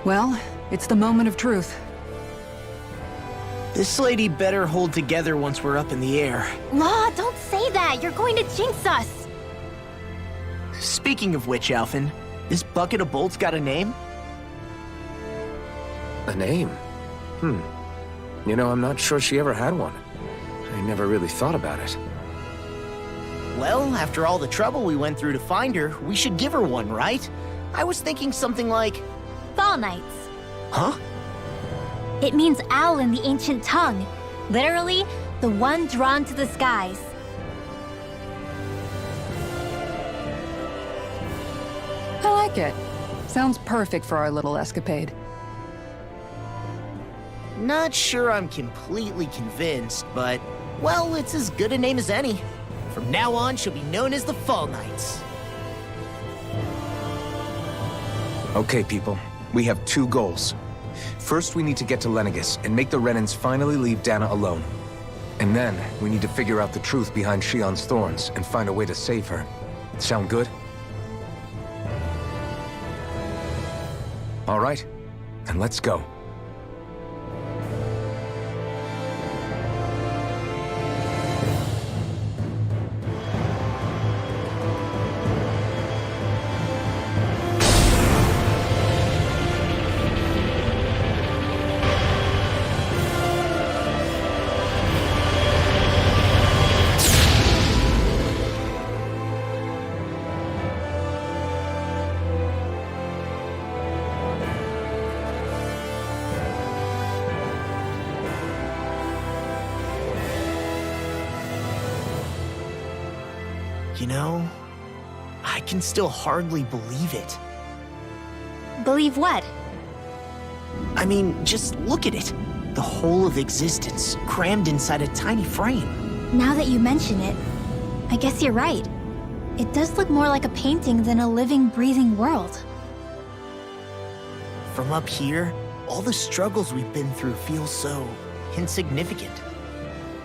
Well, it's the moment of truth. This lady better hold together once we're up in the air. Law, don't say that! You're going to jinx us! Speaking of which, Alphen, this bucket of bolts got a name? A name? You know, I'm not sure she ever had one. I never really thought about it. Well, after all the trouble we went through to find her, we should give her one, right? I was thinking something like... Fall Knights. Huh? It means owl in the ancient tongue. Literally, the one drawn to the skies. I like it. Sounds perfect for our little escapade. Not sure I'm completely convinced, but... well, it's as good a name as any. From now on, she'll be known as the Fall Knights. Okay, people. We have two goals. First, we need to get to Lenegis and make the Renans finally leave Dana alone. And then, we need to figure out the truth behind Shionne's thorns and find a way to save her. Sound good? All right, then let's go. You know, I can still hardly believe it. Believe what? I mean, just look at it. The whole of existence, crammed inside a tiny frame. Now that you mention it, I guess you're right. It does look more like a painting than a living, breathing world. From up here, all the struggles we've been through feel so insignificant.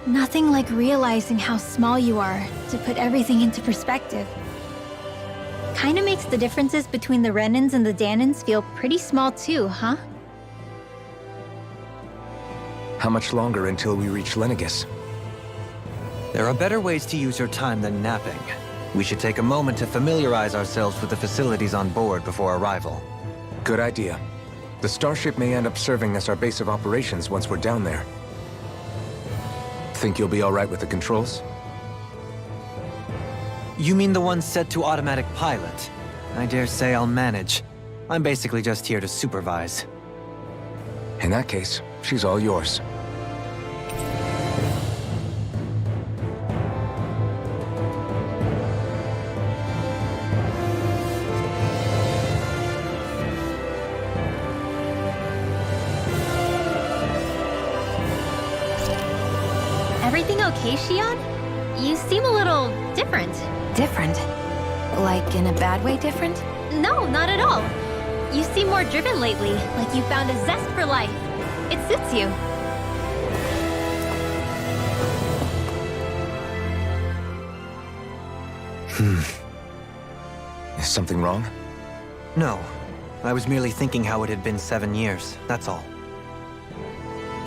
Nothing like realizing how small you are to put everything into perspective. Kinda makes the differences between the Renans and the Danans feel pretty small too, huh? How much longer until we reach Lenegis? There are better ways to use your time than napping. We should take a moment to familiarize ourselves with the facilities on board before arrival. Good idea. The starship may end up serving as our base of operations once we're down there. Think you'll be all right with the controls? You mean the one set to automatic pilot? I dare say I'll manage. I'm basically just here to supervise. In that case, she's all yours. Everything okay, Shionne? You seem a little different. Different? Like in a bad way different? No, not at all. You seem more driven lately, like you found a zest for life. It suits you. Is something wrong? No. I was merely thinking how it had been 7 years, that's all.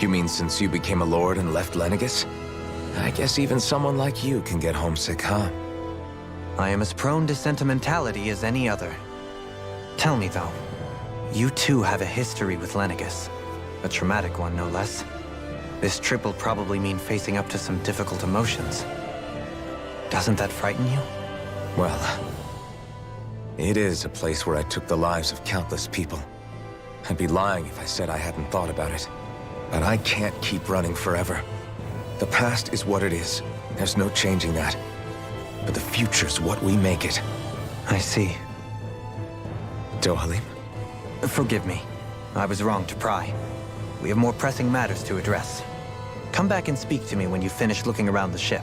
You mean since you became a lord and left Lenegis? I guess even someone like you can get homesick, huh? I am as prone to sentimentality as any other. Tell me though, you too have a history with Lenegis. A traumatic one, no less. This trip will probably mean facing up to some difficult emotions. Doesn't that frighten you? Well, it is a place where I took the lives of countless people. I'd be lying if I said I hadn't thought about it. But I can't keep running forever. The past is what it is. There's no changing that. But the future's what we make it. I see. Dohalim? Forgive me. I was wrong to pry. We have more pressing matters to address. Come back and speak to me when you finish looking around the ship.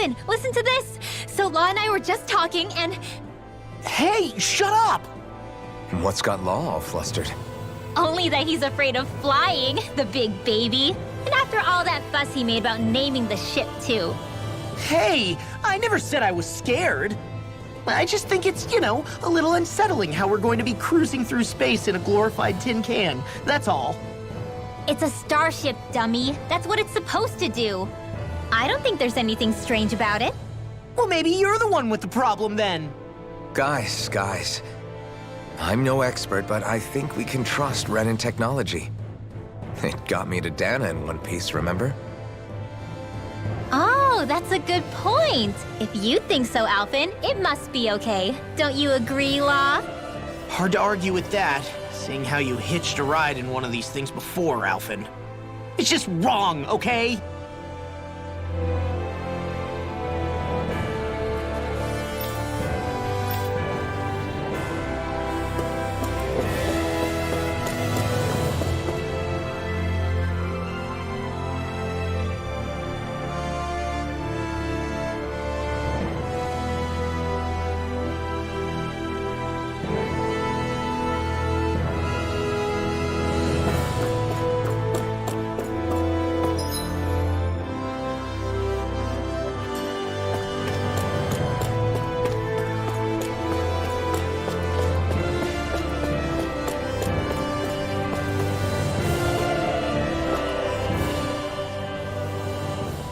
Alphen, listen to this! So Law and I were just talking and... Hey, shut up! What's got Law all flustered? Only that he's afraid of flying, the big baby. And after all that fuss he made about naming the ship, too. Hey, I never said I was scared. I just think it's, a little unsettling how we're going to be cruising through space in a glorified tin can. That's all. It's a starship, dummy. That's what it's supposed to do. I don't think there's anything strange about it. Well, maybe you're the one with the problem then. Guys. I'm no expert, but I think we can trust Renan technology. It got me to Dana in one piece, remember? Oh, that's a good point. If you think so, Alphen, it must be okay. Don't you agree, Law? Hard to argue with that, seeing how you hitched a ride in one of these things before, Alphen. It's just wrong, okay?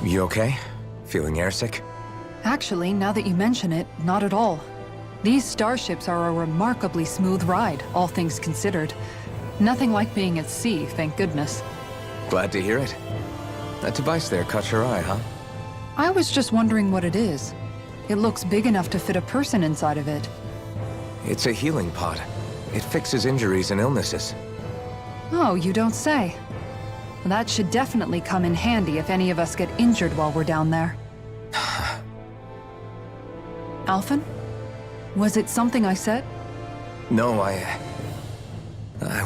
You okay? Feeling airsick? Actually, now that you mention it, not at all. These starships are a remarkably smooth ride, all things considered. Nothing like being at sea, thank goodness. Glad to hear it. That device there caught your eye, huh? I was just wondering what it is. It looks big enough to fit a person inside of it. It's a healing pod. It fixes injuries and illnesses. Oh, you don't say. That should definitely come in handy if any of us get injured while we're down there. Alphen? Was it something I said? No, I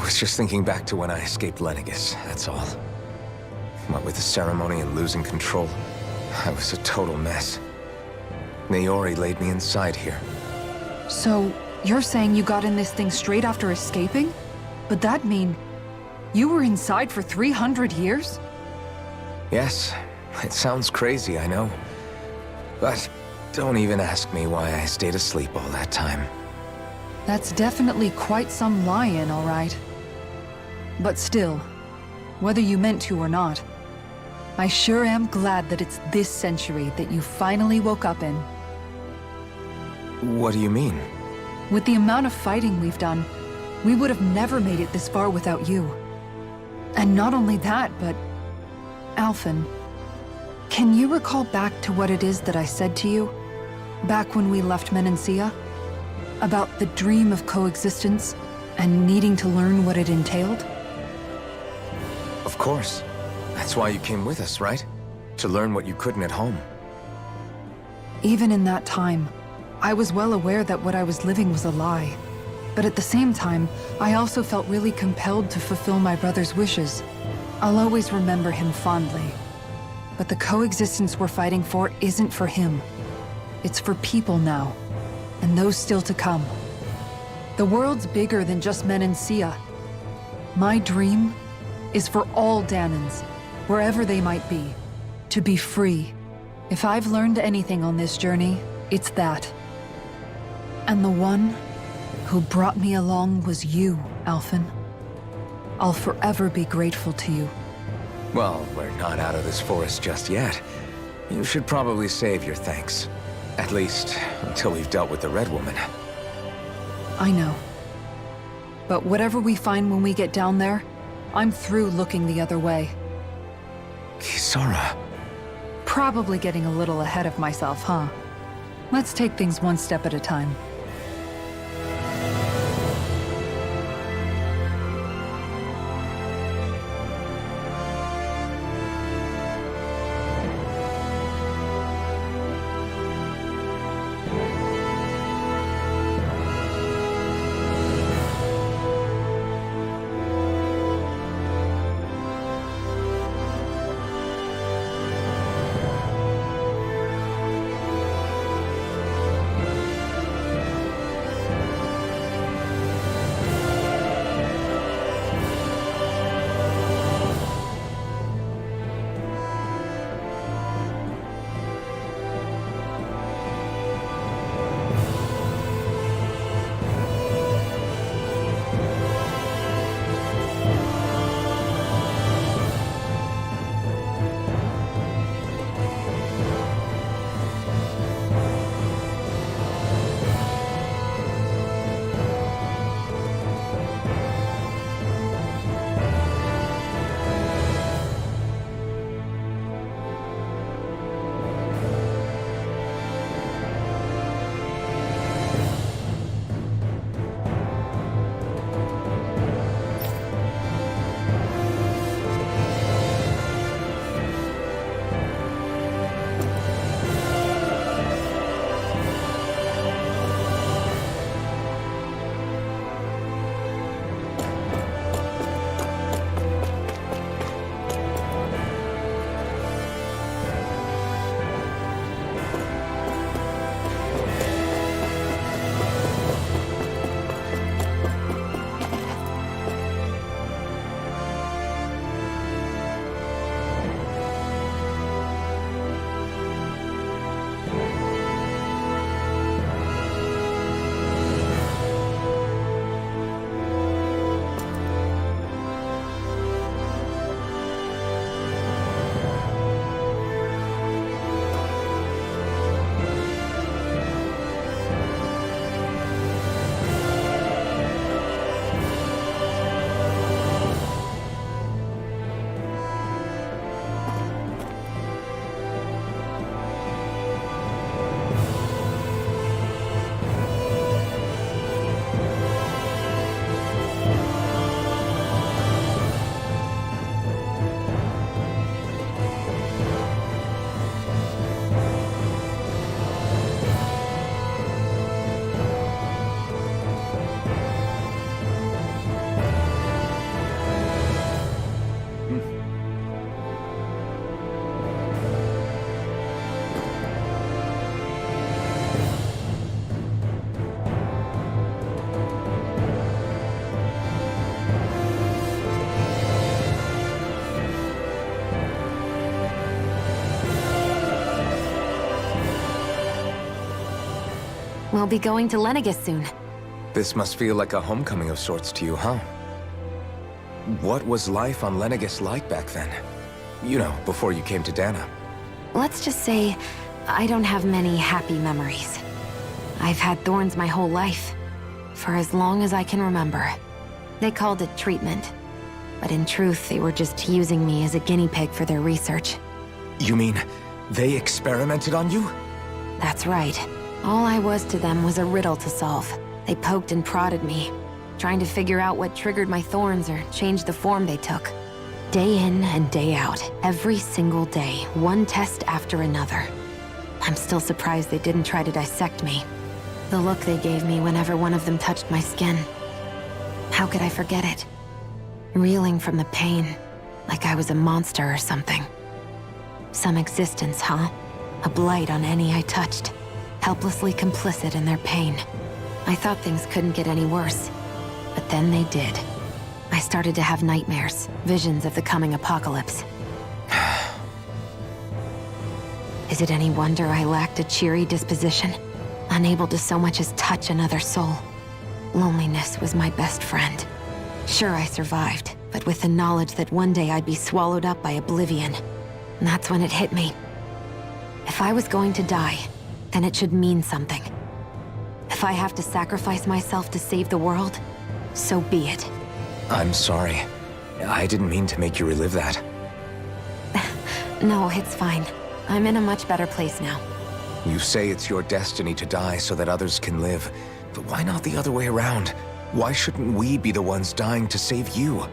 was just thinking back to when I escaped Lenegis, that's all. What with the ceremony and losing control, I was a total mess. Naori laid me inside here. So, you're saying you got in this thing straight after escaping? But that mean... you were inside for 300 years? Yes, it sounds crazy, I know. But don't even ask me why I stayed asleep all that time. That's definitely quite some lie-in, all right. But still, whether you meant to or not, I sure am glad that it's this century that you finally woke up in. What do you mean? With the amount of fighting we've done, we would have never made it this far without you. And not only that, but... Alphen, can you recall back to what it is that I said to you? Back when we left Menancia? About the dream of coexistence, and needing to learn what it entailed? Of course. That's why you came with us, right? To learn what you couldn't at home. Even in that time, I was well aware that what I was living was a lie. But at the same time, I also felt really compelled to fulfill my brother's wishes. I'll always remember him fondly. But the coexistence we're fighting for isn't for him. It's for people now, and those still to come. The world's bigger than just Menancia. My dream is for all Danans, wherever they might be, to be free. If I've learned anything on this journey, it's that. And the one who brought me along was you, Alphen. I'll forever be grateful to you. Well, we're not out of this forest just yet. You should probably save your thanks. At least, until we've dealt with the Red Woman. I know. But whatever we find when we get down there, I'm through looking the other way. Kisara. Probably getting a little ahead of myself, huh? Let's take things one step at a time. We'll be going to Lenegus soon. This must feel like a homecoming of sorts to you, huh? What was life on Lenegus like back then? You know, before you came to Dana. Let's just say, I don't have many happy memories. I've had thorns my whole life, for as long as I can remember. They called it treatment, but in truth, they were just using me as a guinea pig for their research. You mean, they experimented on you? That's right. All I was to them was a riddle to solve. They poked and prodded me, trying to figure out what triggered my thorns or changed the form they took. Day in and day out, every single day, one test after another. I'm still surprised they didn't try to dissect me. The look they gave me whenever one of them touched my skin. How could I forget it? Reeling from the pain, like I was a monster or something. Some existence, huh? A blight on any I touched, helplessly complicit in their pain. I thought things couldn't get any worse, but then they did. I started to have nightmares, visions of the coming apocalypse. Is it any wonder I lacked a cheery disposition? Unable to so much as touch another soul. Loneliness was my best friend. Sure, I survived, but with the knowledge that one day I'd be swallowed up by oblivion. And that's when it hit me. If I was going to die, then it should mean something. If I have to sacrifice myself to save the world, so be it. I'm sorry. I didn't mean to make you relive that. No, it's fine. I'm in a much better place now. You say it's your destiny to die so that others can live, but why not the other way around? Why shouldn't we be the ones dying to save you?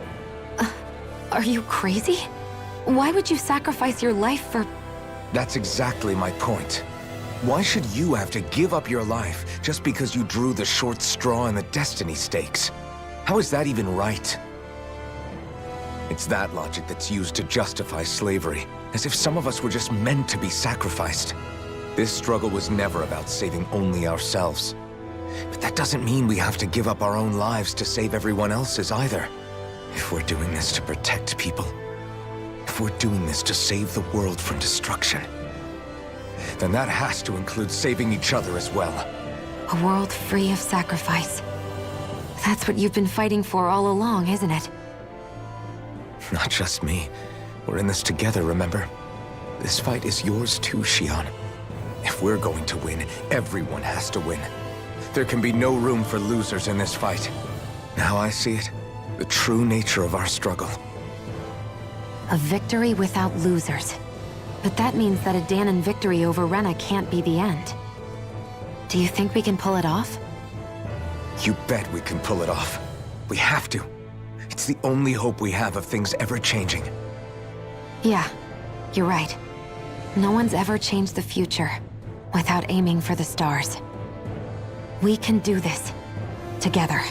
Are you crazy? Why would you sacrifice your life for... That's exactly my point. Why should you have to give up your life just because you drew the short straw in the destiny stakes? How is that even right? It's that logic that's used to justify slavery, as if some of us were just meant to be sacrificed. This struggle was never about saving only ourselves. But that doesn't mean we have to give up our own lives to save everyone else's either. If we're doing this to protect people, if we're doing this to save the world from destruction, then that has to include saving each other as well. A world free of sacrifice. That's what you've been fighting for all along, isn't it? Not just me. We're in this together, remember? This fight is yours too, Xion. If we're going to win, everyone has to win. There can be no room for losers in this fight. Now I see it. The true nature of our struggle. A victory without losers. But that means that a Danon victory over Rena can't be the end. Do you think we can pull it off? You bet we can pull it off. We have to. It's the only hope we have of things ever changing. Yeah, you're right. No one's ever changed the future without aiming for the stars. We can do this. Together.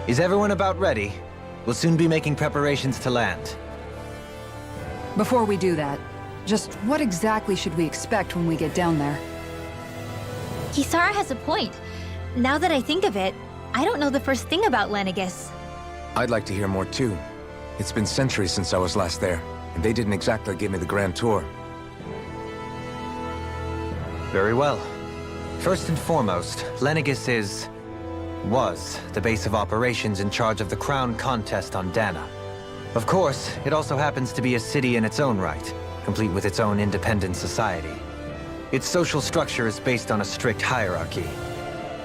Is everyone about ready? We'll soon be making preparations to land. Before we do that, just what exactly should we expect when we get down there? Kisara has a point. Now that I think of it, I don't know the first thing about Lenegus. I'd like to hear more too. It's been centuries since I was last there, and they didn't exactly give me the grand tour. Very well. First and foremost, Lenegus was the base of operations in charge of the crown contest on Dana. Of course, it also happens to be a city in its own right, complete with its own independent society. Its social structure is based on a strict hierarchy.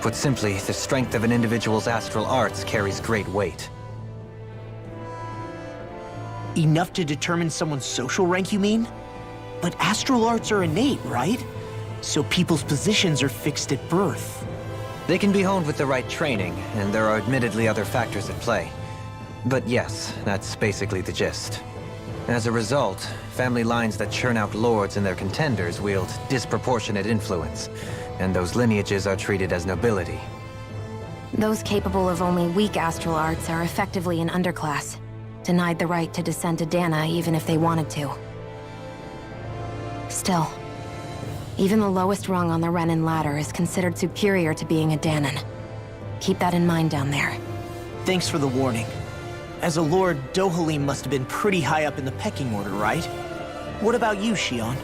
Put simply, the strength of an individual's astral arts carries great weight. Enough to determine someone's social rank, you mean? But astral arts are innate, right? So people's positions are fixed at birth. They can be honed with the right training, and there are admittedly other factors at play. But yes, that's basically the gist. As a result, family lines that churn out lords and their contenders wield disproportionate influence, and those lineages are treated as nobility. Those capable of only weak astral arts are effectively an underclass, denied the right to descend to Dana even if they wanted to. Still, even the lowest rung on the Renan ladder is considered superior to being a Danon. Keep that in mind down there. Thanks for the warning. As a lord, Dohalim must have been pretty high up in the pecking order, right? What about you, Shion?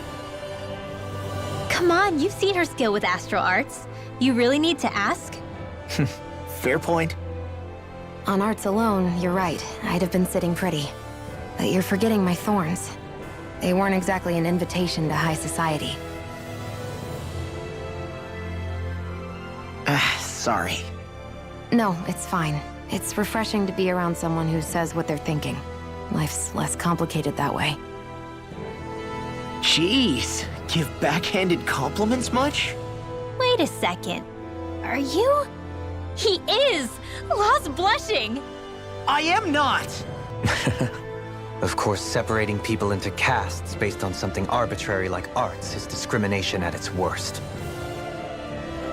Come on, you've seen her skill with astral arts. You really need to ask? Fair point. On arts alone, you're right. I'd have been sitting pretty. But you're forgetting my thorns. They weren't exactly an invitation to high society. Sorry. No, it's fine. It's refreshing to be around someone who says what they're thinking. Life's less complicated that way. Jeez, give backhanded compliments much? Wait a second. Are you? He is! Lost blushing! I am not! Of course, separating people into castes based on something arbitrary like arts is discrimination at its worst.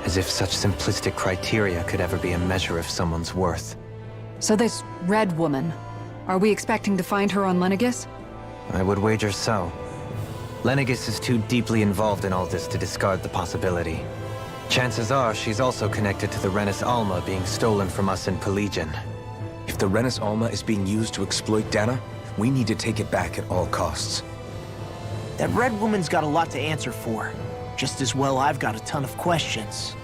As if such simplistic criteria could ever be a measure of someone's worth. So this Red Woman, are we expecting to find her on Lenegis? I would wager so. Lenegis is too deeply involved in all this to discard the possibility. Chances are she's also connected to the Renis Alma being stolen from us in Pelegion. If the Renis Alma is being used to exploit Dana, we need to take it back at all costs. That Red Woman's got a lot to answer for. Just as well I've got a ton of questions.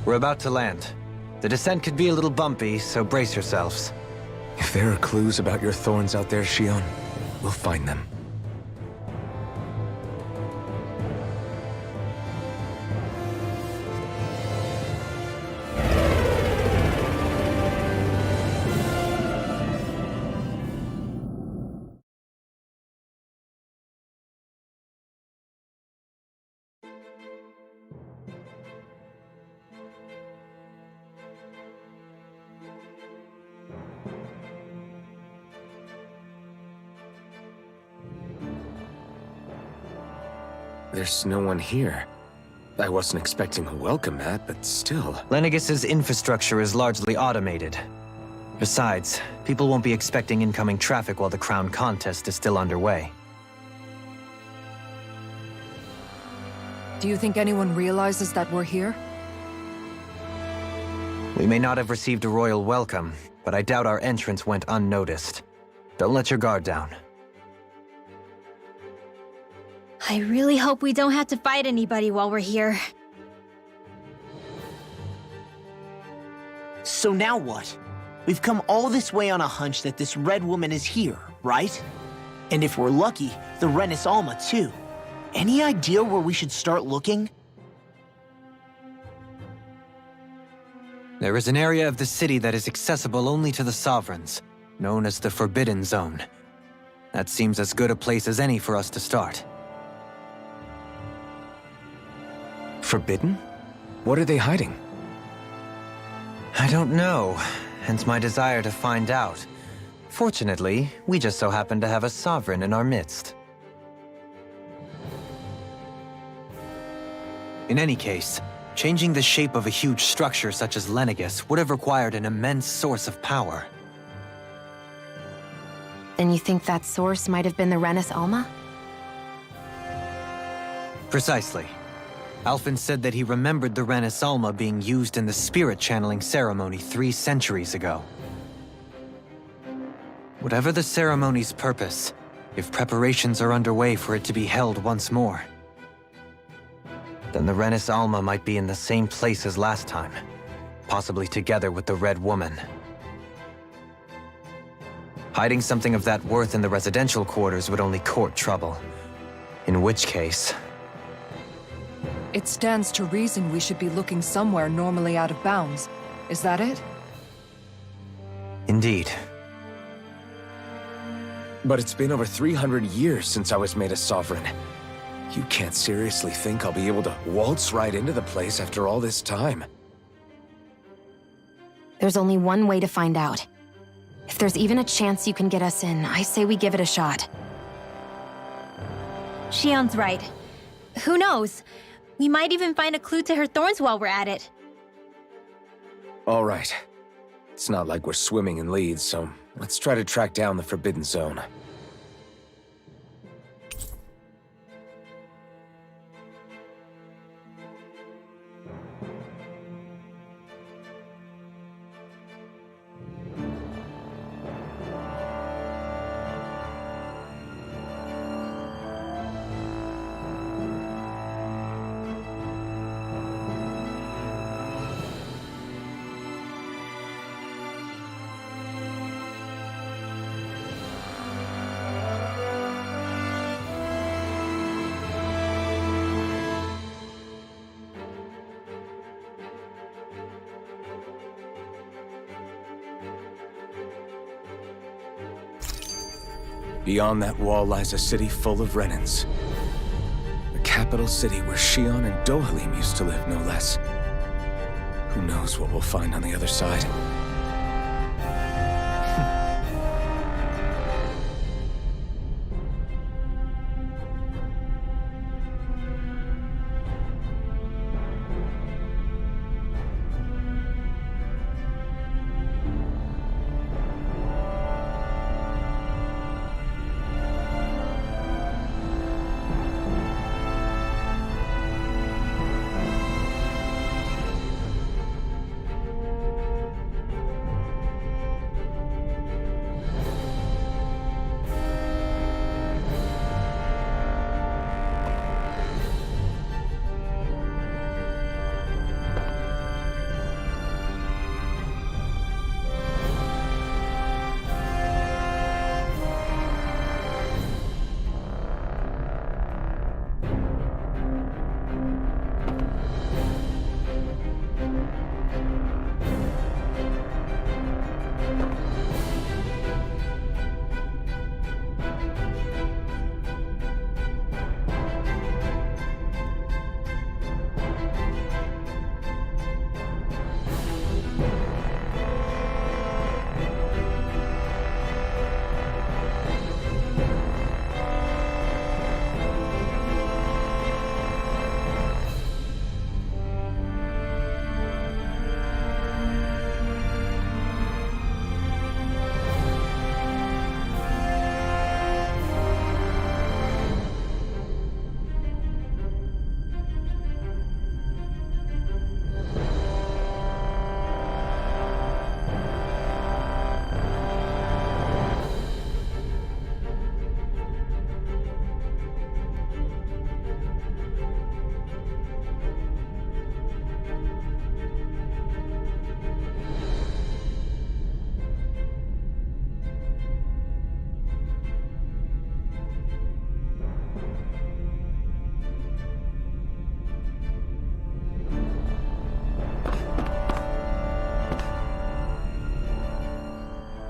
We're about to land. The descent could be a little bumpy, so brace yourselves. If there are clues about your thorns out there, Shion, we'll find them. There's no one here. I wasn't expecting a welcome mat, but still. Lenegis's infrastructure is largely automated. Besides, people won't be expecting incoming traffic while the crown contest is still underway. Do you think anyone realizes that we're here? We may not have received a royal welcome, but I doubt our entrance went unnoticed. Don't let your guard down. I really hope we don't have to fight anybody while we're here. So now what? We've come all this way on a hunch that this Red Woman is here, right? And if we're lucky, the Renis Alma too. Any idea where we should start looking? There is an area of the city that is accessible only to the Sovereigns, known as the Forbidden Zone. That seems as good a place as any for us to start. Forbidden? What are they hiding? I don't know, hence my desire to find out. Fortunately, we just so happen to have a Sovereign in our midst. In any case, changing the shape of a huge structure such as Lenegis would have required an immense source of power. Then you think that source might have been the Renis Alma? Precisely. Alphen said that he remembered the Renis Alma being used in the spirit channeling ceremony 3 centuries ago. Whatever the ceremony's purpose, if preparations are underway for it to be held once more, then the Renis Alma might be in the same place as last time, possibly together with the Red Woman. Hiding something of that worth in the residential quarters would only court trouble. In which case... It stands to reason we should be looking somewhere normally out of bounds. Is that it? Indeed. But it's been over 300 years since I was made a Sovereign. You can't seriously think I'll be able to waltz right into the place after all this time. There's only one way to find out. If there's even a chance you can get us in, I say we give it a shot. Shion's right. Who knows? We might even find a clue to her thorns while we're at it. All right. It's not like we're swimming in leads, so let's try to track down the Forbidden Zone. Beyond that wall lies a city full of Renans. The capital city where Shion and Dohalim used to live, no less. Who knows what we'll find on the other side?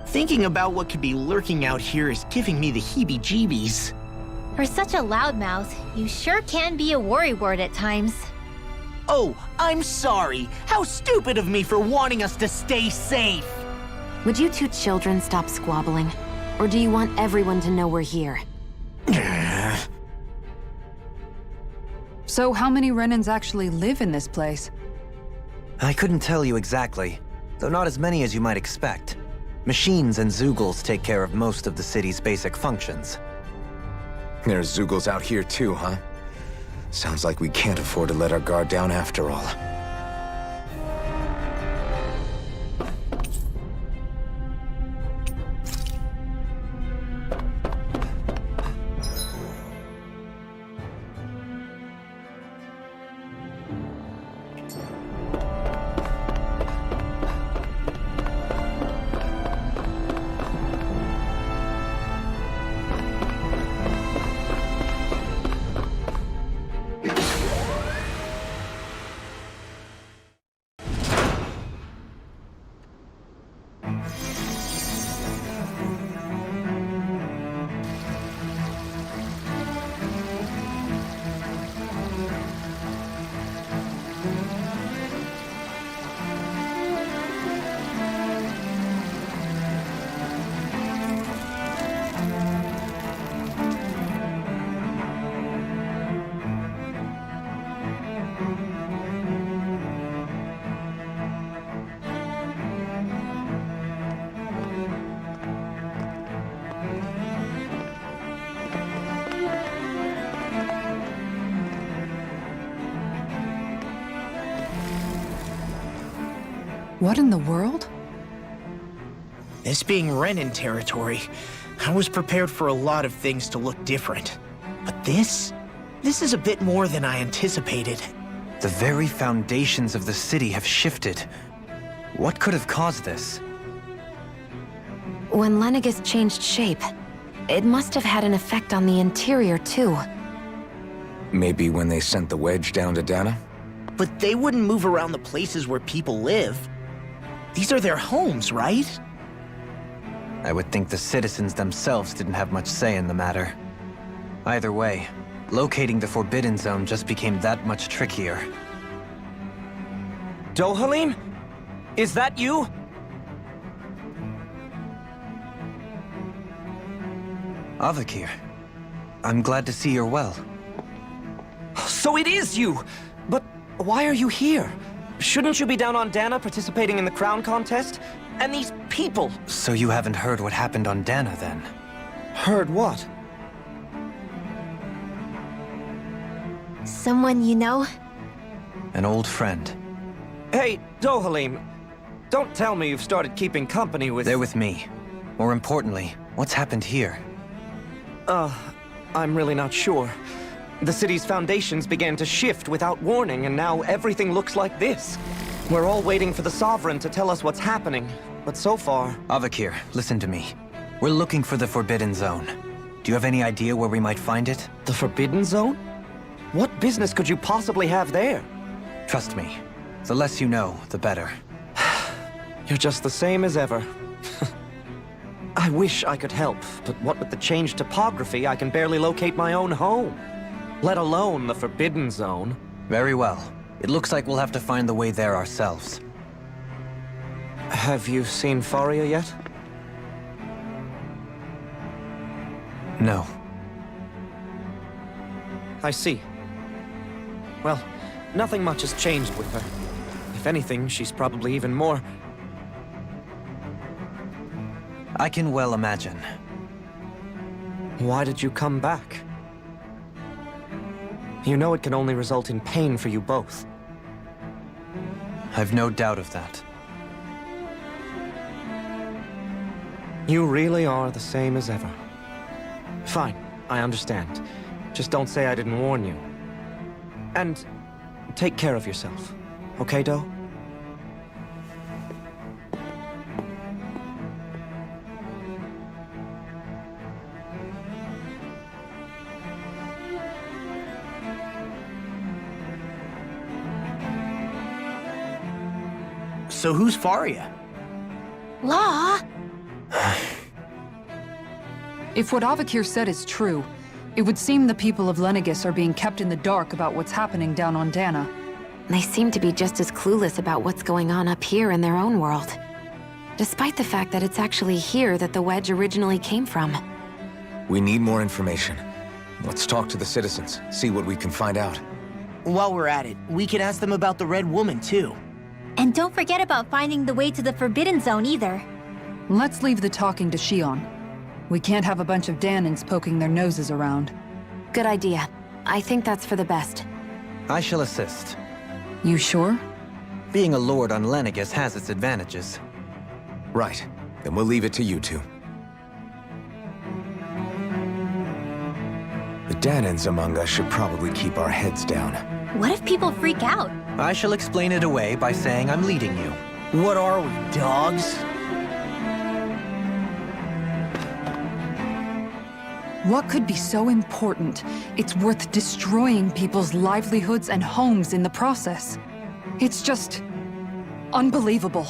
Thinking about what could be lurking out here is giving me the heebie-jeebies. For such a loudmouth, you sure can be a worrywart at times. Oh, I'm sorry. How stupid of me for wanting us to stay safe. Would you two children stop squabbling? Or do you want everyone to know we're here? So how many Renans actually live in this place? I couldn't tell you exactly, though not as many as you might expect. Machines and Zeugles take care of most of the city's basic functions. There's Zeugles out here too, huh? Sounds like we can't afford to let our guard down after all. What in the world? This being Renan territory, I was prepared for a lot of things to look different. But this is a bit more than I anticipated. The very foundations of the city have shifted. What could have caused this? When Lenegis changed shape, it must have had an effect on the interior too. Maybe when they sent the wedge down to Dana? But they wouldn't move around the places where people live. These are their homes, right? I would think the citizens themselves didn't have much say in the matter. Either way, locating the Forbidden Zone just became that much trickier. Dohalim? Is that you? Avakir, I'm glad to see you're well. So it is you! But why are you here? Shouldn't you be down on Dana participating in the crown contest? And these people! So you haven't heard what happened on Dana, then? Heard what? Someone you know? An old friend. Hey, Dohalim, don't tell me you've started keeping company with... They're with me. More importantly, what's happened here? I'm really not sure. The city's foundations began to shift without warning, and now everything looks like this. We're all waiting for the Sovereign to tell us what's happening, but so far... Avakir, listen to me. We're looking for the Forbidden Zone. Do you have any idea where we might find it? The Forbidden Zone? What business could you possibly have there? Trust me. The less you know, the better. You're just the same as ever. I wish I could help, but what with the changed topography, I can barely locate my own home. Let alone the Forbidden Zone. Very well. It looks like we'll have to find the way there ourselves. Have you seen Faria yet? No. I see. Well, nothing much has changed with her. If anything, she's probably even more... I can well imagine. Why did you come back? You know it can only result in pain for you both. I've no doubt of that. You really are the same as ever. Fine, I understand. Just don't say I didn't warn you. And take care of yourself, okay, Do? So who's Faria? Law? If what Avakir said is true, it would seem the people of Lenegis are being kept in the dark about what's happening down on Dana. They seem to be just as clueless about what's going on up here in their own world. Despite the fact that it's actually here that the Wedge originally came from. We need more information. Let's talk to the citizens, see what we can find out. While we're at it, we can ask them about the Red Woman, too. And don't forget about finding the way to the Forbidden Zone either. Let's leave the talking to Shion. We can't have a bunch of Danans poking their noses around. Good idea. I think that's for the best. I shall assist. You sure? Being a lord on Lenegis has its advantages. Right. Then we'll leave it to you two. The Danans among us should probably keep our heads down. What if people freak out? I shall explain it away by saying I'm leading you. What are we, dogs? What could be so important? It's worth destroying people's livelihoods and homes in the process. It's just... unbelievable.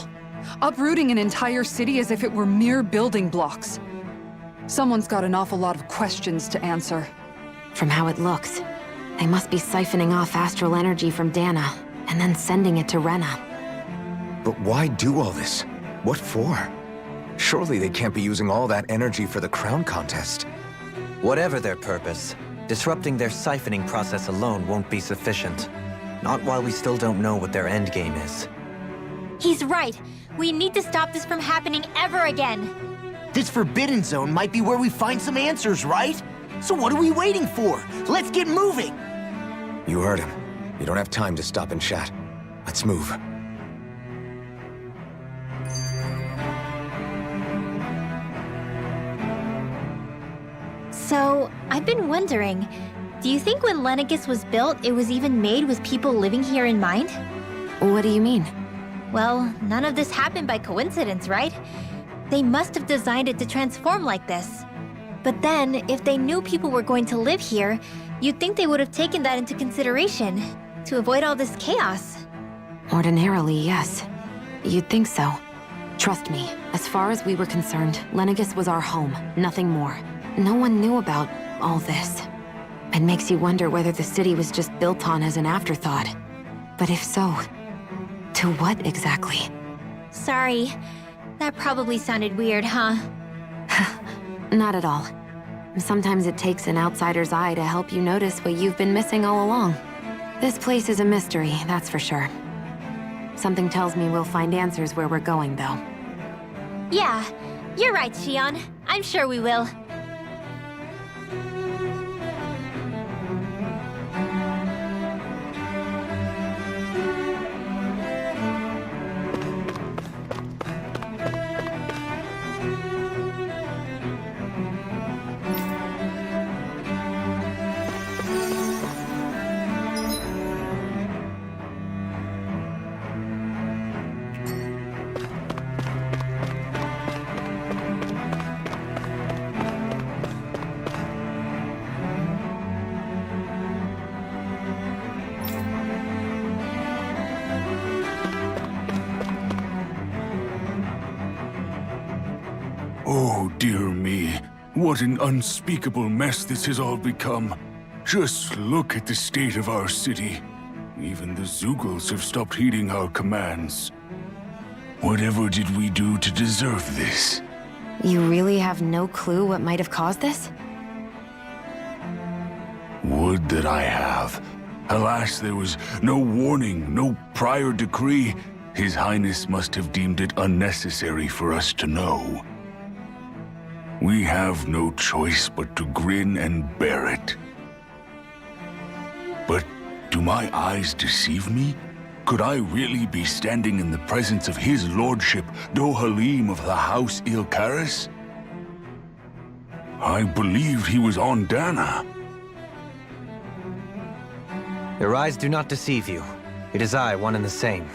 Uprooting an entire city as if it were mere building blocks. Someone's got an awful lot of questions to answer. From how it looks, they must be siphoning off astral energy from Dana, and then sending it to Rena. But why do all this? What for? Surely they can't be using all that energy for the crown contest. Whatever their purpose, disrupting their siphoning process alone won't be sufficient. Not while we still don't know what their endgame is. He's right. We need to stop this from happening ever again. This Forbidden Zone might be where we find some answers, right? So what are we waiting for? Let's get moving! You heard him. You don't have time to stop and chat. Let's move. So, I've been wondering, do you think when Lenegis was built, it was even made with people living here in mind? What do you mean? Well, none of this happened by coincidence, right? They must have designed it to transform like this. But then, if they knew people were going to live here, you'd think they would have taken that into consideration, to avoid all this chaos. Ordinarily, yes. You'd think so. Trust me, as far as we were concerned, Lenegis was our home, nothing more. No one knew about all this. It makes you wonder whether the city was just built on as an afterthought. But if so, to what exactly? Sorry. That probably sounded weird, huh? Not at all. Sometimes it takes an outsider's eye to help you notice what you've been missing all along. This place is a mystery, that's for sure. Something tells me we'll find answers where we're going, though. Yeah, you're right, Shion. I'm sure we will. Oh, dear me. What an unspeakable mess this has all become. Just look at the state of our city. Even the Zeugles have stopped heeding our commands. Whatever did we do to deserve this? You really have no clue what might have caused this? Would that I have. Alas, there was no warning, no prior decree. His Highness must have deemed it unnecessary for us to know. We have no choice but to grin and bear it. But do my eyes deceive me? Could I really be standing in the presence of his lordship, Dohalim of the House Ilkaris? I believed he was on Dana. Your eyes do not deceive you. It is I, one and the same.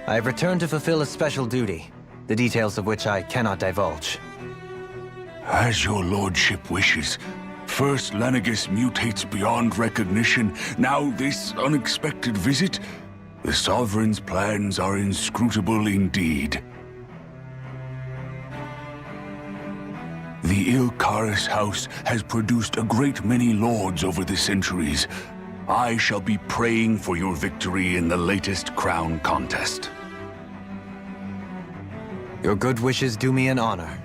I have returned to fulfill a special duty, the details of which I cannot divulge. As your lordship wishes. First Lenegis mutates beyond recognition, now this unexpected visit. The Sovereign's plans are inscrutable indeed. The Ilkaris House has produced a great many lords over the centuries. I shall be praying for your victory in the latest crown contest. Your good wishes do me an honor.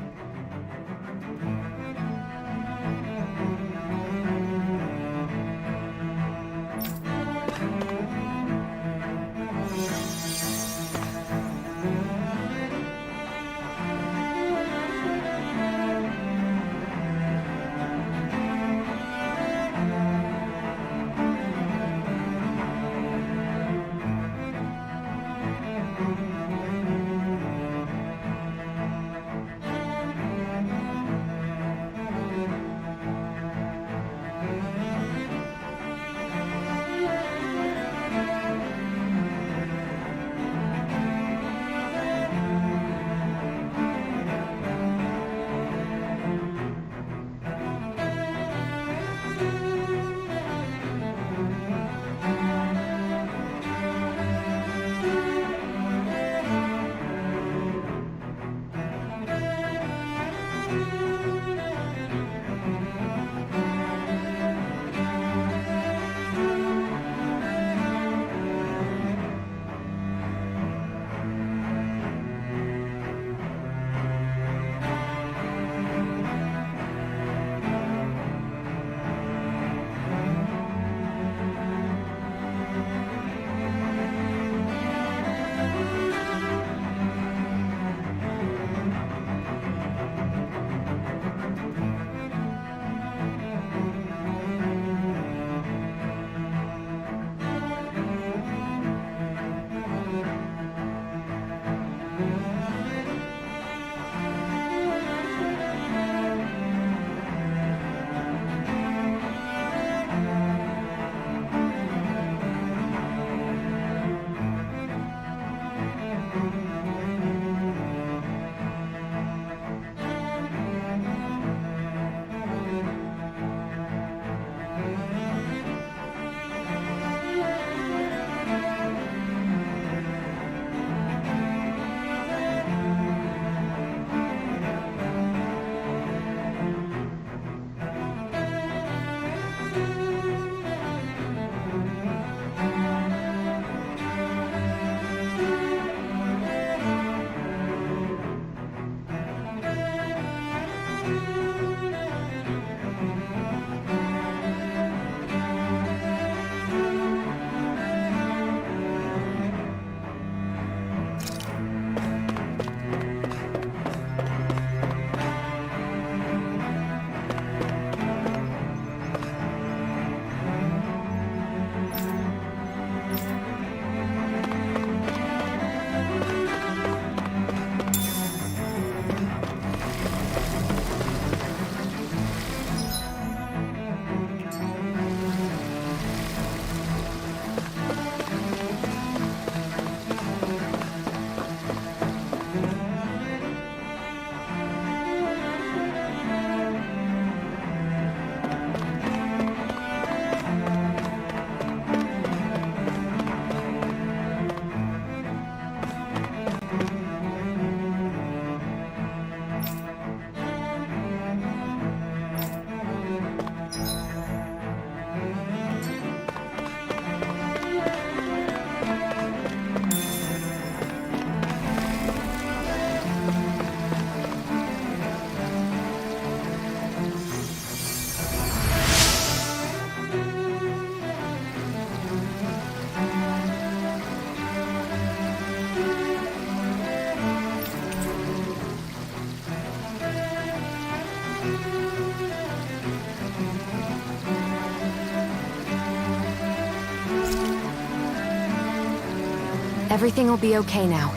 Everything will be okay now.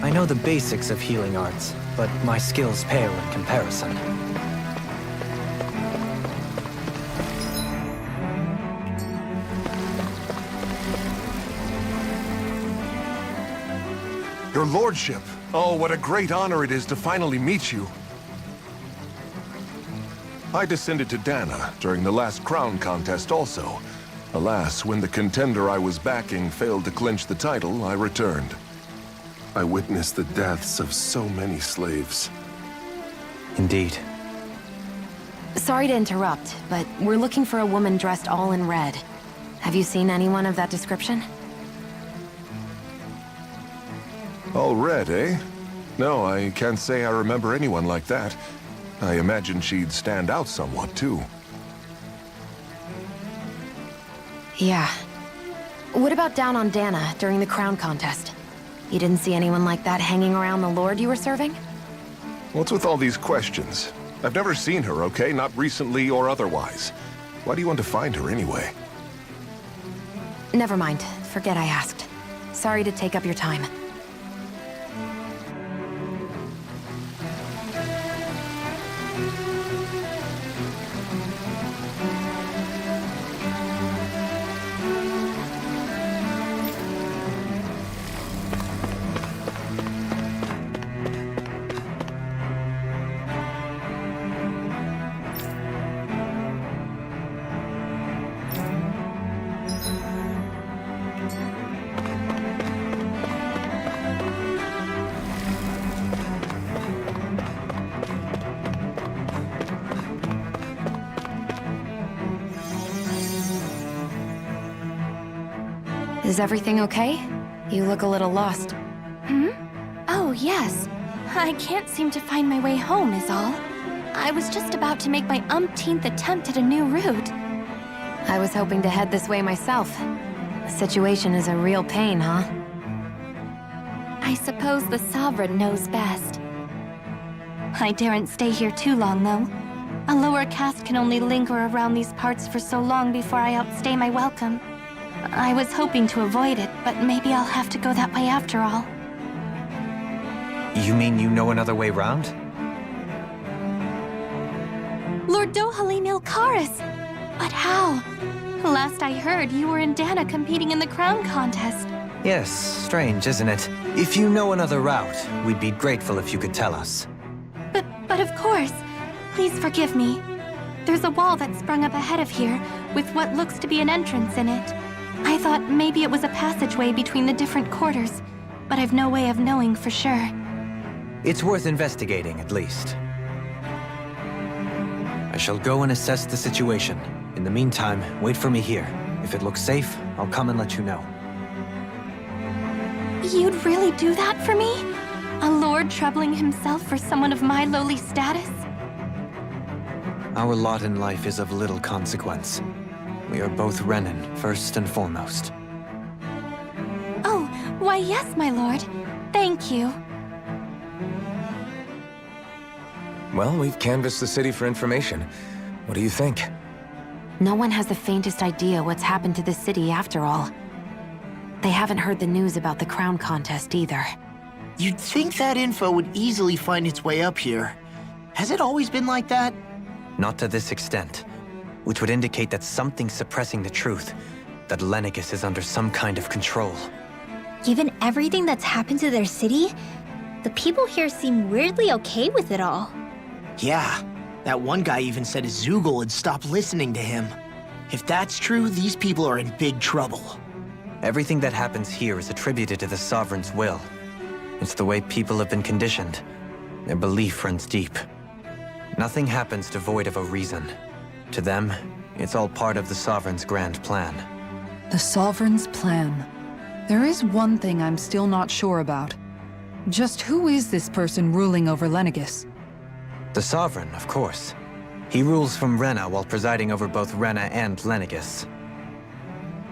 I know the basics of healing arts, but my skills pale in comparison. Your lordship. Oh, what a great honor it is to finally meet you. I descended to Dana during the last crown contest also. Alas, when the contender I was backing failed to clinch the title, I returned. I witnessed the deaths of so many slaves. Indeed. Sorry to interrupt, but we're looking for a woman dressed all in red. Have you seen anyone of that description? All red, eh? No, I can't say I remember anyone like that. I imagine she'd stand out somewhat, too. Yeah. What about down on Dana during the crown contest? You didn't see anyone like that hanging around the lord you were serving? What's with all these questions? I've never seen her, okay? Not recently or otherwise. Why do you want to find her anyway? Never mind. Forget I asked. Sorry to take up your time. Is everything okay? You look a little lost. Oh, yes. I can't seem to find my way home, is all. I was just about to make my umpteenth attempt at a new route. I was hoping to head this way myself. The situation is a real pain, huh? I suppose the Sovereign knows best. I daren't stay here too long, though. A lower caste can only linger around these parts for so long before I outstay my welcome. I was hoping to avoid it, but maybe I'll have to go that way after all. You mean you know another way round? Lord Dohalim Ilkaris! But how? Last I heard, you were in Dana competing in the crown contest. Yes, strange, isn't it? If you know another route, we'd be grateful if you could tell us. But of course. Please forgive me. There's a wall that sprung up ahead of here, with what looks to be an entrance in it. I thought maybe it was a passageway between the different quarters, but I've no way of knowing for sure. It's worth investigating, at least. I shall go and assess the situation. In the meantime, wait for me here. If it looks safe, I'll come and let you know. You'd really do that for me? A lord troubling himself for someone of my lowly status? Our lot in life is of little consequence. We are both Renan, first and foremost. Oh, why yes, my lord. Thank you. Well, we've canvassed the city for information. What do you think? No one has the faintest idea what's happened to the city after all. They haven't heard the news about the crown contest either. You'd think that info would easily find its way up here. Has it always been like that? Not to this extent, which would indicate that something's suppressing the truth, that Lenegis is under some kind of control. Given everything that's happened to their city, the people here seem weirdly okay with it all. Yeah, that one guy even said his Zoogle had stopped listening to him. If that's true, these people are in big trouble. Everything that happens here is attributed to the Sovereign's will. It's the way people have been conditioned. Their belief runs deep. Nothing happens devoid of a reason. To them, it's all part of the Sovereign's grand plan. The Sovereign's plan. There is one thing I'm still not sure about. Just who is this person ruling over Lenegis? The Sovereign, of course. He rules from Rena while presiding over both Rena and Lenegis.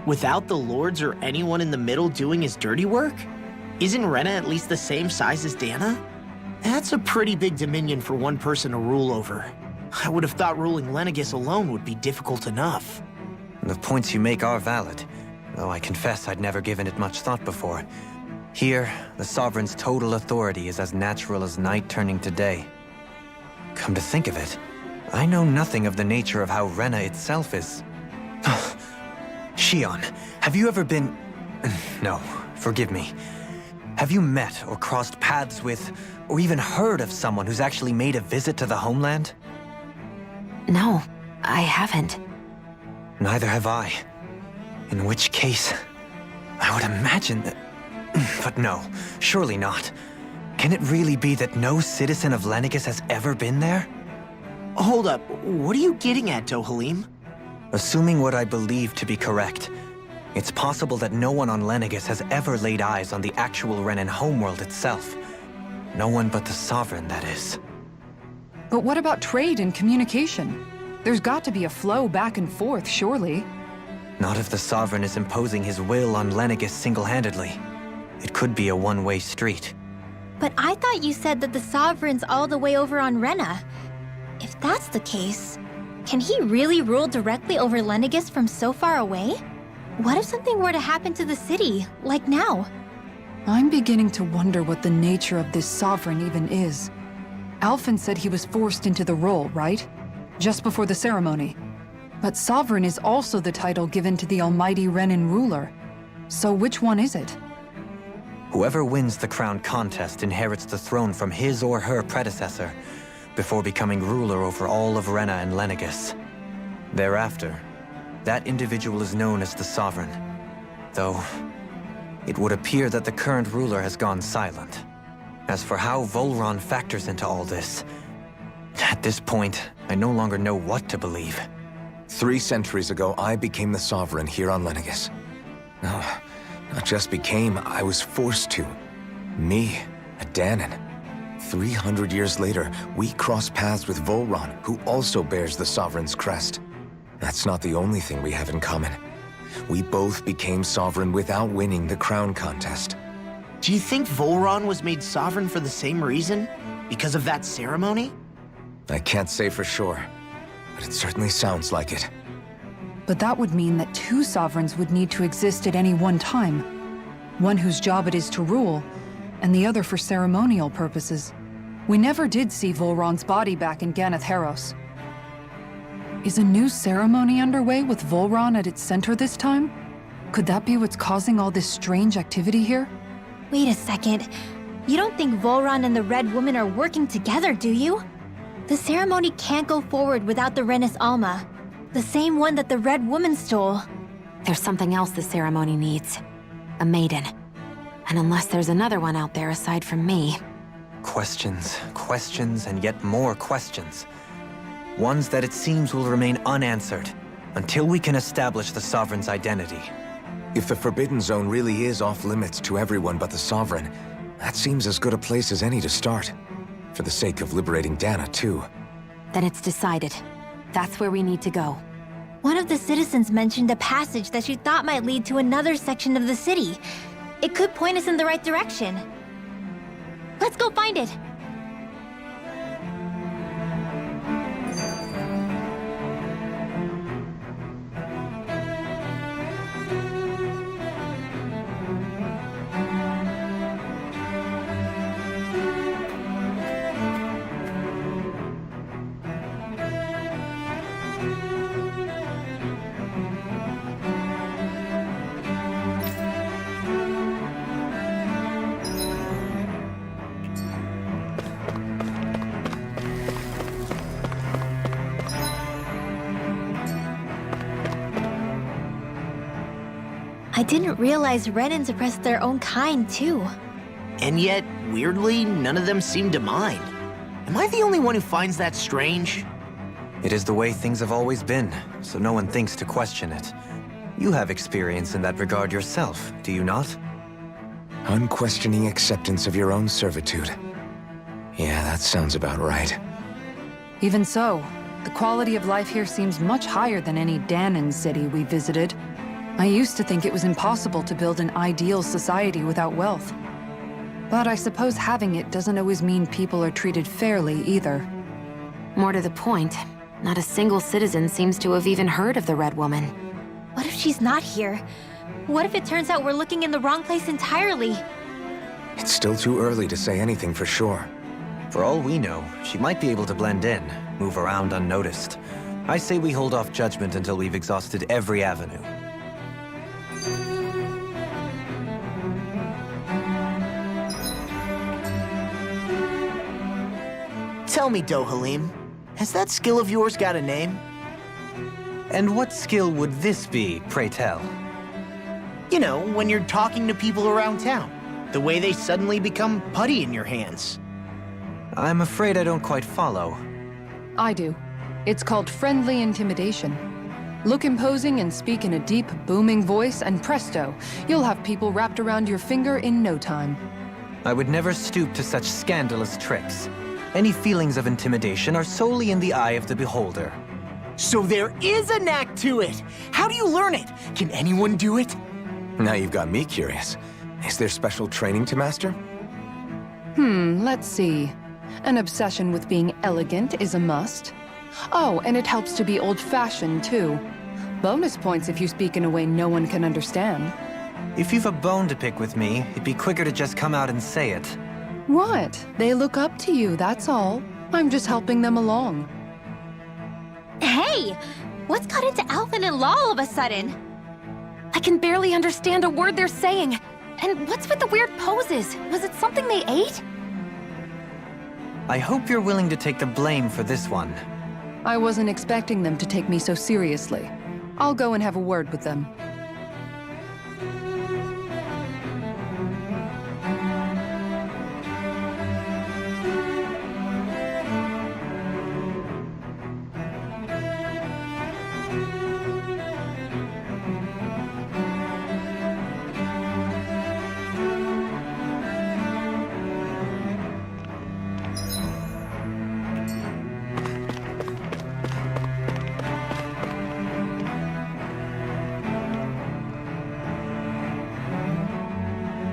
Without the lords or anyone in the middle doing his dirty work? Isn't Rena at least the same size as Dana? That's a pretty big dominion for one person to rule over. I would have thought ruling Lenegis alone would be difficult enough. The points you make are valid. though I confess I'd never given it much thought before. Here, the Sovereign's total authority is as natural as night turning to day. Come to think of it, I know nothing of the nature of how Rena itself is. Shion, have you ever been... No, forgive me. Have you met or crossed paths with, or even heard of someone who's actually made a visit to the homeland? No, I haven't. Neither have I. In which case, I would imagine that... But no, surely not. Can it really be that no citizen of Lenegis has ever been there? Hold up, what are you getting at, Dohalim? Assuming what I believe to be correct, it's possible that no one on Lenegis has ever laid eyes on the actual Renan homeworld itself. No one but the Sovereign, that is. But what about trade and communication? There's got to be a flow back and forth, surely. Not if the Sovereign is imposing his will on Lenegis single-handedly. It could be a one-way street. But I thought you said that the Sovereign's all the way over on Rena. If that's the case, can he really rule directly over Lenegis from so far away? What if something were to happen to the city, like now? I'm beginning to wonder what the nature of this Sovereign even is. Alphen said he was forced into the role, right? Just before the ceremony. But Sovereign is also the title given to the almighty Renan ruler. So which one is it? Whoever wins the crown contest inherits the throne from his or her predecessor, before becoming ruler over all of Rena and Lenegis. Thereafter, that individual is known as the Sovereign, though it would appear that the current ruler has gone silent. As for how Volron factors into all this, at this point, I no longer know what to believe. 3 centuries ago, I became the Sovereign here on Lenegis. No, not just became, I was forced to. Me, a Dahnan. 300 years later, we cross paths with Volron, who also bears the Sovereign's crest. That's not the only thing we have in common. We both became Sovereign without winning the crown contest. Do you think Volron was made sovereign for the same reason? Because of that ceremony? I can't say for sure, but it certainly sounds like it. But that would mean that 2 Sovereigns would need to exist at any one time. One whose job it is to rule, and the other for ceremonial purposes. We never did see Volron's body back in Ganath Haros. Is a new ceremony underway with Volron at its center this time? Could that be what's causing all this strange activity here? Wait a second. You don't think Volron and the Red Woman are working together, do you? The ceremony can't go forward without the Renis Alma. The same one that the Red Woman stole. There's something else the ceremony needs. A maiden. And unless there's another one out there aside from me... Questions, questions, and yet more questions. Ones that it seems will remain unanswered, until we can establish the Sovereign's identity. If the Forbidden Zone really is off-limits to everyone but the Sovereign, that seems as good a place as any to start. For the sake of liberating Dana, too. Then it's decided. That's where we need to go. One of the citizens mentioned a passage that she thought might lead to another section of the city. It could point us in the right direction. Let's go find it! I didn't realize Renans oppressed their own kind, too. And yet, weirdly, none of them seem to mind. Am I the only one who finds that strange? It is the way things have always been, so no one thinks to question it. You have experience in that regard yourself, do you not? Unquestioning acceptance of your own servitude. Yeah, that sounds about right. Even so, the quality of life here seems much higher than any Dahnan city we visited. I used to think it was impossible to build an ideal society without wealth. But I suppose having it doesn't always mean people are treated fairly either. More to the point, not a single citizen seems to have even heard of the Red Woman. What if she's not here? What if it turns out we're looking in the wrong place entirely? It's still too early to say anything for sure. For all we know, she might be able to blend in, move around unnoticed. I say we hold off judgment until we've exhausted every avenue. Tell me, Dohalim, has that skill of yours got a name? And what skill would this be, pray tell? You know, when you're talking to people around town. The way they suddenly become putty in your hands. I'm afraid I don't quite follow. I do. It's called friendly intimidation. Look imposing and speak in a deep, booming voice, and presto, you'll have people wrapped around your finger in no time. I would never stoop to such scandalous tricks. Any feelings of intimidation are solely in the eye of the beholder. So there is a knack to it! How do you learn it? Can anyone do it? Now you've got me curious. Is there special training to master? Let's see. An obsession with being elegant is a must. Oh, and it helps to be old-fashioned, too. Bonus points if you speak in a way no one can understand. If you've a bone to pick with me, it'd be quicker to just come out and say it. What? They look up to you, that's all. I'm just helping them along. Hey! What's got into Alvin and Law all of a sudden? I can barely understand a word they're saying. And what's with the weird poses? Was it something they ate? I hope you're willing to take the blame for this one. I wasn't expecting them to take me so seriously. I'll go and have a word with them.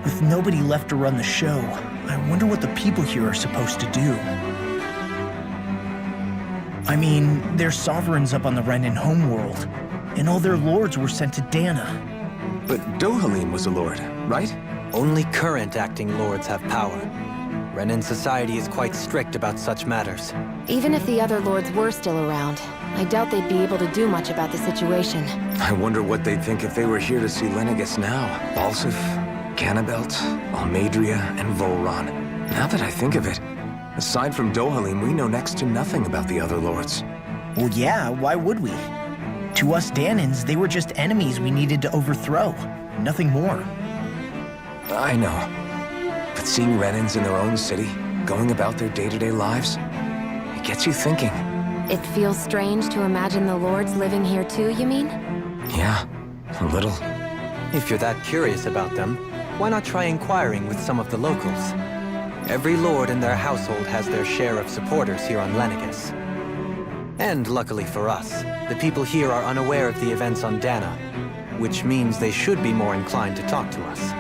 With nobody left to run the show, I wonder what the people here are supposed to do. I mean, they're sovereigns up on the Renan homeworld, and all their lords were sent to Dana. But Dohalim was a lord, right? Only current acting lords have power. Renan society is quite strict about such matters. Even if the other lords were still around, I doubt they'd be able to do much about the situation. I wonder what they'd think if they were here to see Lenegis now. Balsif, Cannabelt, Almadria, and Volron. Now that I think of it, aside from Dohalim, we know next to nothing about the other lords. Well, yeah, why would we? To us Danans, they were just enemies we needed to overthrow. Nothing more. I know. But seeing Renans in their own city, going about their day-to-day lives, it gets you thinking. It feels strange to imagine the lords living here too, you mean? Yeah, a little. If you're that curious about them, why not try inquiring with some of the locals? Every lord in their household has their share of supporters here on Lenegis. And luckily for us, the people here are unaware of the events on Dana, which means they should be more inclined to talk to us.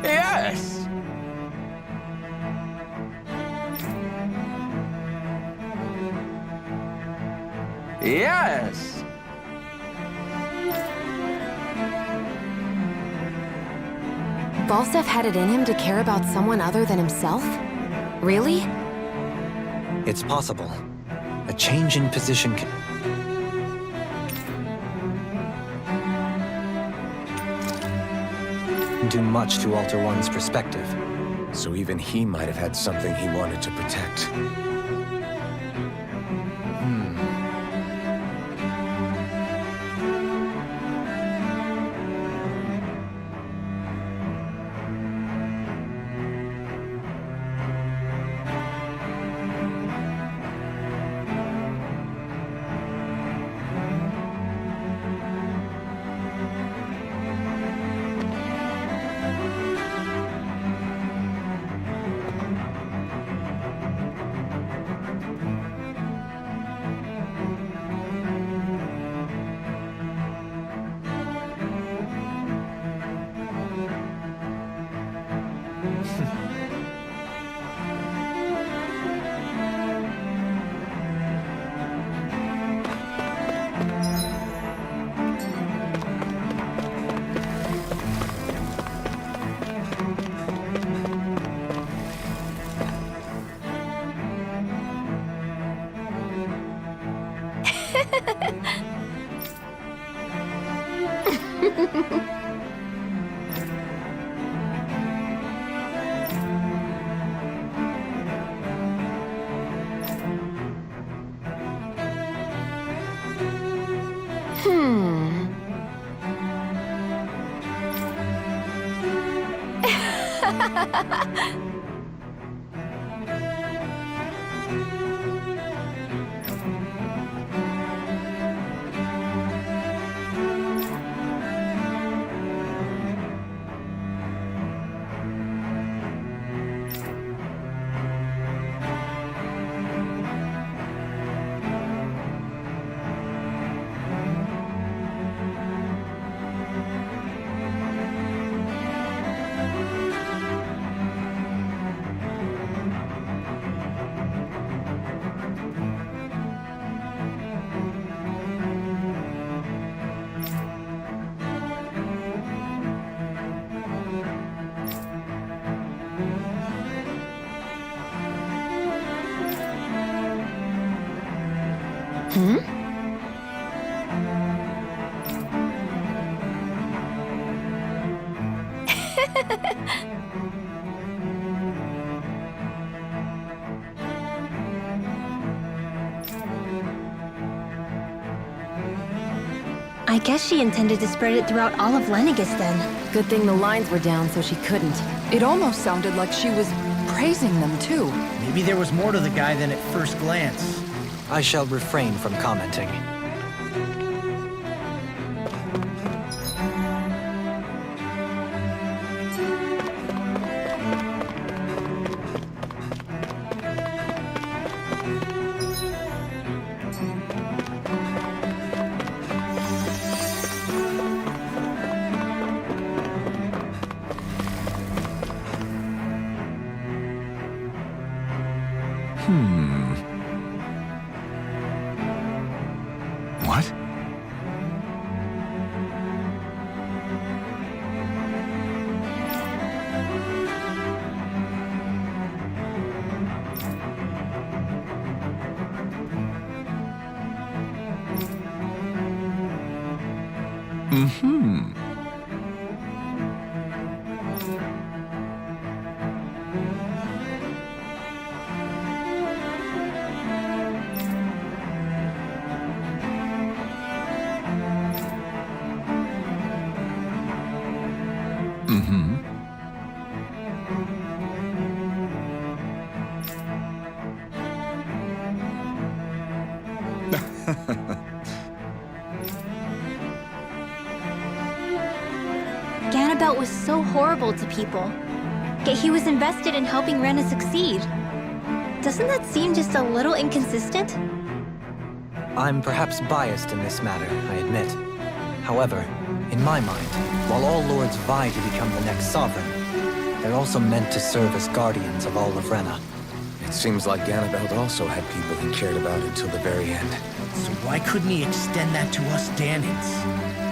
Yes! Yes! Balsef had it in him to care about someone other than himself? Really? It's possible. A change in position can do much to alter one's perspective. So even he might have had something he wanted to protect. I guess she intended to spread it throughout all of Lenegis then. Good thing the lines were down so she couldn't. It almost sounded like she was praising them too. Maybe there was more to the guy than at first glance. I shall refrain from commenting. What? Ganabelt was so horrible to people, yet he was invested in helping Rena succeed. Doesn't that seem just a little inconsistent? I'm perhaps biased in this matter, I admit. However, in my mind, while all lords vie to become the next sovereign, they're also meant to serve as guardians of all of Rena. It seems like Ganabelt also had people he cared about until the very end. So why couldn't he extend that to us Danans?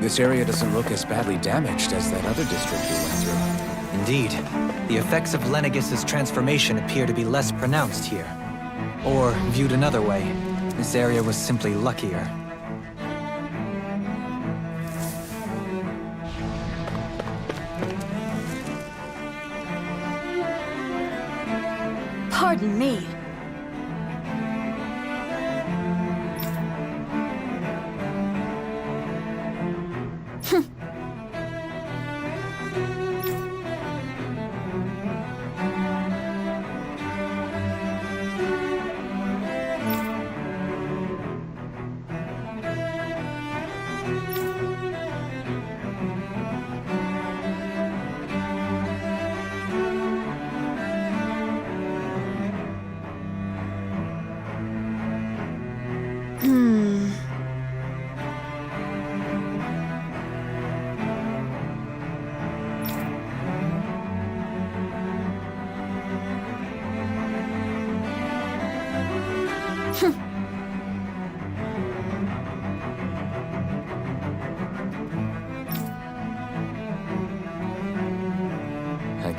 This area doesn't look as badly damaged as that other district we went through. Indeed, the effects of Lenegis's transformation appear to be less pronounced here. Or, viewed another way, this area was simply luckier. Pardon me.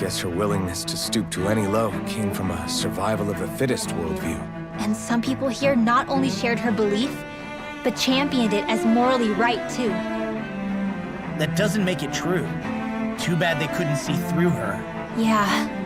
guess her willingness to stoop to any low came from a survival of the fittest worldview. And some people here not only shared her belief, but championed it as morally right too. That doesn't make it true. Too bad they couldn't see through her. Yeah.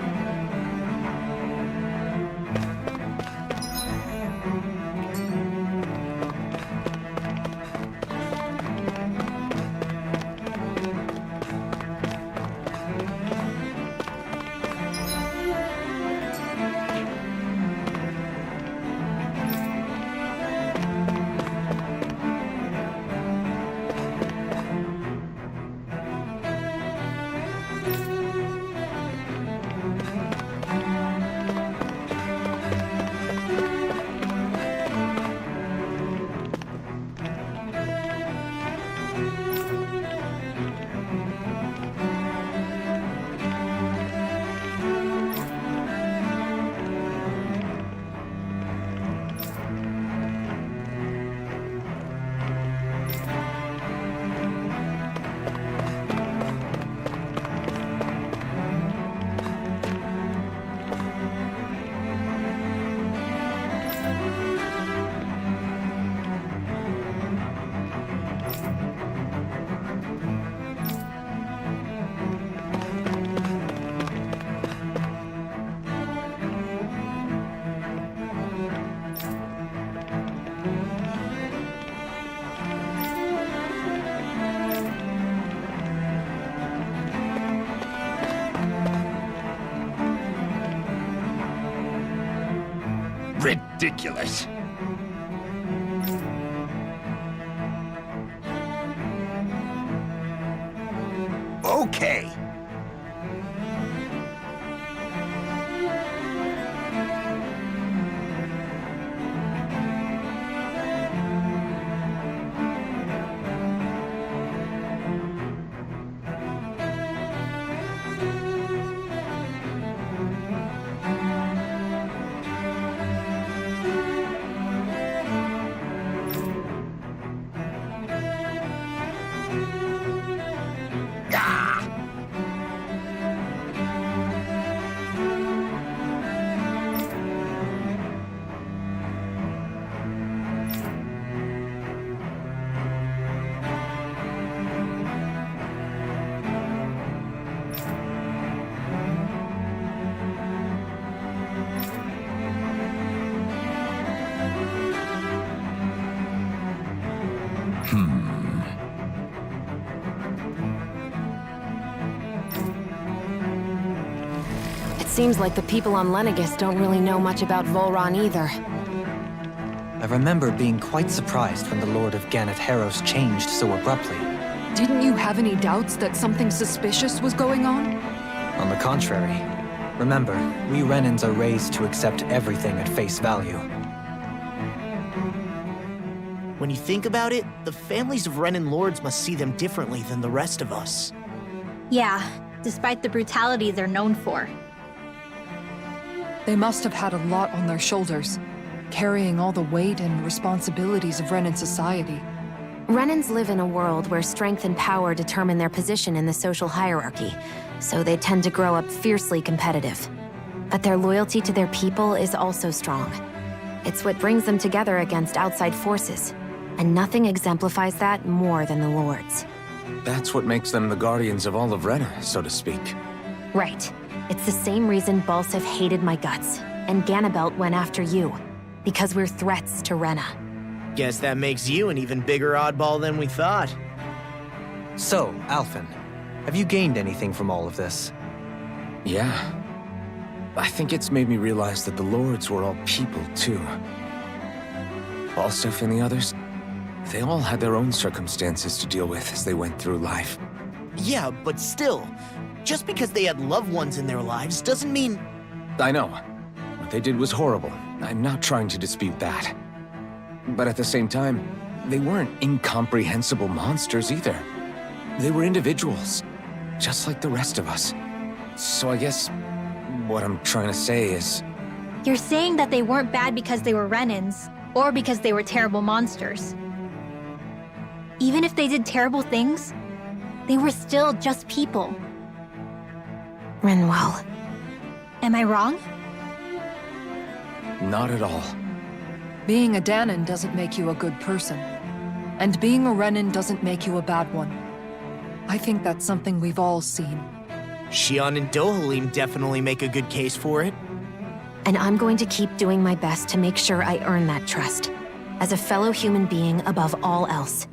Ridiculous. Okay. Seems like the people on Lenegis don't really know much about Volron either. I remember being quite surprised when the Lord of Ganath Haros changed so abruptly. Didn't you have any doubts that something suspicious was going on? On the contrary. Remember, we Renans are raised to accept everything at face value. When you think about it, the families of Renan lords must see them differently than the rest of us. Yeah, despite the brutality they're known for. They must have had a lot on their shoulders, carrying all the weight and responsibilities of Renan society. Renans live in a world where strength and power determine their position in the social hierarchy, so they tend to grow up fiercely competitive. But their loyalty to their people is also strong. It's what brings them together against outside forces, and nothing exemplifies that more than the Lords. That's what makes them the guardians of all of Rena, so to speak. Right. It's the same reason Balsef hated my guts, and Ganabelt went after you. Because we're threats to Rena. Guess that makes you an even bigger oddball than we thought. So, Alphen, have you gained anything from all of this? Yeah. I think it's made me realize that the Lords were all people, too. Balsef and the others, they all had their own circumstances to deal with as they went through life. Yeah, but still, just because they had loved ones in their lives doesn't mean... I know. What they did was horrible. I'm not trying to dispute that. But at the same time, they weren't incomprehensible monsters either. They were individuals, just like the rest of us. So I guess what I'm trying to say is... You're saying that they weren't bad because they were Renans, or because they were terrible monsters. Even if they did terrible things, they were still just people. Rinwell. Am I wrong? Not at all. Being a Danon doesn't make you a good person. And being a Renan doesn't make you a bad one. I think that's something we've all seen. Shion and Dohalim definitely make a good case for it. And I'm going to keep doing my best to make sure I earn that trust. As a fellow human being above all else.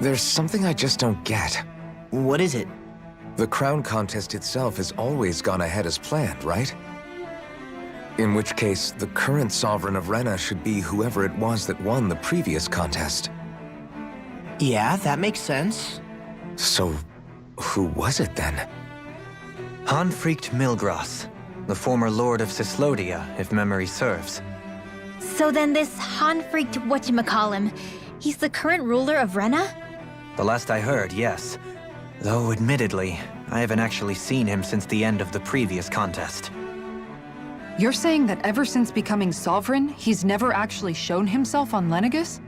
There's something I just don't get. What is it? The crown contest itself has always gone ahead as planned, right? In which case, the current Sovereign of Rena should be whoever it was that won the previous contest. Yeah, that makes sense. So, who was it then? Hanfrikt Milgras, the former Lord of Cyslodia, if memory serves. So then this Hanfrikt whatchamacallem, he's the current ruler of Rena? The last I heard, yes. The Though, admittedly, I haven't actually seen him since the end of the previous contest. You're saying that ever since becoming Sovereign, he's never actually shown himself on Lenegus?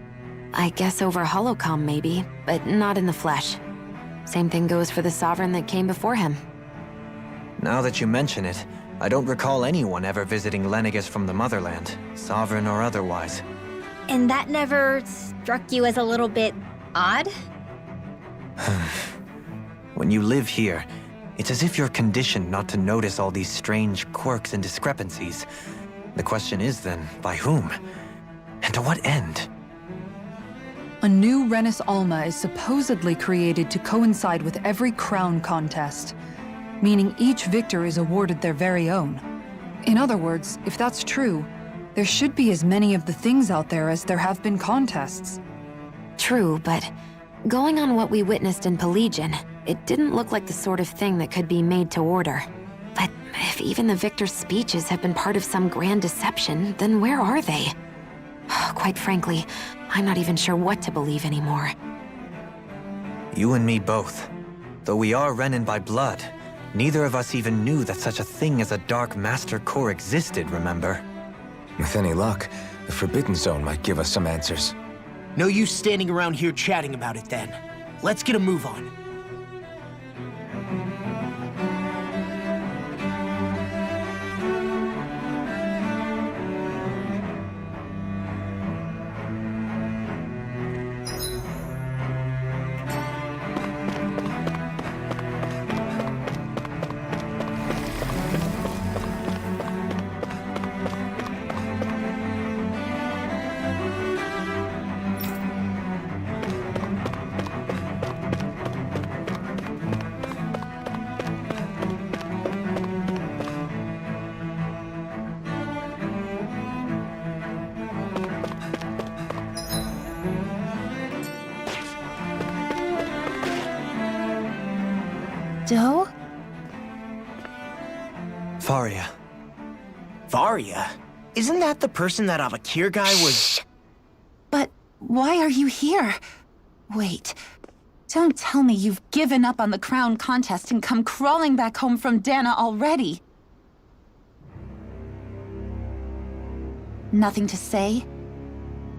I guess over holocom maybe, but not in the flesh. Same thing goes for the Sovereign that came before him. Now that you mention it, I don't recall anyone ever visiting Lenegus from the Motherland, Sovereign or otherwise. And that never struck you as a little bit odd? When you live here, it's as if you're conditioned not to notice all these strange quirks and discrepancies. The question is then, by whom? And to what end? A new Renis Alma is supposedly created to coincide with every crown contest, meaning each victor is awarded their very own. In other words, if that's true, there should be as many of the things out there as there have been contests. True, but going on what we witnessed in Pelagian, it didn't look like the sort of thing that could be made to order. But if even the victor's speeches have been part of some grand deception, then where are they? Quite frankly, I'm not even sure what to believe anymore. You and me both. Though we are Renin by blood, neither of us even knew that such a thing as a Dark Master Corps existed, remember? With any luck, the Forbidden Zone might give us some answers. No use standing around here chatting about it then. Let's get a move on. Doe? Faria. Varia? Isn't that the person that Avakir guy was... But why are you here? Wait. Don't tell me you've given up on the crown contest and come crawling back home from Dana already. Nothing to say?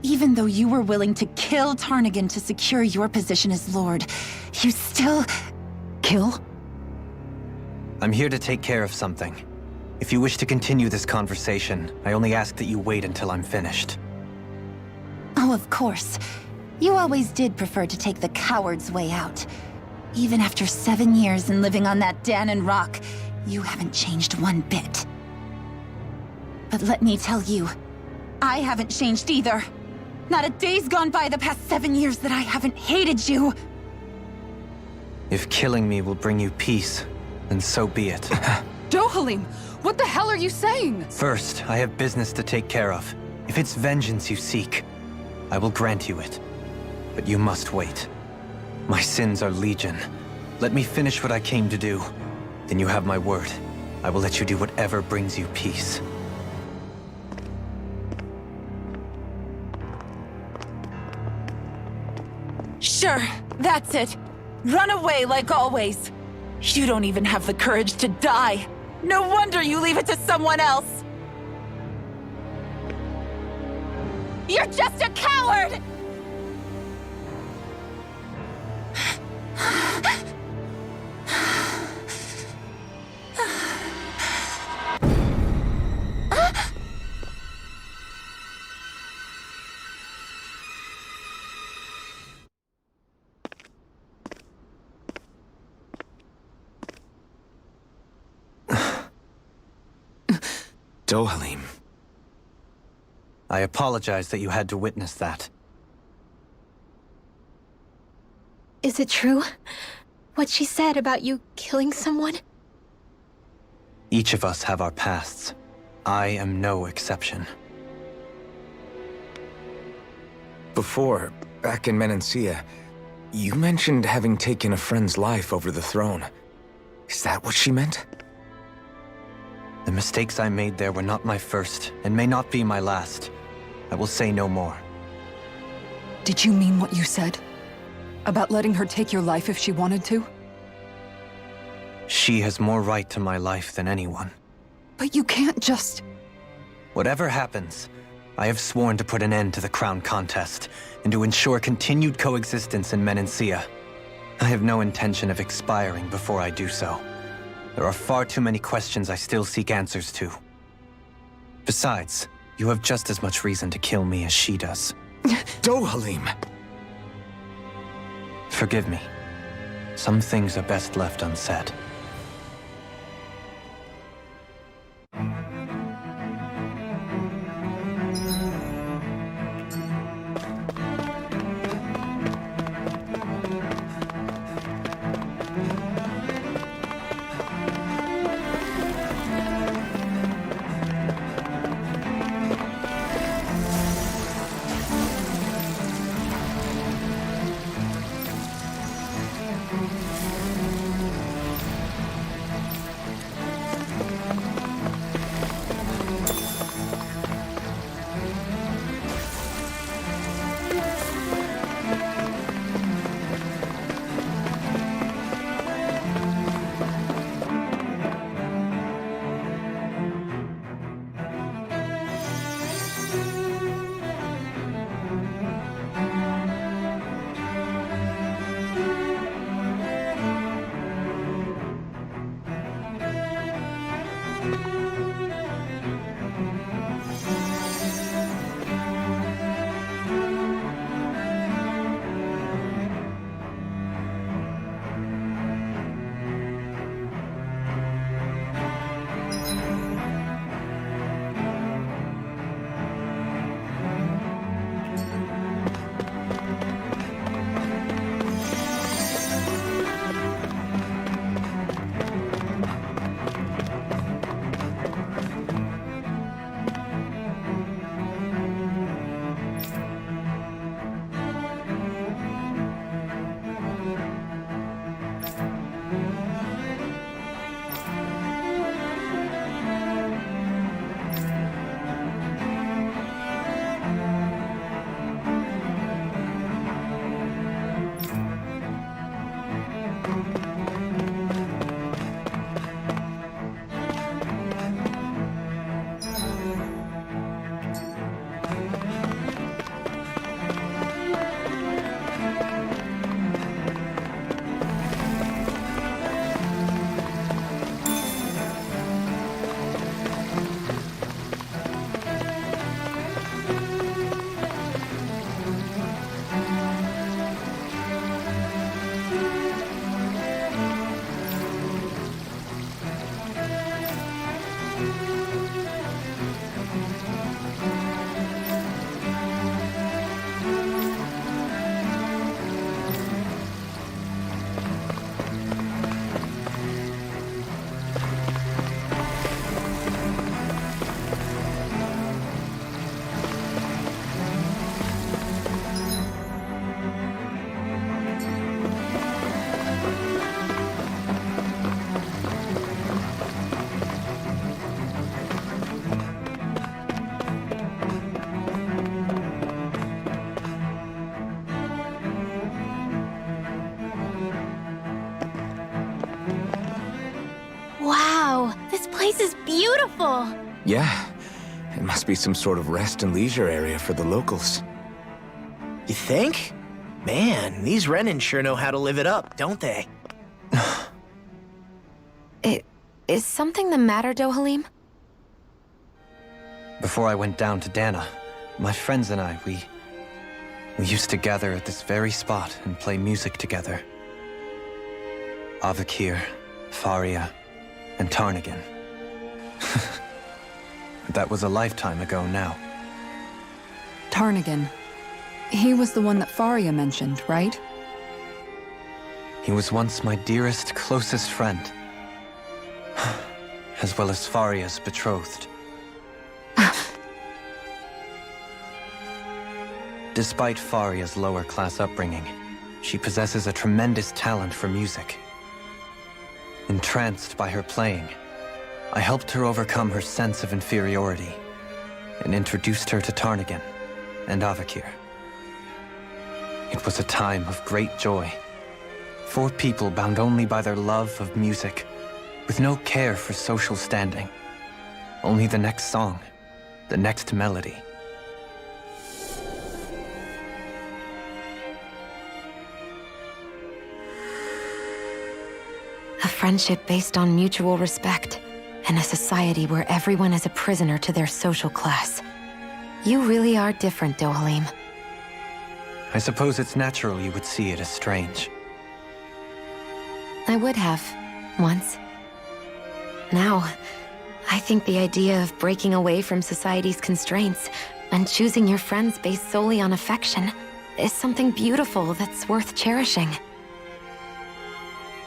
Even though you were willing to kill Tarnigan to secure your position as Lord, you still... Kill? I'm here to take care of something. If you wish to continue this conversation, I only ask that you wait until I'm finished. Oh, of course. You always did prefer to take the coward's way out. Even after 7 years and living on that Danon rock, you haven't changed one bit. But let me tell you, I haven't changed either. Not a day's gone by the past 7 years that I haven't hated you. If killing me will bring you peace, then so be it. Dohalim, what the hell are you saying? First, I have business to take care of. If it's vengeance you seek, I will grant you it. But you must wait. My sins are legion. Let me finish what I came to do. Then you have my word. I will let you do whatever brings you peace. Sure, that's it. Run away like always. You don't even have the courage to die. No wonder you leave it to someone else. You're just a coward! Dohalim. I apologize that you had to witness that. Is it true? What she said about you killing someone? Each of us have our pasts. I am no exception. Before, back in Menancia, you mentioned having taken a friend's life over the throne. Is that what she meant? The mistakes I made there were not my first, and may not be my last. I will say no more. Did you mean what you said? About letting her take your life if she wanted to? She has more right to my life than anyone. But you can't just... Whatever happens, I have sworn to put an end to the crown contest and to ensure continued coexistence in Menancia. I have no intention of expiring before I do so. There are far too many questions I still seek answers to. Besides, you have just as much reason to kill me as she does. Dohalim! Forgive me. Some things are best left unsaid. Wow, this place is beautiful! Yeah, it must be some sort of rest and leisure area for the locals. You think? Man, these Renan sure know how to live it up, don't they? Is something the matter, Dohalim? Before I went down to Dana, my friends and I, we used to gather at this very spot and play music together. Avakir, Faria, and Tarnagin. That was a lifetime ago now. Tarnagin. He was the one that Faria mentioned, right? He was once my dearest, closest friend. As well as Faria's betrothed. Despite Faria's lower-class upbringing, she possesses a tremendous talent for music. Entranced by her playing, I helped her overcome her sense of inferiority and introduced her to Tarnagin and Avakir. It was a time of great joy. 4 people bound only by their love of music with no care for social standing. Only the next song, the next melody. A friendship based on mutual respect, and a society where everyone is a prisoner to their social class. You really are different, Dohalim. I suppose it's natural you would see it as strange. I would have, once. Now, I think the idea of breaking away from society's constraints and choosing your friends based solely on affection is something beautiful that's worth cherishing.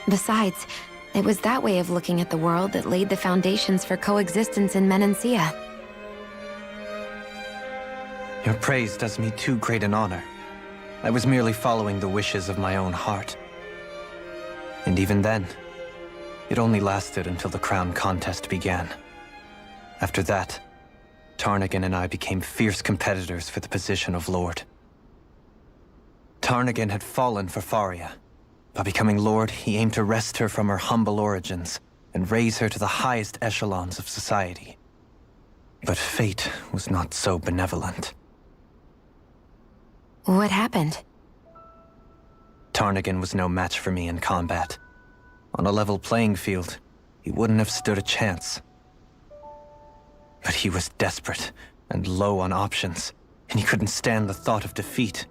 Besides, it was that way of looking at the world that laid the foundations for coexistence in Menancia. Your praise does me too great an honor. I was merely following the wishes of my own heart. And even then, it only lasted until the crown contest began. After that, Tarnagin and I became fierce competitors for the position of Lord. Tarnagin had fallen for Faria. By becoming Lord, he aimed to wrest her from her humble origins and raise her to the highest echelons of society. But fate was not so benevolent. What happened? Tarnagin was no match for me in combat. On a level playing field, he wouldn't have stood a chance. But he was desperate and low on options, and he couldn't stand the thought of defeat.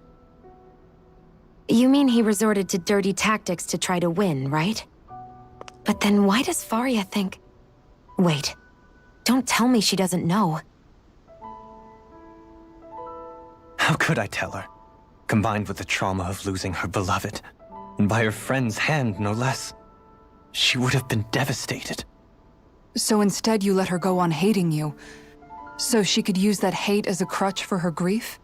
You mean he resorted to dirty tactics to try to win, right? But then why does Faria think... Wait, don't tell me she doesn't know. How could I tell her? Combined with the trauma of losing her beloved, and by her friend's hand, no less. She would have been devastated. So instead you let her go on hating you, so she could use that hate as a crutch for her grief?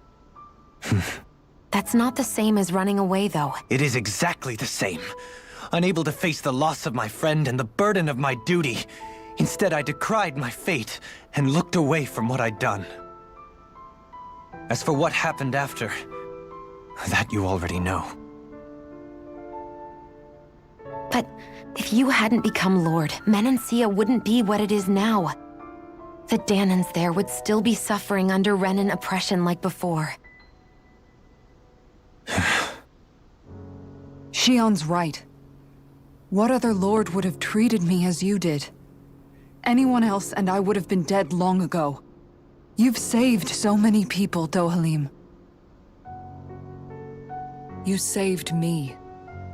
That's not the same as running away, though. It is exactly the same. Unable to face the loss of my friend and the burden of my duty. Instead, I decried my fate and looked away from what I'd done. As for what happened after, that you already know. But if you hadn't become Lord, Menancia wouldn't be what it is now. The Danans there would still be suffering under Renan oppression like before. Shion's right. What other lord would have treated me as you did? Anyone else and I would have been dead long ago. You've saved so many people, Dohalim. You saved me.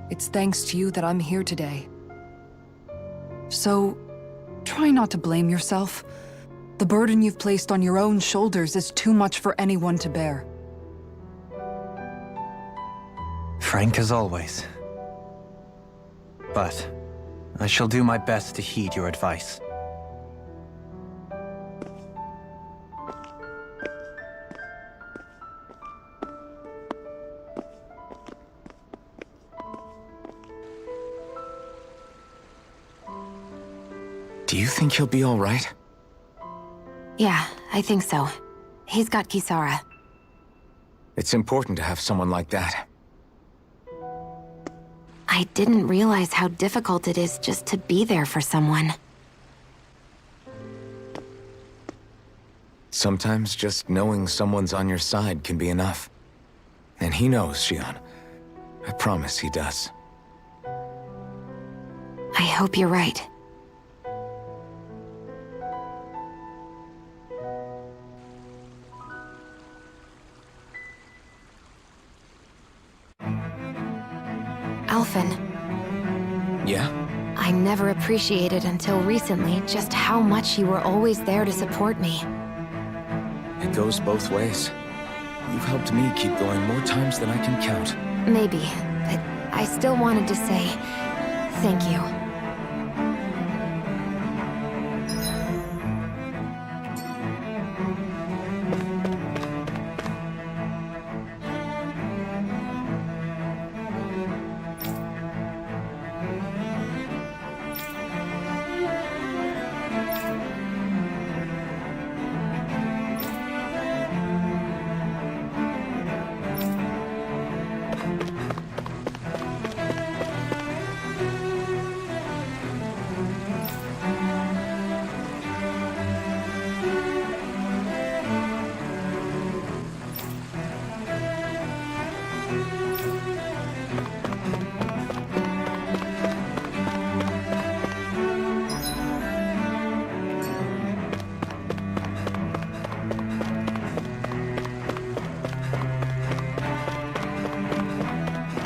It's thanks to you that I'm here today. So, try not to blame yourself. The burden you've placed on your own shoulders is too much for anyone to bear. Frank as always. But I shall do my best to heed your advice. Do you think he'll be all right? Yeah, I think so. He's got Kisara. It's important to have someone like that. I didn't realize how difficult it is just to be there for someone. Sometimes just knowing someone's on your side can be enough. And he knows, Shion. I promise he does. I hope you're right. Alphen. Yeah? I never appreciated until recently just how much you were always there to support me. It goes both ways. You've helped me keep going more times than I can count. Maybe, but I still wanted to say thank you.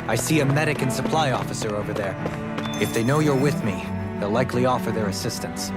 I see a medic and supply officer over there. If they know you're with me, they'll likely offer their assistance.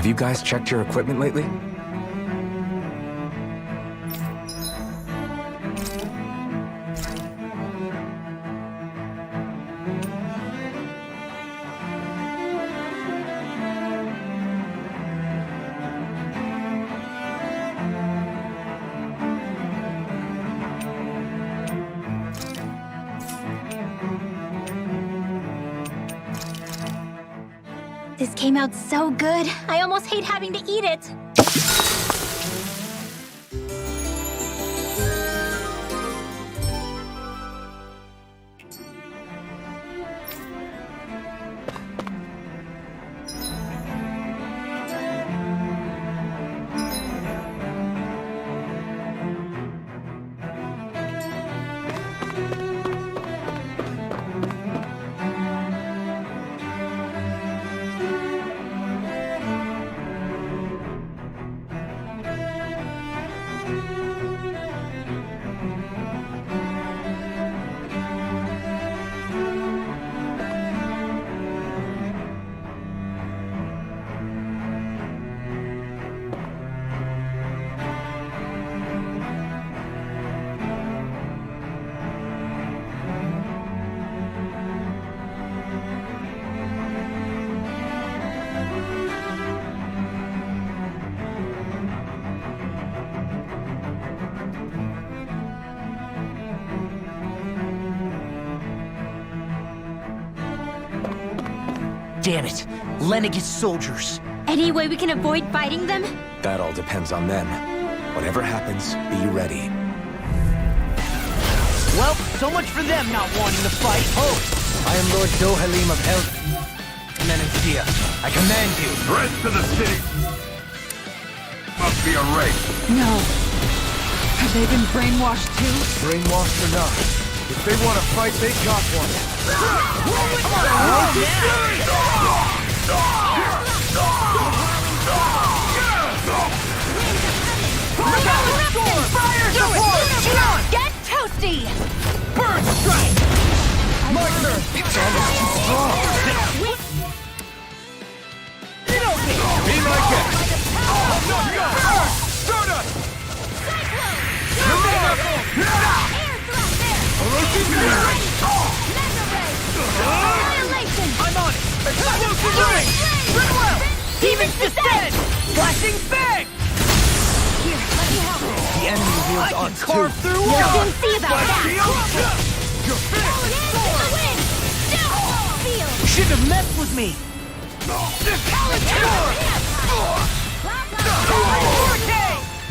Have you guys checked your equipment lately? This came out so good. I almost hate having to eat it. Damn it! Lenegis soldiers! Any way we can avoid fighting them? That all depends on them. Whatever happens, be ready. Well, so much for them not wanting to fight. Oh! I am Lord Dohalim of Hel... Menancia. I command you. Rest of the city must be a race. No. Have they been brainwashed too? Brainwashed or not, if they want to fight, they got one. Get toasty! Burn strike! My turn! It's almost too strong! Be my guest! Start up! I'm on it! Explosive ring! Ridwell! Demon's Descent! Flashing Fang! Here, let me help. The enemy wields arts too. You'll soon see about that. You're finished! You shouldn't have messed with me!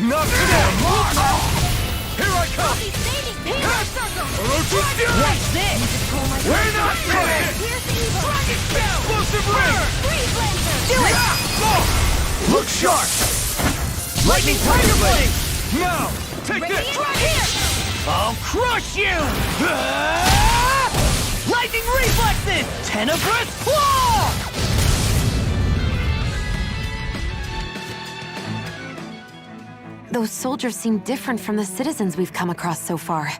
Not today! Here I come! What's this? We're not finished! Explosive ring! Do it! Look sharp! Lightning Tiger Blade! Now! Take this! I'll crush you! Lightning reflexes! Tenebrous claw! Those soldiers seem different from the citizens we've come across so far.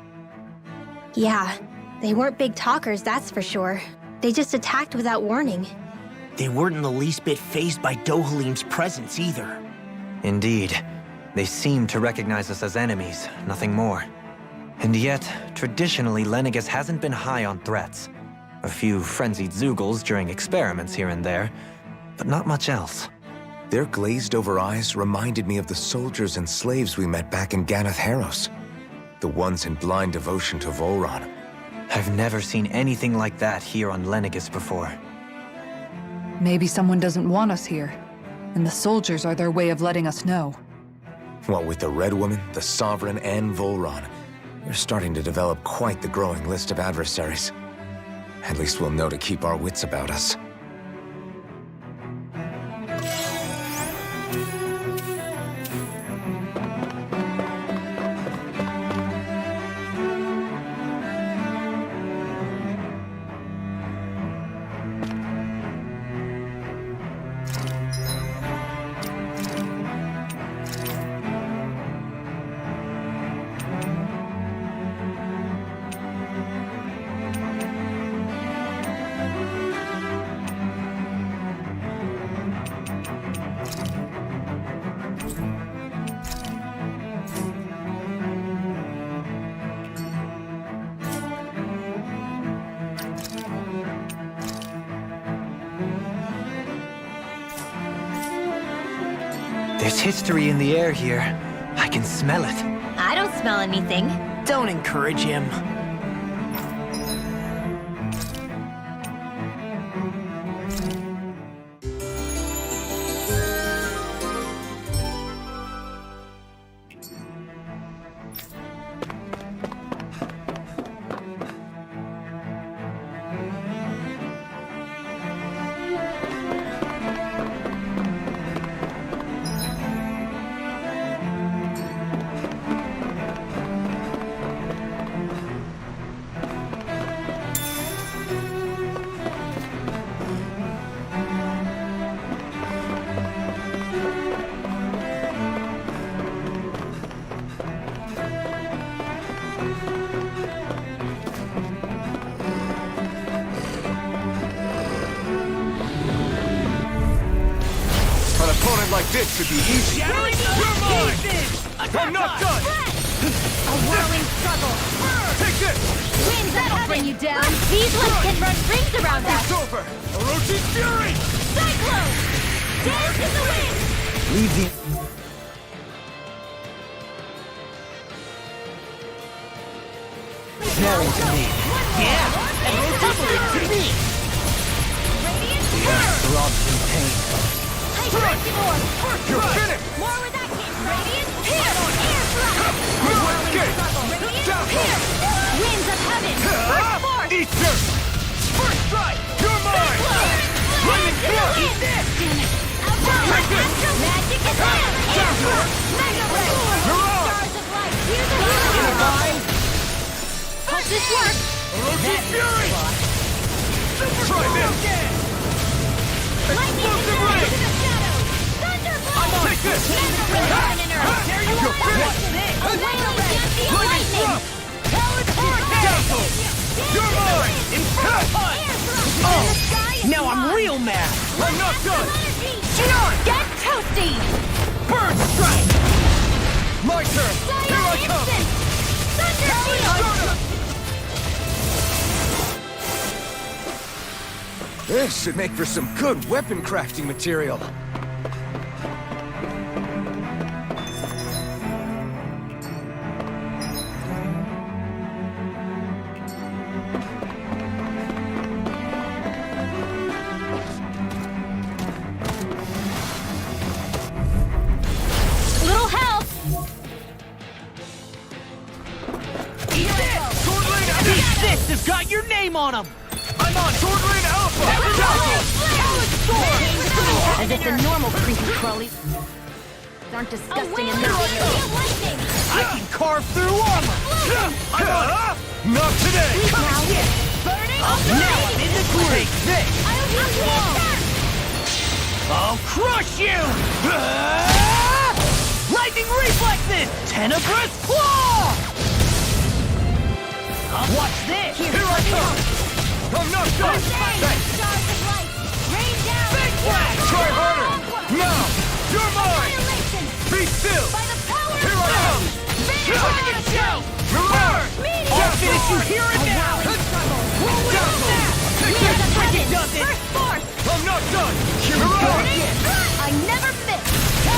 Yeah, they weren't big talkers, that's for sure. They just attacked without warning. They weren't in the least bit fazed by Dohalim's presence either. Indeed. They seem to recognize us as enemies, nothing more. And yet, traditionally, Lenegis hasn't been high on threats. A few frenzied Zeugles during experiments here and there, but not much else. Their glazed-over eyes reminded me of the soldiers and slaves we met back in Ganath Haros. The ones in blind devotion to Volron. I've never seen anything like that here on Lenegis before. Maybe someone doesn't want us here, and the soldiers are their way of letting us know. What with the Red Woman, the Sovereign, and Volron, we're starting to develop quite the growing list of adversaries. At least we'll know to keep our wits about us. There's history in the air here. I can smell it. I don't smell anything. Don't encourage him. like this should be easy. Shattering your mind! I'm not done! A whirling struggle. Take this! Winds that'll bring you down. These ones can run rings around us. It's over! Orochi's Fury! Cyclone! Dance in the wind! Leave the... Very to me. Yeah, and tumbling to me. Radiant The burn! earth throbs in pain. Hyperactive orb! You're finished! More where that came from! Radiant pierce! Air thrust! A whirling Escape! struggle! Radiant Down. pierce! Winds of heaven! Burst forth! Eat dirt! First strike! You're mine! Lightning Force! Eat this! Damn it! Take this! Magic is there! Air thrust! Mega ray! You're on! Stars of light! Here's the healing! Hope this works! Orochi's Fury! Try this! Lightning Explosive descends ray! into the shadows! Thunderbolt! Take this! Mega ray! Heaven and earth! There you are! A wailing fancy of Lightning lightning! Thrust! Talent Dazzle! You're mine! Impact! Now I'm real mad. I'm not done! Get toasty! Bird Strike! My turn! Here I come! Thunder This should make for some good weapon crafting material. Little help! Sword Lane Alpha! These fists have got your name on them. I'm on Sword Lane Alpha! As if the normal creepy crawlies aren't disgusting enough. I can carve through armor. I'm on! Not today! Now I'm in the groove. Take this. I'll crush you. Lightning reflexes. Tenebrous claw. Watch this. Here I come! I'm not done! Thanks! Big Flash! Try harder! Now! You're mine! Be still! Here I come! Mirage! I'll finish you here and now. Take this! I'm not done! Mirage! I never miss!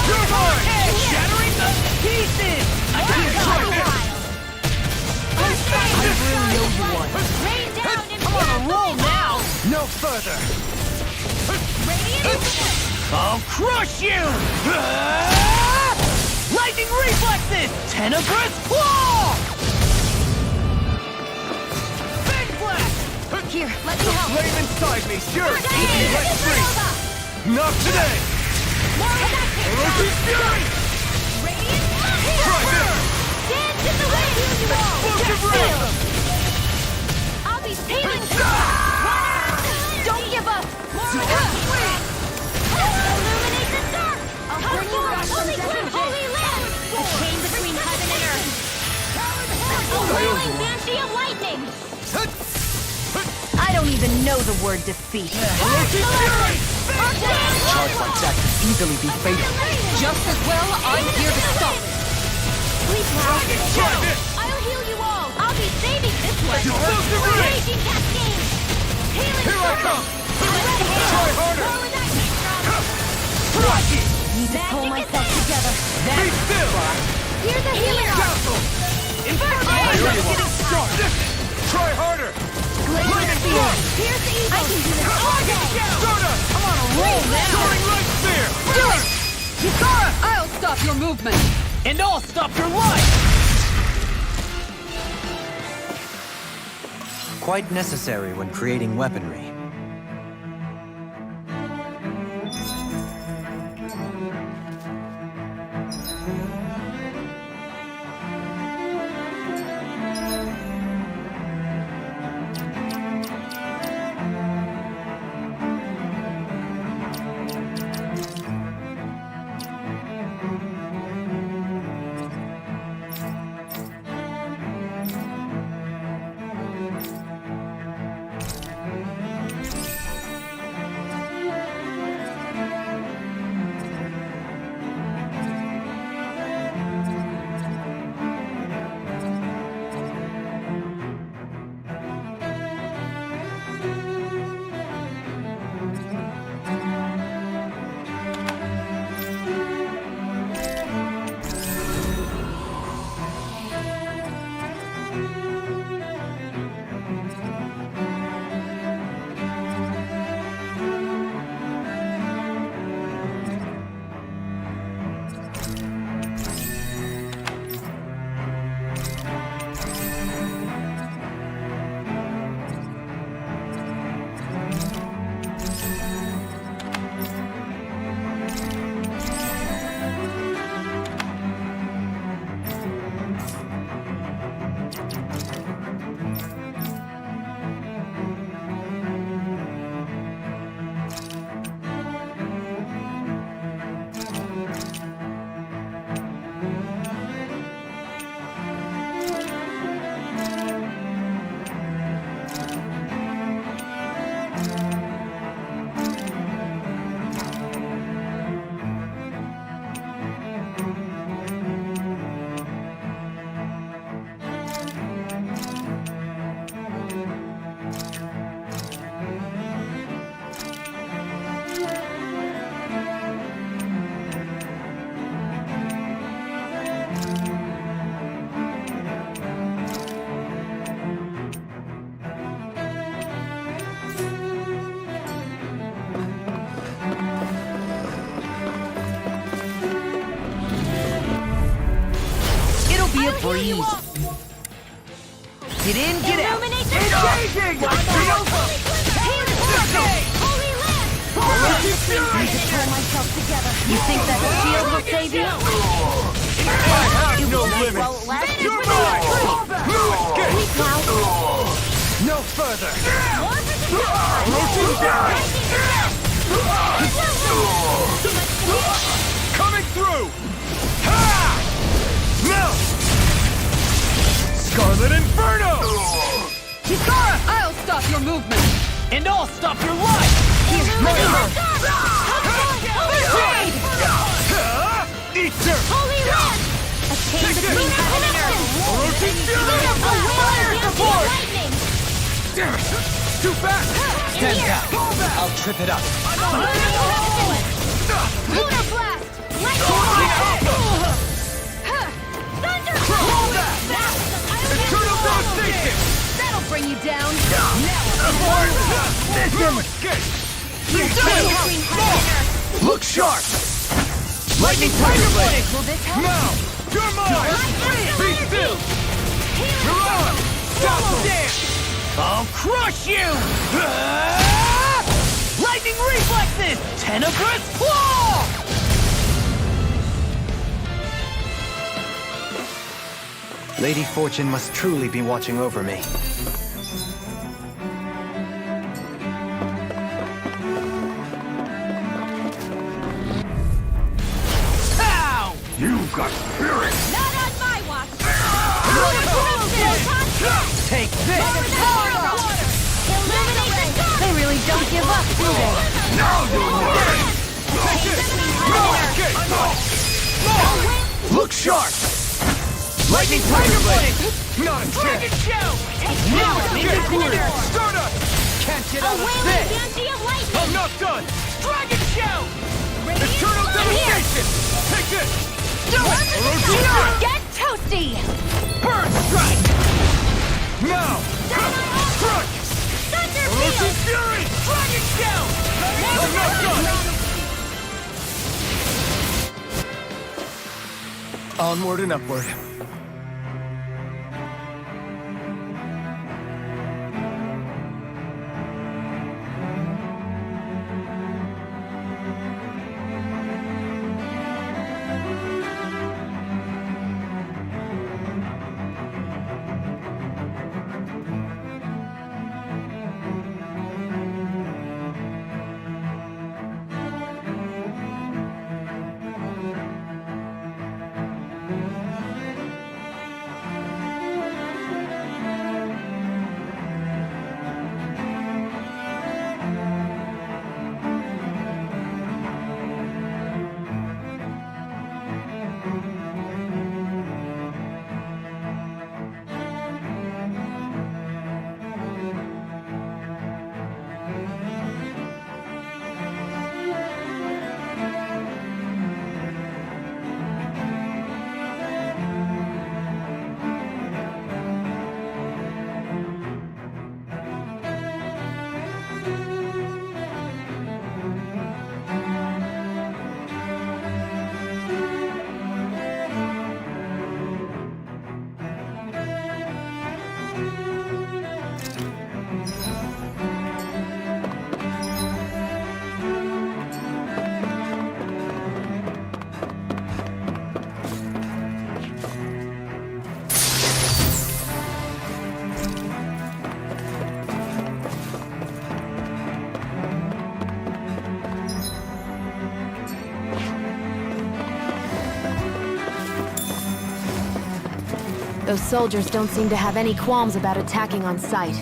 You're mine! Shattering them to pieces. I can't try this. I really owe you one. Rain down and I'm on a roll now. No further! I'll crush you! Lightning reflexes! Tenebrous claw! Big blast! Here, let me help. Flame inside me, sure! Let's free! Not today! Orochi's Fury! Try this! Dance in the wind! Explosive ray! I'll be peeling! Don't give up! Illuminate the dark! I'll bring you back from death. Holy land! The chain between heaven and earth! A whirling banshee of lightning! I don't even know the word defeat. Orochi's Fury! Charge like that could easily be fatal. Just as well, I'm here to stop it. Please, Try this! I'll heal you all. I'll be saving this one. Explosive ray! Raging cascade. Healing Here I circle. come! Try harder! Where would that come from? Crush it! Need to pull myself together. Be still! Here's a healer. Dazzle! I'm just getting started. Try harder! Lightning Force! Here's the evil. I can do this all day. Stardust! I'm on a roll now. Soaring Light Spear! Do it. Chikara! I'll stop your movement! And I'll stop your life. Quite necessary when creating weaponry. breathe. Get in, get out. Engaging! You think that shield will save you? No limit. You're mine! Weak now. No further. Coming through! Ha! No! Scarlet Inferno! Chikara, I'll stop your movement! And I'll stop your life! Here's my turn! Eater! Holy Land! A chain between heaven and earth! Roaching Fury! Lightning! Damn it! Too fast! Stand down! I'll trip it up! Lunar Blast! Thunder! Eternal Devastation! That'll bring you down! Look sharp! Lightning Tiger Blade! Now! You're mine! Be still! Mirage! Stop dance! I'll crush you! Lightning Reflexes! Tenebrous Claw! Lady Fortune must truly be watching over me. You've got spirit! Not on my watch! Take this! They really don't give up, do they? Now you Look sharp! Lightning Tiger Blade! Not a chance! Stardust! Can't get out of this! I'm not done! Dragon Shout! Eternal Devastation! Take this! Do it! Get toasty! Burn Strike! Now! Crush! Roaching Fury! Dragon Shout! I'm not done! Onward and upward. Those soldiers don't seem to have any qualms about attacking on sight.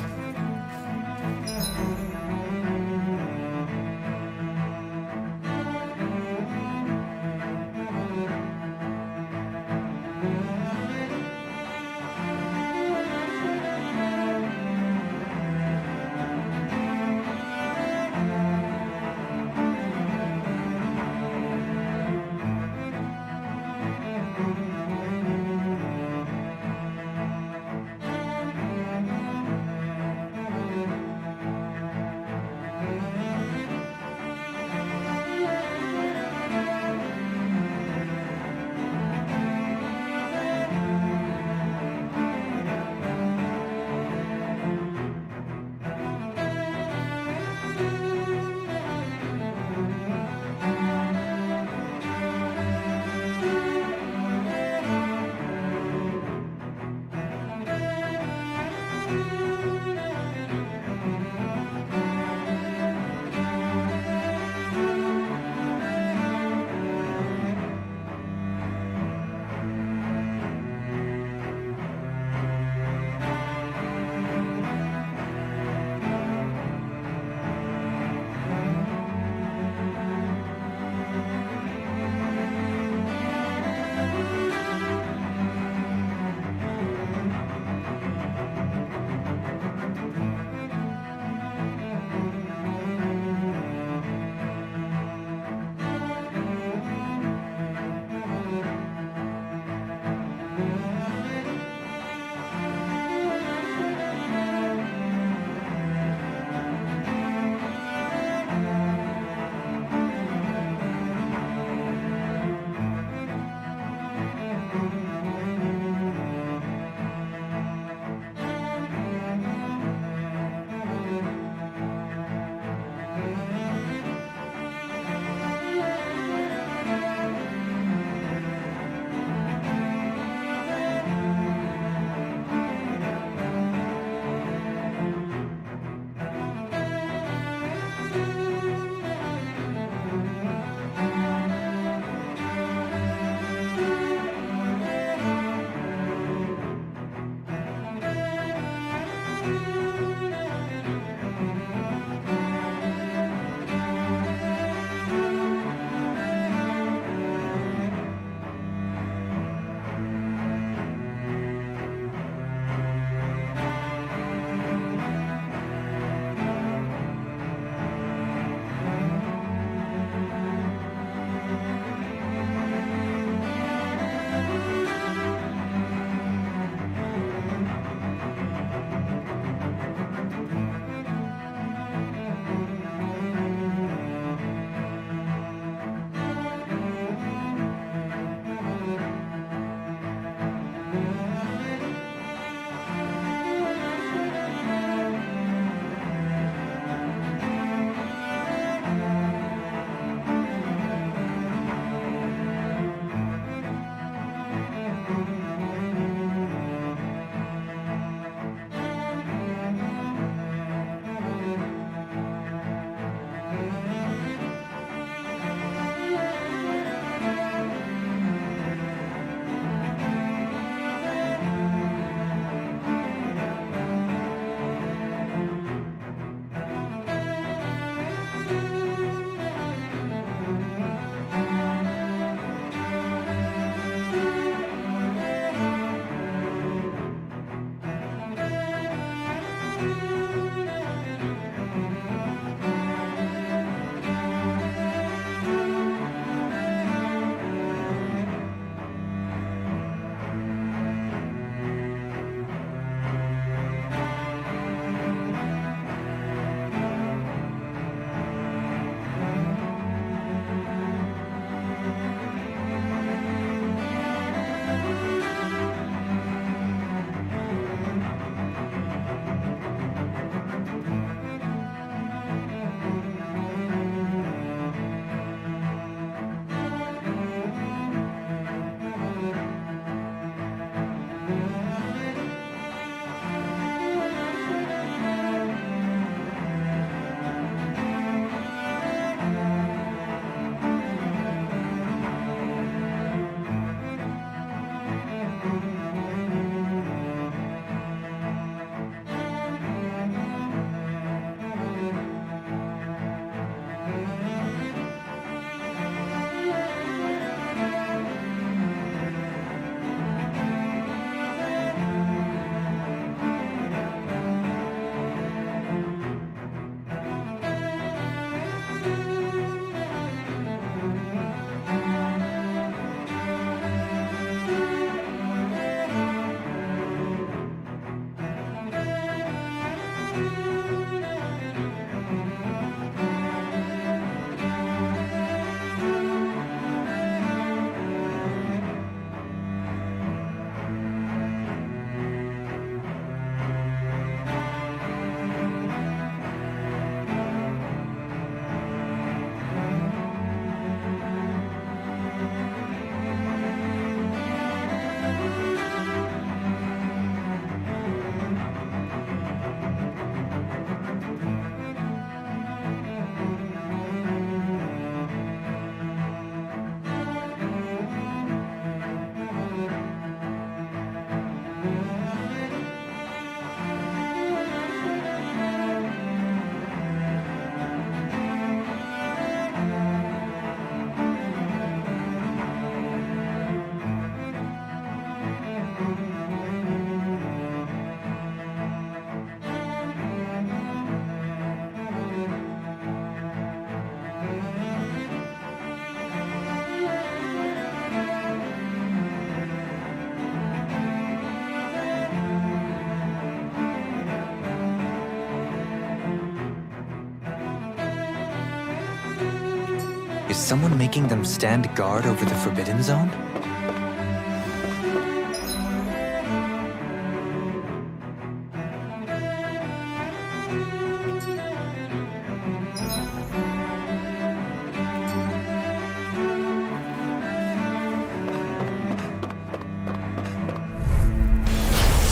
Is someone making them stand guard over the Forbidden Zone?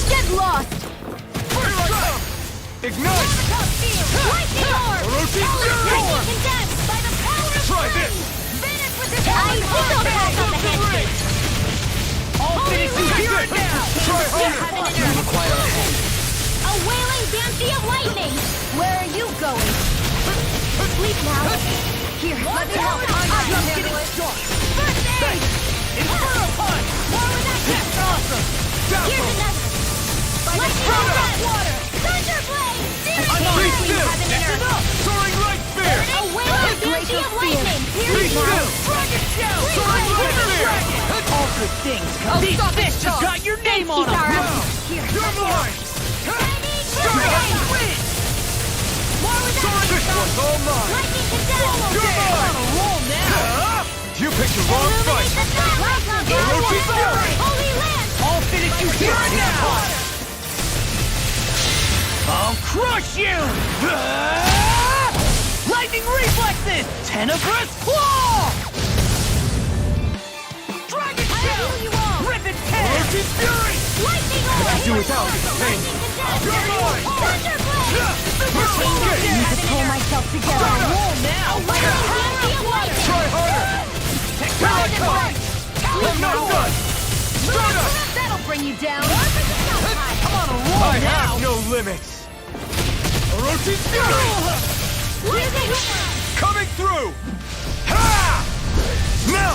Get lost! Ignite! Lightning orb! Orochi Fury! Condemned by the power of Try this! Finish with this I will pass on the handshake. All finish you here and now! Try harder! You require a hand. A wailing banshee of lightning! Where are you going? Sleep now. Here, let me help. I'm getting strong. First aid! Inferno Punch! More with that That's awesome! Here's another. Lightning Inferno! water! Thunderblade! I'm on it! That's enough! Soaring Light Spear! A wailing banshee of lightning! Be Here's still! Dragon Shell! Soaring Light Spear! All good things come. These fists have got your name on them! Here, You're mine! Win! More with that This one's all mine! Lightning condemned! You're mine! Roll now! You picked the wrong fight! Orochi Fury! Holy Land! I'll finish you here and now! I'll crush you! Lightning reflexes! Tenebrous Claw! Dragon Shell! heal you all! Rip its head! Orochi Fury! Lightning orb! I do without it. Hey, you're mine! Thunderblade! Need to pull myself together. Roll now! Try harder! Here I come! I'm not done! Stardust! That'll bring you down. I'm on a roll I have no limits! Orochi Fury! Coming through! Ha! Now!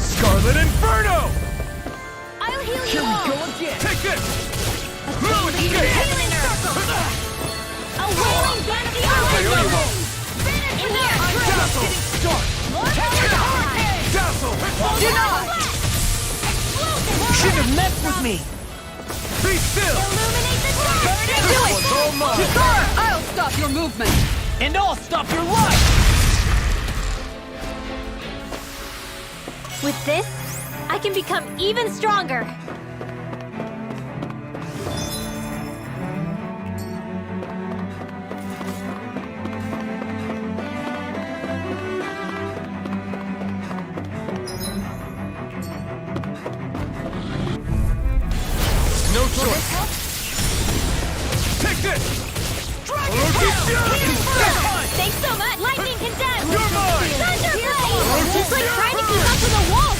Scarlet Inferno! I'll heal Here you we all. go again! Take this! No escape! Healing circle. A wailing banshee of I owe you lightning. all! Finish in here. Dazzle! Start! Dazzle! Do not. You shouldn't have messed with me! Be still! Illuminate the dark. This one's all mine! I'll stop your movement. And I'll stop your life! With this, I can become even stronger. No choice! Take this! Orochi Fury! Thanks so much. Lightning condemned. You're mine! Thunderblade. It's like trying to keep up with a wolf.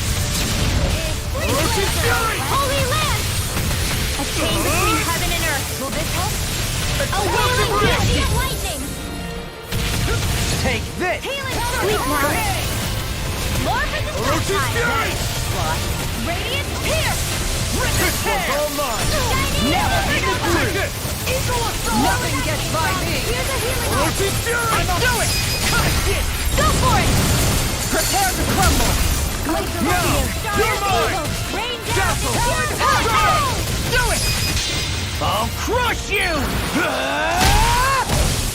Orochi Fury! Holy Land. A chain between heaven and earth. Will this help? A wailing banshee of lightning. Take this! Sleep now. More for the Orochi sunshine. Fury! Radiant pierce. This one's all mine! Never Take this! Eagle assault. Nothing gets by me. Here's a healing orb. Orochi Fury! Do it! Go for it. Prepare to crumble. No! You're mine! Rain down. Dazzle! Stardust! Do it! I'll crush you!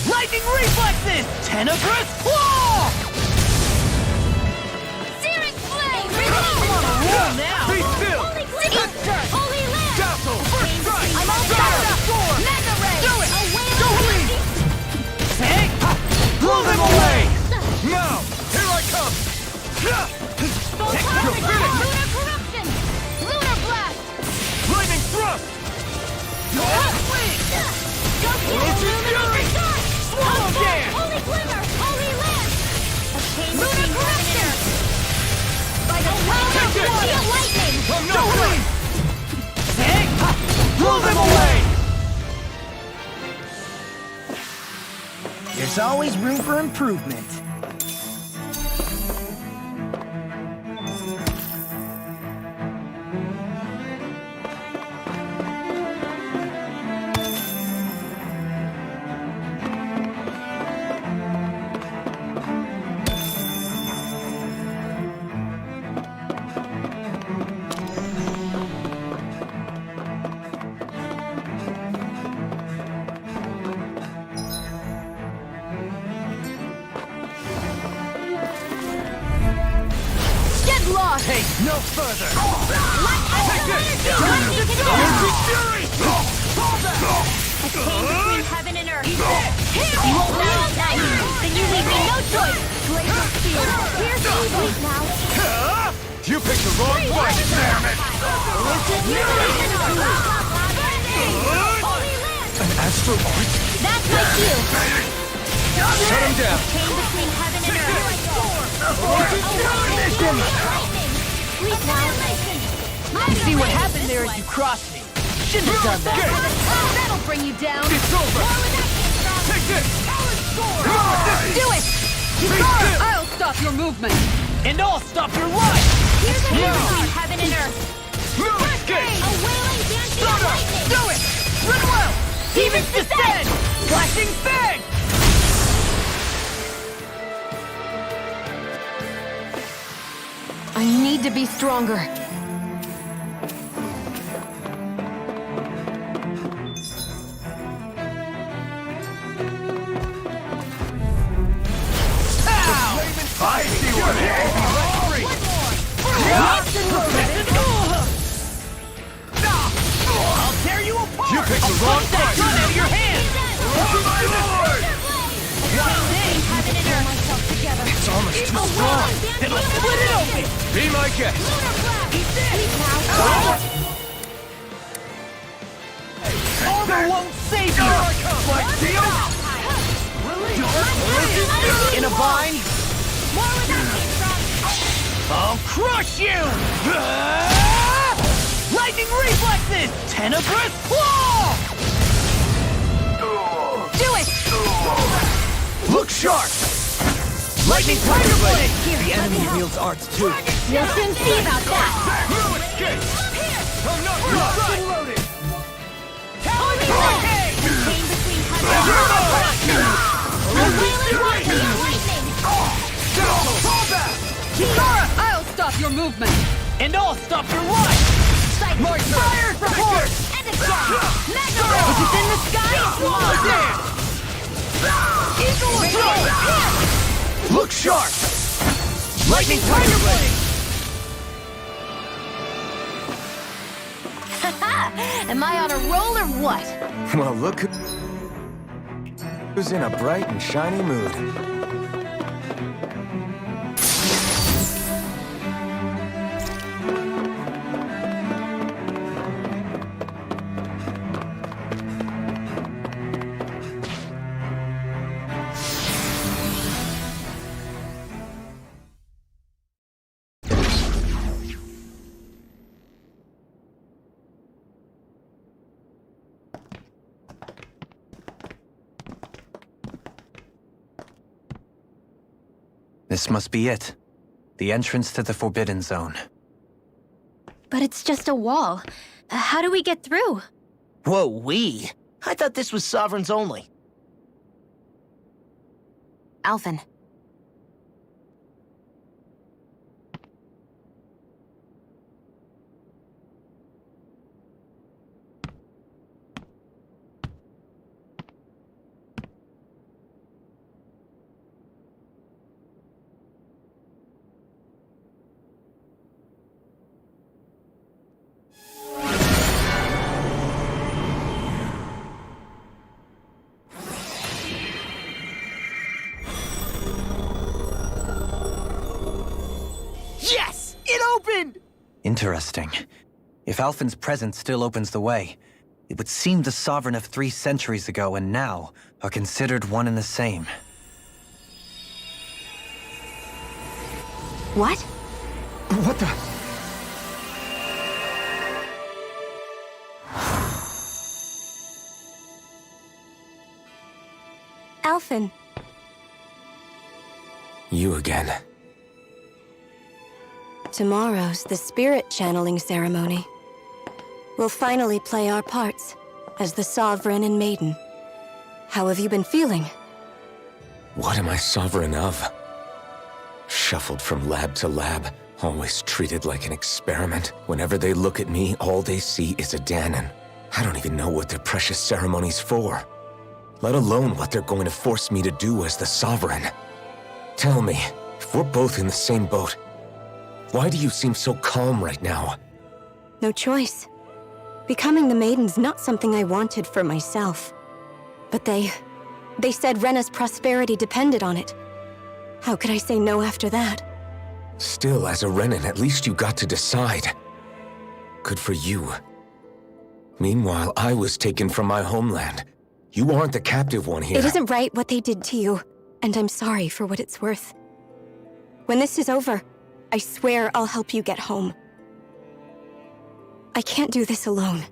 Lightning reflexes! Tenebrous Claw! Searing flame. Roll now! Be still! Holy Land. Dazzle! First strike! I'm all Stardust! fired up. Mega ray. Do it! A wailing Go lead! Hey! Blow them away! Now! Here I come! You're finished! Lunar corruption. Lunar blast. Lightning thrust! Go Orochi Fury! Swallow dance! Holy glimmer. Holy Land. A chain Lunar between heaven and corruption. earth. By the power of Take this. water. Lightning. I'm not done! Hey! Blow them away! There's always room for improvement. No further! A chain between heaven and earth. You won't bow at night, then you leave me no choice. Blaze of steel. Here's weak now. You picked the wrong fight, damn it! An astral art? That's my cue. Shut him down! Chain between heaven and earth. Weak now. See what happened there as you crossed me. Shouldn't have done that. That'll bring you down. It's over! Take this! Do it! I'll stop your movement. And I'll stop your life! Here's a chain between heaven and earth. Escape! A wailing dancing of lightning. Do it! Ridwell! Demons descend! Flashing fang! I need to be stronger. I see what I'll tear you apart! You picked the wrong fight! Gun out of your hand! Oh my lord! It's almost too strong. Then let's split it open! Be my guest! Armor won't save you! Like deal! In a bind? I'll crush you! Lightning reflexes! Tenebrous claw! Do it! Look sharp! Lightning tiger blade! The enemy wields arts too. You'll soon see about that. No escape! I'm not loaded! Holy Chain between heaven and earth. A wailing lightning of lightning. I'll stop your movement. And I'll stop your life! Fire support! And again. Magnetism. Is it in the sky? Eagle throw! Look sharp! Lightning tiger blade! Am I on a roll or what? Well, look who's in a bright and shiny mood. This must be it. The entrance to the Forbidden Zone. But it's just a wall. How do we get through? Whoa, we? I thought this was Sovereigns only. Alphen. Yes! It opened! Interesting. If Alphen's presence still opens the way, it would seem the Sovereign of 3 centuries ago and now are considered one and the same. What? What the? Alphen. You again. Tomorrow's the spirit channeling ceremony. We'll finally play our parts as the Sovereign and Maiden. How have you been feeling? What am I sovereign of? Shuffled from lab to lab, always treated like an experiment. Whenever they look at me, all they see is a Dahnan. I don't even know what their precious ceremony's for. Let alone what they're going to force me to do as the Sovereign. Tell me, if we're both in the same boat, Why do you seem so calm right now? No choice. Becoming the Maiden's not something I wanted for myself. But they said Rena's prosperity depended on it. How could I say no after that? Still, as a Renan, at least you got to decide. Good for you. Meanwhile, I was taken from my homeland. You aren't the captive one here. It isn't right what they did to you, and I'm sorry for what it's worth. When this is over, I swear I'll help you get home. I can't do this alone.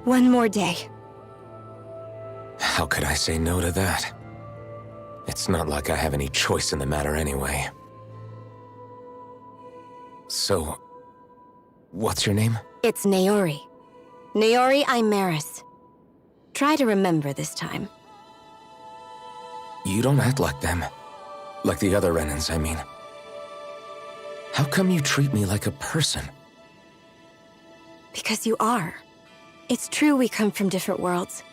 One more day. How could I say no to that? It's not like I have any choice in the matter anyway. So, what's your name? It's Naori. Naori Imeris. Try to remember this time. You don't act like them. Like the other Renans, I mean. How come you treat me like a person? Because you are. It's true we come from different worlds.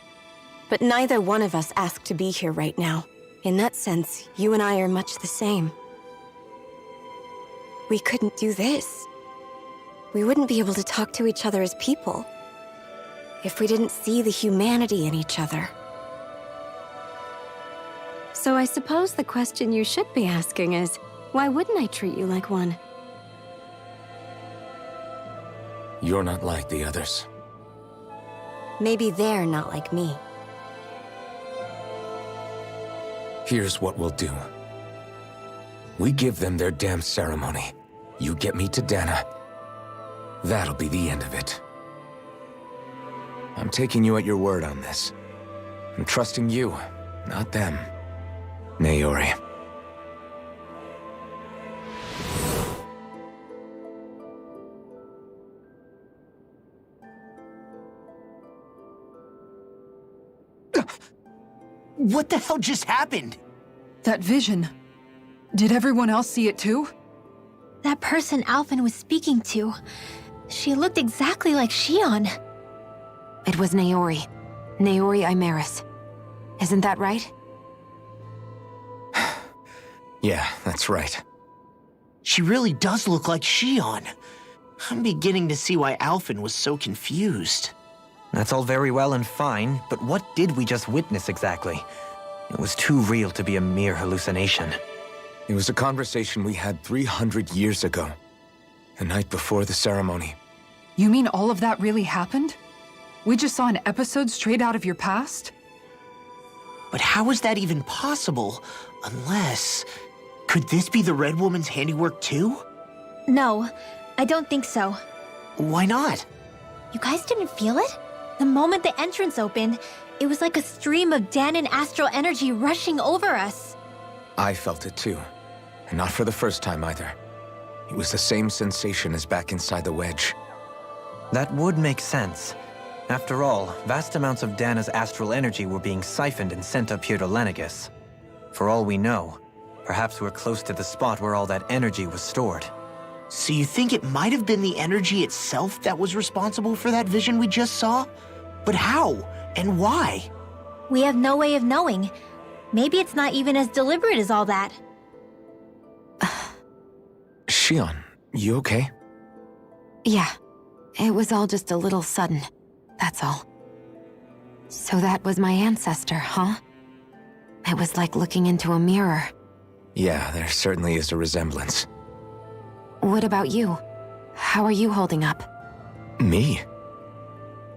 But neither one of us asked to be here right now. In that sense, you and I are much the same. We couldn't do this. We wouldn't be able to talk to each other as people if we didn't see the humanity in each other. So I suppose the question you should be asking is, why wouldn't I treat you like one? You're not like the others. Maybe they're not like me. Here's what we'll do. We give them their damn ceremony. You get me to Dana. That'll be the end of it. I'm taking you at your word on this. I'm trusting you, not them. Naori. What the hell just happened? That vision. Did everyone else see it too? That person Alphen was speaking to, she looked exactly like Shion. It was Naori. Naori Imeris. Isn't that right? Yeah, that's right. She really does look like Shion. I'm beginning to see why Alphen was so confused. That's all very well and fine, but what did we just witness exactly? It was too real to be a mere hallucination. It was a conversation we had 300 years ago. The night before the ceremony. You mean all of that really happened? We just saw an episode straight out of your past? But how is that even possible? Unless... Could this be the Red Woman's handiwork too? No, I don't think so. Why not? You guys didn't feel it? The moment the entrance opened, it was like a stream of Danan astral energy rushing over us. I felt it too. And not for the first time either. It was the same sensation as back inside the wedge. That would make sense. After all, vast amounts of Dana's astral energy were being siphoned and sent up here to Lenegis. For all we know, perhaps we're close to the spot where all that energy was stored. So you think it might have been the energy itself that was responsible for that vision we just saw? But how? And why? We have no way of knowing. Maybe it's not even as deliberate as all that. Shion, you okay? Yeah. It was all just a little sudden. That's all. So that was my ancestor, huh? It was like looking into a mirror. Yeah, there certainly is a resemblance. What about you? How are you holding up? Me?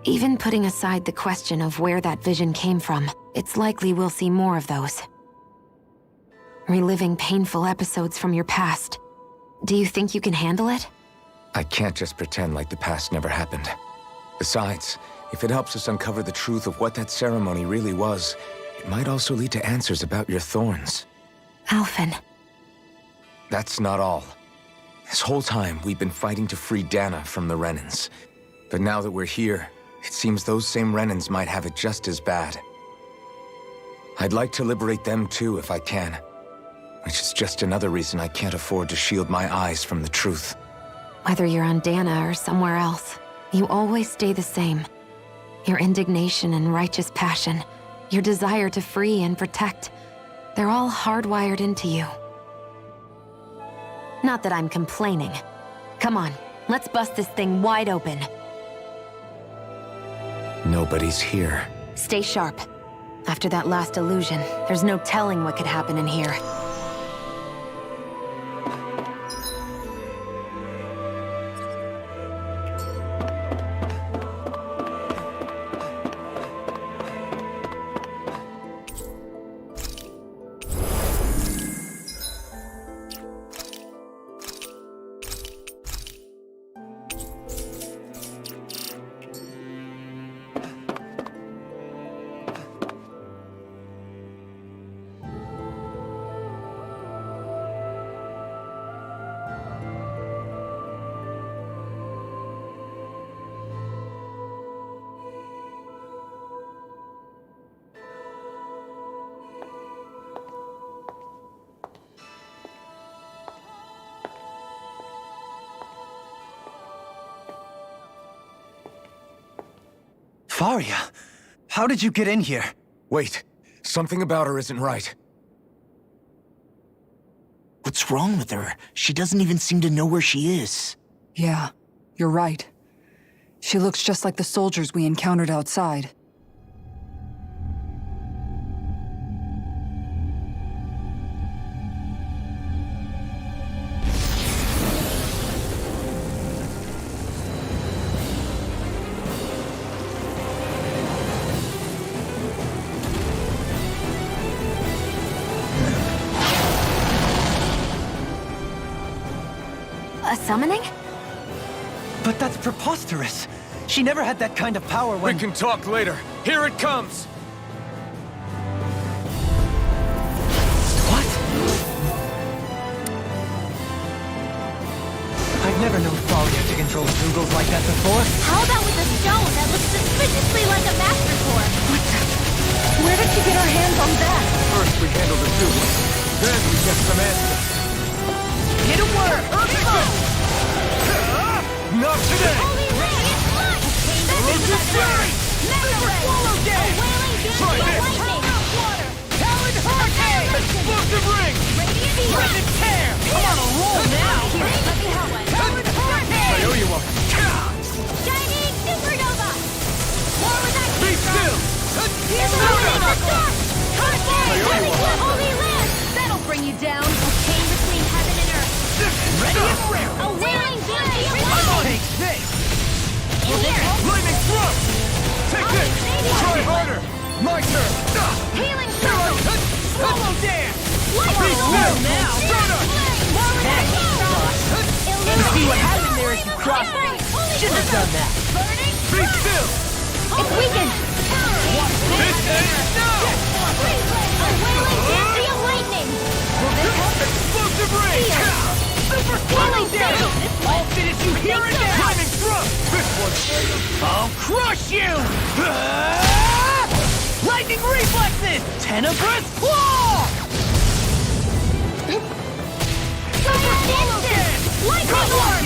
Even putting aside the question of where that vision came from, it's likely we'll see more of those. Reliving painful episodes from your past. Do you think you can handle it? I can't just pretend like the past never happened. Besides, if it helps us uncover the truth of what that ceremony really was, it might also lead to answers about your thorns. Alphen. That's not all. This whole time, we've been fighting to free Dana from the Renans. But now that we're here, it seems those same Renans might have it just as bad. I'd like to liberate them too if I can. Which is just another reason I can't afford to shield my eyes from the truth. Whether you're on Dana or somewhere else, you always stay the same. Your indignation and righteous passion, your desire to free and protect, they're all hardwired into you. Not that I'm complaining. Come on, let's bust this thing wide open. Nobody's here. Stay sharp. After that last illusion, there's no telling what could happen in here. Faria, how did you get in here? Wait, something about her isn't right. What's wrong with her? She doesn't even seem to know where she is. Yeah, you're right. She looks just like the soldiers we encountered outside. A summoning? But that's preposterous. She never had that kind of power when— We can talk later. Here it comes! What? I've never known Faria to control Zoogles like that before. How about with a stone that looks suspiciously like a master core? Where did she get her hands on that? First we handle the Zoogles, then we get some answers. Get a word! Not today! Holy Radiant Light! Elusive Fury! Mega Ray! Swallow A Dance! wailing Try Banshee this! Lightning! Water! Talon Hurricane! Explosive Ring! Radiant Beam! Radiant Tear! I'm on a roll now! Here, let me help one. Talon Hurricane! I owe you one. Shining Supernova! More with that Be still! Here's a Illuminator Storm! I owe you one. Holy Land! That'll bring you down! A chain between heaven and earth! Ready and rare! A wailing Banshee I'm Lightning! on it! This! In here! Lightning Thrust! Take this! Try harder! My turn! Healing Circle! Swallow Dance! Lightning Be Storm! still now! Stunner! More with that Gonna see what happened there if you crossed me. Shouldn't have done that. Burning Be still! It's weakened! This ends now! A wailing Banshee of Lightning! Explosive Ring! Super Swallow Dance! I'll finish you here and now! Lightning Thrust! This one! I'll crush you! Lightning reflexes! Tenebrous Claw! Super Dance! Lightning Orb!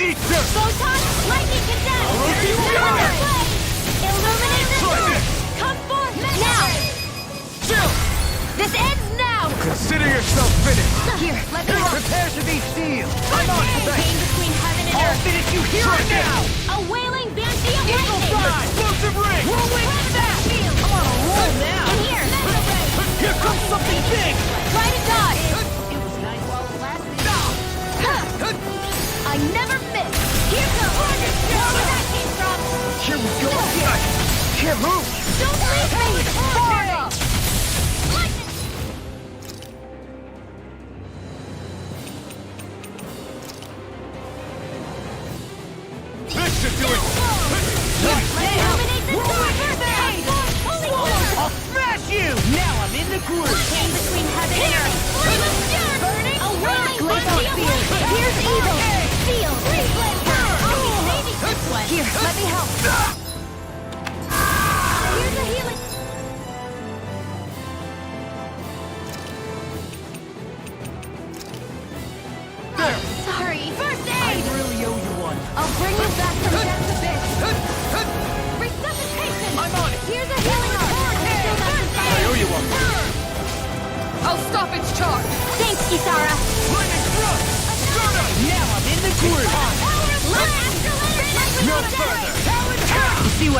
Eat this! Photon! Lightning Condensed! Illusion Illuminator Fury! Blade! Illuminator Try Storm! this! Come forth now! Chill! This ends now! Consider yourself finished! Here, let me help! Prepare to be sealed! I'm on to that! Chain between heaven and I'll earth! finish you here and now! A wailing Banshee of Eagle Lightning! Fly! Explosive Ring! Whirlwind Staff! I'm on a roll now! In here! Mega Ray! Here comes something big! Try to dodge! It was nice while it lasted. I never miss! Here comes! Where that came from! Here we go again! Can't move! Don't leave me! Fire! Lightning! This should do it! Illuminate the sword! Holy Orb! I'll smash you! Now I'm in the groove! Chain between heaven and earth! Flame of Stern! Burning! A wailing Banshee of Lightning! Here's Eagle! Steel! Flamethrower! I'll be saving this one! Here, let me help! Here's a healing... Sorry! First I aid! really owe you one. I'll bring you back from death to this! Resuscitation! I'm on it! Here's a healing arm! I owe you one. I'll stop its charge! Thanks, Kisara! Lightning Thrust!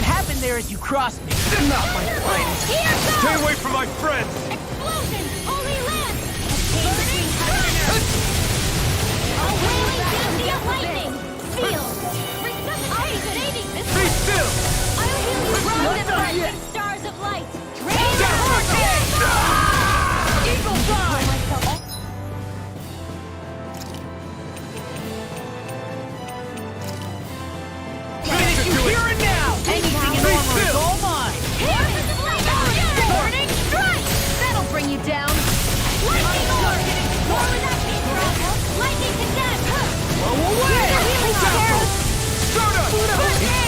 What happened there as you crossed me? Not my friend! Stay away from my friends! Explosion! Holy land! A wailing banshee of lightning! Seal! Resuscitating! Be still! I'll heal you from the brightening stars of light! Eagle Fly! Finish you here and now! Anything in armor is all mine! Morning strike! That'll bring you down! Lightning orb! More with that beat, lightning to death! Blow away! Soda!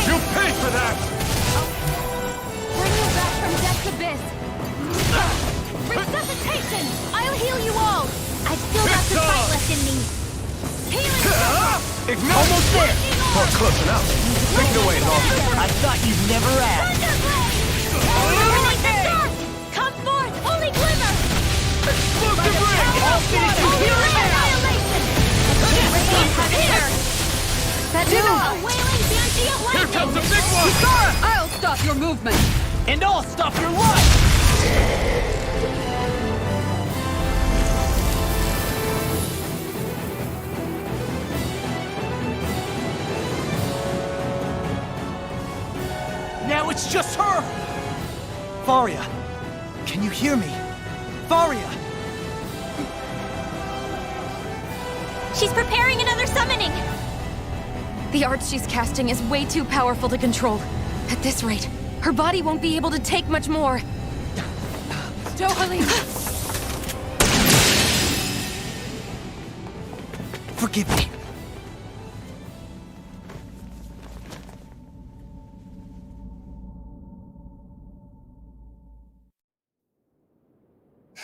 You pay for that! Bring you back from death's abyss! Resuscitation! I'll heal you all! I've still got the fight left in me! Healing! Ignite! Almost there! Well, close enough. Take it away, Law. I thought you'd never ask. Release the dark! Come forth, holy glimmer! Explosive ring! I'll finish you here and now! Annihilation! Here! That's a wailing banshee of lightning! Here comes the big one! I'll stop your movement! And I'll stop your life! Now it's just her! Faria! Can you hear me? Faria! She's preparing another summoning! The art she's casting is way too powerful to control. At this rate, her body won't be able to take much more. Dohalim! Forgive me.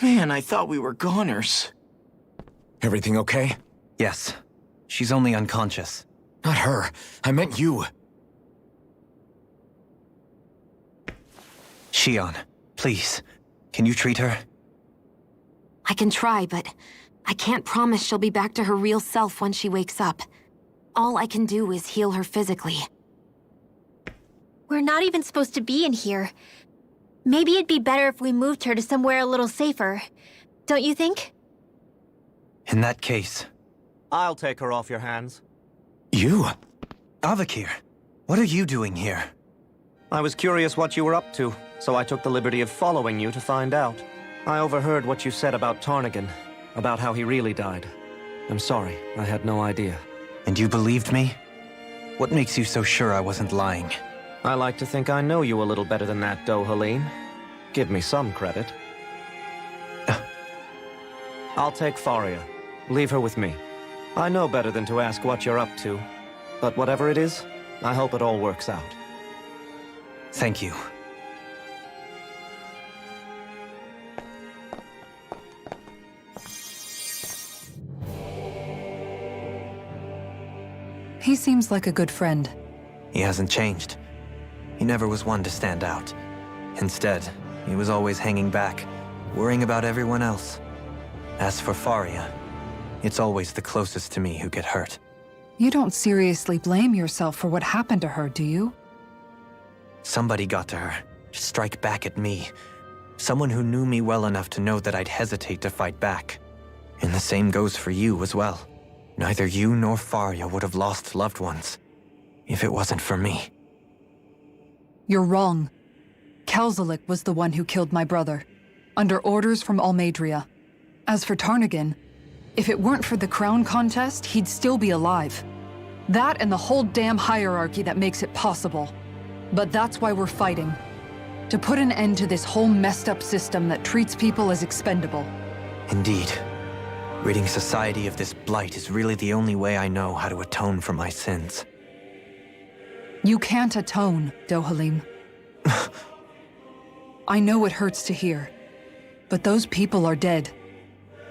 Man, I thought we were goners. Everything okay? Yes. She's only unconscious. Not her. I meant you. Shion, please. Can you treat her? I can try, but I can't promise she'll be back to her real self when she wakes up. All I can do is heal her physically. We're not even supposed to be in here. Maybe it'd be better if we moved her to somewhere a little safer. Don't you think? In that case... I'll take her off your hands. You? Avakir, what are you doing here? I was curious what you were up to, so I took the liberty of following you to find out. I overheard what you said about Tarnagin, about how he really died. I'm sorry, I had no idea. And you believed me? What makes you so sure I wasn't lying? I like to think I know you a little better than that, Dohalim. Give me some credit. I'll take Faria. Leave her with me. I know better than to ask what you're up to. But whatever it is, I hope it all works out. Thank you. He seems like a good friend. He hasn't changed. He never was one to stand out. Instead, he was always hanging back, worrying about everyone else. As for Faria, it's always the closest to me who get hurt. You don't seriously blame yourself for what happened to her, do you? Somebody got to her, to strike back at me. Someone who knew me well enough to know that I'd hesitate to fight back. And the same goes for you as well. Neither you nor Faria would have lost loved ones, if it wasn't for me. You're wrong. Kelzelik was the one who killed my brother, under orders from Almeidria. As for Tarnagin, if it weren't for the crown contest, he'd still be alive. That and the whole damn hierarchy that makes it possible. But that's why we're fighting. To put an end to this whole messed up system that treats people as expendable. Indeed. Ridding society of this blight is really the only way I know how to atone for my sins. You can't atone, Dohalim. I know it hurts to hear, but those people are dead.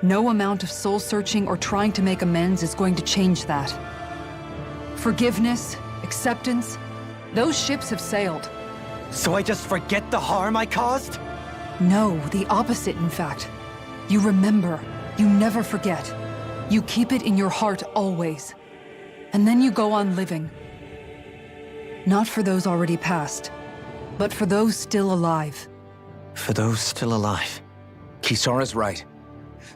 No amount of soul-searching or trying to make amends is going to change that. Forgiveness, acceptance, those ships have sailed. So I just forget the harm I caused? No, the opposite, in fact. You remember. You never forget. You keep it in your heart always. And then you go on living. Not for those already past, but for those still alive. For those still alive. Kisara's right.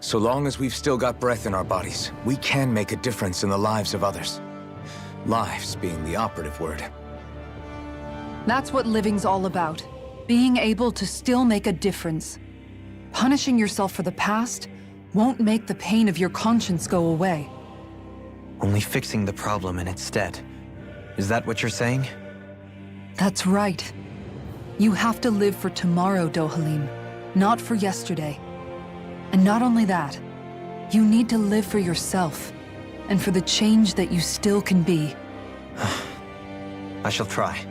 So long as we've still got breath in our bodies, we can make a difference in the lives of others. Lives being the operative word. That's what living's all about. Being able to still make a difference. Punishing yourself for the past won't make the pain of your conscience go away. Only fixing the problem in its stead. Is that what you're saying? That's right. You have to live for tomorrow, Dohalim, not for yesterday. And not only that, you need to live for yourself, and for the change that you still can be. I shall try.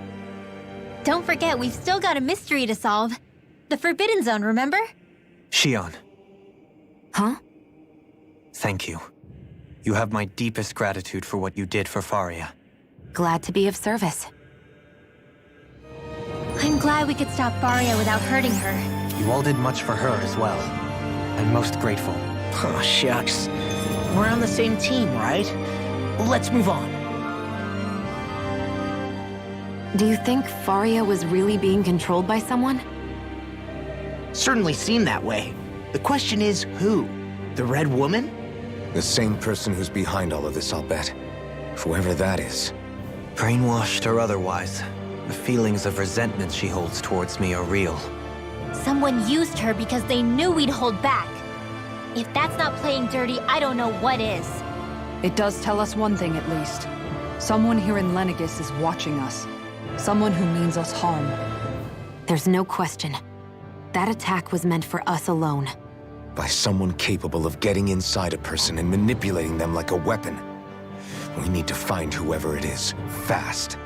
Don't forget, we've still got a mystery to solve. The Forbidden Zone, remember? Shion, Huh? thank you. You have my deepest gratitude for what you did for Faria. Glad to be of service. I'm glad we could stop Faria without hurting her. You all did much for her as well. I'm most grateful. Oh, shucks. We're on the same team, right? Let's move on. Do you think Faria was really being controlled by someone? Certainly seemed that way. The question is, who? The Red Woman? The same person who's behind all of this, I'll bet. Whoever that is. Brainwashed or otherwise, the feelings of resentment she holds towards me are real. Someone used her because they knew we'd hold back. If that's not playing dirty, I don't know what is. It does tell us one thing at least. Someone here in Lenegis is watching us. Someone who means us harm. There's no question. That attack was meant for us alone. By someone capable of getting inside a person and manipulating them like a weapon. We need to find whoever it is, fast.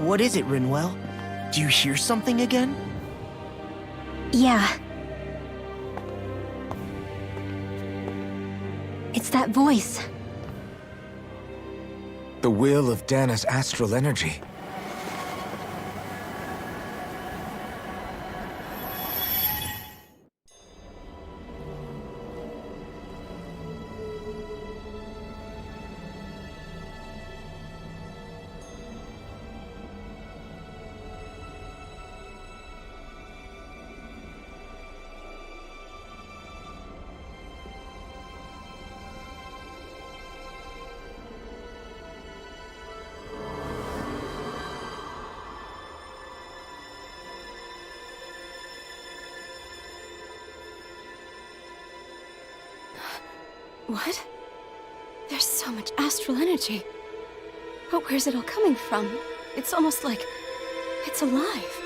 What is it, Rinwell? Do you hear something again? Yeah. It's that voice. The will of Dana's astral energy. What? There's so much astral energy. But where's it all coming from? It's almost like it's alive.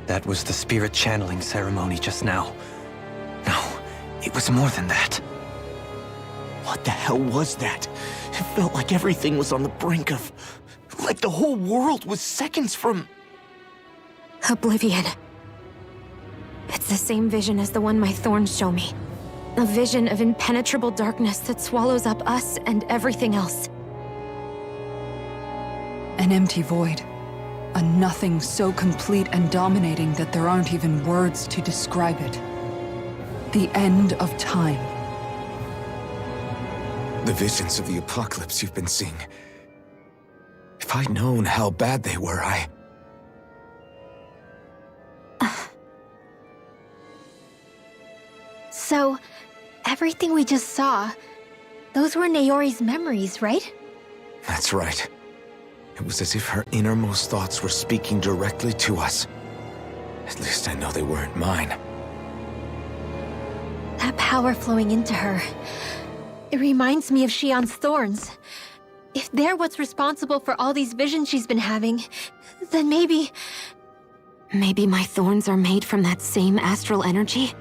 That was the spirit channeling ceremony just now. No, it was more than that. What the hell was that? It felt like everything was on the brink of... like the whole world was seconds from... Oblivion. It's the same vision as the one my thorns show me. A vision of impenetrable darkness that swallows up us and everything else. An empty void. A nothing so complete and dominating that there aren't even words to describe it. The end of time. The visions of the apocalypse you've been seeing. If I'd known how bad they were, So, everything we just saw, those were Naori's memories, right? That's right. It was as if her innermost thoughts were speaking directly to us. At least I know they weren't mine. That power flowing into her. It reminds me of Shion's thorns. If they're what's responsible for all these visions she's been having, then maybe... Maybe my thorns are made from that same astral energy?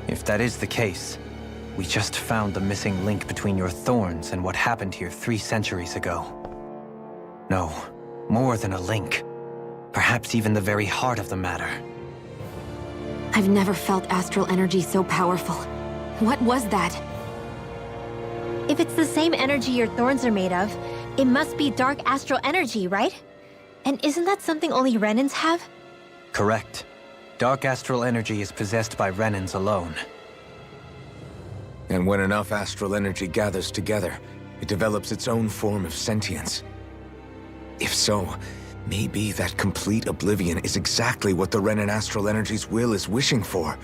If that is the case, we just found the missing link between your thorns and what happened here 3 centuries ago. No, more than a link. Perhaps even the very heart of the matter. I've never felt astral energy so powerful. What was that? If it's the same energy your thorns are made of, it must be dark astral energy, right? And isn't that something only Renans have? Correct. Dark astral energy is possessed by Renans alone. And when enough astral energy gathers together, it develops its own form of sentience. If so, maybe that complete oblivion is exactly what the Renan astral energy's will is wishing for.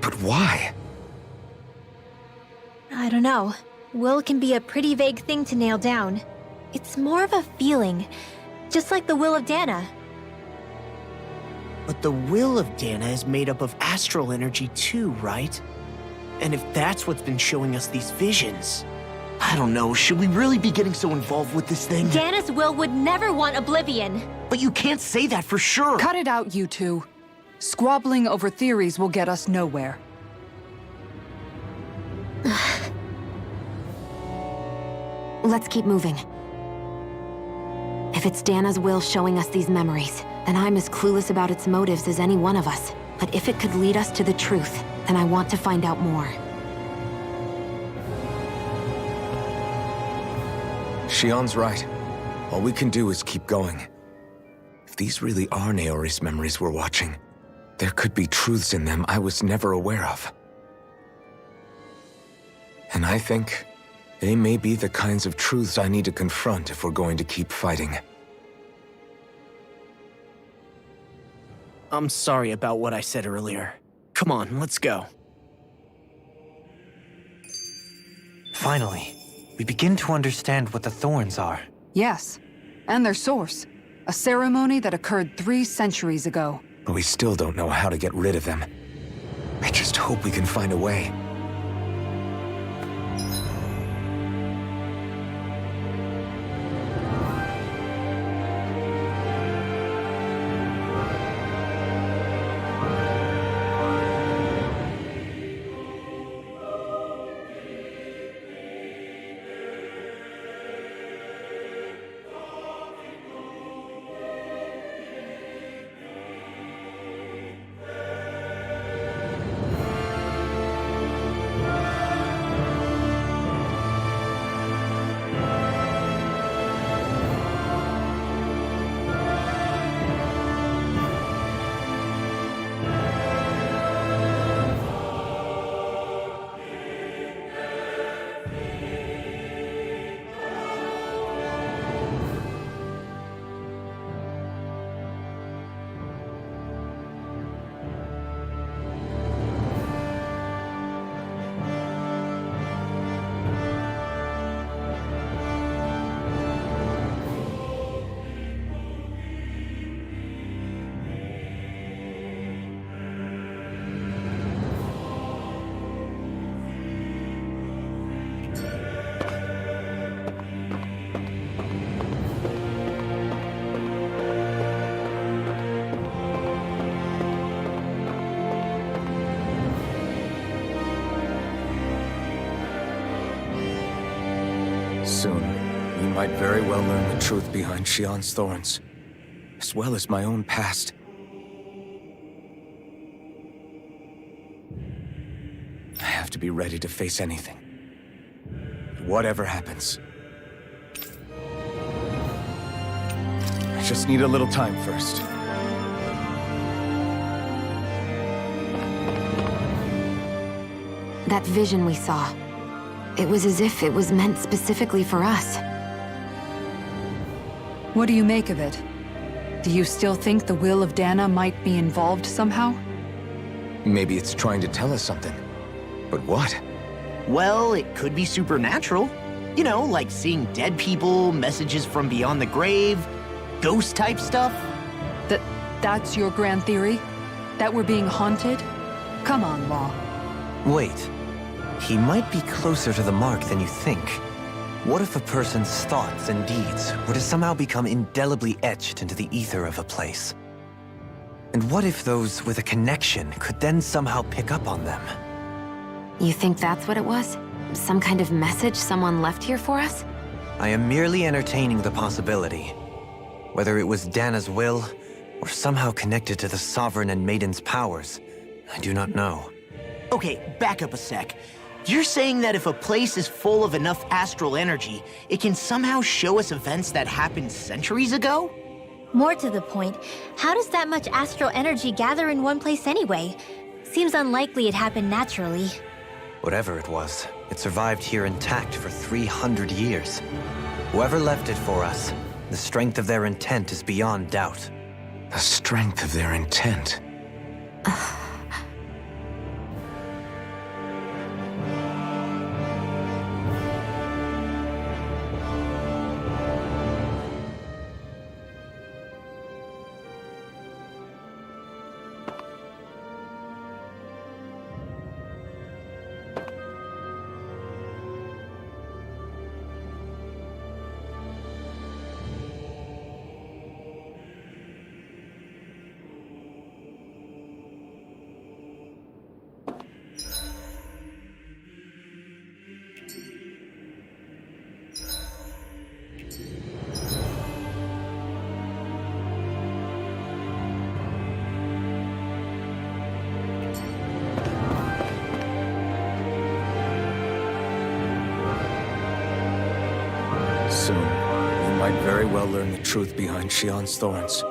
But why? I don't know. Will can be a pretty vague thing to nail down. It's more of a feeling, just like the will of Dana. But the will of Dana is made up of astral energy too, right? And if that's what's been showing us these visions... I don't know, should we really be getting so involved with this thing? Dana's will would never want oblivion. But you can't say that for sure. Cut it out, you two. Squabbling over theories will get us nowhere. Let's keep moving. If it's Dana's will showing us these memories, then I'm as clueless about its motives as any one of us. But if it could lead us to the truth, then I want to find out more. Shion's right. All we can do is keep going. If these really are Naori's memories we're watching, there could be truths in them I was never aware of. And I think they may be the kinds of truths I need to confront if we're going to keep fighting. I'm sorry about what I said earlier. Come on, let's go. Finally, we begin to understand what the thorns are. Yes, and their source. A ceremony that occurred 3 centuries ago. But we still don't know how to get rid of them. I just hope we can find a way. Soon, we might very well learn the truth behind Shion's thorns, as well as my own past. I have to be ready to face anything. Whatever happens. I just need a little time first. That vision we saw. It was as if it was meant specifically for us. What do you make of it? Do you still think the will of Dana might be involved somehow? Maybe it's trying to tell us something. But what? Well, it could be supernatural. You know, like seeing dead people, messages from beyond the grave, ghost-type stuff. That's your grand theory? That we're being haunted? Come on, Law. Wait. He might be closer to the mark than you think. What if a person's thoughts and deeds were to somehow become indelibly etched into the ether of a place? And what if those with a connection could then somehow pick up on them? You think that's what it was? Some kind of message someone left here for us? I am merely entertaining the possibility. Whether it was Dana's will, or somehow connected to the Sovereign and Maiden's powers, I do not know. Okay, back up a sec. You're saying that if a place is full of enough astral energy, it can somehow show us events that happened centuries ago? More to the point, how does that much astral energy gather in one place anyway? Seems unlikely it happened naturally. Whatever it was, it survived here intact for 300 years. Whoever left it for us, the strength of their intent is beyond doubt. The strength of their intent. Soon, you might very well learn the truth behind Shion's thorns.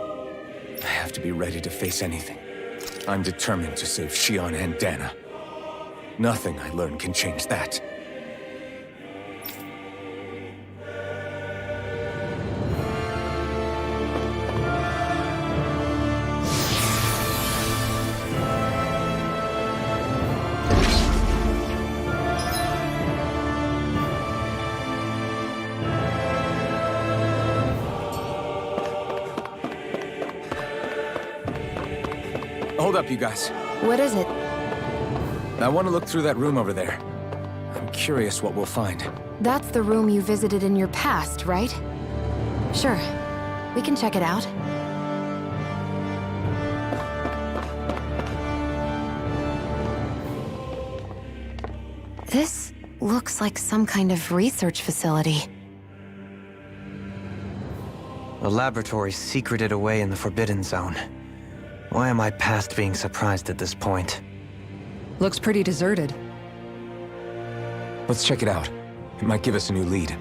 I have to be ready to face anything. I'm determined to save Shion and Dana. Nothing I learn can change that. Hold up, you guys. What is it? I want to look through that room over there. I'm curious what we'll find. That's the room you visited in your past, right? Sure. We can check it out. This looks like some kind of research facility. A laboratory secreted away in the Forbidden Zone. Why am I past being surprised at this point? Looks pretty deserted. Let's check it out. It might give us a new lead.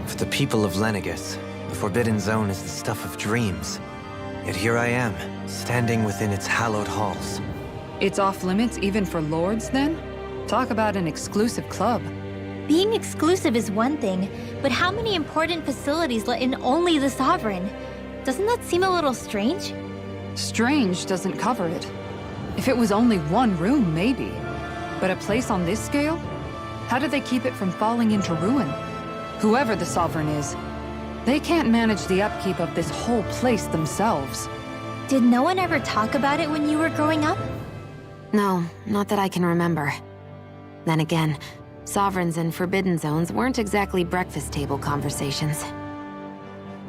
For the people of Lenegis, the Forbidden Zone is the stuff of dreams. Yet here I am, standing within its hallowed halls. It's off limits even for lords, then? Talk about an exclusive club. Being exclusive is one thing, but how many important facilities let in only the Sovereign? Doesn't that seem a little strange? Strange doesn't cover it. If it was only one room, maybe. But a place on this scale? How do they keep it from falling into ruin? Whoever the Sovereign is, they can't manage the upkeep of this whole place themselves. Did no one ever talk about it when you were growing up? No, not that I can remember. Then again, Sovereigns and Forbidden Zones weren't exactly breakfast table conversations.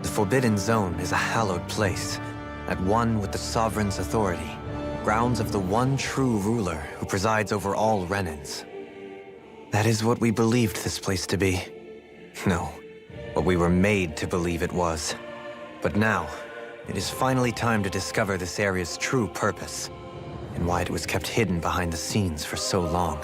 The Forbidden Zone is a hallowed place, at one with the Sovereign's authority, grounds of the one true ruler who presides over all Renans. That is what we believed this place to be. No, what we were made to believe it was. But now, it is finally time to discover this area's true purpose, and why it was kept hidden behind the scenes for so long.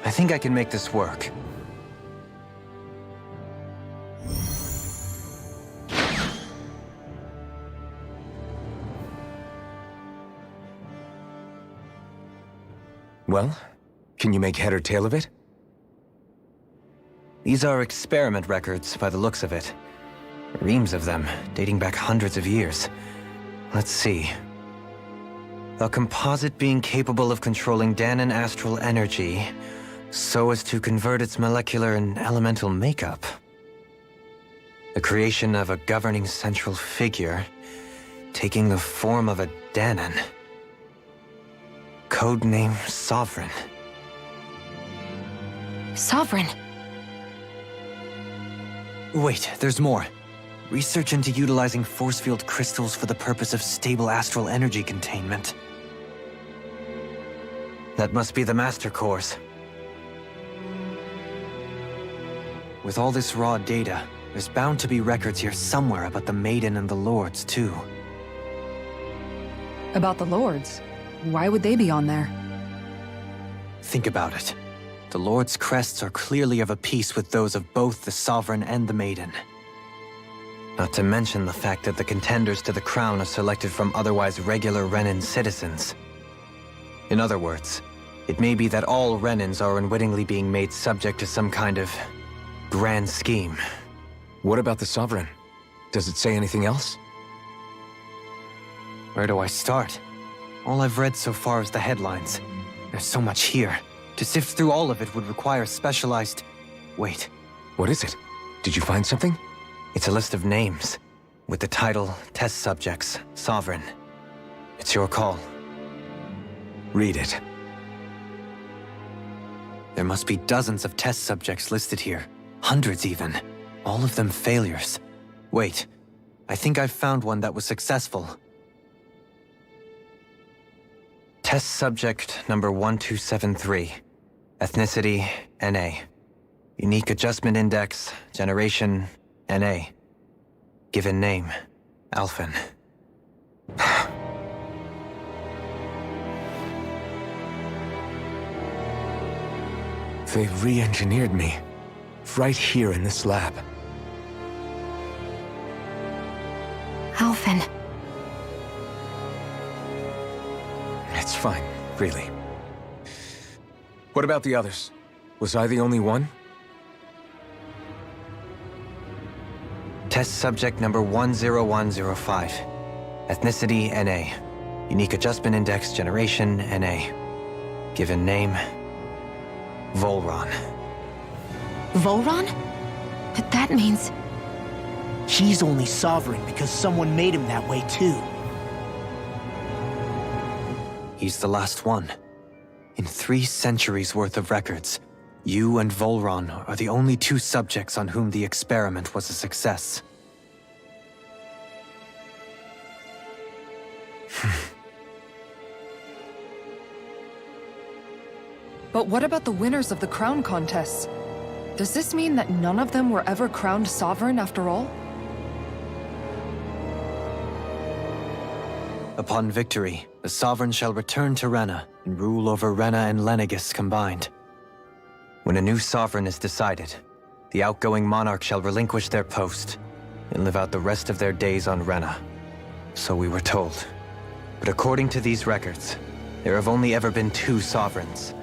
I think I can make this work. Well, Can you make head or tail of it? These are experiment records, by the looks of it. Reams of them, dating back hundreds of years. Let's see. A composite being capable of controlling Dahnan astral energy so as to convert its molecular and elemental makeup. The creation of a governing central figure, taking the form of a Dahnan. Codename Sovereign. Sovereign. Wait, there's more. Research into utilizing force field crystals for the purpose of stable astral energy containment. That must be the Master Course. With all this raw data, there's bound to be records here somewhere about the Maiden and the Lords, too. About the Lords? Why would they be on there? Think about it. The Lord's crests are clearly of a piece with those of both the Sovereign and the Maiden. Not to mention the fact that the contenders to the crown are selected from otherwise regular Renan citizens. In other words, it may be that all Renans are unwittingly being made subject to some kind of grand scheme. What about the Sovereign? Does it say anything else? Where do I start? All I've read so far is the headlines. There's so much here. To sift through all of it would require specialized... Wait. What is it? Did you find something? It's a list of names, with the title Test Subjects, Sovereign. It's your call. Read it. There must be dozens of test subjects listed here. Hundreds even. All of them failures. Wait, I think I've found one that was successful. Test subject number 1273. Ethnicity, NA. Unique Adjustment Index, Generation, NA. Given name, Alphen. They've re-engineered me. Right here in this lab. Alphen. It's fine, really. What about the others? Was I the only one? Test subject number 10105. Ethnicity, NA. Unique Adjustment Index, Generation, NA. Given name, Volron. Volron? But that means... He's only sovereign because someone made him that way too. He's the last one. In 3 centuries worth of records, you and Volron are the only 2 subjects on whom the experiment was a success. But what about the winners of the crown contests? Does this mean that none of them were ever crowned sovereign after all? Upon victory, the Sovereign shall return to Rena and rule over Rena and Lenegis combined. When a new Sovereign is decided, the outgoing monarch shall relinquish their post and live out the rest of their days on Rena. So we were told. But according to these records, there have only ever been 2 Sovereigns,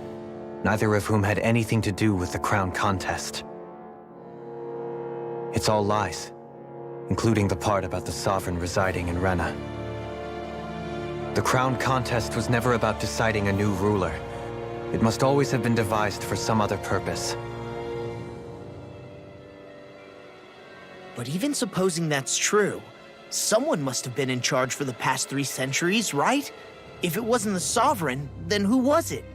neither of whom had anything to do with the crown contest. It's all lies, including the part about the Sovereign residing in Rena. The crown contest was never about deciding a new ruler. It must always have been devised for some other purpose. But even supposing that's true, someone must have been in charge for the past 3 centuries, right? If it wasn't the Sovereign, then who was it?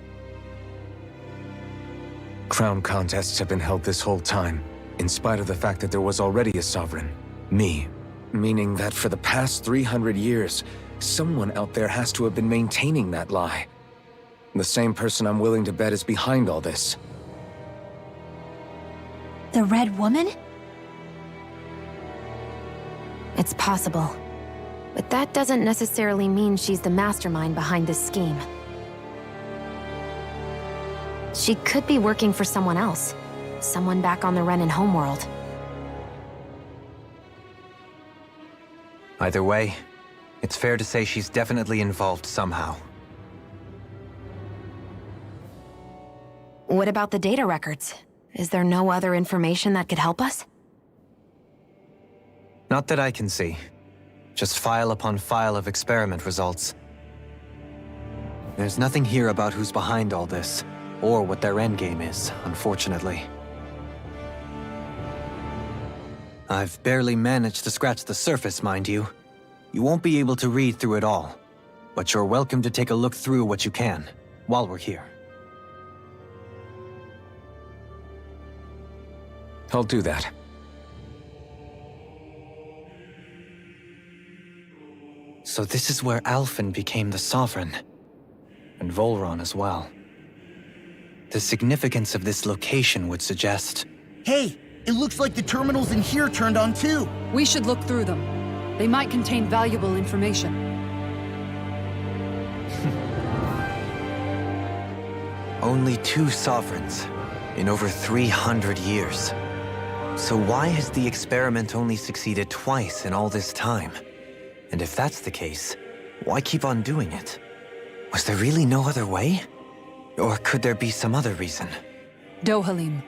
Crown contests have been held this whole time, in spite of the fact that there was already a Sovereign. Me. Meaning that for the past 300 years, someone out there has to have been maintaining that lie. The same person I'm willing to bet is behind all this. The Red Woman? It's possible. But that doesn't necessarily mean she's the mastermind behind this scheme. She could be working for someone else. Someone back on the Renan homeworld. Either way, it's fair to say she's definitely involved somehow. What about the data records? Is there no other information that could help us? Not that I can see. Just file upon file of experiment results. There's nothing here about who's behind all this, or what their endgame is, unfortunately. I've barely managed to scratch the surface, mind you. You won't be able to read through it all, but you're welcome to take a look through what you can, while we're here. I'll do that. So this is where Alphen became the Sovereign, and Volron as well. The significance of this location would suggest... Hey, it looks like the terminals in here turned on too. We should look through them. They might contain valuable information. Only 2 sovereigns in over 300 years. So why has the experiment only succeeded twice in all this time? And if that's the case, why keep on doing it? Was there really no other way? Or could there be some other reason? Dohalim.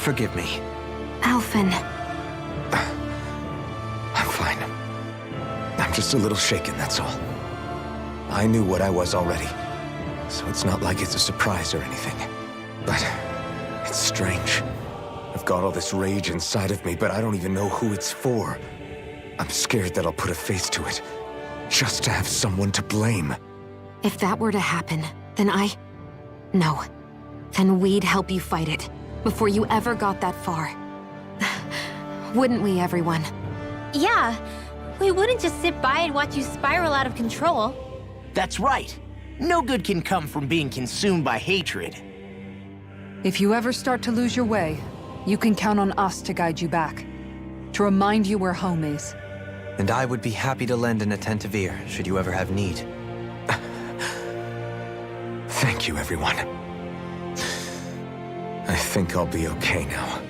Forgive me. Alphen. I'm fine. I'm just a little shaken, that's all. I knew what I was already, so it's not like it's a surprise or anything. But it's strange. I've got all this rage inside of me, but I don't even know who it's for. I'm scared that I'll put a face to it, just to have someone to blame. If that were to happen, then No. Then we'd help you fight it, before you ever got that far. Wouldn't we, everyone? Yeah, we wouldn't just sit by and watch you spiral out of control. That's right. No good can come from being consumed by hatred. If you ever start to lose your way, you can count on us to guide you back. To remind you where home is. And I would be happy to lend an attentive ear, should you ever have need. Thank you, everyone. I think I'll be okay now.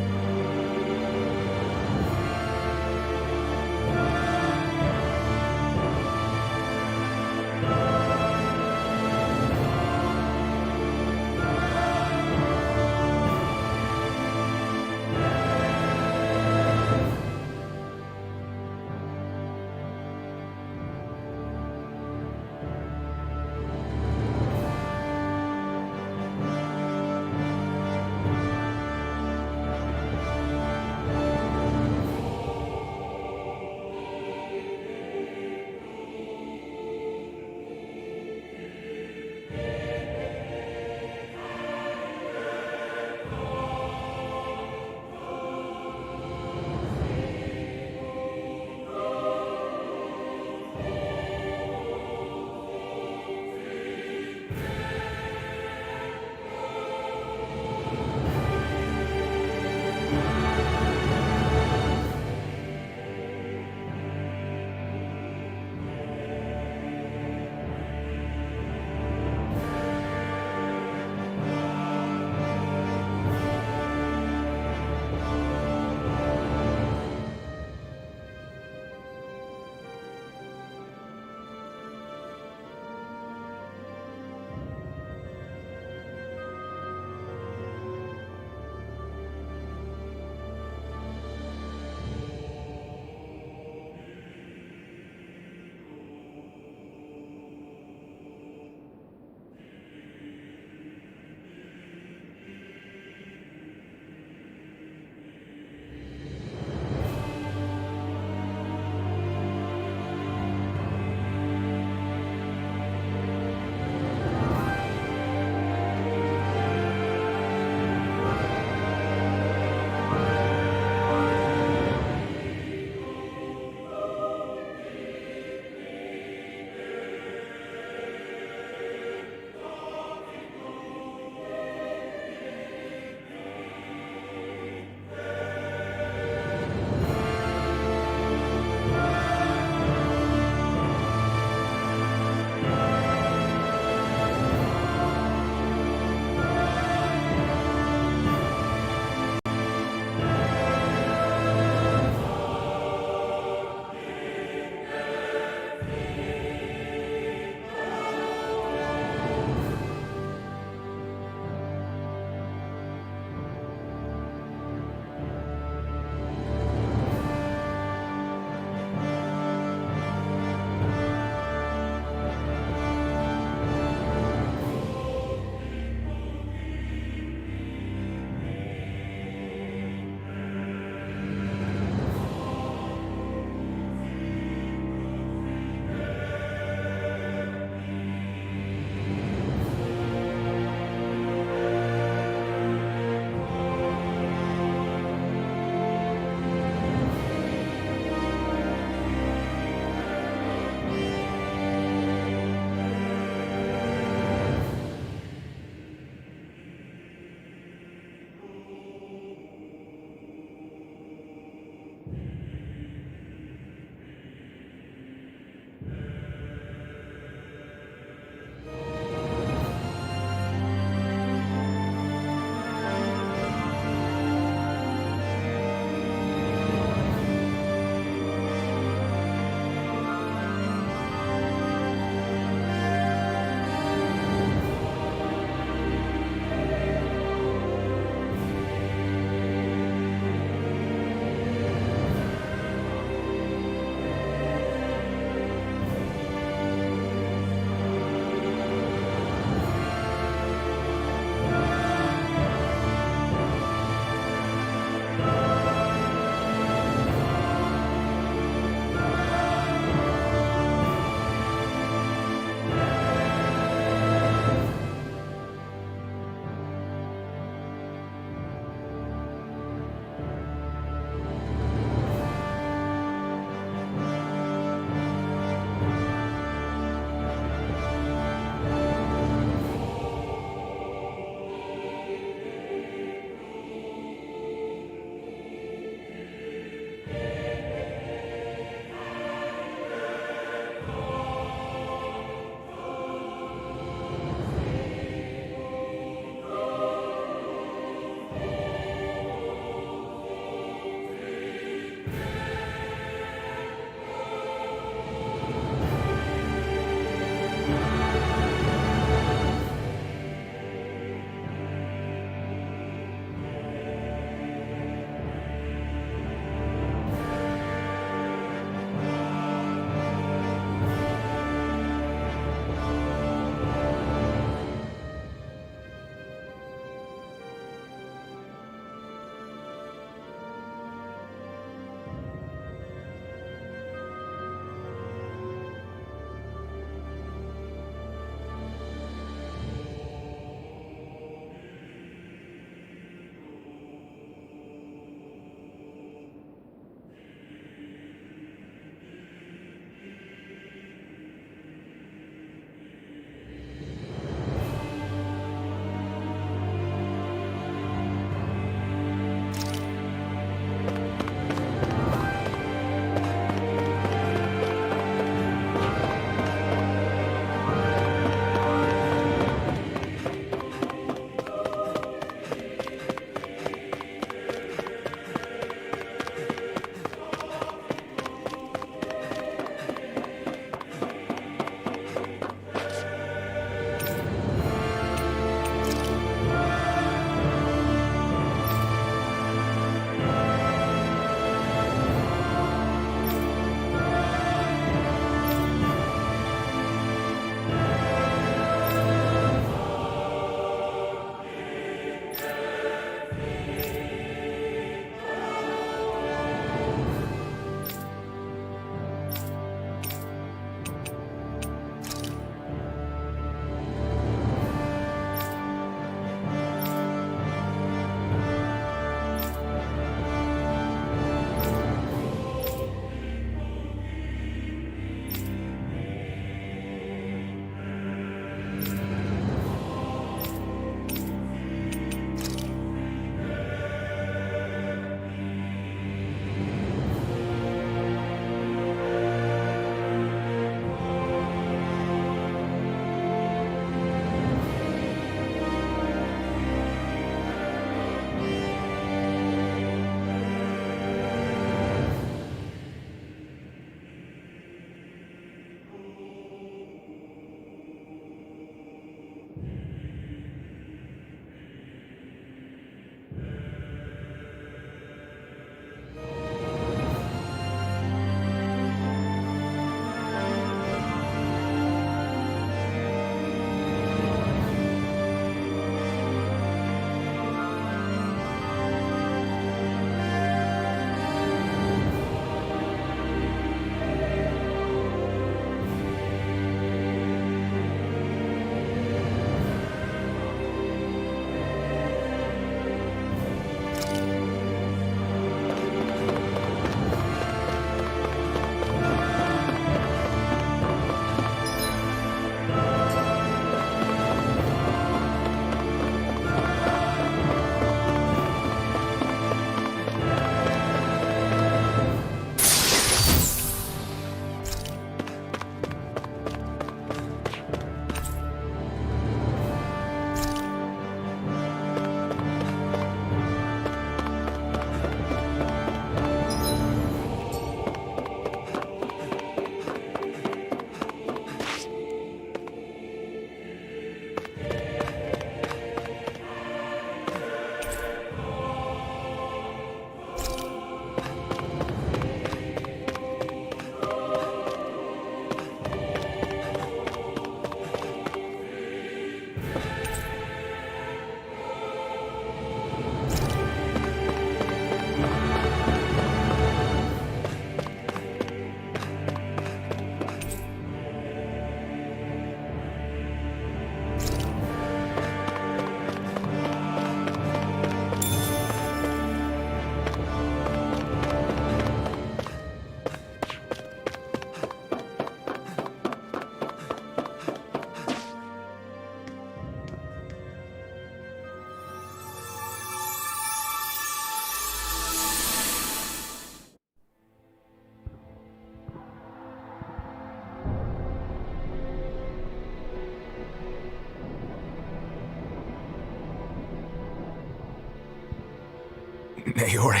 Naori,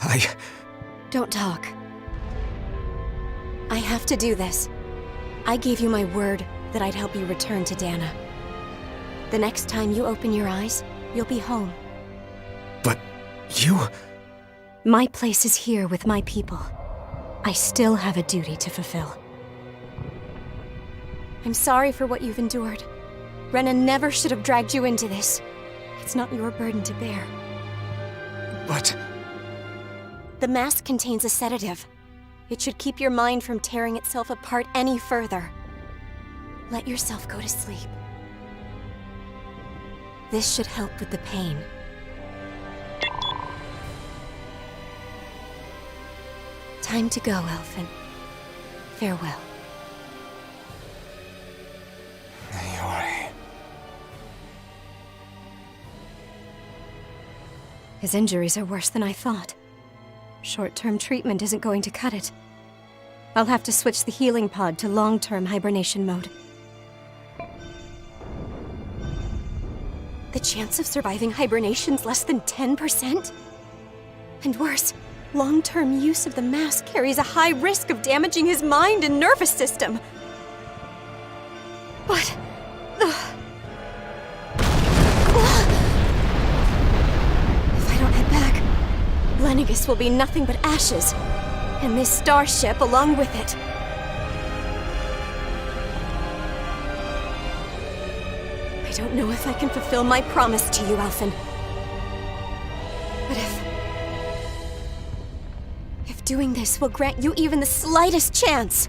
I... Don't talk. I have to do this. I gave you my word that I'd help you return to Dana. The next time you open your eyes, you'll be home. But you... My place is here with my people. I still have a duty to fulfill. I'm sorry for what you've endured. Rena never should have dragged you into this. It's not your burden to bear. But... The mask contains a sedative. It should keep your mind from tearing itself apart any further. Let yourself go to sleep. This should help with the pain. Time to go, Elfin. Farewell. Naori... His injuries are worse than I thought. Short-term treatment isn't going to cut it. I'll have to switch the healing pod to long-term hibernation mode. The chance of surviving hibernation's less than 10%? And worse, long-term use of the mask carries a high risk of damaging his mind and nervous system. But... If I don't head back, Lenegis will be nothing but ashes, and this starship along with it. I don't know if I can fulfill my promise to you, Alphen. But if doing this will grant you even the slightest chance,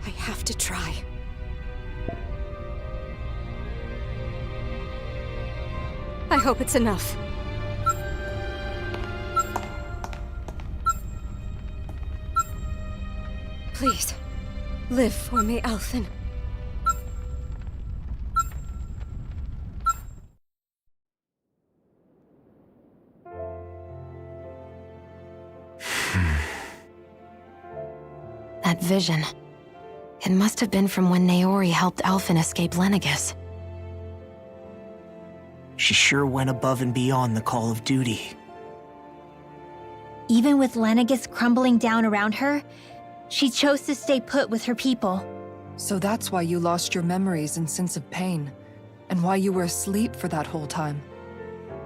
I have to try. I hope it's enough. Please, live for me, Alphen. That vision. It must have been from when Naori helped Alphen escape Lenegis. She sure went above and beyond the call of duty. Even with Lenegis crumbling down around her, she chose to stay put with her people. So that's why you lost your memories and sense of pain, and why you were asleep for that whole time.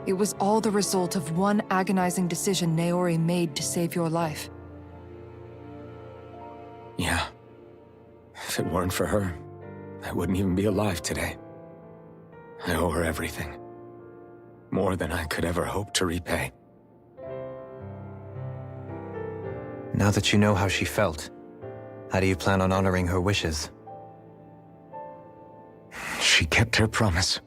It was all the result of one agonizing decision Naori made to save your life. Yeah. If it weren't for her, I wouldn't even be alive today. I owe her everything. More than I could ever hope to repay. Now that you know how she felt, how do you plan on honoring her wishes? She kept her promise.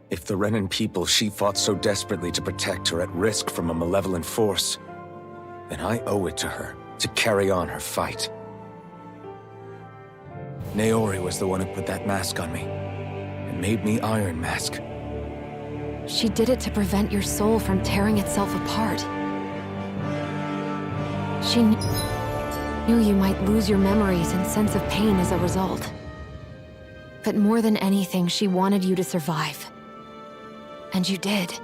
If the Renan people she fought so desperately to protect are at risk from a malevolent force, then I owe it to her to carry on her fight. Naori was the one who put that mask on me, and made me Iron Mask. She did it to prevent your soul from tearing itself apart. She knew you might lose your memories and sense of pain as a result. But more than anything, she wanted you to survive. And you did.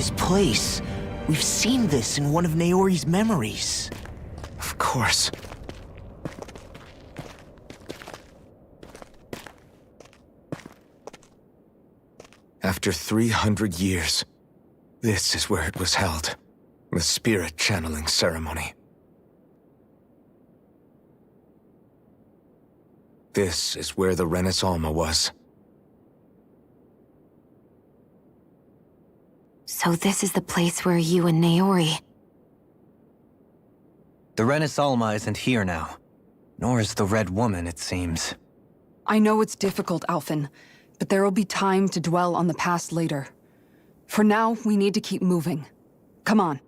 this place. We've seen this in one of Naori's memories. Of course. After 300 years, this is where it was held. The spirit channeling ceremony. This is where the Renis Alma was. So this is the place where you and Naori... The Renis Alma isn't here now. Nor is the Red Woman, it seems. I know it's difficult, Alphen, but there will be time to dwell on the past later. For now, we need to keep moving. Come on.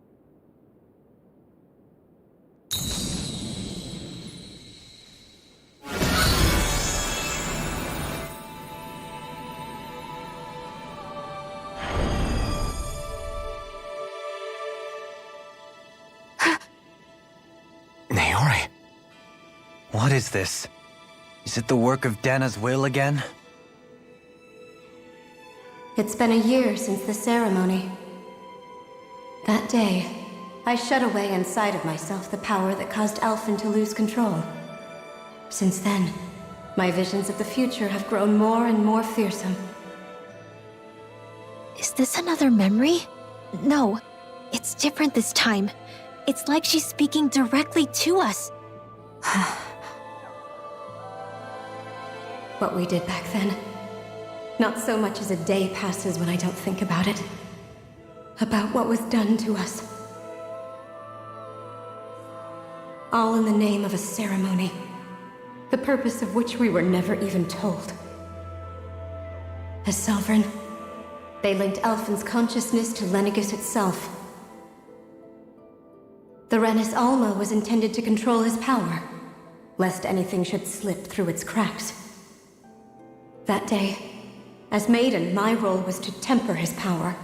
Naori. What is this? Is it the work of Dana's will again? It's been a year since the ceremony. That day, I shut away inside of myself the power that caused Alphen to lose control. Since then, my visions of the future have grown more and more fearsome. Is this another memory? No, it's different this time. It's like she's speaking directly to us. What we did back then. Not so much as a day passes when I don't think about it. About what was done to us. All in the name of a ceremony. The purpose of which we were never even told. As Sovereign, they linked Alphen's consciousness to Lenegis itself. The Renis Alma was intended to control his power, lest anything should slip through its cracks. That day, as Maiden, my role was to temper his power.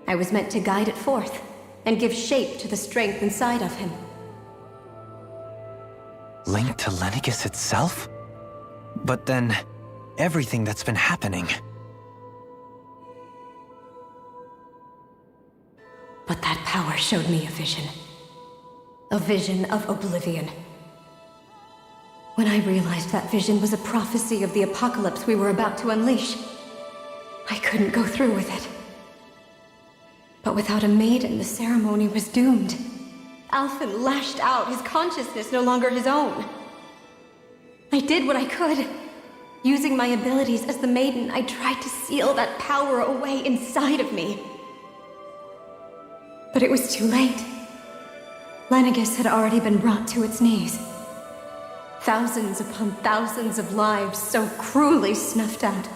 I was meant to guide it forth, and give shape to the strength inside of him. Linked to Lenegis itself? But then, everything that's been happening... But that power showed me a vision. A vision of oblivion. When I realized that vision was a prophecy of the apocalypse we were about to unleash, I couldn't go through with it. But without a maiden, the ceremony was doomed. Alphen lashed out, his consciousness no longer his own. I did what I could. Using my abilities as the maiden, I tried to seal that power away inside of me. But it was too late. Lenegis had already been brought to its knees. Thousands upon thousands of lives so cruelly snuffed out.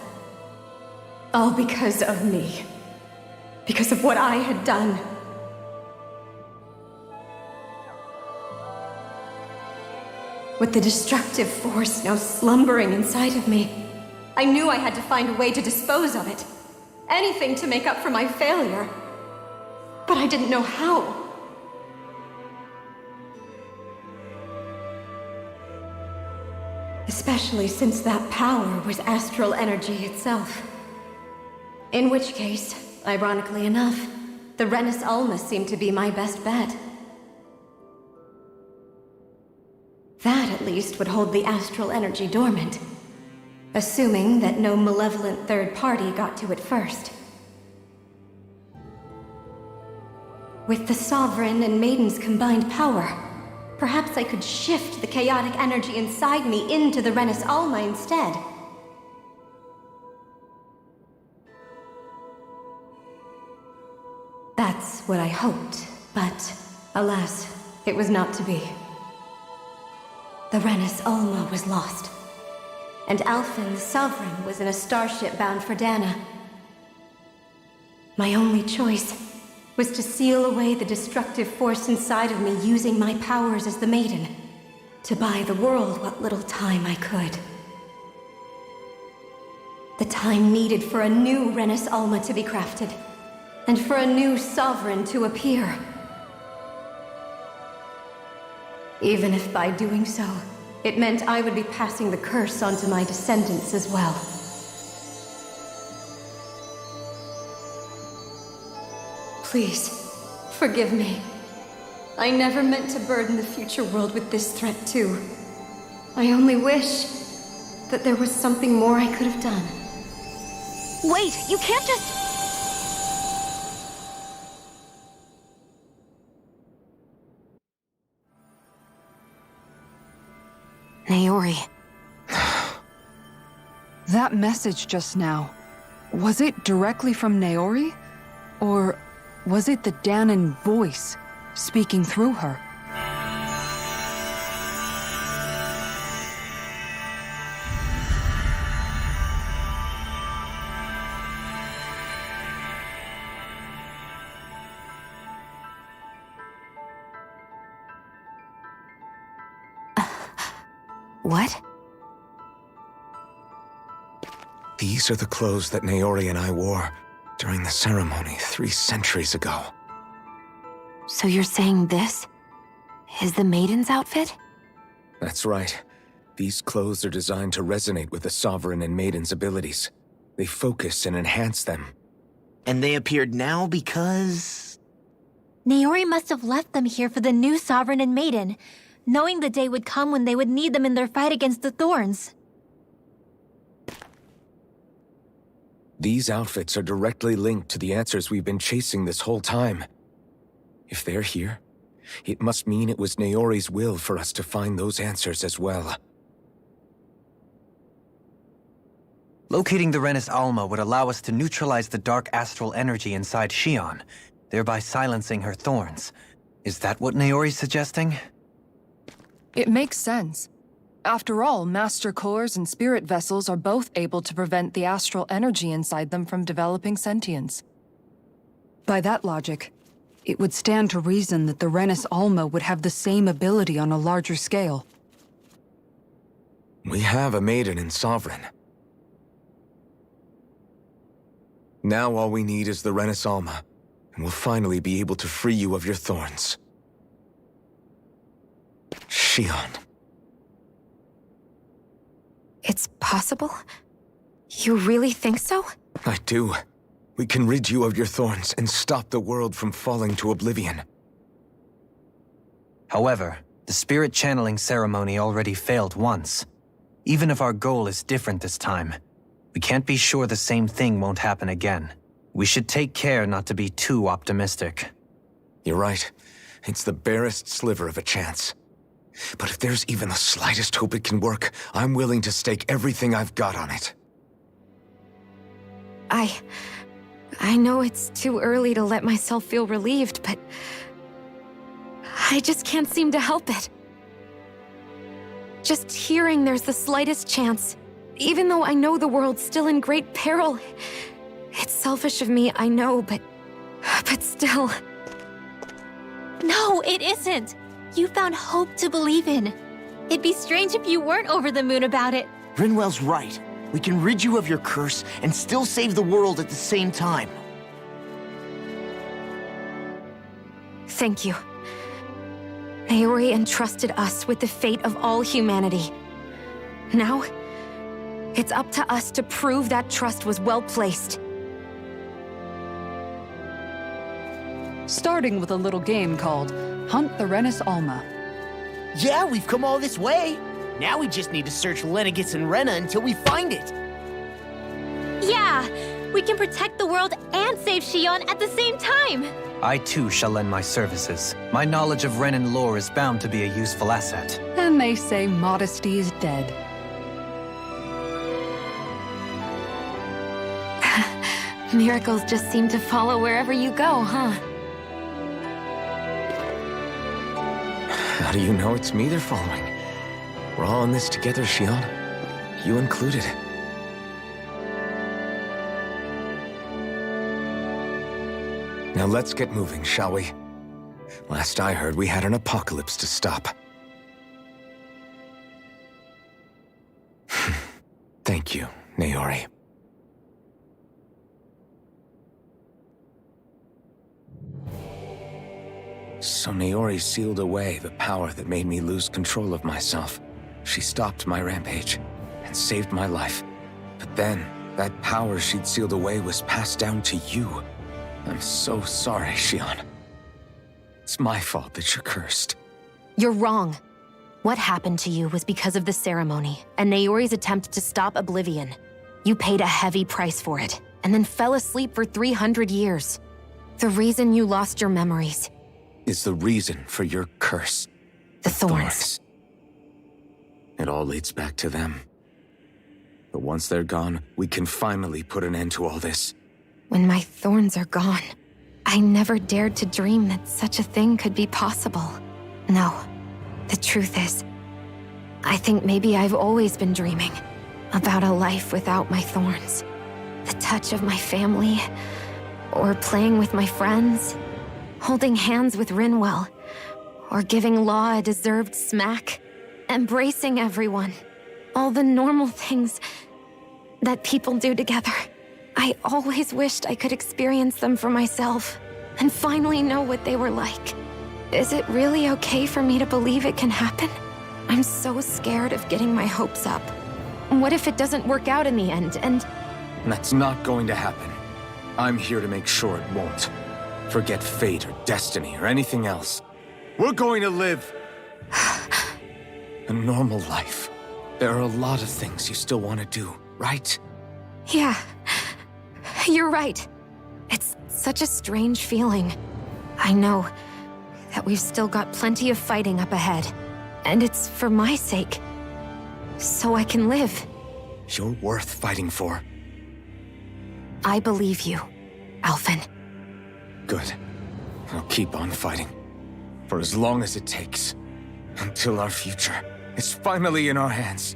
All because of me. Because of what I had done. With the destructive force now slumbering inside of me, I knew I had to find a way to dispose of it. Anything to make up for my failure. But I didn't know how. Especially since that power was astral energy itself. In which case, ironically enough, the Renis Alma seemed to be my best bet. That, at least, would hold the astral energy dormant. Assuming that no malevolent third party got to it first. With the Sovereign and Maiden's combined power, perhaps I could shift the chaotic energy inside me into the Renis Alma instead. That's what I hoped, but alas, it was not to be. The Renis Alma was lost, and Alphen, the Sovereign, was in a starship bound for Dana. My only choice was to seal away the destructive force inside of me using my powers as the Maiden, to buy the world what little time I could. The time needed for a new Renis Alma to be crafted, and for a new Sovereign to appear. Even if by doing so, it meant I would be passing the curse onto my descendants as well. Please, forgive me. I never meant to burden the future world with this threat, too. I only wish that there was something more I could have done. Wait, you can't just... Naori. That message just now, was it directly from Naori? Or was it the Dahnan voice speaking through her? What? These are the clothes that Naori and I wore during the ceremony 3 centuries ago. So you're saying this is the Maiden's outfit? That's right. These clothes are designed to resonate with the Sovereign and Maiden's abilities. They focus and enhance them. And they appeared now because... Naori must have left them here for the new Sovereign and Maiden, knowing the day would come when they would need them in their fight against the Thorns. These outfits are directly linked to the answers we've been chasing this whole time. If they're here, it must mean it was Naori's will for us to find those answers as well. Locating the Renis Alma would allow us to neutralize the dark astral energy inside Shion, thereby silencing her thorns. Is that what Naori's suggesting? It makes sense. After all, Master Cores and Spirit Vessels are both able to prevent the astral energy inside them from developing sentience. By that logic, it would stand to reason that the Renis Alma would have the same ability on a larger scale. We have a Maiden and Sovereign. Now all we need is the Renis Alma, and we'll finally be able to free you of your thorns. Shion. It's possible? You really think so? I do. We can rid you of your thorns and stop the world from falling to oblivion. However, the spirit channeling ceremony already failed once. Even if our goal is different this time, we can't be sure the same thing won't happen again. We should take care not to be too optimistic. You're right. It's the barest sliver of a chance. But if there's even the slightest hope it can work, I'm willing to stake everything I've got on it. I know it's too early to let myself feel relieved, but I just can't seem to help it. Just hearing there's the slightest chance, even though I know the world's still in great peril. It's selfish of me, I know, but still. No, it isn't! You found hope to believe in. It'd be strange if you weren't over the moon about it. Rinwell's right. We can rid you of your curse and still save the world at the same time. Thank you. Naori entrusted us with the fate of all humanity. Now, it's up to us to prove that trust was well placed. Starting with a little game called Hunt the Renis Alma. Yeah, we've come all this way. Now we just need to search Lenegis and Rena until we find it. Yeah! We can protect the world and save Shion at the same time! I too shall lend my services. My knowledge of Renan lore is bound to be a useful asset. And they say modesty is dead. Miracles just seem to follow wherever you go, huh? How do you know it's me they're following? We're all in this together, Shion. You included. Now let's get moving, shall we? Last I heard, we had an apocalypse to stop. Thank you, Naori. So Naori sealed away the power that made me lose control of myself. She stopped my rampage and saved my life. But then, that power she'd sealed away was passed down to you. I'm so sorry, Xion. It's my fault that you're cursed. You're wrong. What happened to you was because of the ceremony and Naori's attempt to stop Oblivion. You paid a heavy price for it, and then fell asleep for 300 years. The reason you lost your memories. Is the reason for your curse. The thorns. It all leads back to them. But once they're gone, we can finally put an end to all this. When my thorns are gone, I never dared to dream that such a thing could be possible. No, the truth is, I think maybe I've always been dreaming about a life without my thorns. The touch of my family, or playing with my friends, holding hands with Rinwell, or giving Law a deserved smack, embracing everyone. All the normal things that people do together. I always wished I could experience them for myself, and finally know what they were like. Is it really okay for me to believe it can happen? I'm so scared of getting my hopes up. What if it doesn't work out in the end, and... That's not going to happen. I'm here to make sure it won't. Forget fate or destiny or anything else. We're going to live a normal life. There are a lot of things you still want to do, right? Yeah, you're right. It's such a strange feeling. I know that we've still got plenty of fighting up ahead. And it's for my sake. So I can live. You're worth fighting for. I believe you, Alphen. Good. I'll keep on fighting. For as long as it takes. Until our future is finally in our hands.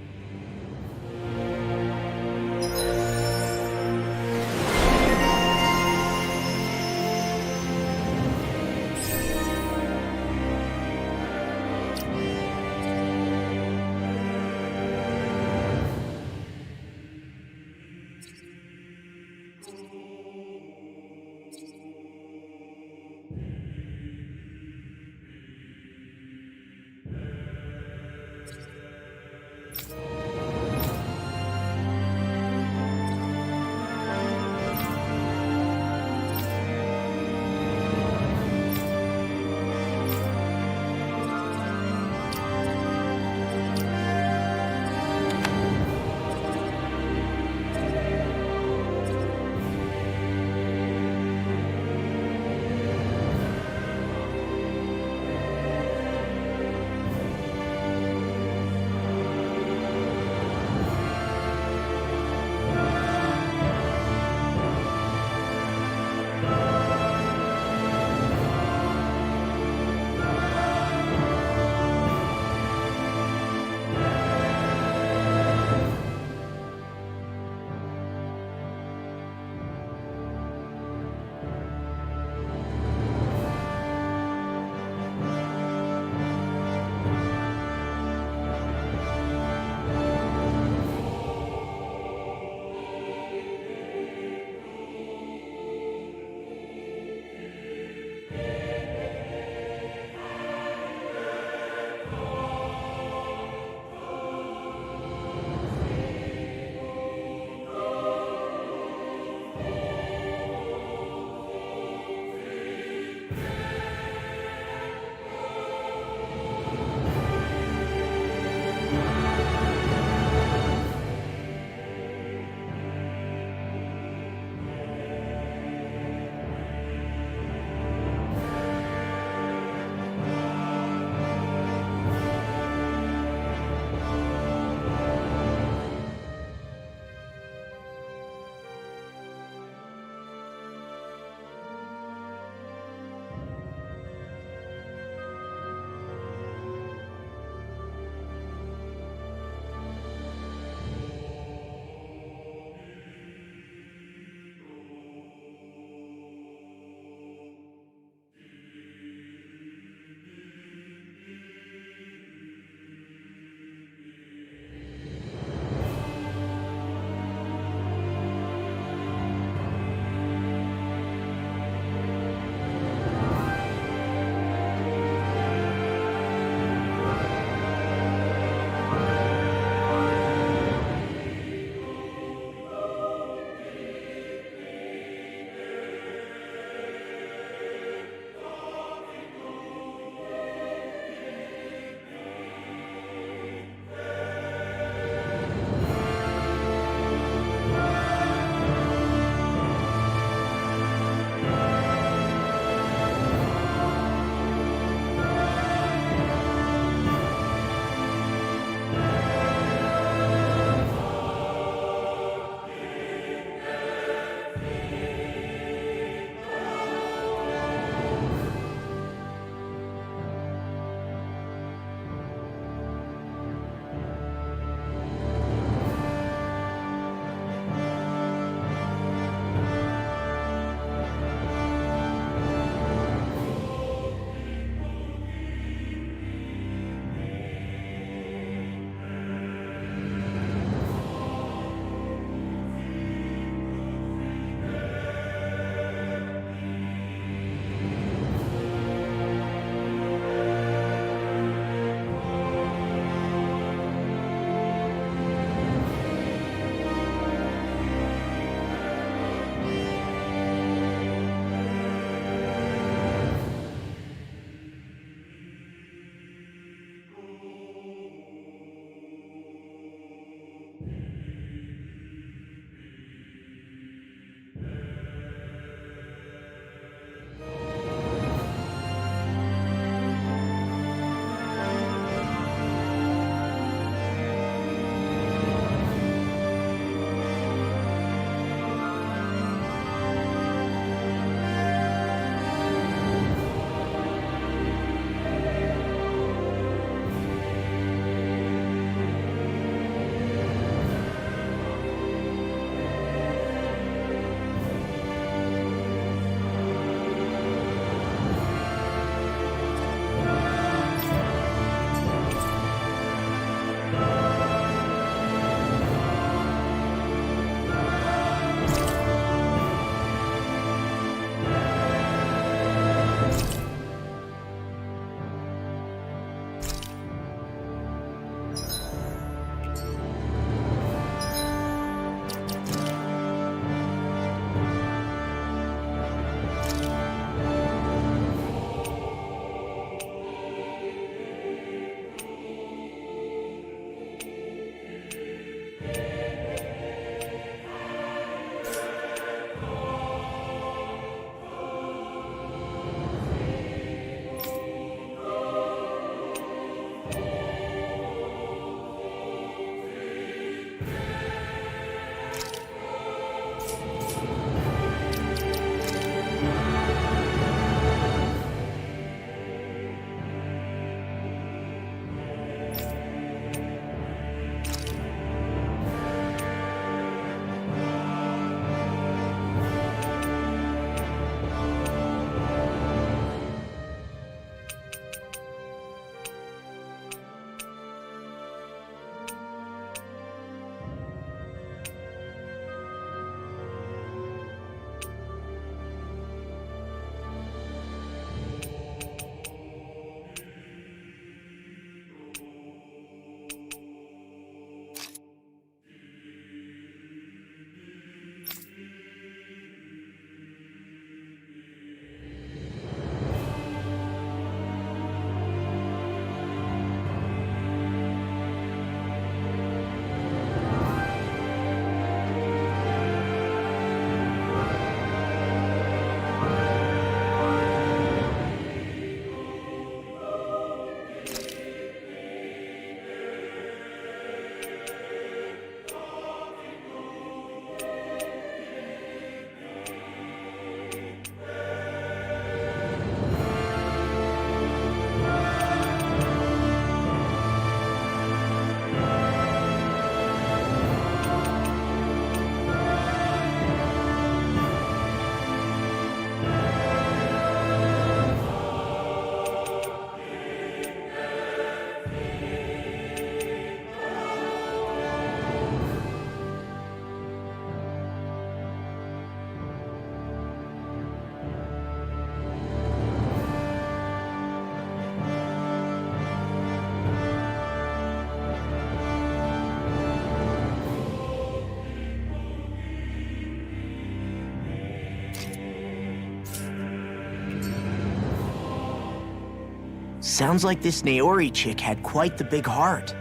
Sounds like this Naori chick had quite the big heart.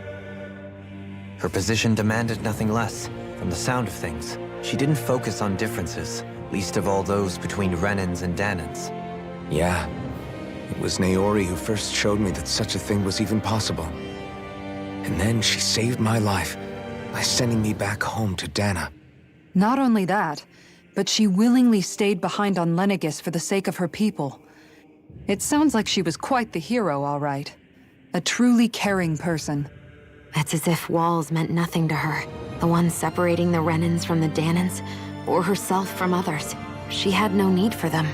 Her position demanded nothing less. From the sound of things, she didn't focus on differences, least of all those between Renans and Danans. Yeah. It was Naori who first showed me that such a thing was even possible. And then she saved my life by sending me back home to Dana. Not only that, but she willingly stayed behind on Lenegis for the sake of her people. It sounds like she was quite the hero, all right. A truly caring person. It's as if walls meant nothing to her. The ones separating the Renans from the Danans, or herself from others. She had no need for them.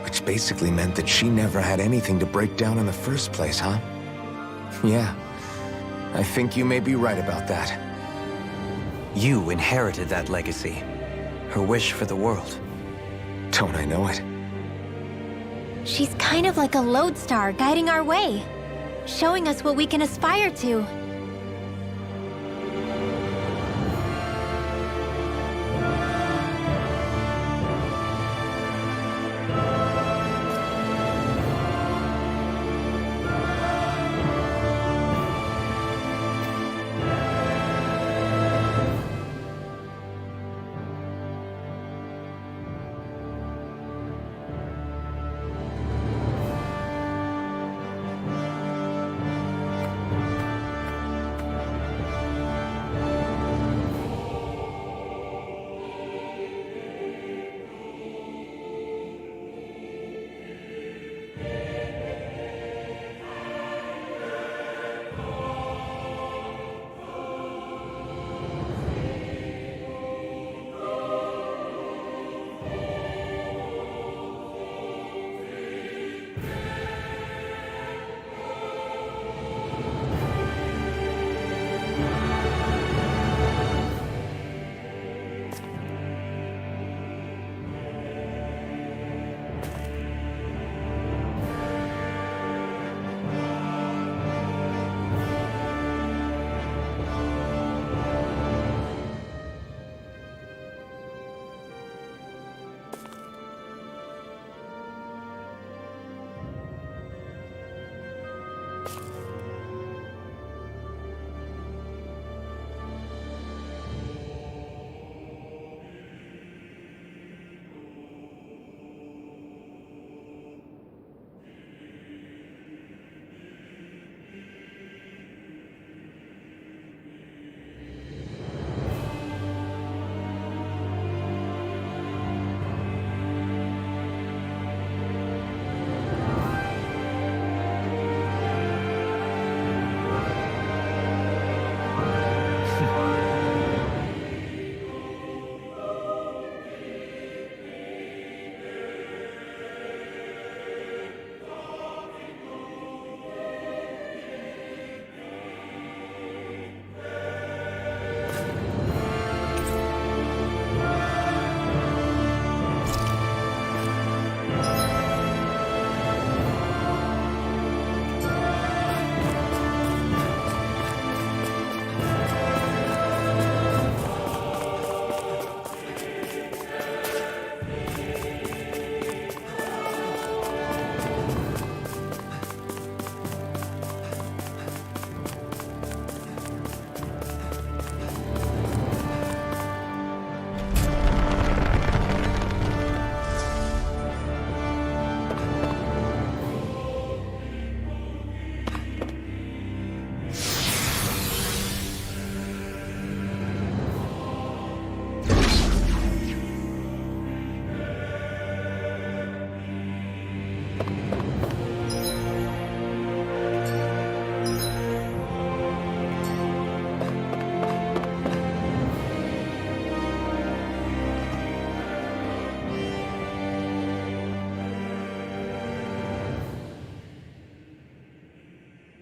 Which basically meant that she never had anything to break down in the first place, huh? Yeah. I think you may be right about that. You inherited that legacy. Her wish for the world. Don't I know it? She's kind of like a lodestar guiding our way, showing us what we can aspire to.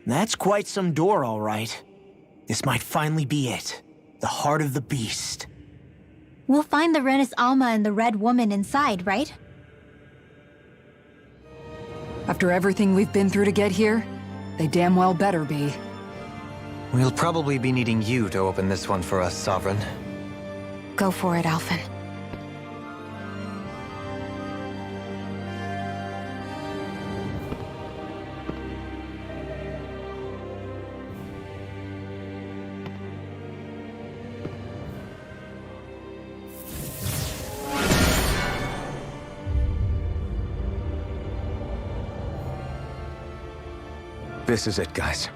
That's quite some door, all right. This might finally be it. The heart of the beast. We'll find the Renis Alma and the Red Woman inside, right? After everything we've been through to get here, they damn well better be. We'll probably be needing you to open this one for us, Sovereign. Go for it, Alphen. This is it, guys.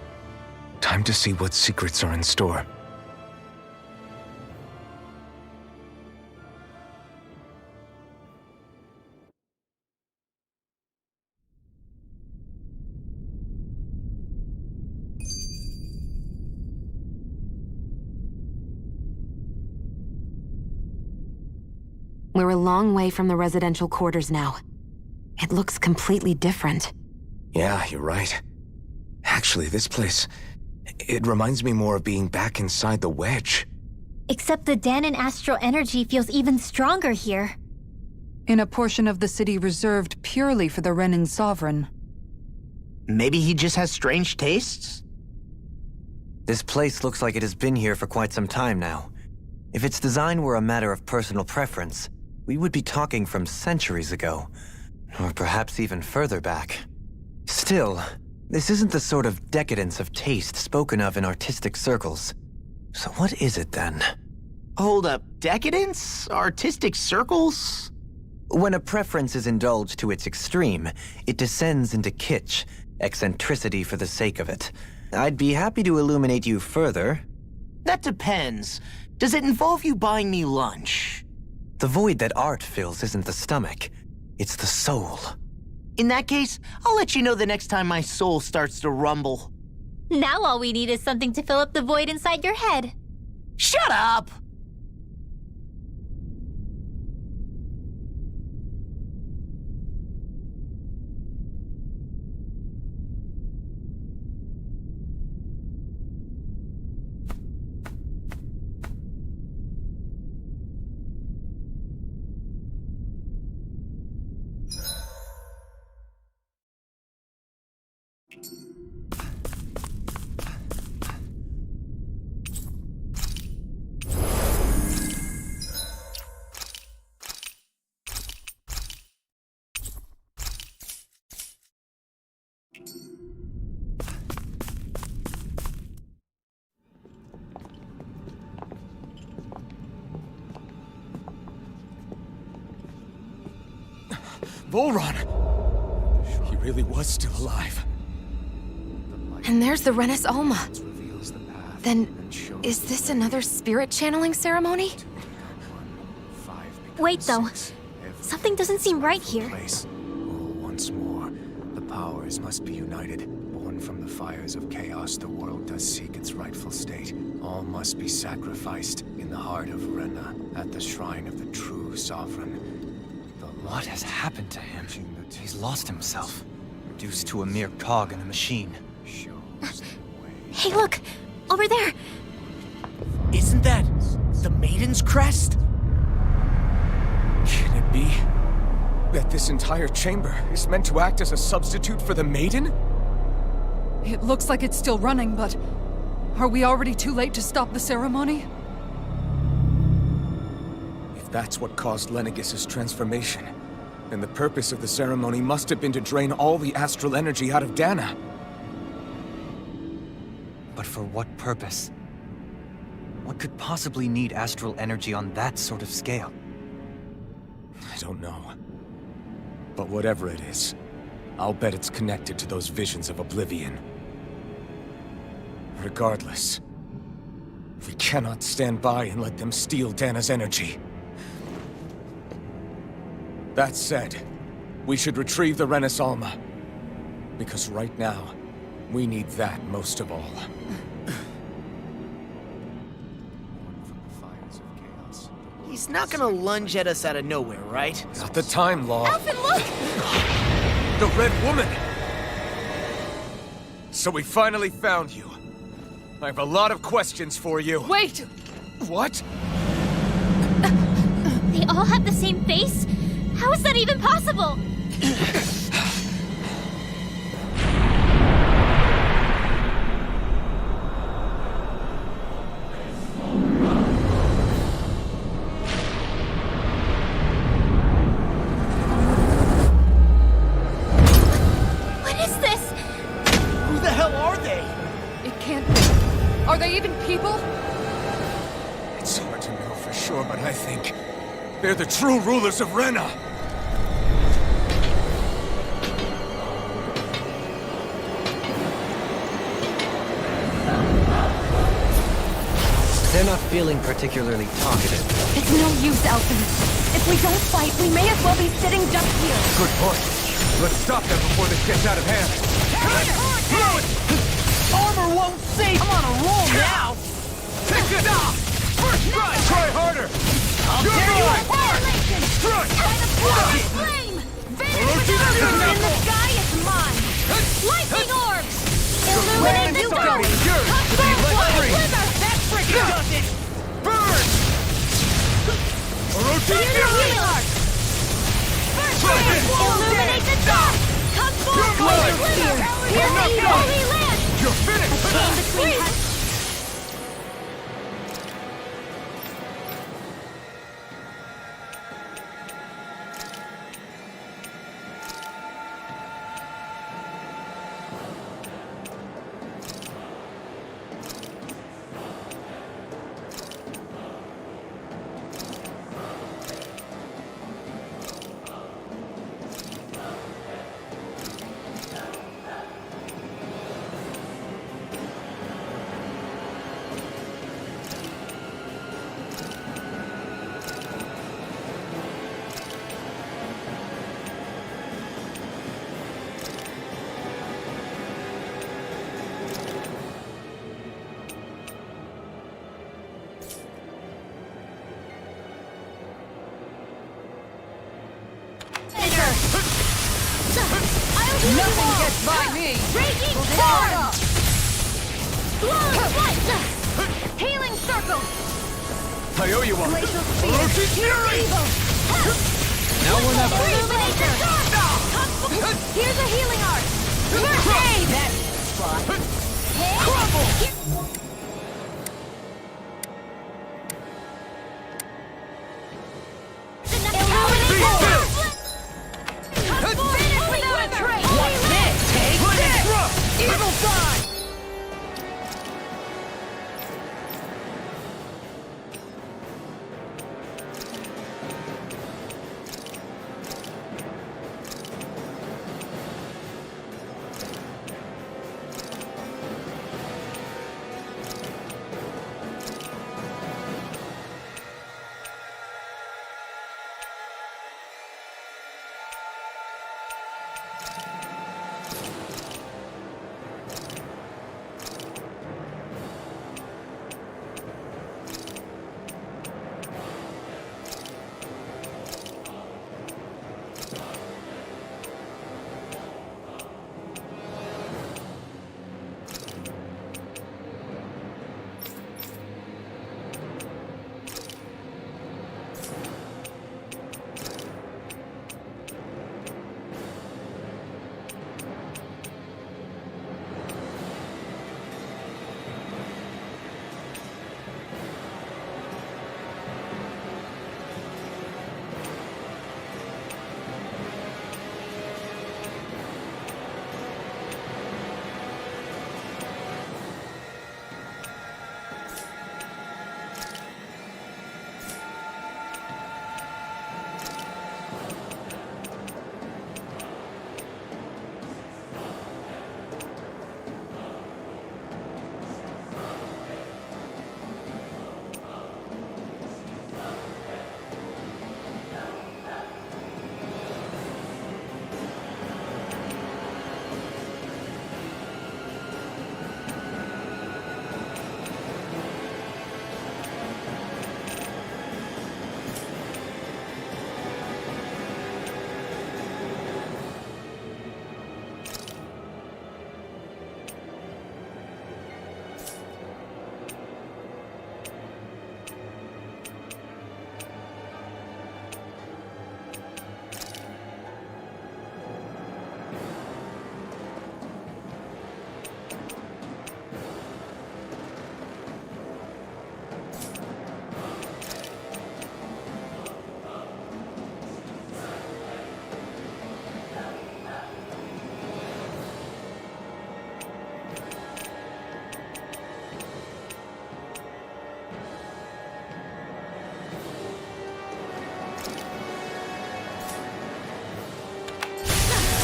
Time to see what secrets are in store. We're a long way from the residential quarters now. It looks completely different. Yeah, you're right. Actually, this place... it reminds me more of being back inside the Wedge. Except the Dahnan astral energy feels even stronger here. In a portion of the city reserved purely for the Renan Sovereign. Maybe he just has strange tastes? This place looks like it has been here for quite some time now. If its design were a matter of personal preference, we would be talking from centuries ago, or perhaps even further back. Still, this isn't the sort of decadence of taste spoken of in artistic circles. So what is it then? Hold up, decadence? Artistic circles? When a preference is indulged to its extreme, it descends into kitsch, eccentricity for the sake of it. I'd be happy to illuminate you further. That depends. Does it involve you buying me lunch? The void that art fills isn't the stomach, it's the soul. In that case, I'll let you know the next time my soul starts to rumble. Now all we need is something to fill up the void inside your head. Shut up! Volron! He really was still alive. And there's the Renis Alma. Then, is this another spirit channeling ceremony? Wait, though. Something doesn't seem right here. Once more, the powers must be united. Born from the fires of chaos, the world does seek its rightful state. All must be sacrificed in the heart of Rena, at the shrine of the true sovereign. What has happened to him? He's lost himself, reduced to a mere cog in the machine. Hey, look! Over there! Isn't that the Maiden's crest? Can it be that this entire chamber is meant to act as a substitute for the Maiden? It looks like it's still running, but... are we already too late to stop the ceremony? If that's what caused Lenegis' transformation, then the purpose of the ceremony must have been to drain all the astral energy out of Dahna. But for what purpose? What could possibly need astral energy on that sort of scale? I don't know. But whatever it is, I'll bet it's connected to those visions of oblivion. Regardless, we cannot stand by and let them steal Dahna's energy. That said, we should retrieve the Renis Alma. Because right now, we need that most of all. He's not gonna lunge at us out of nowhere, right? Not the time, Law. Alphen, look! The Red Woman! So we finally found you. I have a lot of questions for you. Wait! What? They all have the same face? How is that even possible? What is this? Who the hell are they? It can't be. Are they even people? It's hard to know for sure, but I think they're the true rulers of Rena. They're not feeling particularly talkative. It's no use, Alphen. If we don't fight, we may as well be sitting ducks here. Good point. Let's stop them before this gets out of hand. Blow it! Armor won't save! I'm on a roll now! Take this! First strike! Try harder! I'll tear you apart! Strike! By the power of flame! Vanish without it! In the sky, it's mine! Lightning orbs! Illuminate the dome! Come forward! Glimmer! That freaking does it! Burn! Here's your healing arc! First hand! Illuminate the dome! Come forward! Glimmer! Here's the holy land! You're finished! Chain between us! Nothing gets by me! Raging storm! Blow slice! Healing circle! I owe you one! Glacial spear! Here's evil! Now we're not... Illuminate the dark! Here's a healing arc! Hey, that spot! Crumble! Evil die!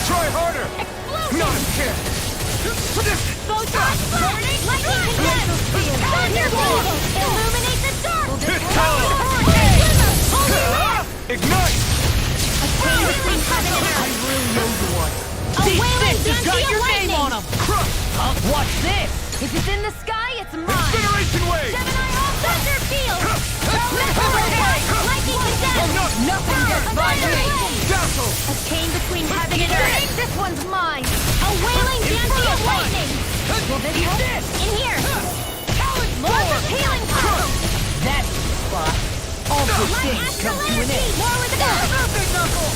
Try harder! Not a chance! Photon! Burning! Lightning! Thunderbolt! Illuminate If it's in the sky, it's mine! Incineration wave! Gemini all thunder field! Lightning condemned! Nothing gets by me! Dazzle! A chain between heaven and earth! This one's mine! A wailing dancing of lightning! Will this help? In here! Lords of healing power! That's the spot. All good things come to an end. More with the Berserker Knuckle!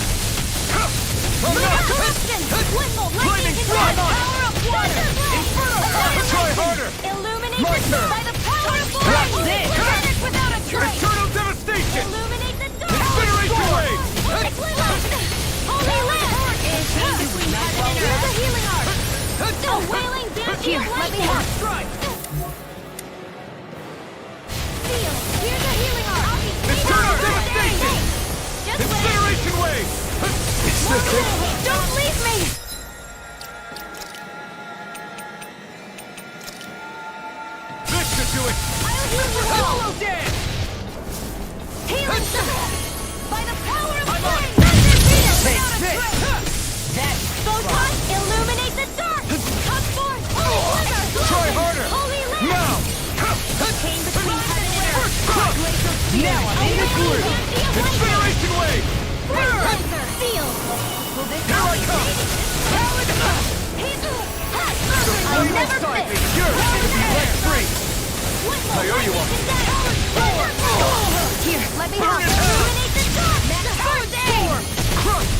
Lunar corruption! Lightning Strike! power of water! Try harder! Illuminate My the turn! by the power of That's flame! it! Vanish without a trace! Eternal devastation! Illuminate the dark! Incineration wave! Holy land! Between heaven and earth! Here's a healing art! A wailing banshee of lightning! Strike! Seal! Here's a healing art! Eternal devastation! Just wait! Incineration wave! Is this it? Don't leave me! This should do it! I'll heal you all! Hollow dance! Healing circle! By the power of I'm on flame! it. Take this! That's Photon, illuminate the dark! Come forth! Holy Blizzard! Try harder! Holy land! Now! Chain between heaven and earth! Now I'm in the groove! Incineration wave! Blazer! Seal! Will this Here I come! I'll never Side me! fit! You're let free! I owe you one! Here, let me Burn help! it out! Illuminate the dark! First aid! Crush!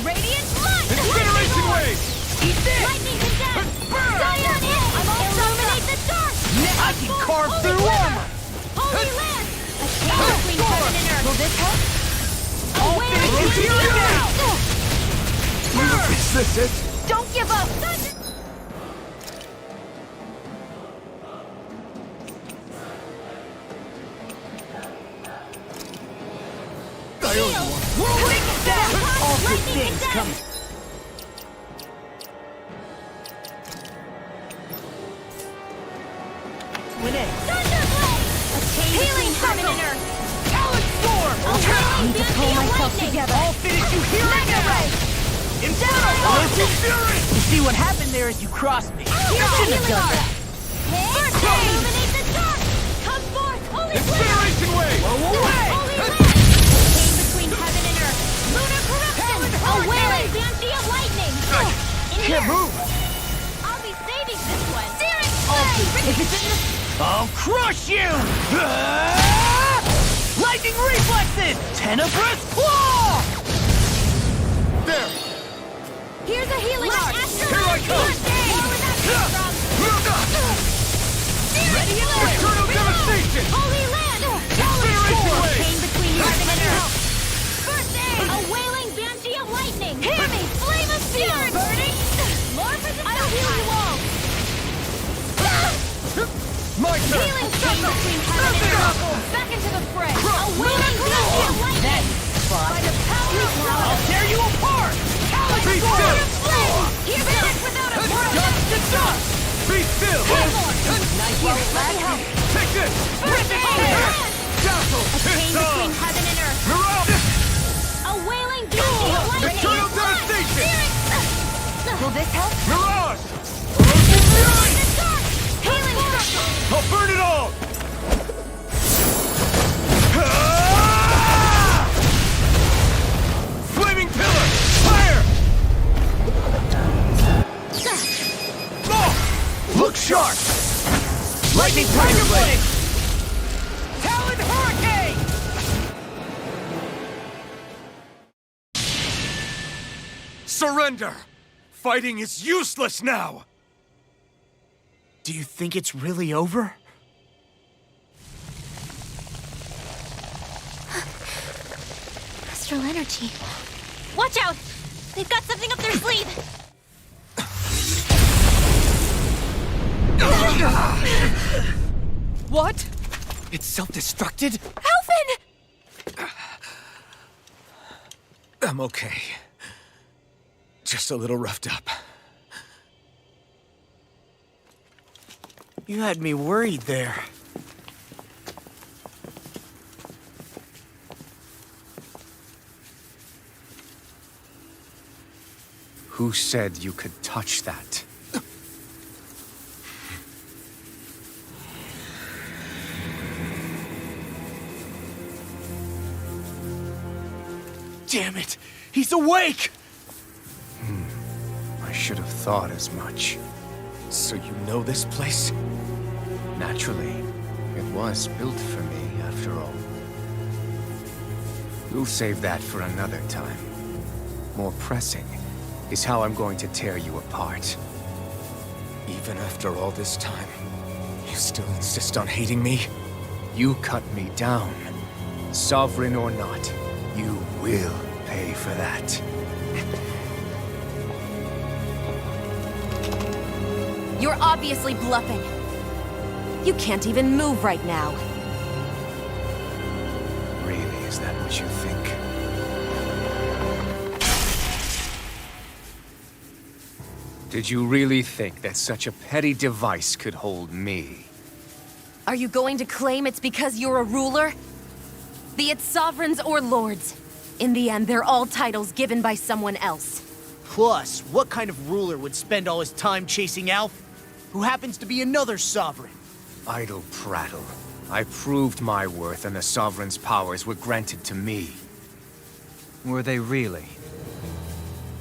Radiant light! Incineration wave! Eat this! Lightning condemned! Zion in! Illuminate the dark! I can carve through armor! Holy land! A chain between heaven and earth! Will this help? All things here and now! Is this it? Don't give up! I owe you one! All good things come. Thunderblade! A chain between heaven and earth. Talon Storm! I need to pull myself together. I'll finish you here and now! Inferno! Earthly Fury! You see, what happened there is you crossed me. You shouldn't have done that. First aid! Illuminate the dark! Come forth, holy Incineration wave! Holy land! Chain between heaven and earth. Lunar corruption! A wailing banshee of lightning! In here! Can't move! I'll be saving this one! Searing flame! I'll crush you! Lightning reflexes! Tenebrous claw! There! Here's a healing art! Here I come! Ready and ready! Eternal devastation! Holy land! Incineration wave! Chain between heaven and earth! First aid! A wailing banshee of lightning! Hear me! Flame of steel! Burning! More for the I'll heal you all! My turn! Healing circle between heaven and earth! Back into the fray! A wailing banshee of lightning! By the power of love! I'll tear you apart! Be still! Here vanish without a trace! Dust to dust! Be still! Nice here, let me help! Take this! First aid! Dazzle! A chain It's between on! heaven and earth! Mirage! A wailing banshee of lightning! Eternal devastation! Will this help? Mirage! The dark! Healing circle! I'll burn it all! Flaming pillar! Fire! Oh! Look sharp! Lightning Tiger Blade! Talon Hurricane! Surrender! Fighting is useless now! Do you think it's really over? Astral energy. Watch out! They've got something up their sleeve! What? It's self-destructed? Alphen! I'm okay. Just a little roughed up. You had me worried there. Who said you could touch that? Damn it! He's awake! I should have thought as much. So you know this place? Naturally, it was built for me, after all. We'll save that for another time. More pressing is how I'm going to tear you apart. Even after all this time, you still insist on hating me? You cut me down. Sovereign or not, you will pay for that. You're obviously bluffing. You can't even move right now. Really, is that what you think? Did you really think that such a petty device could hold me? Are you going to claim it's because you're a ruler? Be it sovereigns or lords. In the end, they're all titles given by someone else. Plus, what kind of ruler would spend all his time chasing Alf, who happens to be another sovereign? Idle prattle. I proved my worth and the Sovereign's powers were granted to me. Were they really?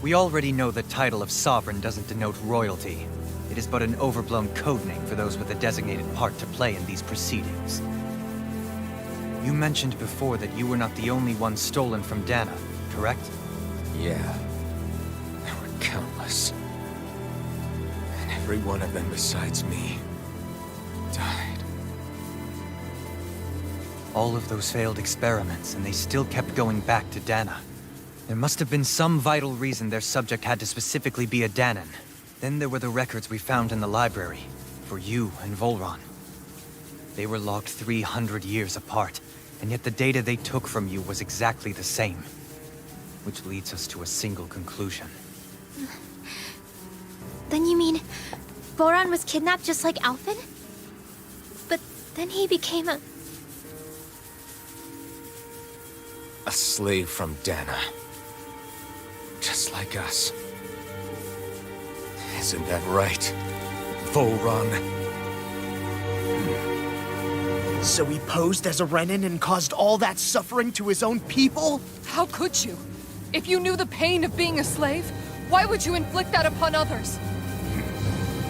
We already know the title of Sovereign doesn't denote royalty. It is but an overblown codename for those with a designated part to play in these proceedings. You mentioned before that you were not the only one stolen from Dana, correct? Yeah. There were countless. And every one of them besides me died. All of those failed experiments, and they still kept going back to Dana. There must have been some vital reason their subject had to specifically be a Danan. Then there were the records we found in the library, for you and Volron. They were logged 300 years apart, and yet the data they took from you was exactly the same. Which leads us to a single conclusion. Then you mean Voron was kidnapped just like Alphen? But then he became a slave from Dana. Just like us. Isn't that right, Volron? So he posed as a Renan and caused all that suffering to his own people? How could you? If you knew the pain of being a slave, why would you inflict that upon others?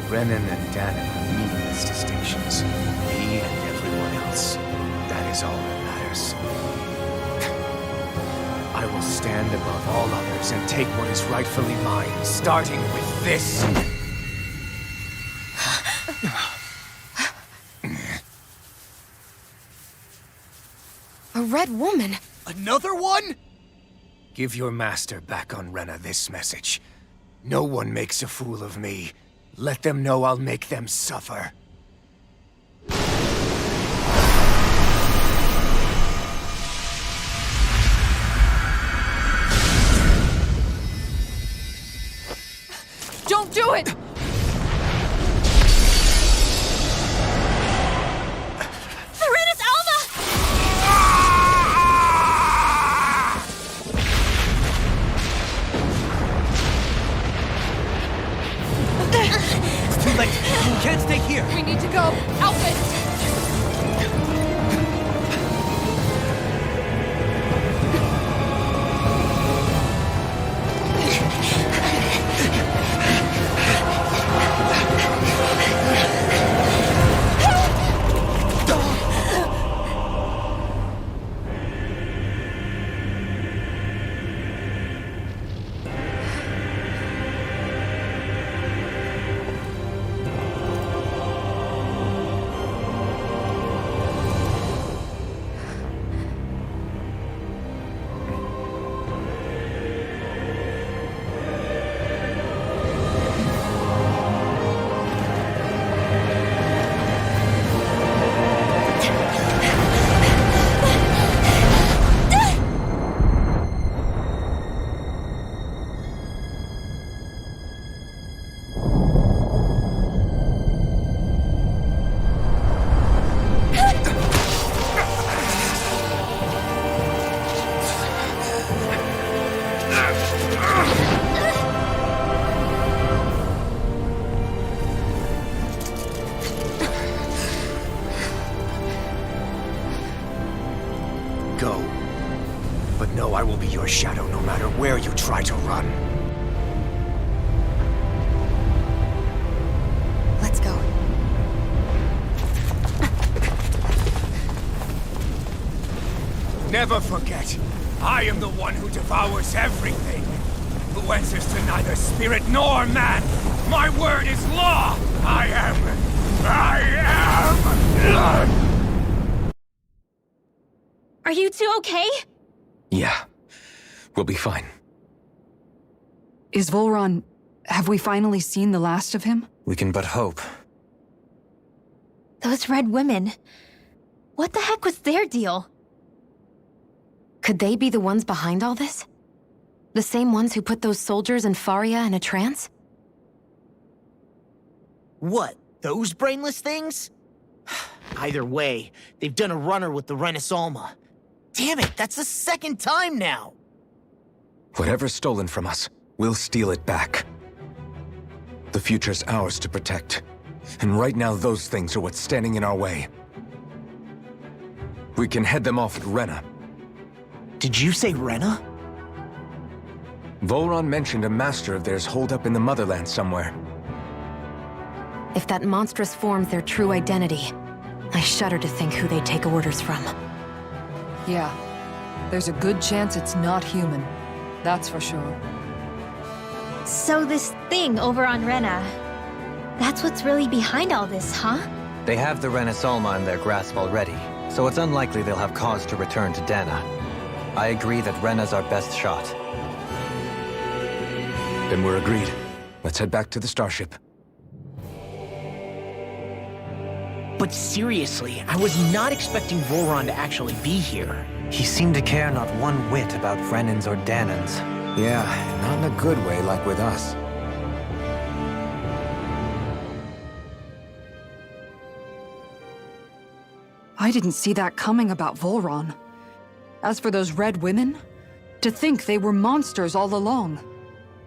Renan and Dana are meaningless distinctions. Me and everyone else. That is all that matters. I will stand above all others and take what is rightfully mine, starting with this. A red woman? Another one? Give your master back on Rena this message. No one makes a fool of me. Let them know I'll make them suffer. Don't do it! Serenus Alva! It's too late! You can't stay here! We need to go! Alphen! Go. But know I will be your shadow no matter where you try to run. Let's go. Never forget, I am the one who devours everything. Who answers to neither spirit nor man. My word is law. I am. Are you two okay? Yeah. We'll be fine. Is Volron... have we finally seen the last of him? We can but hope. Those red women. What the heck was their deal? Could they be the ones behind all this? The same ones who put those soldiers and Faria in a trance? What? Those brainless things? Either way, they've done a runner with the Renis Alma. Damn it, that's the second time now! Whatever's stolen from us, we'll steal it back. The future's ours to protect. And right now, those things are what's standing in our way. We can head them off at Rena. Did you say Rena? Volron mentioned a master of theirs holed up in the motherland somewhere. If that monstrous form's their true identity, I shudder to think who they take orders from. Yeah. There's a good chance it's not human. That's for sure. So this thing over on Rena, that's what's really behind all this, huh? They have the Renis Alma in their grasp already, so it's unlikely they'll have cause to return to Dana. I agree that Rena's our best shot. Then we're agreed. Let's head back to the starship. But seriously, I was not expecting Volron to actually be here. He seemed to care not one whit about Renans or Danans. Yeah, not in a good way like with us. I didn't see that coming about Volron. As for those red women, to think they were monsters all along.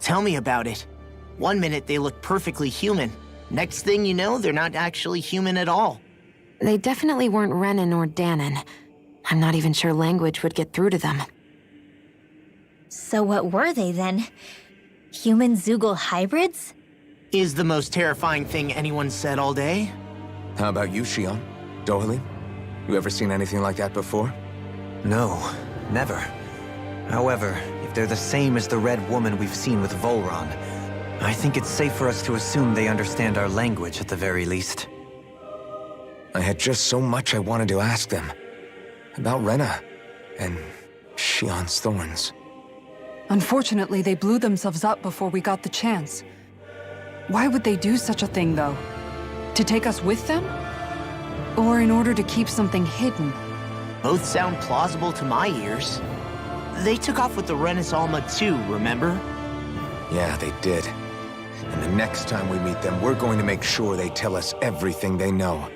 Tell me about it. One minute they look perfectly human. Next thing you know, they're not actually human at all. They definitely weren't Renan or Danan. I'm not even sure language would get through to them. So what were they then? Human Zoogle hybrids? Is the most terrifying thing anyone said all day. How about you, Shion? Dohalim? You ever seen anything like that before? No, never. However, if they're the same as the red woman we've seen with Volron, I think it's safe for us to assume they understand our language at the very least. I had just so much I wanted to ask them. About Rena, and Shion's thorns. Unfortunately, they blew themselves up before we got the chance. Why would they do such a thing, though? To take us with them? Or in order to keep something hidden? Both sound plausible to my ears. They took off with the Renis Alma too, remember? Yeah, they did. And the next time we meet them, we're going to make sure they tell us everything they know.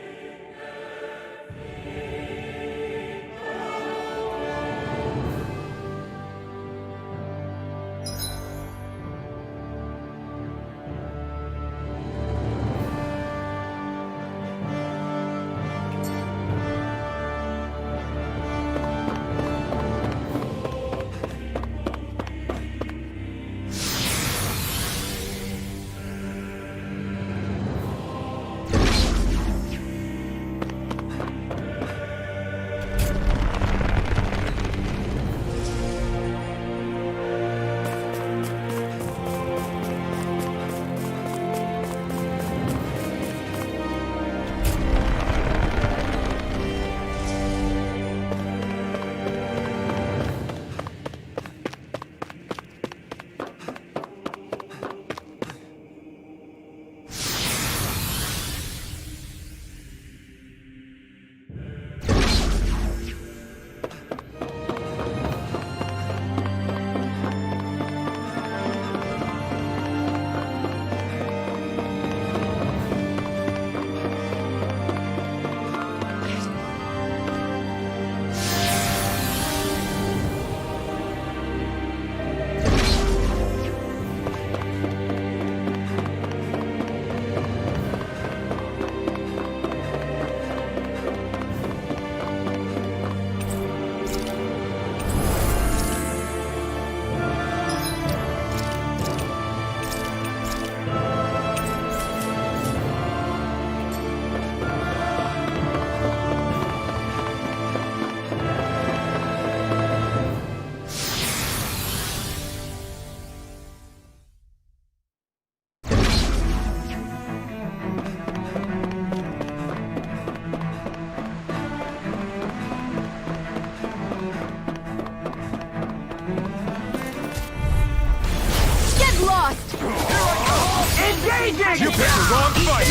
You picked the wrong fight!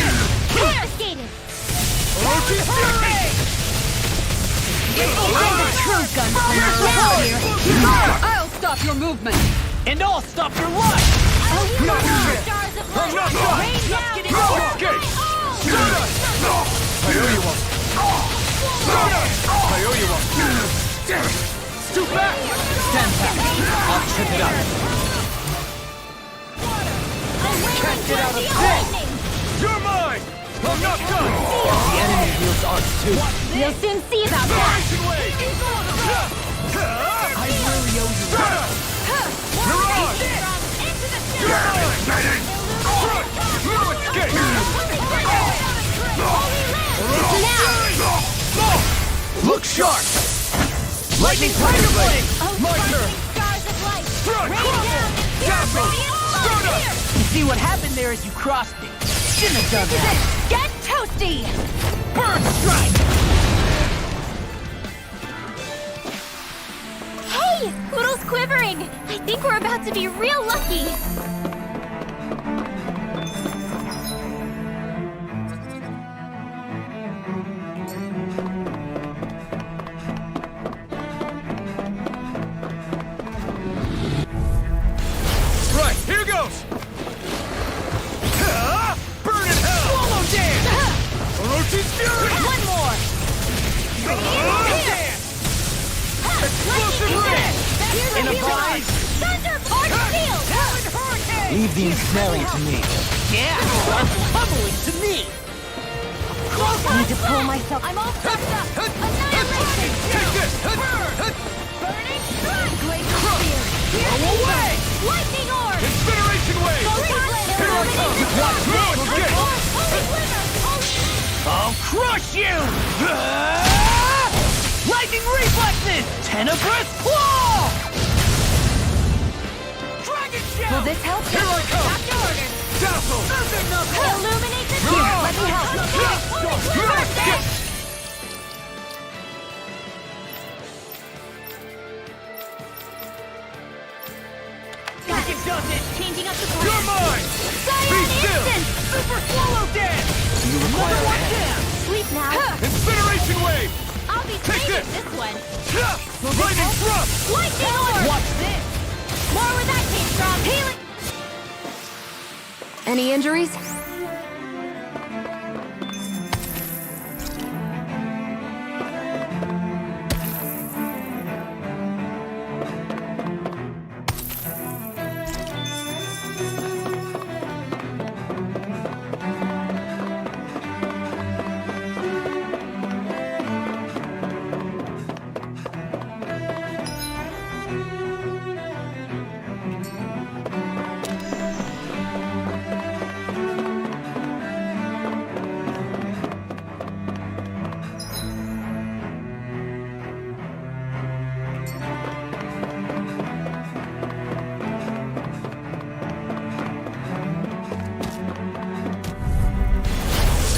Fire skated! Orochi Fury! I'm the true gunslinger here. I'll stop your movement. And I'll stop your life! Not yet! Stars of I'm not light! done! Rain down! Escape! I owe you one. I owe you one. Stoop back! Stand back. I'll trip it up. Can't get out of this! You're mine! I'm not done! The enemy wields arts too. You'll soon see about that! Acceleration wave! I really owe you. You're on! Into the You're mine! Front! No escape! Look sharp! Lightning Tiger Blade! My turn! Stars of light! Front! Rain down! Castle! Stardust! You see what happened there as you crossed me. Shouldn't have done that. Get toasty! Bird strike! Hey! Poodle's quivering! I think we're about to be real lucky! Right, here goes! Burn in hell! Swallow dance! Orochi's Fury! One more! Dance! Explosive ray! In a bind! Thunder Park Shield! Hurricane! Leave the ensnaring to me. Yeah! Start pummeling to me! I need to pull myself. I'm all sucked up! Annihilation! Take this! Burning Strike! Glacier Spear! Throw away! Lightning Orb! Incineration wave! Here I come! Watch me! Escape! Holy Glimmer! I'll crush you! Lightning reflexes! Tenebrous claw! Dragon Will Shout! this help? Here I come! After orders! Dazzle! Illuminate the Here, dark! Let me help! Got it, does it! Changing up the You're plan! mine! Scion Be still! Instant! Super swallow dance! You require Another one a hand. Sleep now! Incineration wave! I'll be Take saving this. this one! Lightning thrust! Lightning Orb! What's this? More where that came from! Healing! Any injuries?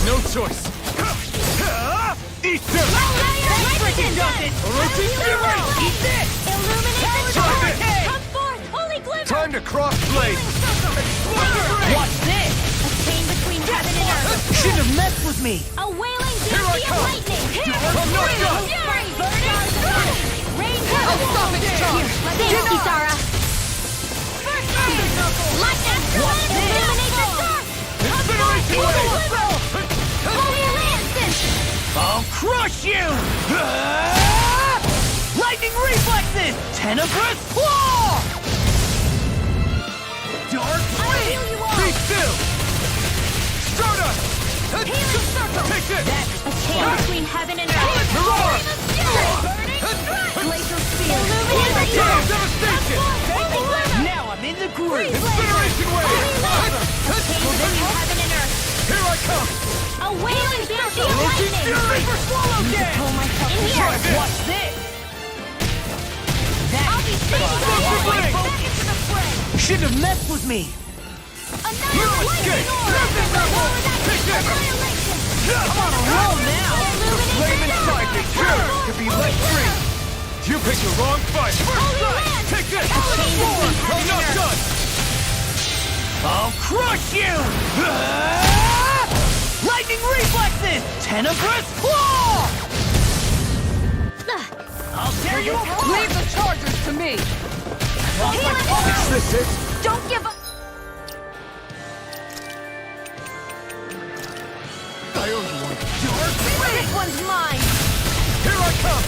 No choice! Eat this! Freaking does it! Orochi Fury! Eat this! Illuminate the Try dark! this! Come forth, Holy Glimmer! Time to cross blade! What's this? A chain between heaven and earth! Shouldn't have messed with me! A wailing Here I beauty of come. lightning! I'm not done! Fury! Burning! Rain down! I'll stop it, Char. Thank you, Kisara! First Light after light! Illuminate the dark! Incineration wave! Holy Lances! I'll crush you! Lightning reflexes! Tenebrous claw! Dark I'll wind! heal you all! Be still! Stardust! Healing circle! Take this! A chain between heaven and earth! Hurrah! Burning strike! Glacial spear! Illuminate the Damn dark! devastation! Holy Glimmer! Now I'm in the groove! Incineration wave! Chain between heaven and earth! Here I come! A wailing beauty of Orochi lightning! Fury! Swallow dance! Pull myself In in here! here! What's this? I'll be saving Focus you! ring! Back into the fray! Shouldn't have messed with me! Annihilate escape! lightning orb! Take this! Annihilation! I'm on a roll now! Illuminate Flame the inside me! dark! To be let free! You picked the wrong fight! First Holy strike! Land! Take this! Chain between I'm heaven not and earth! done! I'll crush you! Lightning reflexes! Tenebrous claw! I'll tear you apart! Leave the chargers to me! Is this it? Don't give up! I owe you one. This one's mine! Here I come!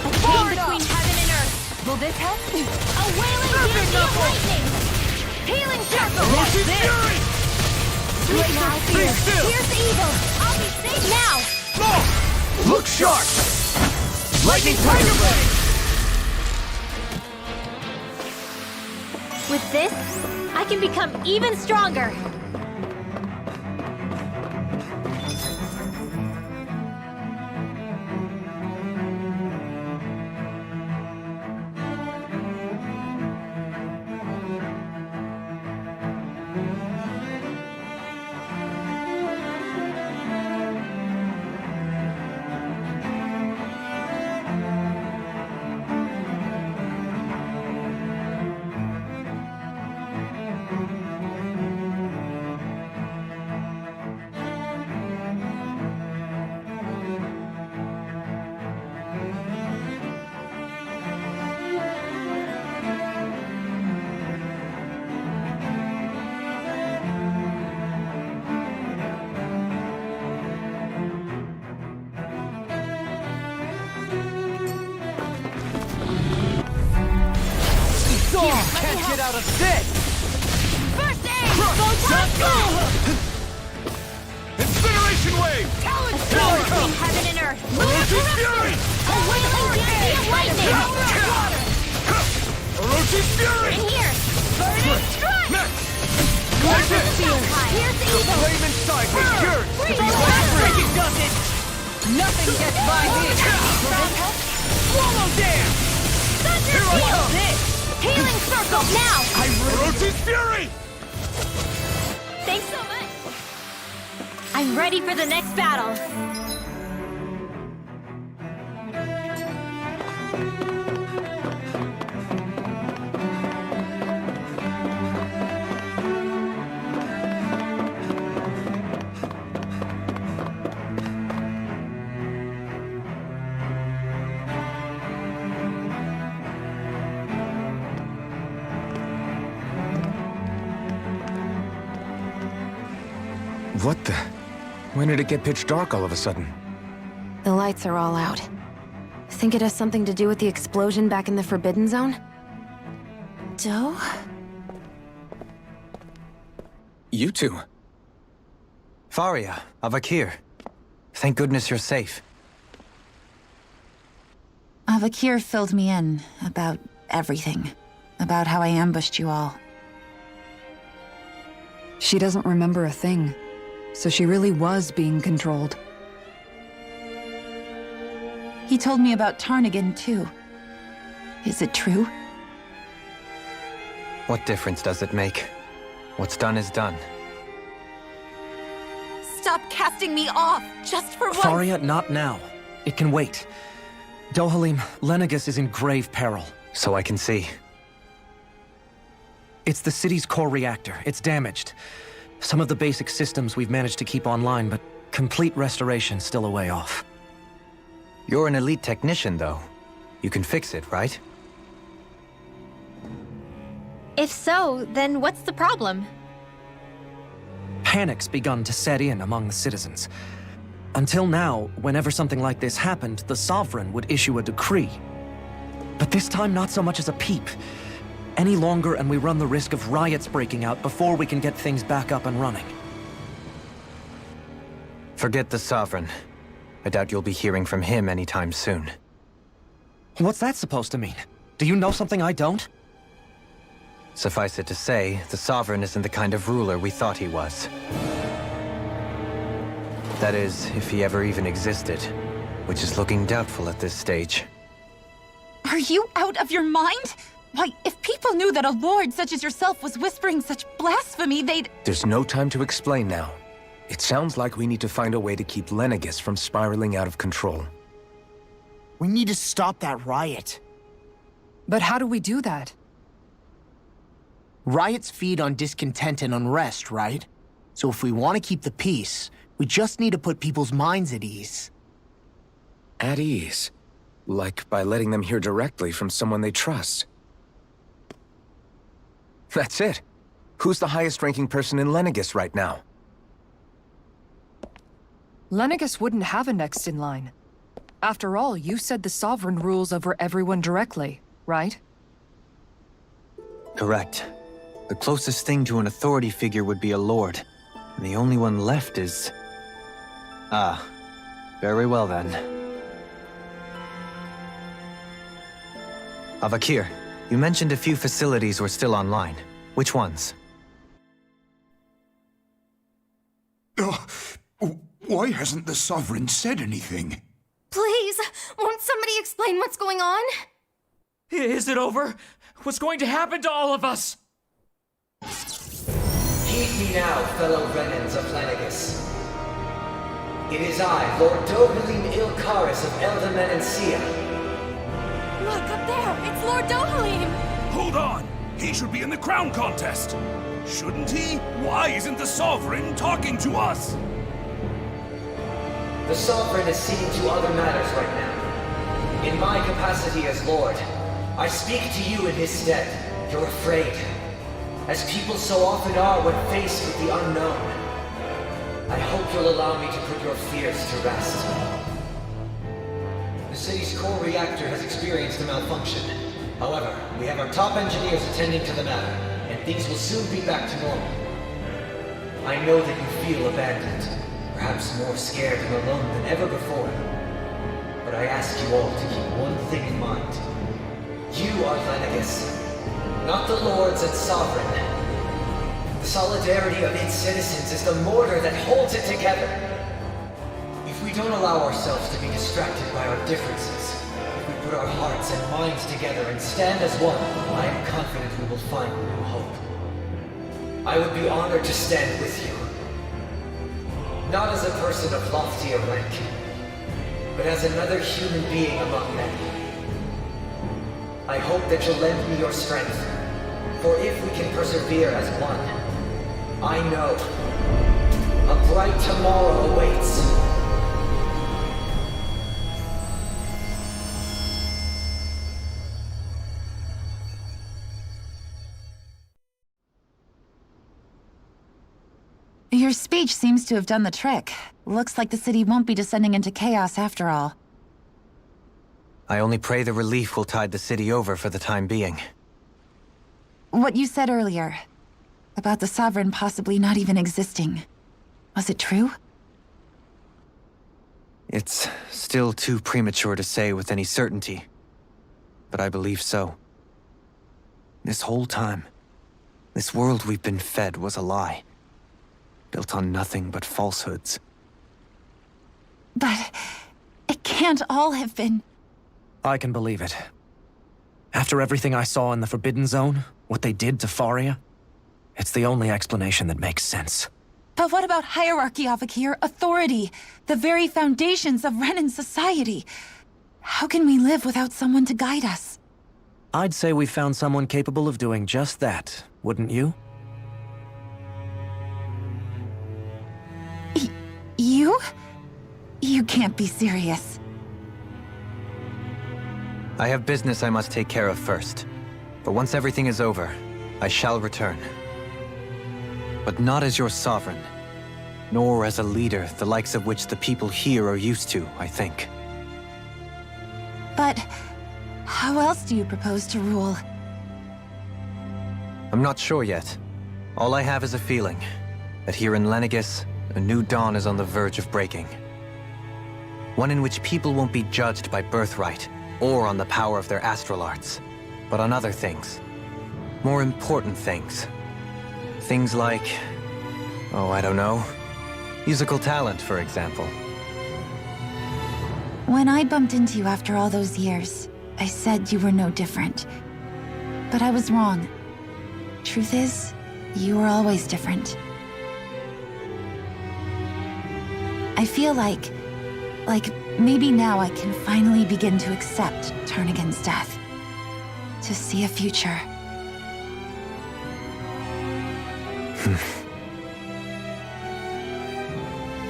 A chain between heaven and earth. Will this help? A wailing dance of lightning! Healing circle! Orochi's fury! Break now, fear! still! Here's the evil! I'll be safe now! No! Look sharp! Lightning Tiger Blade! With this, I can become even stronger! Can't get out of this! First aid! Go! Incineration wave! A chain between heaven and earth! Orochi's fury! A wailing dance of lightning! Orochi's fury! And here! Burning strike! Watch it! Here's the The evil! flame inside was cured! Freeze! Breaking does it! Nothing gets by me! Swallow dance! Here I come! Healing circle now! Orochi's fury! Thanks so much! I'm ready for the next battle! What the? When did it get pitch dark all of a sudden? The lights are all out. Think it has something to do with the explosion back in the Forbidden Zone? Doe? You two. Faria, Avakir. Thank goodness you're safe. Avakir filled me in about everything. About how I ambushed you all. She doesn't remember a thing, so she really was being controlled. He told me about Tarnigan, too. Is it true? What difference does it make? What's done is done. Stop casting me off, just for once! Faria, not now. It can wait. Dohalim, Lenegis is in grave peril. So I can see. It's the city's core reactor. It's damaged. Some of the basic systems we've managed to keep online, but complete restoration's still a way off. You're an elite technician, though. You can fix it, right? If so, then what's the problem? Panic's begun to set in among the citizens. Until now, whenever something like this happened, the Sovereign would issue a decree. But this time, not so much as a peep. Any longer, and we run the risk of riots breaking out before we can get things back up and running. Forget the Sovereign. I doubt you'll be hearing from him anytime soon. What's that supposed to mean? Do you know something I don't? Suffice it to say, the Sovereign isn't the kind of ruler we thought he was. That is, if he ever even existed, which is looking doubtful at this stage. Are you out of your mind? Why, if people knew that a lord such as yourself was whispering such blasphemy, they'd— There's no time to explain now. It sounds like we need to find a way to keep Lenegis from spiraling out of control. We need to stop that riot. But how do we do that? Riots feed on discontent and unrest, right? So if we want to keep the peace, we just need to put people's minds at ease. At ease? Like by letting them hear directly from someone they trust. That's it. Who's the highest-ranking person in Lenegis right now? Lenegis wouldn't have a next in line. After all, you said the Sovereign rules over everyone directly, right? Correct. The closest thing to an authority figure would be a lord. And the only one left is... Ah. Very well then. Avakir, you mentioned a few facilities were still online. Which ones? Why hasn't the Sovereign said anything? Please, won't somebody explain what's going on? Is it over? What's going to happen to all of us? Heed me now, fellow Renans of Lenegis. It is I, Lord Dohalim Ilkaris of Eldaman and Sia. Look, up there! It's Lord Dohalim! Hold on! He should be in the crown contest! Shouldn't he? Why isn't the Sovereign talking to us? The Sovereign is seeing to other matters right now. In my capacity as Lord, I speak to you in his stead. You're afraid. As people so often are when faced with the unknown. I hope you'll allow me to put your fears to rest. The city's core reactor has experienced a malfunction. However, we have our top engineers attending to the matter, and things will soon be back to normal. I know that you feel abandoned, perhaps more scared and alone than ever before. But I ask you all to keep one thing in mind. You are Lenegis, not the Lords and Sovereign. The solidarity of its citizens is the mortar that holds it together. If we don't allow ourselves to be distracted by our differences, if we put our hearts and minds together and stand as one, I am confident we will find new hope. I would be honored to stand with you. Not as a person of loftier rank, but as another human being among many. I hope that you'll lend me your strength, for if we can persevere as one, I know a bright tomorrow awaits. Your speech seems to have done the trick. Looks like the city won't be descending into chaos after all. I only pray the relief will tide the city over for the time being. What you said earlier, about the Sovereign possibly not even existing, was it true? It's still too premature to say with any certainty, but I believe so. This whole time, this world we've been fed was a lie, built on nothing but falsehoods. But it can't all have been... I can believe it. After everything I saw in the Forbidden Zone, what they did to Faria, it's the only explanation that makes sense. But what about hierarchy, Avakir? Authority? The very foundations of Renan society? How can we live without someone to guide us? I'd say we found someone capable of doing just that, wouldn't you? You? You can't be serious. I have business I must take care of first. But once everything is over, I shall return. But not as your sovereign, nor as a leader the likes of which the people here are used to, I think. But how else do you propose to rule? I'm not sure yet. All I have is a feeling that here in Lenegis, a new dawn is on the verge of breaking. One in which people won't be judged by birthright or on the power of their astral arts, but on other things. More important things. Things like, oh, I don't know, musical talent, for example. When I bumped into you after all those years, I said you were no different. But I was wrong. Truth is, you were always different. I feel like maybe now I can finally begin to accept Turnagain's death. To see a future.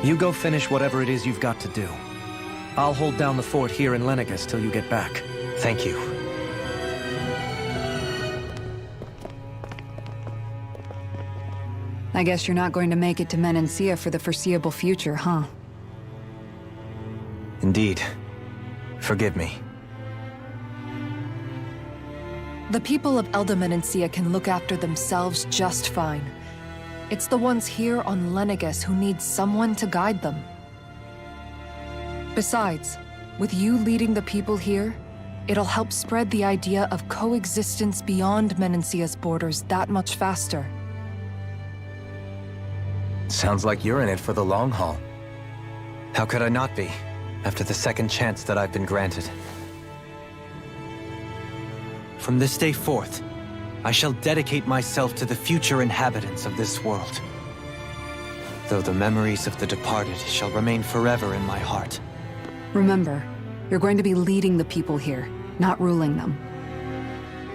You go finish whatever it is you've got to do. I'll hold down the fort here in Lenegus till you get back. Thank you. I guess you're not going to make it to Menancia for the foreseeable future, huh? Indeed. Forgive me. The people of Elda Menancia can look after themselves just fine. It's the ones here on Lenegus who need someone to guide them. Besides, with you leading the people here, it'll help spread the idea of coexistence beyond Menancia's borders that much faster. Sounds like you're in it for the long haul. How could I not be, after the second chance that I've been granted? From this day forth, I shall dedicate myself to the future inhabitants of this world. Though the memories of the departed shall remain forever in my heart. Remember, you're going to be leading the people here, not ruling them.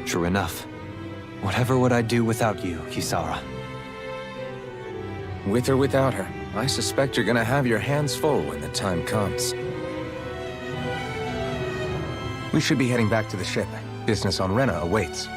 True enough. Whatever would I do without you, Kisara? With or without her, I suspect you're gonna have your hands full when the time comes. We should be heading back to the ship. Business on Rena awaits.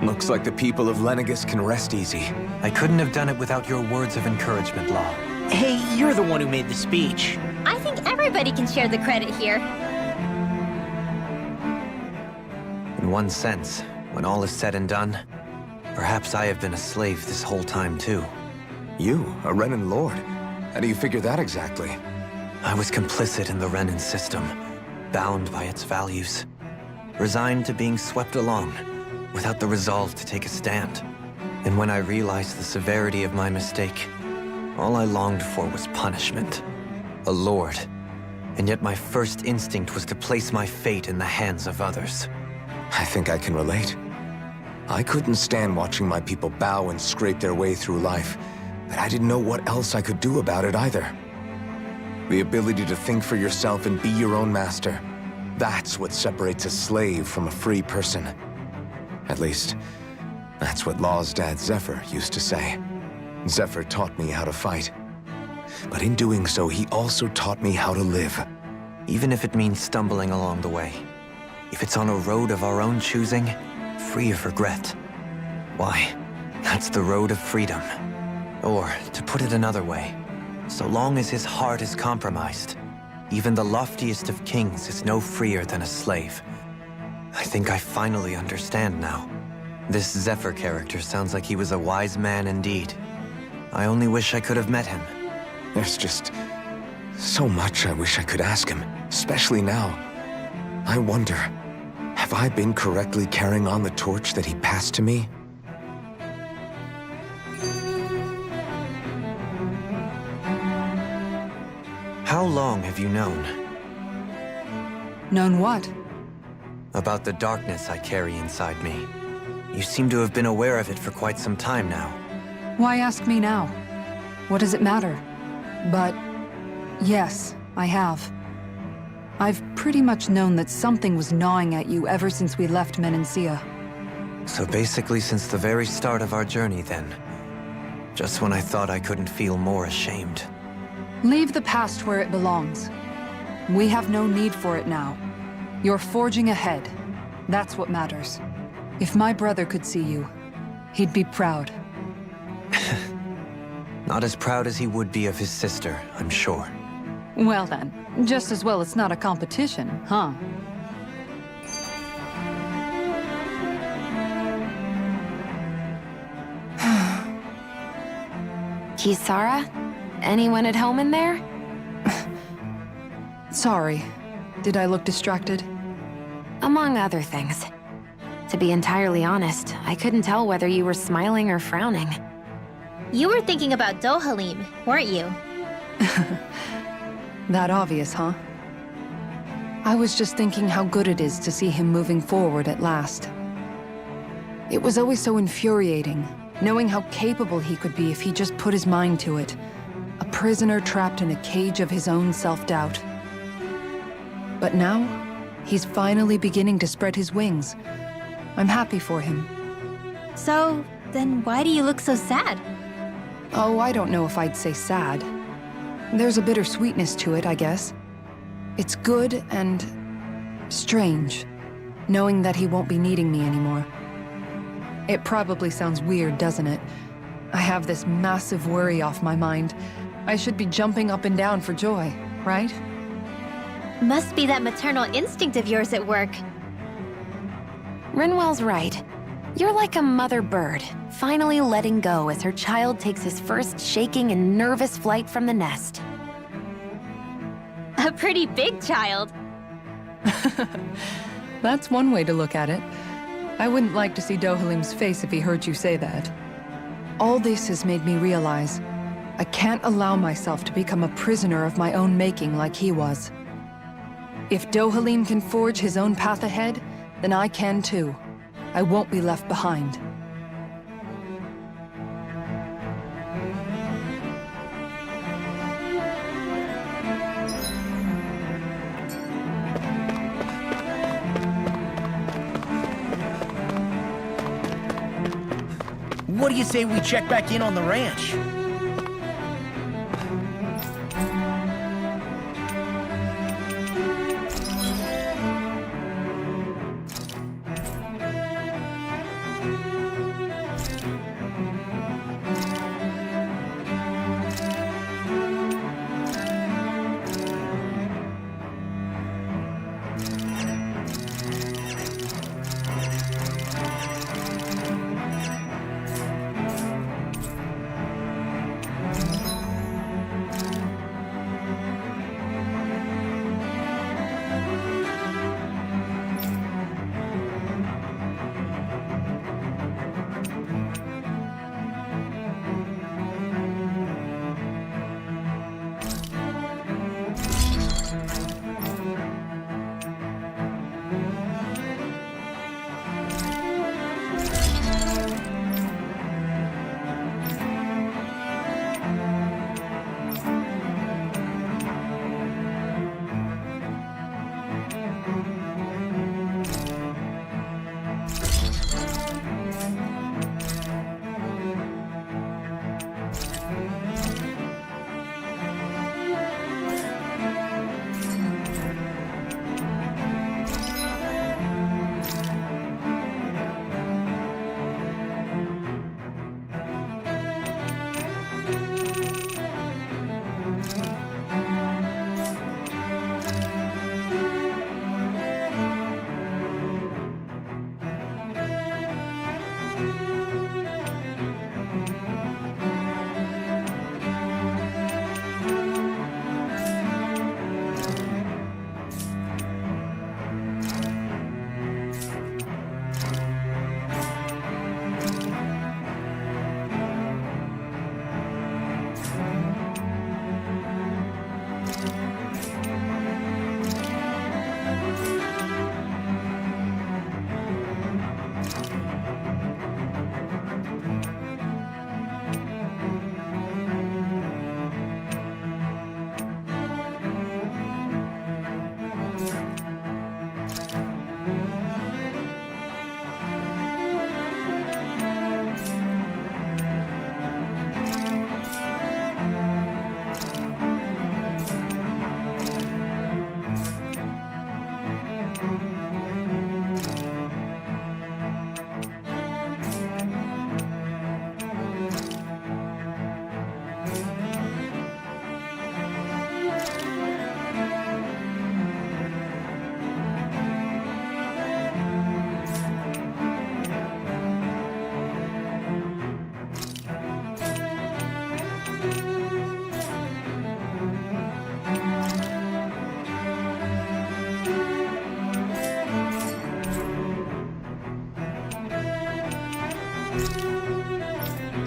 Looks like the people of Lenegis can rest easy. I couldn't have done it without your words of encouragement, Law. Hey, you're the one who made the speech. I think everybody can share the credit here. In one sense, when all is said and done, perhaps I have been a slave this whole time too. You, a Renan Lord? How do you figure that exactly? I was complicit in the Renan system, bound by its values, resigned to being swept along, without the resolve to take a stand. And when I realized the severity of my mistake, all I longed for was punishment. A lord. And yet my first instinct was to place my fate in the hands of others. I think I can relate. I couldn't stand watching my people bow and scrape their way through life, but I didn't know what else I could do about it either. The ability to think for yourself and be your own master. That's what separates a slave from a free person. At least, that's what Law's dad Zephyr used to say. Zephyr taught me how to fight. But in doing so, he also taught me how to live. Even if it means stumbling along the way. If it's on a road of our own choosing, free of regret. Why, that's the road of freedom. Or, to put it another way, so long as his heart is compromised, even the loftiest of kings is no freer than a slave. I think I finally understand now. This Zephyr character sounds like he was a wise man indeed. I only wish I could have met him. There's just so much I wish I could ask him, especially now. I wonder, have I been correctly carrying on the torch that he passed to me? How long have you known? Known what? About the darkness I carry inside me. You seem to have been aware of it for quite some time now. Why ask me now? What does it matter? But yes, I have. I've pretty much known that something was gnawing at you ever since we left Menancia. So basically since the very start of our journey then. Just when I thought I couldn't feel more ashamed. Leave the past where it belongs. We have no need for it now. You're forging ahead. That's what matters. If my brother could see you, he'd be proud. Not as proud as he would be of his sister, I'm sure. Well then, just as well it's not a competition, huh? Kisara? Anyone at home in there? Sorry. Did I look distracted? Among other things. To be entirely honest, I couldn't tell whether you were smiling or frowning. You were thinking about Dohalim, weren't you? That obvious, huh? I was just thinking how good it is to see him moving forward at last. It was always so infuriating, knowing how capable he could be if he just put his mind to it. A prisoner trapped in a cage of his own self-doubt. But now, he's finally beginning to spread his wings. I'm happy for him. So, then why do you look so sad? Oh, I don't know if I'd say sad. There's a bittersweetness to it, I guess. It's good and strange, knowing that he won't be needing me anymore. It probably sounds weird, doesn't it? I have this massive worry off my mind. I should be jumping up and down for joy, right? Must be that maternal instinct of yours at work. Rinwell's right. You're like a mother bird, finally letting go as her child takes his first shaking and nervous flight from the nest. A pretty big child. That's one way to look at it. I wouldn't like to see Dohalim's face if he heard you say that. All this has made me realize I can't allow myself to become a prisoner of my own making like he was. If Dohalim can forge his own path ahead, then I can too. I won't be left behind. What do you say we check back in on the ranch?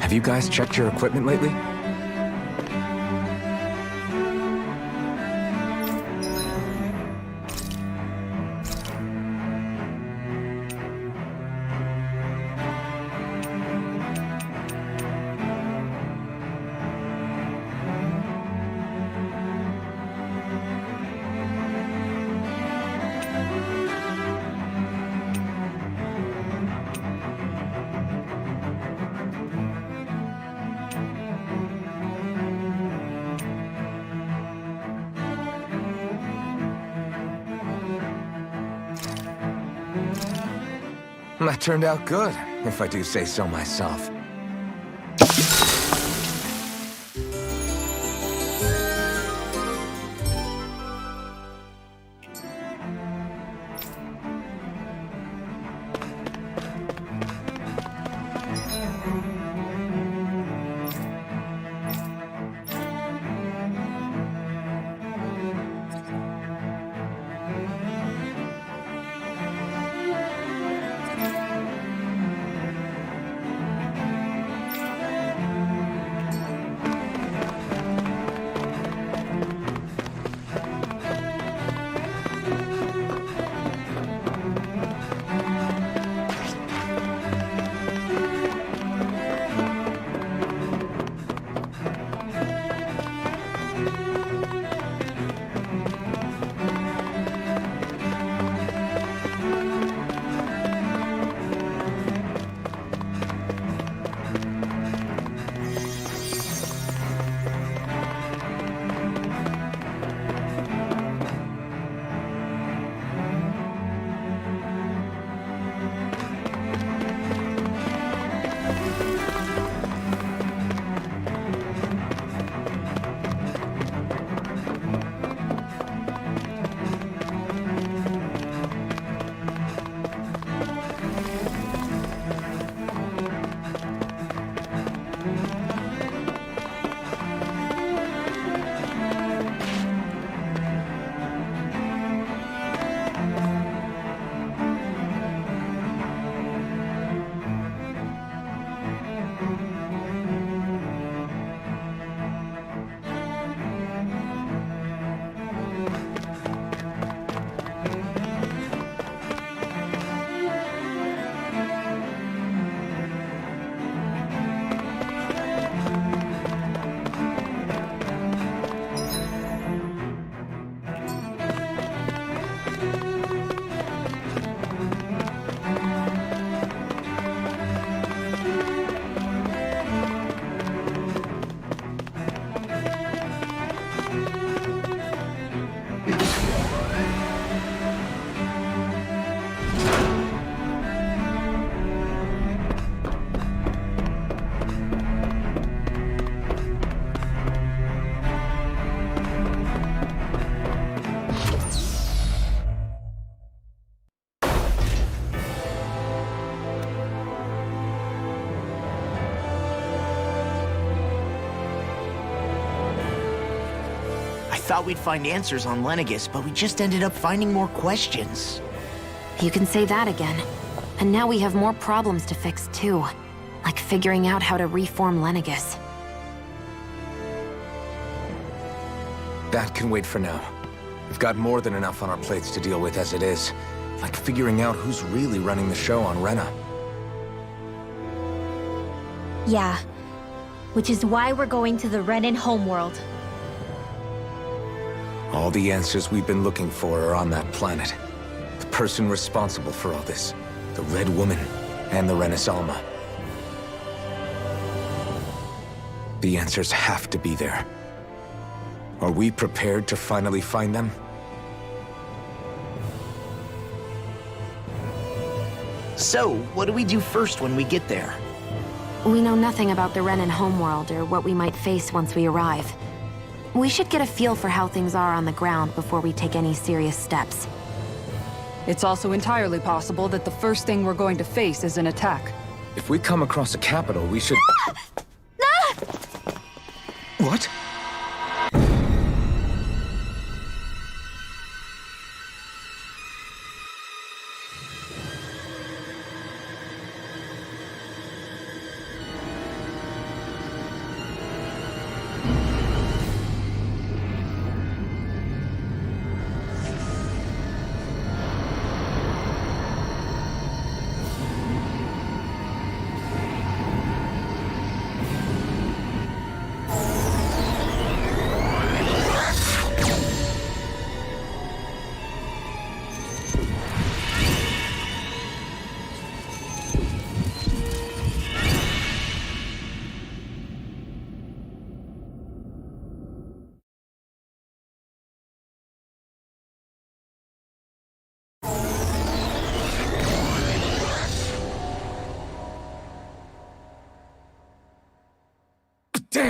Have you guys checked your equipment lately? That turned out good, if I do say so myself. Thought we'd find answers on Lenegis, but we just ended up finding more questions. You can say that again. And now we have more problems to fix too. Like figuring out how to reform Lenegis. That can wait for now. We've got more than enough on our plates to deal with as it is. Like figuring out who's really running the show on Rena. Yeah. Which is why we're going to the Renan homeworld. All the answers we've been looking for are on that planet. The person responsible for all this. The Red Woman and the Renis Alma. The answers have to be there. Are we prepared to finally find them? So, what do we do first when we get there? We know nothing about the Renan homeworld or what we might face once we arrive. We should get a feel for how things are on the ground before we take any serious steps. It's also entirely possible that the first thing we're going to face is an attack. If we come across a capital, we should... What?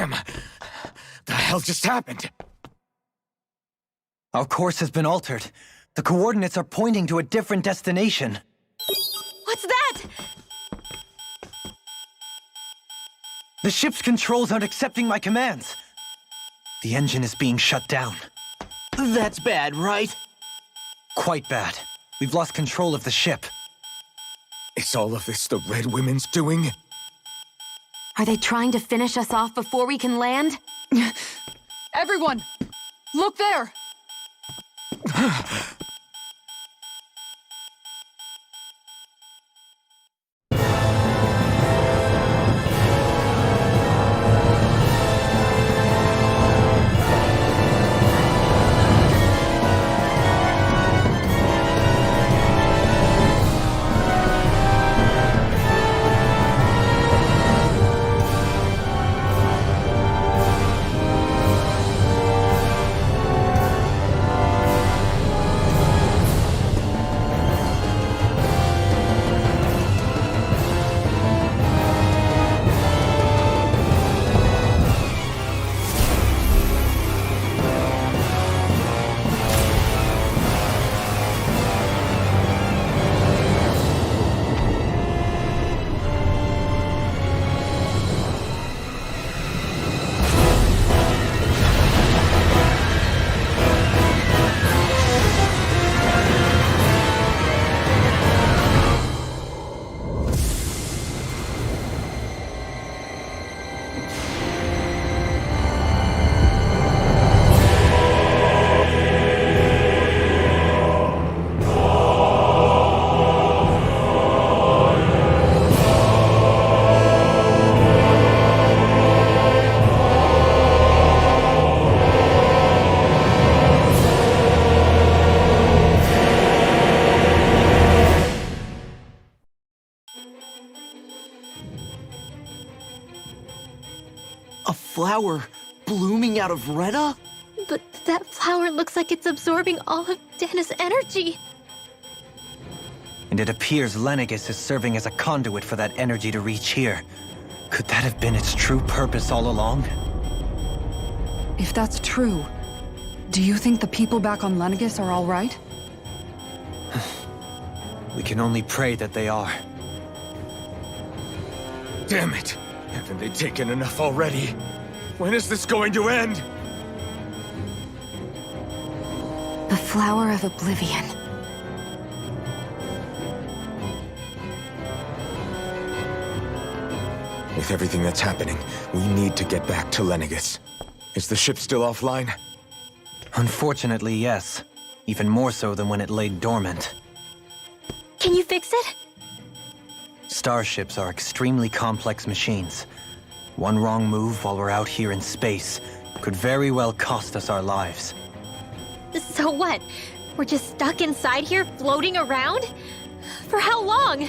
Damn! The hell just happened? Our course has been altered. The coordinates are pointing to a different destination. What's that? The ship's controls aren't accepting my commands. The engine is being shut down. That's bad, right? Quite bad. We've lost control of the ship. Is all of this the Red Women's doing? Are they trying to finish us off before we can land? Everyone! Look there! A flower blooming out of Rena? But that flower looks like it's absorbing all of Dana's energy. And it appears Lenegis is serving as a conduit for that energy to reach here. Could that have been its true purpose all along? If that's true, do you think the people back on Lenegis are all right? We can only pray that they are. Damn it! Haven't they taken enough already? When is this going to end? The Flower of Oblivion. With everything that's happening, we need to get back to Lenegis. Is the ship still offline? Unfortunately, yes. Even more so than when it lay dormant. Can you fix it? Starships are extremely complex machines. One wrong move while we're out here in space could very well cost us our lives. So what? We're just stuck inside here, floating around? For how long?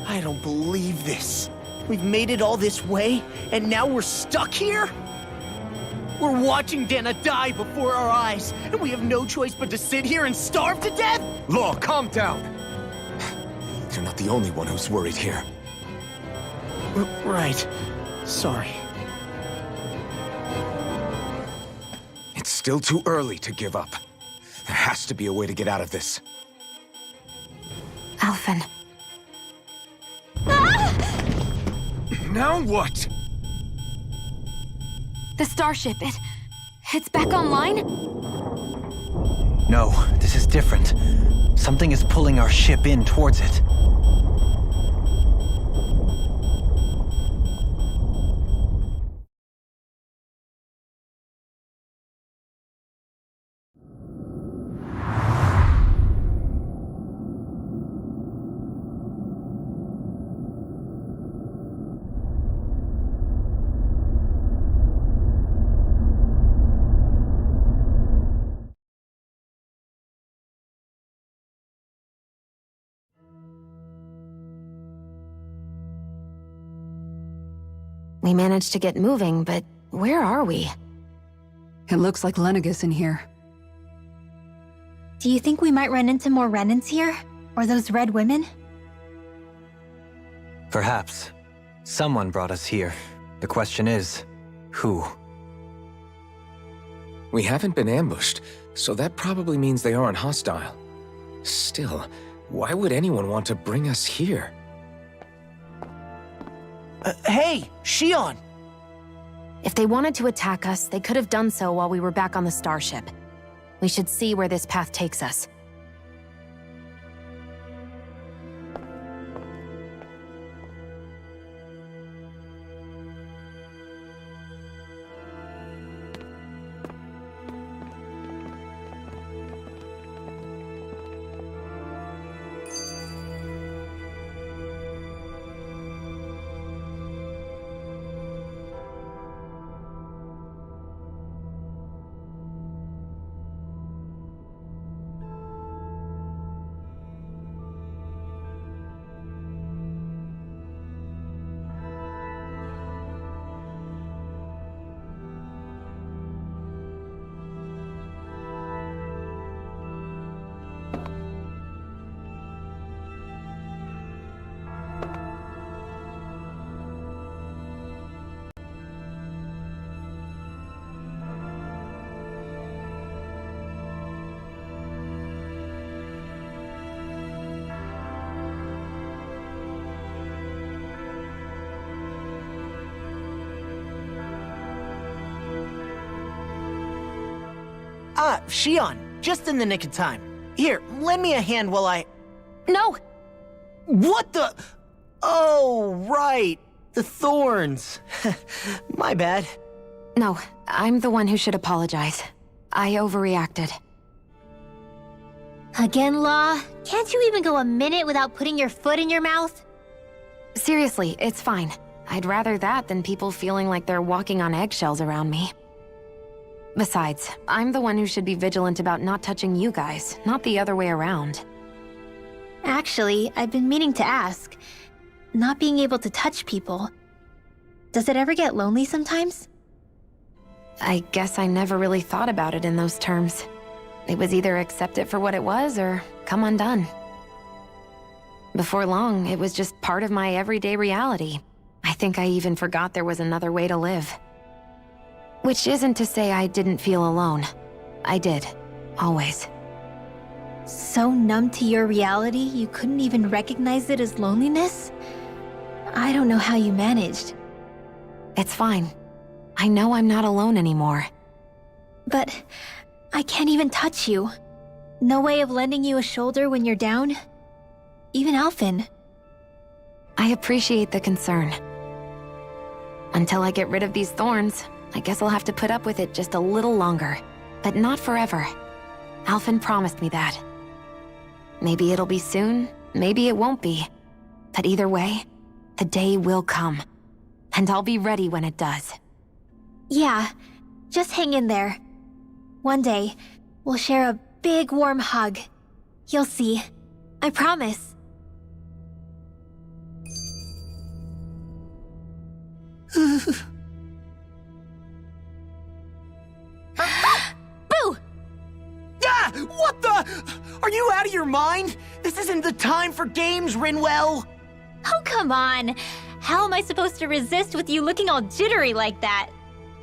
I don't believe this. We've made it all this way, and now we're stuck here? We're watching Dana die before our eyes, and we have no choice but to sit here and starve to death? Law, calm down! You're not the only one who's worried here. Right. Sorry. It's still too early to give up. There has to be a way to get out of this. Alphen. Now what? The starship, it's back online? No, this is different. Something is pulling our ship in towards it. We managed to get moving, but where are we? It looks like Lenegis in here. Do you think we might run into more Renans here? Or those red women? Perhaps. Someone brought us here. The question is, who? We haven't been ambushed, so that probably means they aren't hostile. Still, why would anyone want to bring us here? Hey, Shion! If they wanted to attack us, they could have done so while we were back on the starship. We should see where this path takes us. Shion, just in the nick of time. Here, lend me a hand while I... No! What the... Oh, right. The thorns. My bad. No, I'm the one who should apologize. I overreacted. Again, Law? Can't you even go a minute without putting your foot in your mouth? Seriously, it's fine. I'd rather that than people feeling like they're walking on eggshells around me. Besides, I'm the one who should be vigilant about not touching you guys, not the other way around. Actually, I've been meaning to ask. Not being able to touch people, does it ever get lonely sometimes? I guess I never really thought about it in those terms. It was either accept it for what it was or come undone. Before long, it was just part of my everyday reality. I think I even forgot there was another way to live. Which isn't to say I didn't feel alone. I did. Always. So numb to your reality, you couldn't even recognize it as loneliness? I don't know how you managed. It's fine. I know I'm not alone anymore. But I can't even touch you. No way of lending you a shoulder when you're down? Even Alphen. I appreciate the concern. Until I get rid of these thorns, I guess I'll have to put up with it just a little longer. But not forever. Alphen promised me that. Maybe it'll be soon, maybe it won't be. But either way, the day will come. And I'll be ready when it does. Yeah, just hang in there. One day, we'll share a big warm hug. You'll see. I promise. Boo! Ah! What the? Are you out of your mind? This isn't the time for games, Rinwell! Oh, come on. How am I supposed to resist with you looking all jittery like that?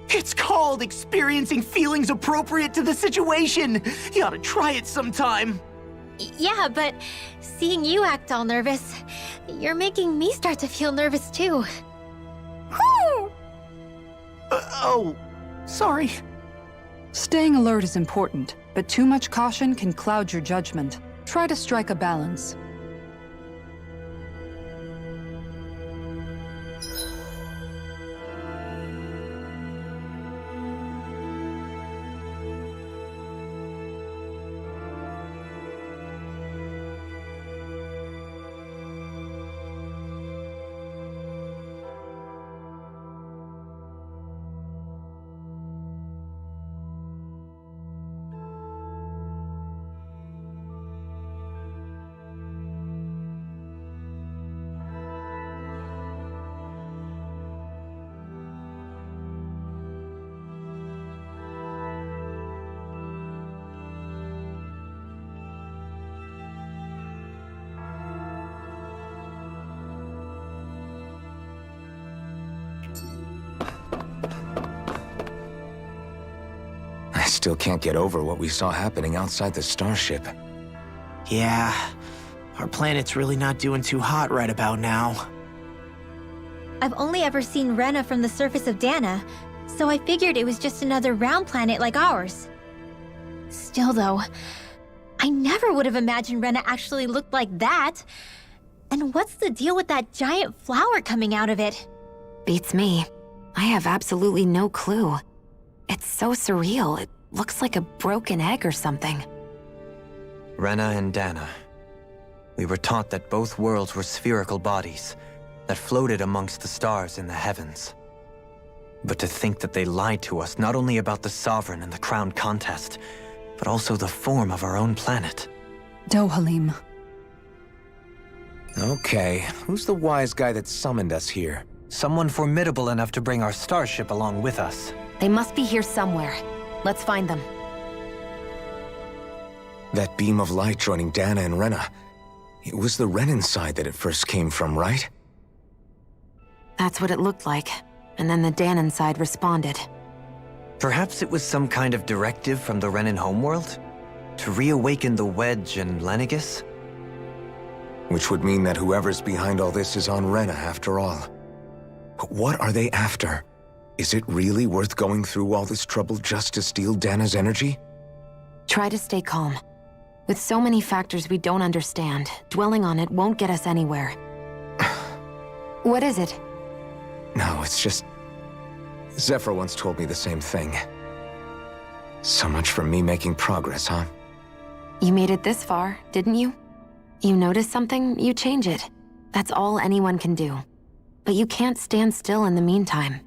It's called experiencing feelings appropriate to the situation. You ought to try it sometime. Yeah, but seeing you act all nervous, you're making me start to feel nervous too. Oh, sorry. Staying alert is important, but too much caution can cloud your judgment. Try to strike a balance. still can't get over what we saw happening outside the starship. Yeah, our planet's really not doing too hot right about now. I've only ever seen Rena from the surface of Dana, so I figured it was just another round planet like ours. Still though, I never would have imagined Rena actually looked like that. And what's the deal with that giant flower coming out of it? Beats me. I have absolutely no clue. It's so surreal. It looks like a broken egg or something. Rena and Dana. We were taught that both worlds were spherical bodies that floated amongst the stars in the heavens. But to think that they lied to us not only about the Sovereign and the Crown contest, but also the form of our own planet. Dohalim. Okay, who's the wise guy that summoned us here? Someone formidable enough to bring our starship along with us. They must be here somewhere. Let's find them. That beam of light joining Dana and Rena. It was the Renan side that it first came from, right? That's what it looked like. And then the Danon side responded. Perhaps it was some kind of directive from the Renan homeworld? To reawaken the Wedge and Lenegis? Which would mean that whoever's behind all this is on Rena after all. But what are they after? Is it really worth going through all this trouble just to steal Dana's energy? Try to stay calm. With so many factors we don't understand, dwelling on it won't get us anywhere. What is it? No, it's just... Zephyr once told me the same thing. So much for me making progress, huh? You made it this far, didn't you? You notice something, you change it. That's all anyone can do. But you can't stand still in the meantime.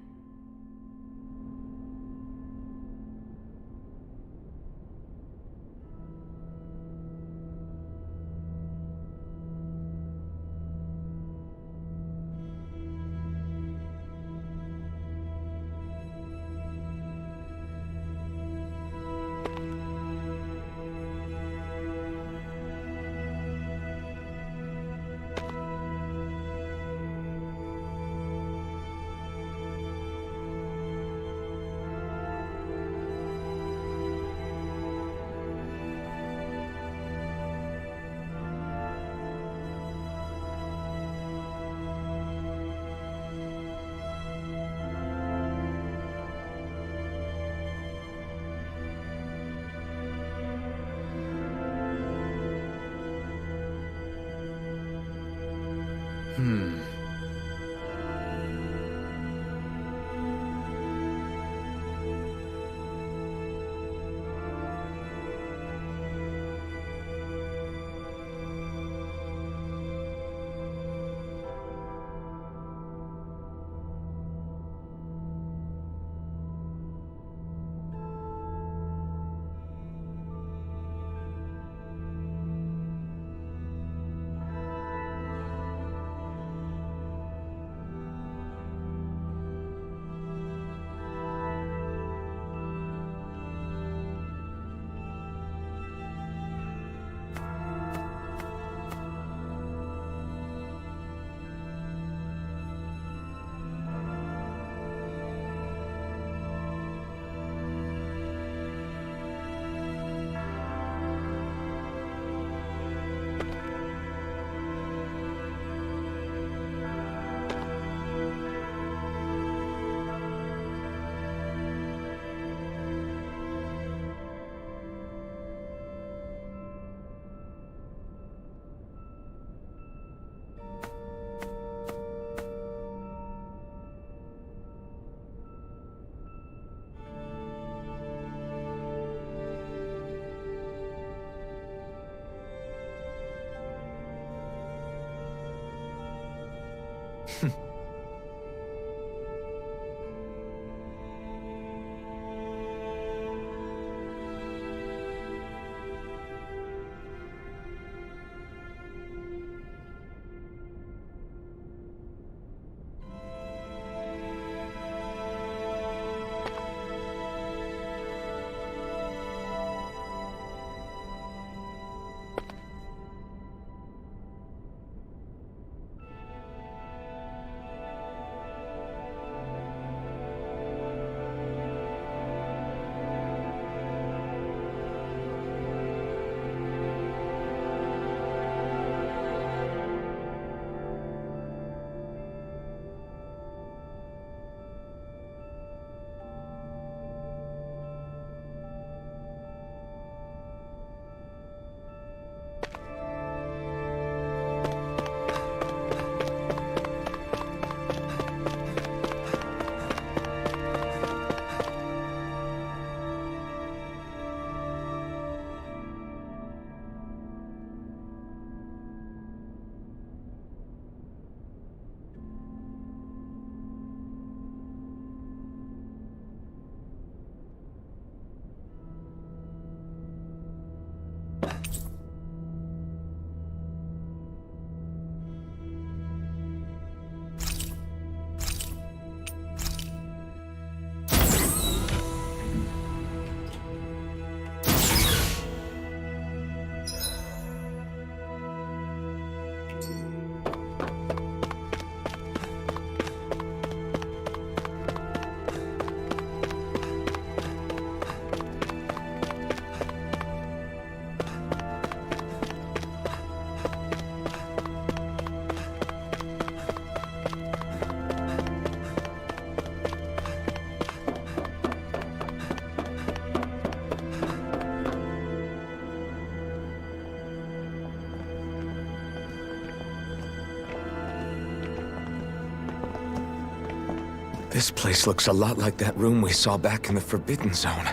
This place looks a lot like that room we saw back in the Forbidden Zone.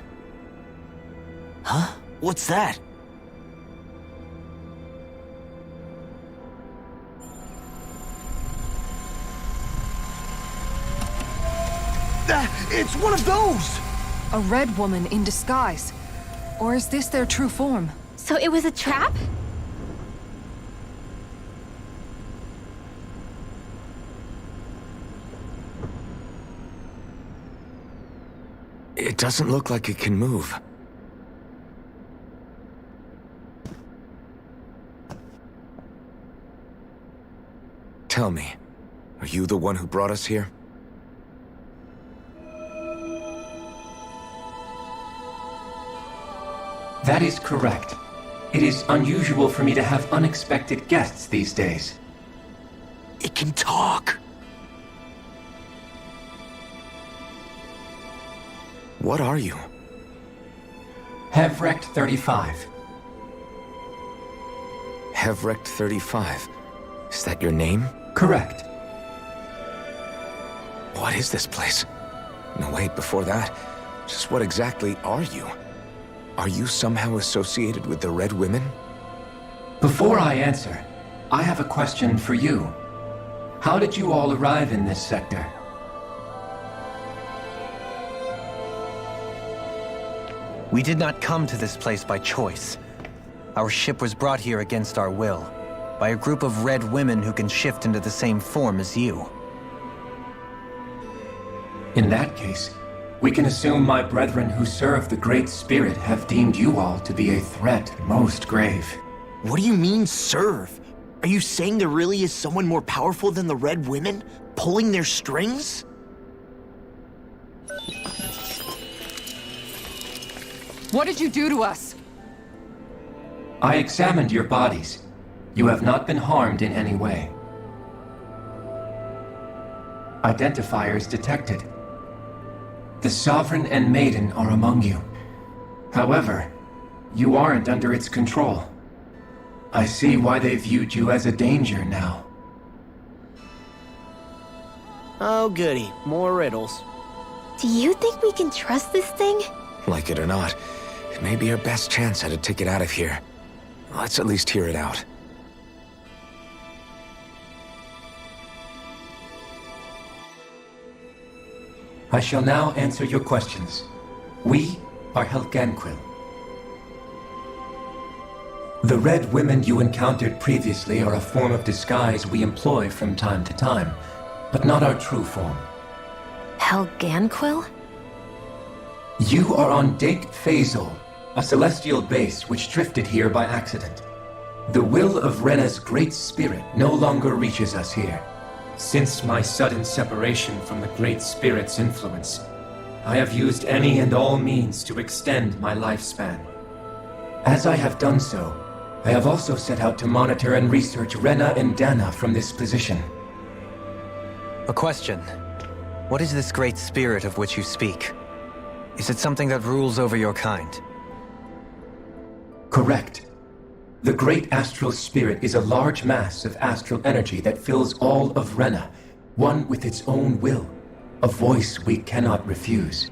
Huh? What's that? It's one of those! A red woman in disguise. Or is this their true form? So it was a trap? It doesn't look like it can move. Tell me, are you the one who brought us here? That is correct. It is unusual for me to have unexpected guests these days. It can talk. What are you? Hevrecht 35. Hevrecht 35. Is that your name? Correct. What is this place? No, wait, before that, just what exactly are you? Are you somehow associated with the Red Women? Before I answer, I have a question for you. How did you all arrive in this sector? We did not come to this place by choice. Our ship was brought here against our will, by a group of red women who can shift into the same form as you. In that case, we can assume my brethren who serve the Great Spirit have deemed you all to be a threat most grave. What do you mean, serve? Are you saying there really is someone more powerful than the Red Women, pulling their strings? What did you do to us? I examined your bodies. You have not been harmed in any way. Identifiers detected. The Sovereign and Maiden are among you. However, you aren't under its control. I see why they viewed you as a danger now. Oh goody, more riddles. Do you think we can trust this thing? Like it or not, it may be our best chance at a ticket out of here. Let's at least hear it out. I shall now answer your questions. We are Helganquil. The Red Women you encountered previously are a form of disguise we employ from time to time, but not our true form. Helganquil? You are on Dake Phasol, a celestial base which drifted here by accident. The will of Rena's Great Spirit no longer reaches us here. Since my sudden separation from the Great Spirit's influence, I have used any and all means to extend my lifespan. As I have done so, I have also set out to monitor and research Rena and Dana from this position. A question. What is this Great Spirit of which you speak? Is it something that rules over your kind? Correct. The Great Astral Spirit is a large mass of astral energy that fills all of Rena, one with its own will, a voice we cannot refuse.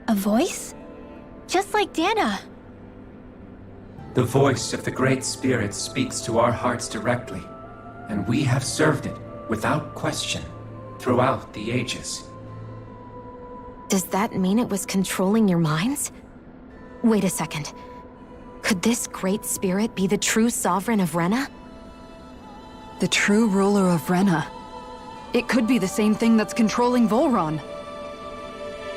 A voice? Just like Dana. The voice of the Great Spirit speaks to our hearts directly, and we have served it without question throughout the ages. Does that mean it was controlling your minds? Wait a second. Could this Great Spirit be the true Sovereign of Rena? The true ruler of Rena. It could be the same thing that's controlling Volron.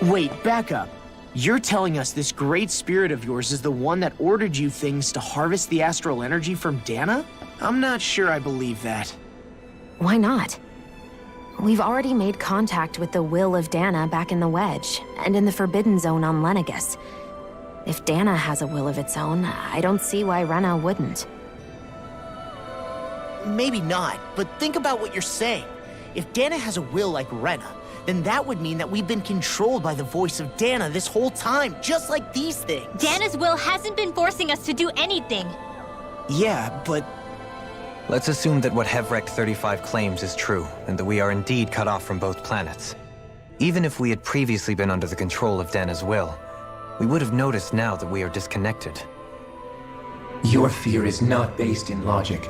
Wait, back up. You're telling us this Great Spirit of yours is the one that ordered you things to harvest the astral energy from Dana? I'm not sure I believe that. Why not? We've already made contact with the will of Dana back in the Wedge, and in the Forbidden Zone on Lenegus. If Dana has a will of its own, I don't see why Rena wouldn't. Maybe not, but think about what you're saying. If Dana has a will like Rena, then that would mean that we've been controlled by the voice of Dana this whole time, just like these things. Dana's will hasn't been forcing us to do anything. Yeah, but... Let's assume that what Hevrecht 35 claims is true, and that we are indeed cut off from both planets. Even if we had previously been under the control of Dana's will, we would have noticed now that we are disconnected. Your fear is not based in logic.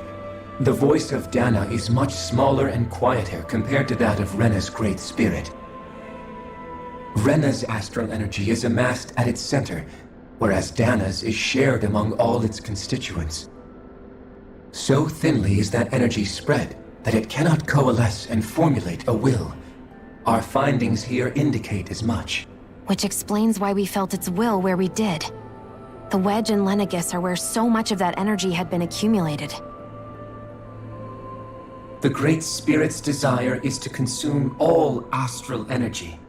The voice of Dana is much smaller and quieter compared to that of Rena's Great Spirit. Rena's astral energy is amassed at its center, whereas Dana's is shared among all its constituents. So thinly is that energy spread that it cannot coalesce and formulate a will. Our findings here indicate as much. Which explains why we felt its will where we did. The Wedge and Lenegis are where so much of that energy had been accumulated. The Great Spirit's desire is to consume all astral energy.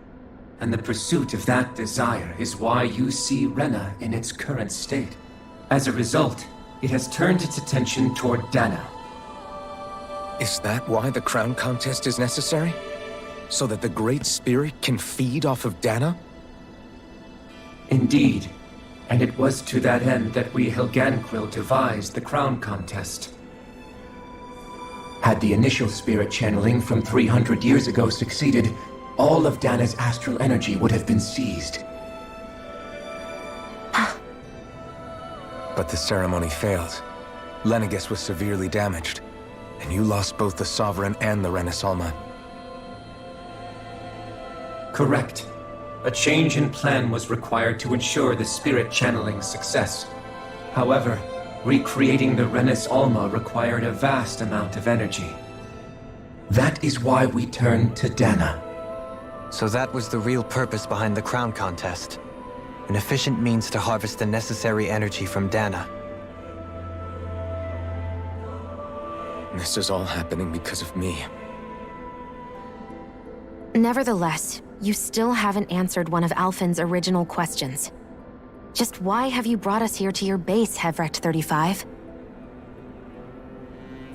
And the pursuit of that desire is why you see Rena in its current state. As a result, it has turned its attention toward Dana. Is that why the crown contest is necessary? So that the Great Spirit can feed off of Dana? Indeed. And it was to that end that we Helganquil devised the crown contest. Had the initial spirit channeling from 300 years ago succeeded, all of Dana's astral energy would have been seized. But the ceremony failed. Lenegis was severely damaged, and you lost both the Sovereign and the Renis Alma. Correct. A change in plan was required to ensure the spirit channeling's success. However, recreating the Renis Alma required a vast amount of energy. That is why we turned to Dana. So that was the real purpose behind the crown contest. An efficient means to harvest the necessary energy from Dana. This is all happening because of me. Nevertheless, you still haven't answered one of Alphen's original questions. Just why have you brought us here to your base, Hevrecht 35?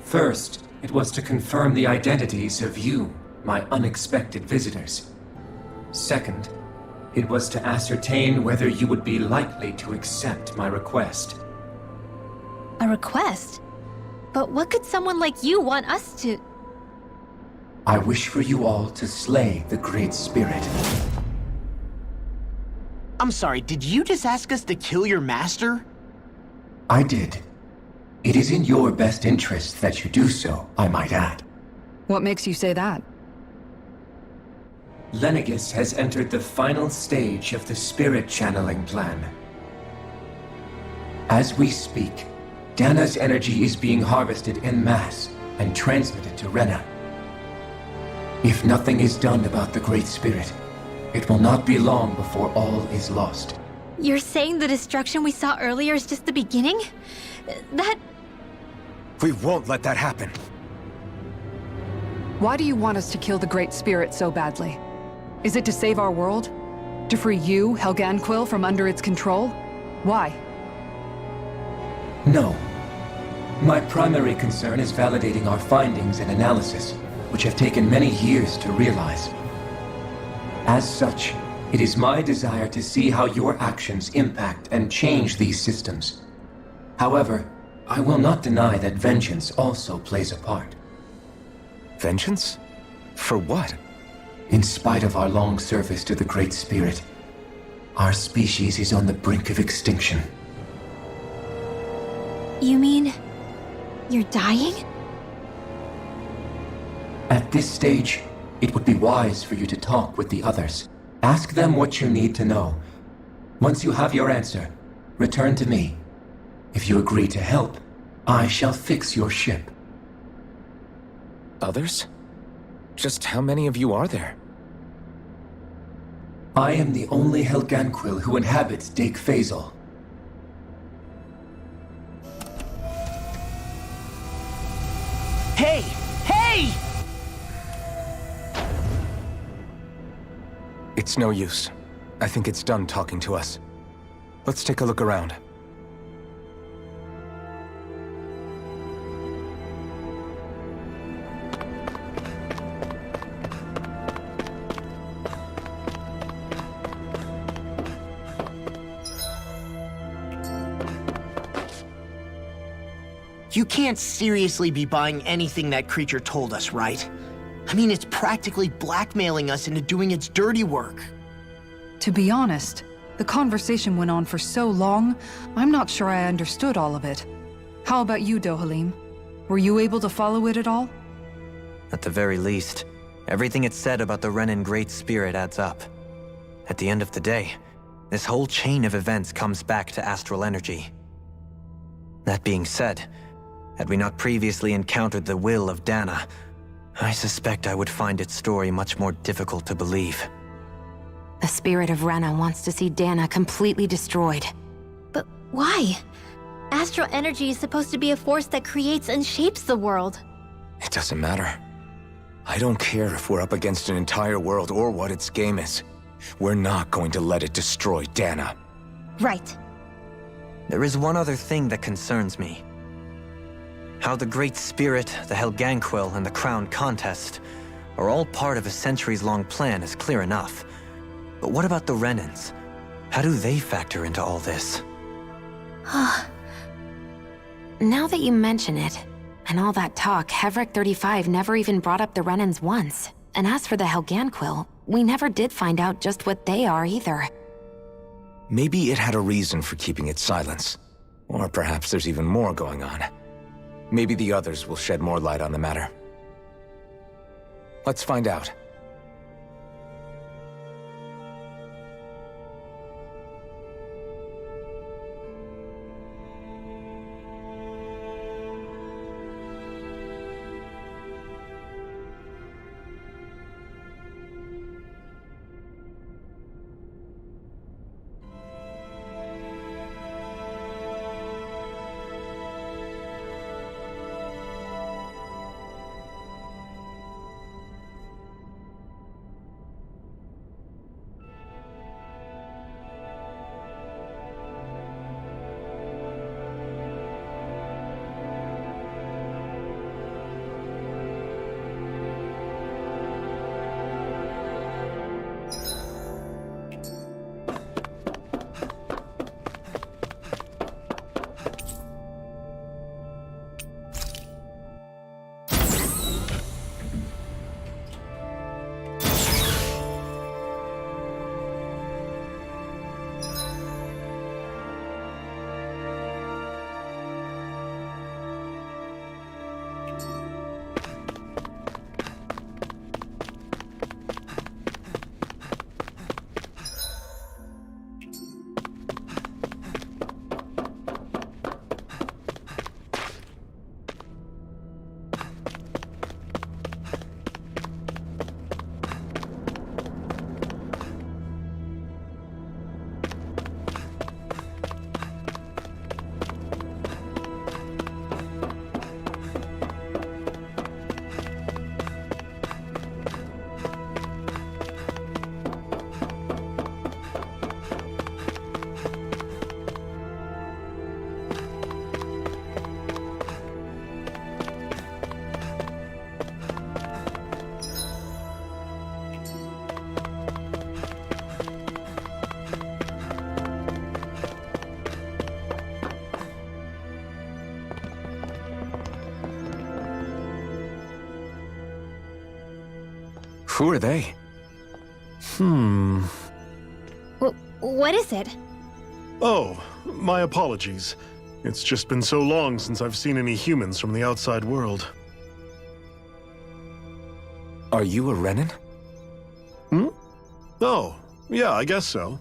First, it was to confirm the identities of you, my unexpected visitors. Second, it was to ascertain whether you would be likely to accept my request. A request? But what could someone like you want us to... I wish for you all to slay the Great Spirit. I'm sorry, did you just ask us to kill your master? I did. It is in your best interest that you do so, I might add. What makes you say that? Lenegis has entered the final stage of the spirit channeling plan. As we speak, Dana's energy is being harvested en masse and transmitted to Rena. If nothing is done about the Great Spirit, it will not be long before all is lost. You're saying the destruction we saw earlier is just the beginning? That... We won't let that happen. Why do you want us to kill the Great Spirit so badly? Is it to save our world? To free you, Helganquil, from under its control? Why? No. My primary concern is validating our findings and analysis, which have taken many years to realize. As such, it is my desire to see how your actions impact and change these systems. However, I will not deny that vengeance also plays a part. Vengeance? For what? In spite of our long service to the Great Spirit, our species is on the brink of extinction. You mean... you're dying? At this stage, it would be wise for you to talk with the others. Ask them what you need to know. Once you have your answer, return to me. If you agree to help, I shall fix your ship. Others? Just how many of you are there? I am the only Helganquil who inhabits Dake Faisal. Hey! Hey! It's no use. I think it's done talking to us. Let's take a look around. You can't seriously be buying anything that creature told us, right? I mean, it's practically blackmailing us into doing its dirty work. To be honest, the conversation went on for so long, I'm not sure I understood all of it. How about you, Dohalim? Were you able to follow it at all? At the very least, everything it said about the Renan Great Spirit adds up. At the end of the day, this whole chain of events comes back to astral energy. That being said, had we not previously encountered the will of Dana, I suspect I would find its story much more difficult to believe. The spirit of Rena wants to see Dana completely destroyed. But why? Astral energy is supposed to be a force that creates and shapes the world. It doesn't matter. I don't care if we're up against an entire world or what its game is. We're not going to let it destroy Dana. Right. There is one other thing that concerns me. How the Great Spirit, the Helganquil, and the Crown Contest are all part of a centuries-long plan is clear enough. But what about the Renans? How do they factor into all this? Now that you mention it, and all that talk, Hevric 35 never even brought up the Renans once. And as for the Helganquil, we never did find out just what they are either. Maybe it had a reason for keeping its silence. Or perhaps there's even more going on. Maybe the others will shed more light on the matter. Let's find out. Who are they? What is it? Oh, my apologies. It's just been so long since I've seen any humans from the outside world. Are you a Renan? Oh, yeah, I guess so.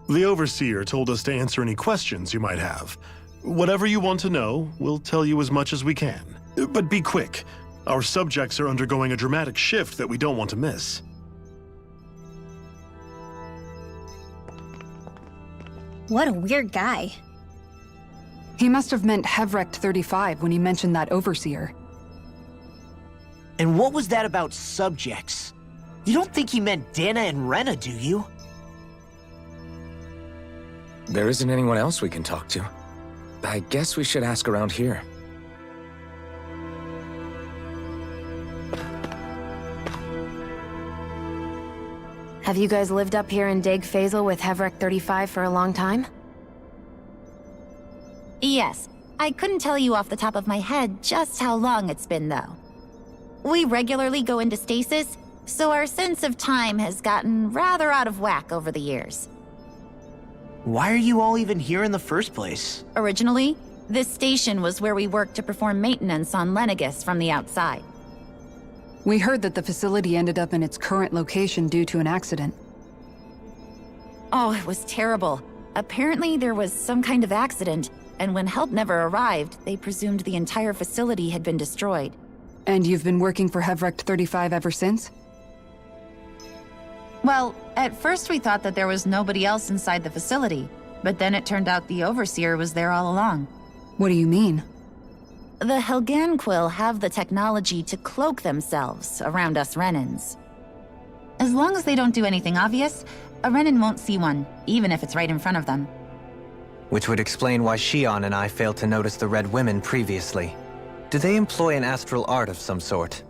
The Overseer told us to answer any questions you might have. Whatever you want to know, we'll tell you as much as we can. But be quick. Our subjects are undergoing a dramatic shift that we don't want to miss. What a weird guy. He must have meant Hevric 35 when he mentioned that Overseer. And what was that about subjects? You don't think he meant Dana and Rena, do you? There isn't anyone else we can talk to. I guess we should ask around here. Have you guys lived up here in Deg Faisal with Hevric 35 for a long time? Yes. I couldn't tell you off the top of my head just how long it's been, though. We regularly go into stasis, so our sense of time has gotten rather out of whack over the years. Why are you all even here in the first place? Originally, this station was where we worked to perform maintenance on Lenegis from the outside. We heard that the facility ended up in its current location due to an accident. Oh, it was terrible. Apparently there was some kind of accident, and when help never arrived, they presumed the entire facility had been destroyed. And you've been working for Hevrecht 35 ever since? Well, at first we thought that there was nobody else inside the facility, but then it turned out the Overseer was there all along. What do you mean? The Helganquil have the technology to cloak themselves around us Renans. As long as they don't do anything obvious, a Renan won't see one, even if it's right in front of them. Which would explain why Shion and I failed to notice the Red Women previously. Do they employ an astral art of some sort?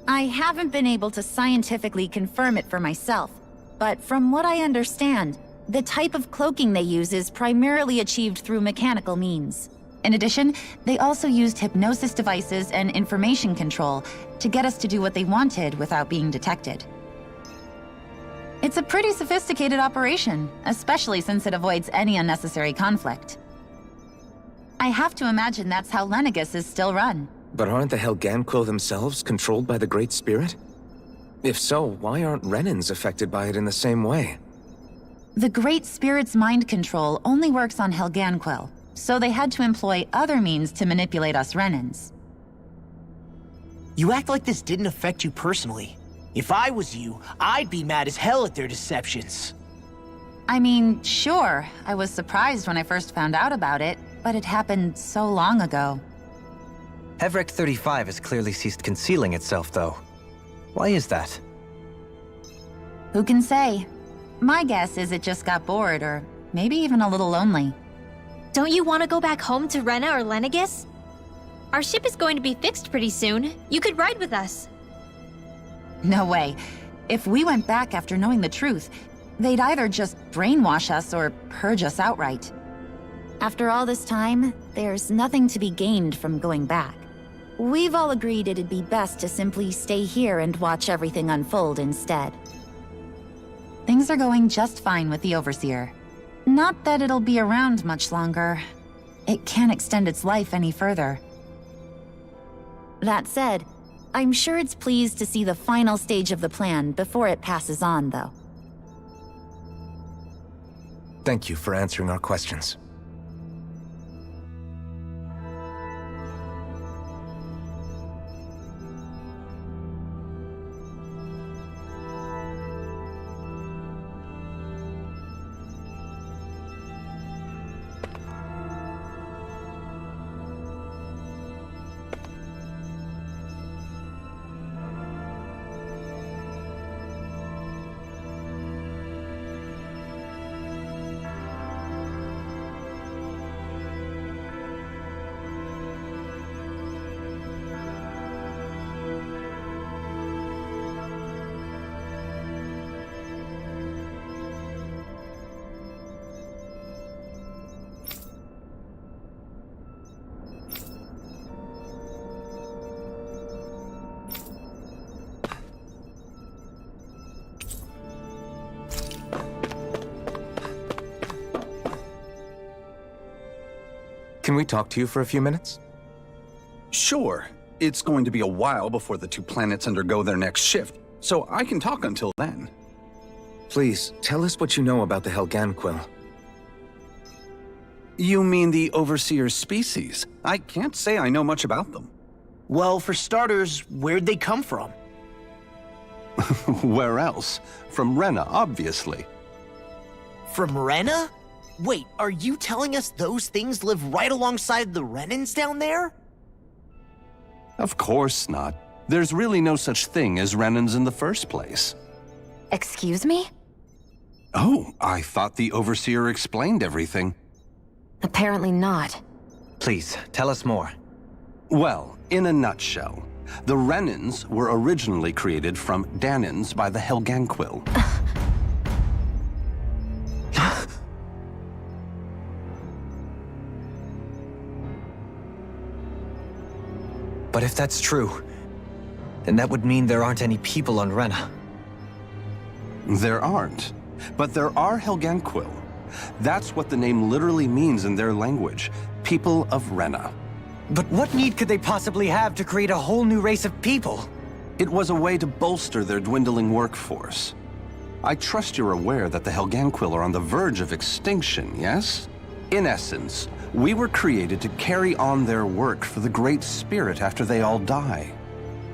I haven't been able to scientifically confirm it for myself, but from what I understand, the type of cloaking they use is primarily achieved through mechanical means. In addition, they also used hypnosis devices and information control to get us to do what they wanted without being detected. It's a pretty sophisticated operation, especially since it avoids any unnecessary conflict. I have to imagine that's how Lenegis is still run. But aren't the Helganquil themselves controlled by the Great Spirit? If so, why aren't Renans affected by it in the same way? The Great Spirit's mind control only works on Helganquil, so they had to employ other means to manipulate us Renans. You act like this didn't affect you personally. If I was you, I'd be mad as hell at their deceptions. I mean, sure, I was surprised when I first found out about it, but it happened so long ago. Hevrecht 35 has clearly ceased concealing itself, though. Why is that? Who can say? My guess is it just got bored, or maybe even a little lonely. Don't you want to go back home to Rena or Lenegis? Our ship is going to be fixed pretty soon. You could ride with us. No way. If we went back after knowing the truth, they'd either just brainwash us or purge us outright. After all this time, there's nothing to be gained from going back. We've all agreed it'd be best to simply stay here and watch everything unfold instead. Things are going just fine with the Overseer. Not that it'll be around much longer. It can't extend its life any further. That said, I'm sure it's pleased to see the final stage of the plan before it passes on, though. Thank you for answering our questions. Can we talk to you for a few minutes? Sure. It's going to be a while before the two planets undergo their next shift, so I can talk until then. Please, tell us what you know about the Helganquil. You mean the Overseer's species? I can't say I know much about them. Well, for starters, where'd they come from? Where else? From Rena, obviously. From Rena? Wait, are you telling us those things live right alongside the Renans down there? Of course not. There's really no such thing as Renans in the first place. Excuse me? Oh, I thought the Overseer explained everything. Apparently not. Please, tell us more. Well, in a nutshell, the Renans were originally created from Danans by the Helganquil. But if that's true, then that would mean there aren't any people on Rena. There aren't. But there are Helganquil. That's what the name literally means in their language. People of Rena. But what need could they possibly have to create a whole new race of people? It was a way to bolster their dwindling workforce. I trust you're aware that the Helganquil are on the verge of extinction, yes? In essence, we were created to carry on their work for the Great Spirit after they all die.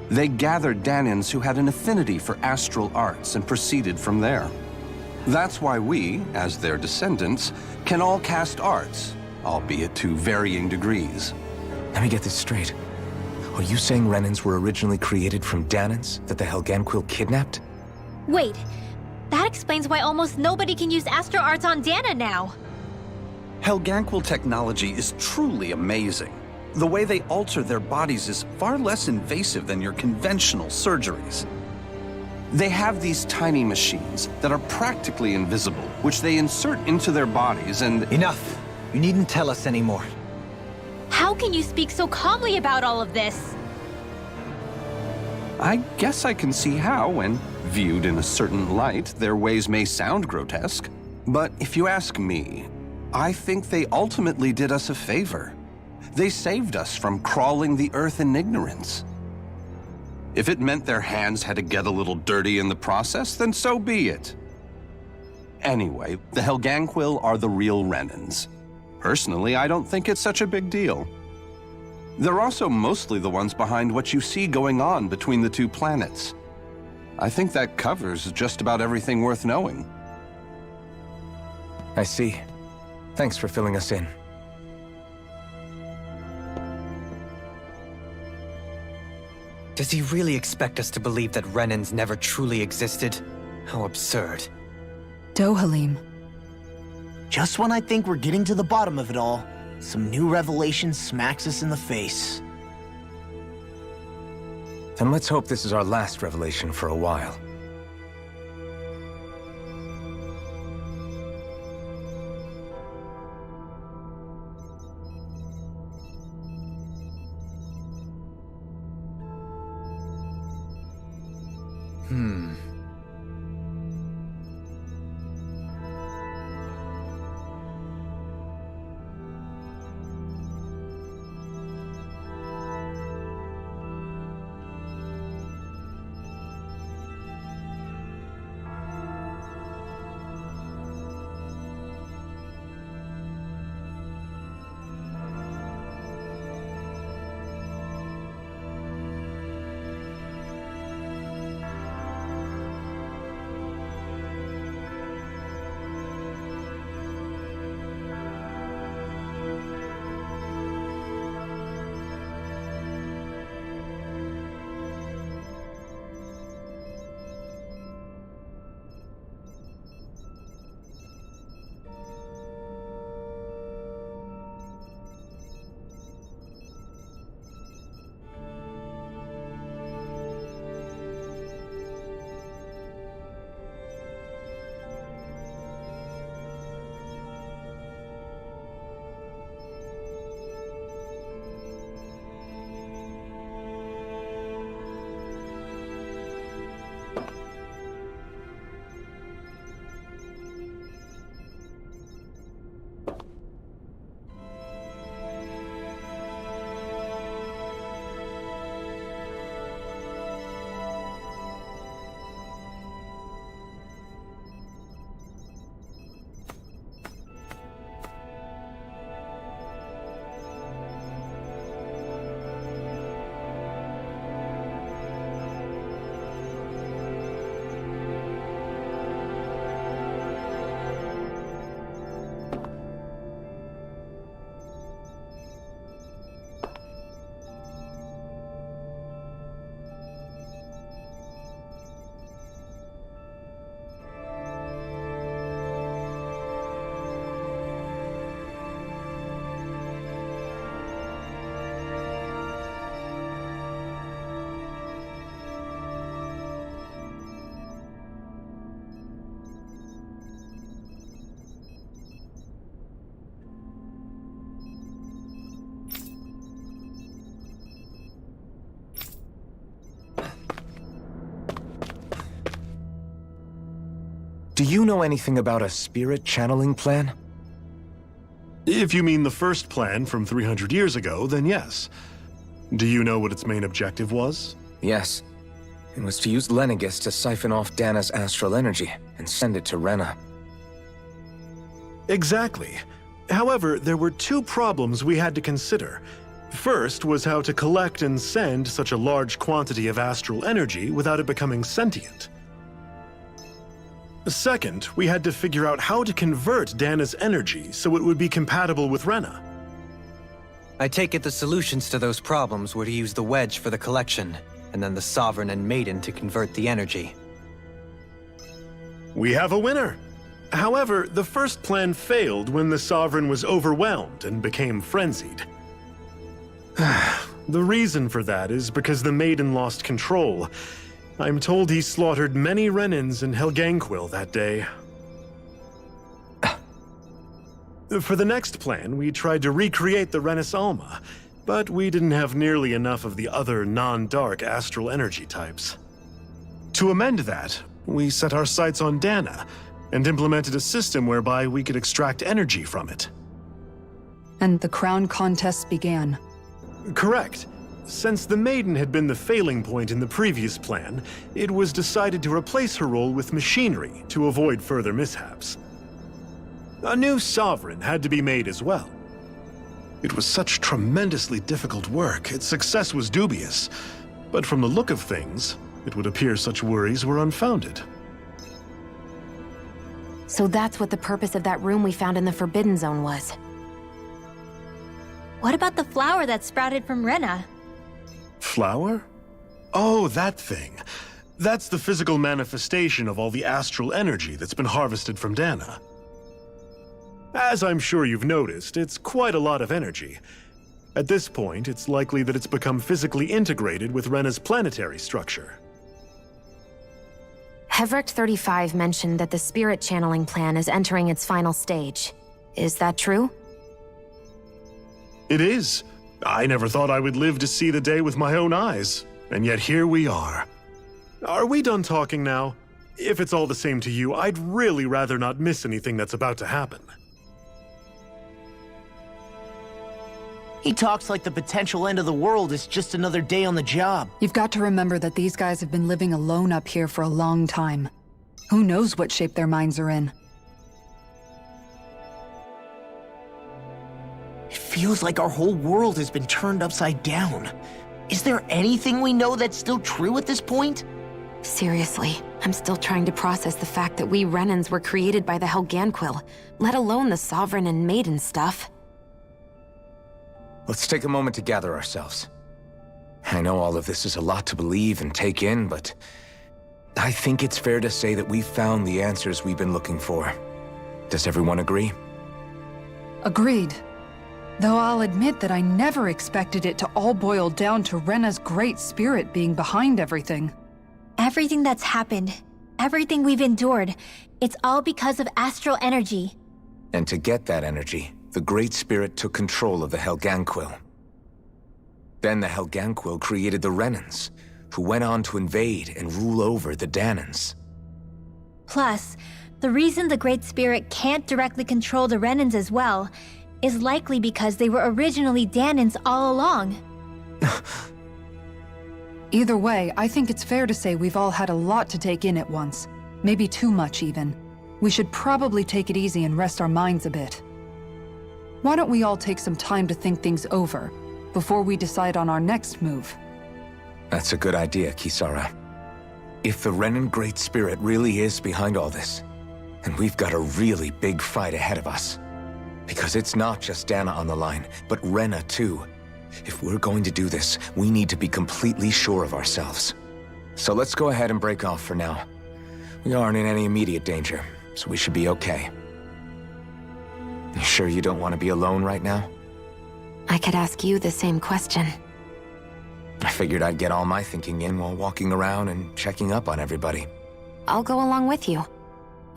They gathered Dahnans who had an affinity for astral arts and proceeded from there. That's why we, as their descendants, can all cast arts, albeit to varying degrees. Let me get this straight. Are you saying Renans were originally created from Dahnans that the Helganquil kidnapped? Wait, that explains why almost nobody can use Astro Arts on Dana now. Helganquil technology is truly amazing. The way they alter their bodies is far less invasive than your conventional surgeries. They have these tiny machines that are practically invisible, which they insert into their bodies and— Enough! You needn't tell us anymore. How can you speak so calmly about all of this? I guess I can see how, when viewed in a certain light, their ways may sound grotesque. But if you ask me, I think they ultimately did us a favor. They saved us from crawling the earth in ignorance. If it meant their hands had to get a little dirty in the process, then so be it. Anyway, the Helganquil are the real Renans. Personally, I don't think it's such a big deal. They're also mostly the ones behind what you see going on between the two planets. I think that covers just about everything worth knowing. I see. Thanks for filling us in. Does he really expect us to believe that Renans never truly existed? How absurd. Dohalim. Just when I think we're getting to the bottom of it all, some new revelation smacks us in the face. Then let's hope this is our last revelation for a while. Do you know anything about a spirit channeling plan? If you mean the first plan from 300 years ago, then yes. Do you know what its main objective was? Yes. It was to use Lenegis to siphon off Dana's astral energy and send it to Rena. Exactly. However, there were two problems we had to consider. First was how to collect and send such a large quantity of astral energy without it becoming sentient. Second, we had to figure out how to convert Dana's energy so it would be compatible with Rena. I take it the solutions to those problems were to use the wedge for the collection, and then the Sovereign and Maiden to convert the energy. We have a winner! However, the first plan failed when the Sovereign was overwhelmed and became frenzied. The reason for that is because the Maiden lost control. I'm told he slaughtered many Renans in Helganquil that day. For the next plan, we tried to recreate the Renis Alma, but we didn't have nearly enough of the other non-dark astral energy types. To amend that, we set our sights on Dana, and implemented a system whereby we could extract energy from it. And the crown contests began. Correct. Since the Maiden had been the failing point in the previous plan, it was decided to replace her role with machinery to avoid further mishaps. A new Sovereign had to be made as well. It was such tremendously difficult work, its success was dubious. But from the look of things, it would appear such worries were unfounded. So that's what the purpose of that room we found in the Forbidden Zone was. What about the flower that sprouted from Rena? Flower? Oh, that thing. That's the physical manifestation of all the astral energy that's been harvested from Dana. As I'm sure you've noticed, it's quite a lot of energy. At this point, it's likely that it's become physically integrated with Rena's planetary structure. Heverick 35 mentioned that the spirit channeling plan is entering its final stage. Is that true? It is. I never thought I would live to see the day with my own eyes, and yet here we are. Are we done talking now? If it's all the same to you, I'd really rather not miss anything that's about to happen. He talks like the potential end of the world is just another day on the job. You've got to remember that these guys have been living alone up here for a long time. Who knows what shape their minds are in? It feels like our whole world has been turned upside down. Is there anything we know that's still true at this point? Seriously, I'm still trying to process the fact that we Renans were created by the Helganquil, let alone the Sovereign and Maiden stuff. Let's take a moment to gather ourselves. I know all of this is a lot to believe and take in, but I think it's fair to say that we've found the answers we've been looking for. Does everyone agree? Agreed. Though I'll admit that I never expected it to all boil down to Rena's great spirit being behind everything. Everything that's happened, everything we've endured, it's all because of astral energy. And to get that energy, the Great Spirit took control of the Helganquil. Then the Helganquil created the Renans, who went on to invade and rule over the Danans. Plus, the reason the Great Spirit can't directly control the Renans as well is likely because they were originally Danans all along. Either way, I think it's fair to say we've all had a lot to take in at once. Maybe too much, even. We should probably take it easy and rest our minds a bit. Why don't we all take some time to think things over before we decide on our next move? That's a good idea, Kisara. If the Renan Great Spirit really is behind all this, then we've got a really big fight ahead of us. Because it's not just Dana on the line, but Rena too. If we're going to do this, we need to be completely sure of ourselves. So let's go ahead and break off for now. We aren't in any immediate danger, so we should be okay. You sure you don't want to be alone right now? I could ask you the same question. I figured I'd get all my thinking in while walking around and checking up on everybody. I'll go along with you.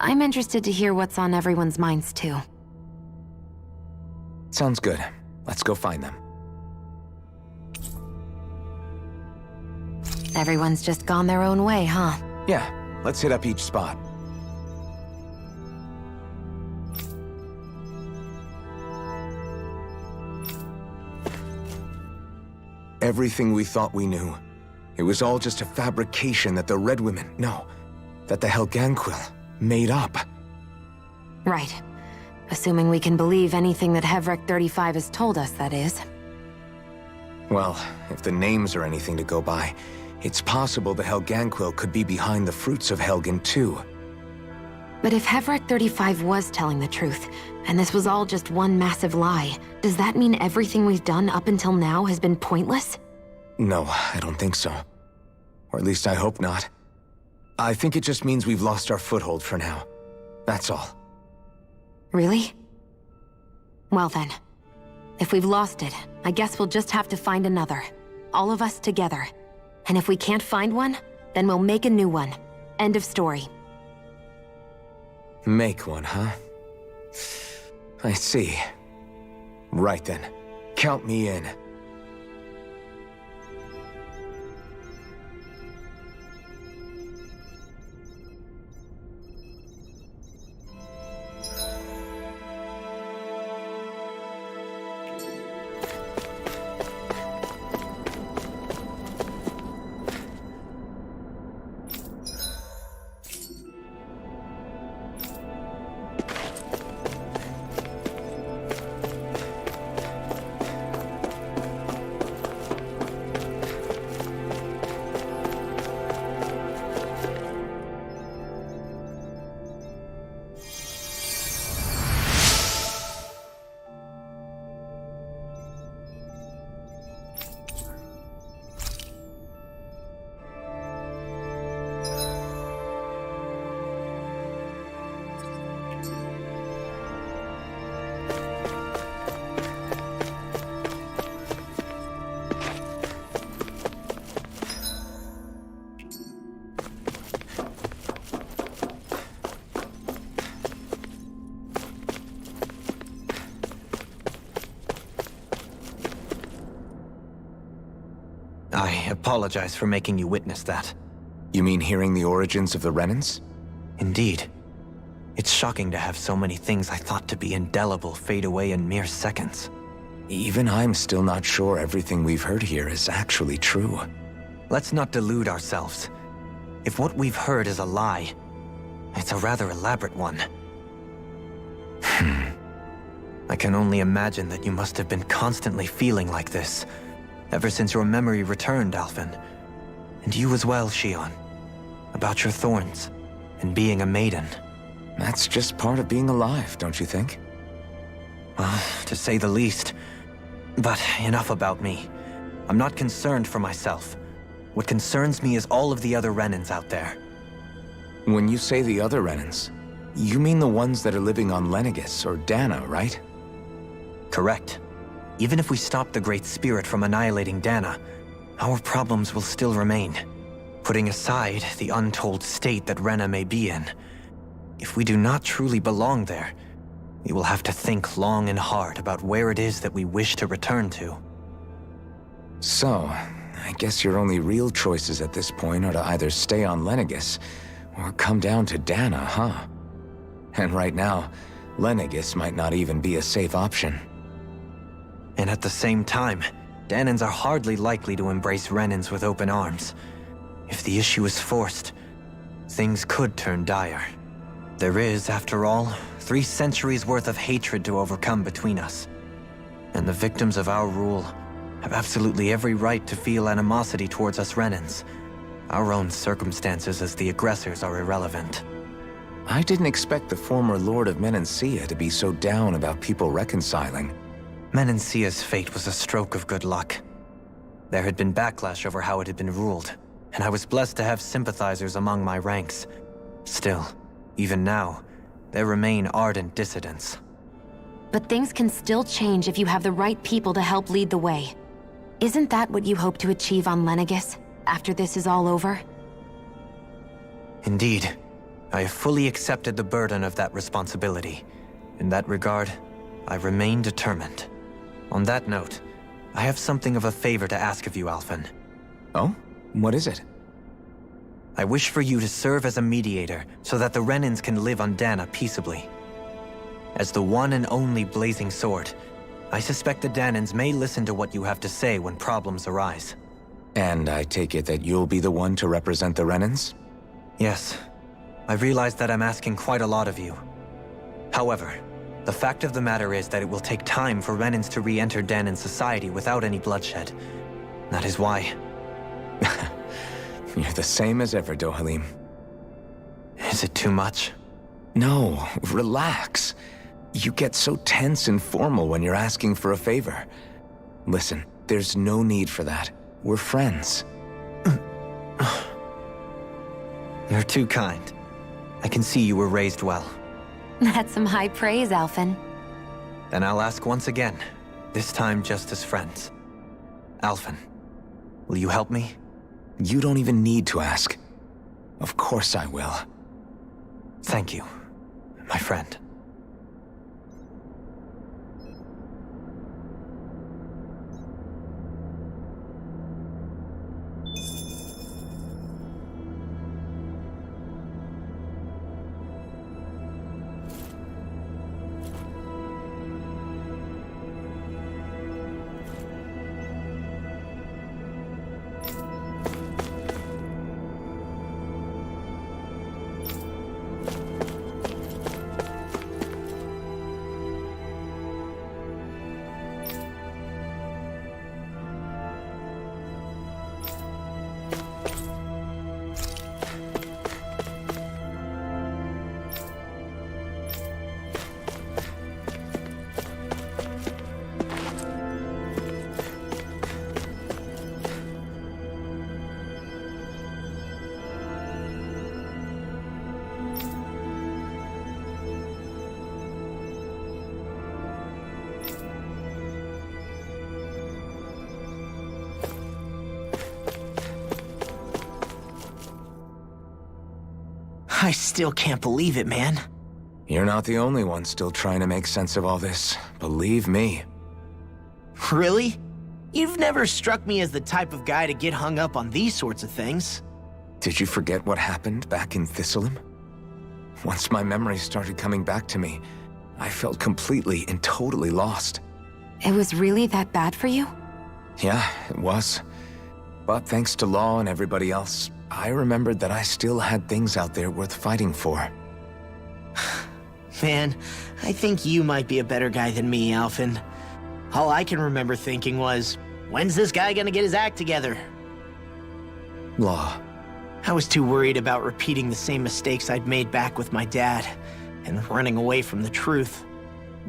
I'm interested to hear what's on everyone's minds too. Sounds good. Let's go find them. Everyone's just gone their own way, huh? Yeah, let's hit up each spot. Everything we thought we knew. It was all just a fabrication that the Red Women, no, that the Helganquil made up. Right. Assuming we can believe anything that Hevrek 35 has told us, that is. Well, if the names are anything to go by, it's possible the Helganquil could be behind the fruits of Helgen too. But if Hevrek 35 was telling the truth, and this was all just one massive lie, does that mean everything we've done up until now has been pointless? No, I don't think so. Or at least I hope not. I think it just means we've lost our foothold for now. That's all. Really? Well then, if we've lost it, I guess we'll just have to find another. All of us together. And if we can't find one, then we'll make a new one. End of story. Make one, huh? I see. Right then. Count me in. I apologize for making you witness that. You mean hearing the origins of the Renans? Indeed. It's shocking to have so many things I thought to be indelible fade away in mere seconds. Even I'm still not sure everything we've heard here is actually true. Let's not delude ourselves. If what we've heard is a lie, it's a rather elaborate one. I can only imagine that you must have been constantly feeling like this, ever since your memory returned, Alphen. And you as well, Shion. About your thorns, and being a maiden. That's just part of being alive, don't you think? Well, to say the least. But enough about me. I'm not concerned for myself. What concerns me is all of the other Renans out there. When you say the other Renans, you mean the ones that are living on Lenegis or Dana, right? Correct. Even if we stop the Great Spirit from annihilating Dana, our problems will still remain. Putting aside the untold state that Rena may be in, if we do not truly belong there, we will have to think long and hard about where it is that we wish to return to. So, I guess your only real choices at this point are to either stay on Lenegis or come down to Dana, huh? And right now, Lenegis might not even be a safe option. And at the same time, Danans are hardly likely to embrace Renans with open arms. If the issue is forced, things could turn dire. There is, after all, 3 centuries worth of hatred to overcome between us. And the victims of our rule have absolutely every right to feel animosity towards us Renans. Our own circumstances as the aggressors are irrelevant. I didn't expect the former Lord of Menancia to be so down about people reconciling. Menancia's fate was a stroke of good luck. There had been backlash over how it had been ruled, and I was blessed to have sympathizers among my ranks. Still, even now, there remain ardent dissidents. But things can still change if you have the right people to help lead the way. Isn't that what you hope to achieve on Lenegis, after this is all over? Indeed. I have fully accepted the burden of that responsibility. In that regard, I remain determined. On that note, I have something of a favor to ask of you, Alphen. Oh? What is it? I wish for you to serve as a mediator so that the Renans can live on Dana peaceably. As the one and only Blazing Sword, I suspect the Danans may listen to what you have to say when problems arise. And I take it that you'll be the one to represent the Renans? Yes. I realize that I'm asking quite a lot of you. However, the fact of the matter is that it will take time for Renans to re-enter Danan society without any bloodshed. That is why... You're the same as ever, Dohalim. Is it too much? No, relax. You get so tense and formal when you're asking for a favor. Listen, there's no need for that. We're friends. You're too kind. I can see you were raised well. That's some high praise, Alphen. Then I'll ask once again, this time just as friends. Alphen, will you help me? You don't even need to ask. Of course I will. Thank you, my friend. I still can't believe it, man. You're not the only one still trying to make sense of all this. Believe me. Really? You've never struck me as the type of guy to get hung up on these sorts of things. Did you forget what happened back in Thistleum? Once my memories started coming back to me, I felt completely and totally lost. It was really that bad for you? Yeah, it was. But thanks to Law and everybody else, I remembered that I still had things out there worth fighting for. Man, I think you might be a better guy than me, Alphen. All I can remember thinking was, when's this guy gonna get his act together? Law. I was too worried about repeating the same mistakes I'd made back with my dad, and running away from the truth.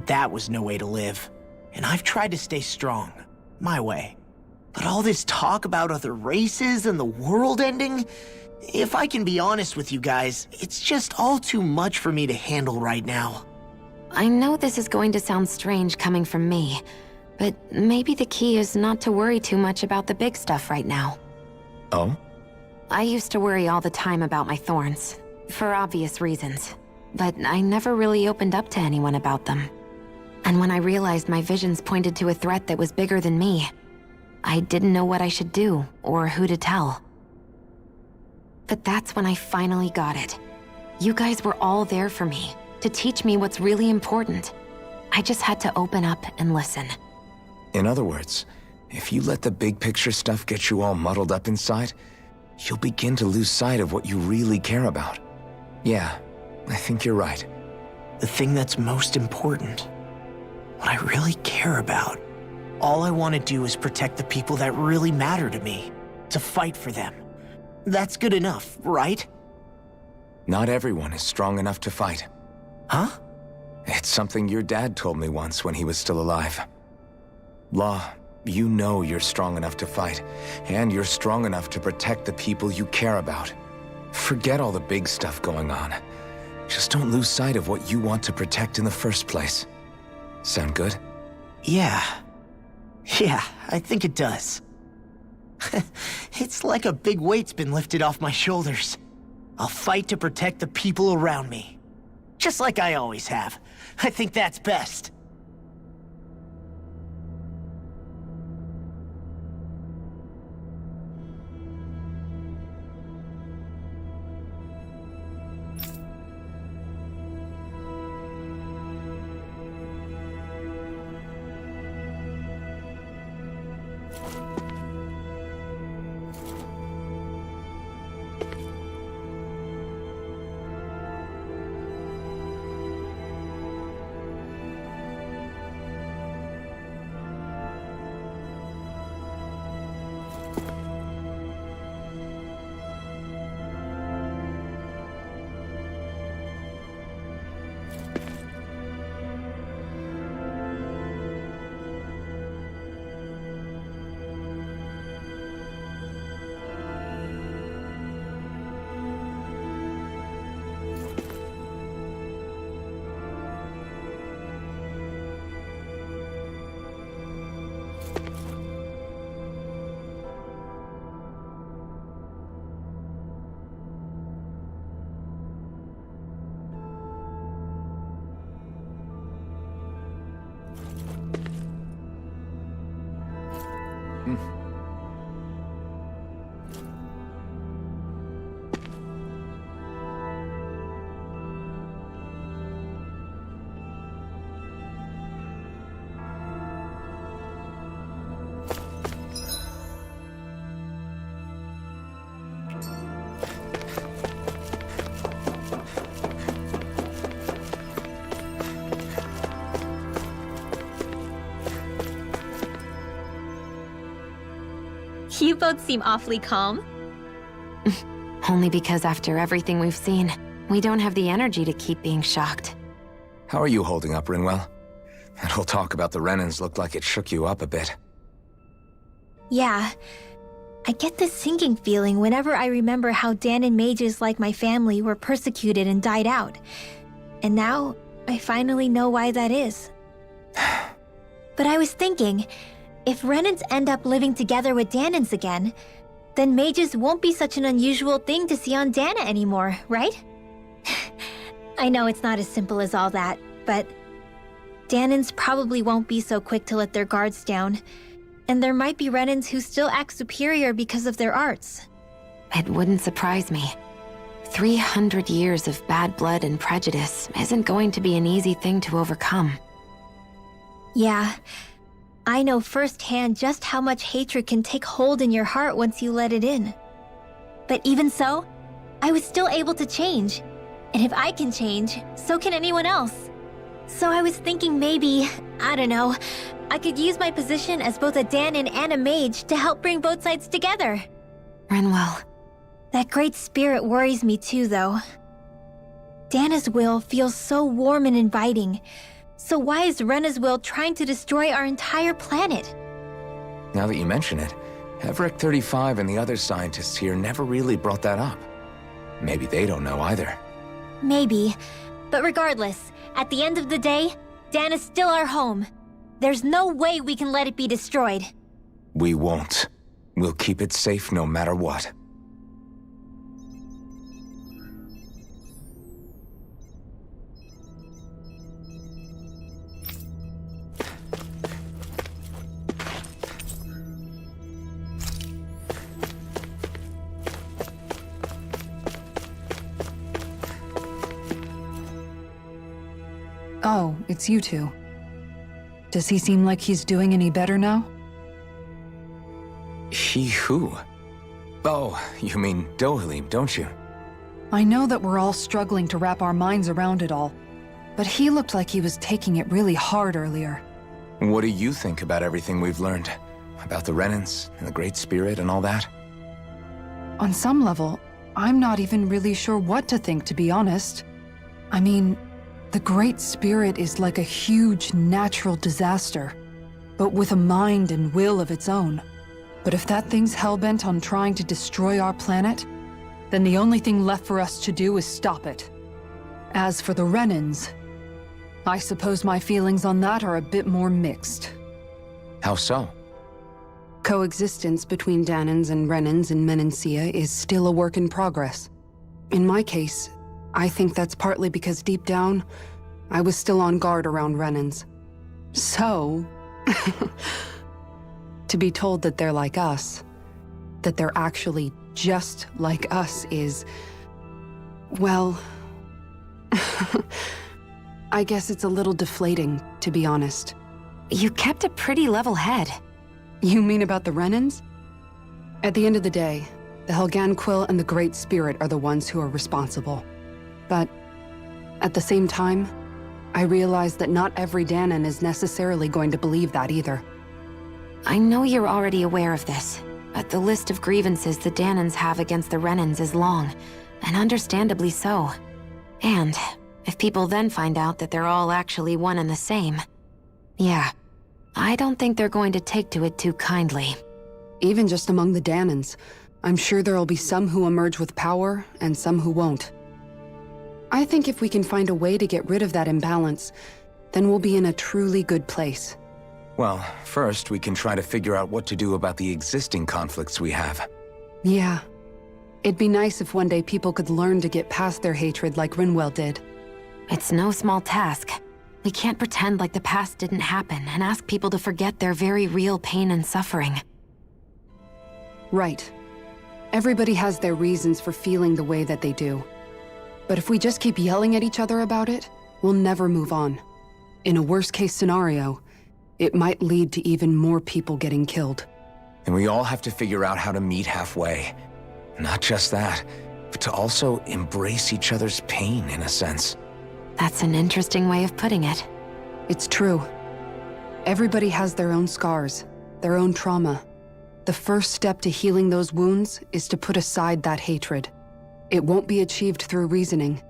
That was no way to live. And I've tried to stay strong, my way. But all this talk about other races and the world ending, if I can be honest with you guys, it's just all too much for me to handle right now. I know this is going to sound strange coming from me, but maybe the key is not to worry too much about the big stuff right now. Oh? I used to worry all the time about my thorns, for obvious reasons, but I never really opened up to anyone about them. And when I realized my visions pointed to a threat that was bigger than me, I didn't know what I should do or who to tell. But that's when I finally got it. You guys were all there for me, to teach me what's really important. I just had to open up and listen. In other words, if you let the big picture stuff get you all muddled up inside, you'll begin to lose sight of what you really care about. Yeah, I think you're right. The thing that's most important, what I really care about. All I want to do is protect the people that really matter to me, to fight for them. That's good enough, right? Not everyone is strong enough to fight. Huh? It's something your dad told me once when he was still alive. Law, you know you're strong enough to fight, and you're strong enough to protect the people you care about. Forget all the big stuff going on. Just don't lose sight of what you want to protect in the first place. Sound good? Yeah, I think it does. It's like a big weight's been lifted off my shoulders. I'll fight to protect the people around me. Just like I always have. I think that's best. You both seem awfully calm. Only because after everything we've seen, we don't have the energy to keep being shocked. How are you holding up, Rinwell? That whole talk about the Renans looked like it shook you up a bit. Yeah. I get this sinking feeling whenever I remember how Dahnan mages like my family were persecuted and died out. And now, I finally know why that is. But I was thinking, if Renans end up living together with Dahnans again, then mages won't be such an unusual thing to see on Dahna anymore, right? I know it's not as simple as all that, but Dahnans probably won't be so quick to let their guards down, and there might be Renans who still act superior because of their arts. It wouldn't surprise me. 300 years of bad blood and prejudice isn't going to be an easy thing to overcome. Yeah, I know firsthand just how much hatred can take hold in your heart once you let it in. But even so, I was still able to change. And if I can change, so can anyone else. So I was thinking maybe, I don't know, I could use my position as both a Dahnan and a mage to help bring both sides together. Rinwell. That great spirit worries me too, though. Dahna's will feels so warm and inviting. So why is Rena's will trying to destroy our entire planet? Now that you mention it, Everett 35 and the other scientists here never really brought that up. Maybe they don't know either. Maybe. But regardless, at the end of the day, Dahna's still our home. There's no way we can let it be destroyed. We won't. We'll keep it safe no matter what. Oh, it's you two. Does he seem like he's doing any better now? He who? Oh, you mean Dohalim, don't you? I know that we're all struggling to wrap our minds around it all, but he looked like he was taking it really hard earlier. What do you think about everything we've learned? About the Renans and the Great Spirit and all that? On some level, I'm not even really sure what to think, to be honest. I mean, the Great Spirit is like a huge natural disaster, but with a mind and will of its own. But if that thing's hellbent on trying to destroy our planet, then the only thing left for us to do is stop it. As for the Renans, I suppose my feelings on that are a bit more mixed. How so? Coexistence between Dahnans and Renans in Menancia is still a work in progress. In my case, I think that's partly because deep down, I was still on guard around Renans. So, to be told that they're like us, that they're actually just like us is, well, I guess it's a little deflating, to be honest. You kept a pretty level head. You mean about the Renans? At the end of the day, the Helganquil and the Great Spirit are the ones who are responsible. But at the same time, I realize that not every Dahnan is necessarily going to believe that either. I know you're already aware of this, but the list of grievances the Dahnans have against the Renans is long, and understandably so. And if people then find out that they're all actually one and the same, yeah, I don't think they're going to take to it too kindly. Even just among the Dahnans, I'm sure there'll be some who emerge with power and some who won't. I think if we can find a way to get rid of that imbalance, then we'll be in a truly good place. Well, first we can try to figure out what to do about the existing conflicts we have. Yeah. It'd be nice if one day people could learn to get past their hatred like Rinwell did. It's no small task. We can't pretend like the past didn't happen and ask people to forget their very real pain and suffering. Right. Everybody has their reasons for feeling the way that they do. But if we just keep yelling at each other about it, we'll never move on. In a worst-case scenario, it might lead to even more people getting killed. And we all have to figure out how to meet halfway. Not just that, but to also embrace each other's pain, in a sense. That's an interesting way of putting it. It's true. Everybody has their own scars, their own trauma. The first step to healing those wounds is to put aside that hatred. It won't be achieved through reasoning,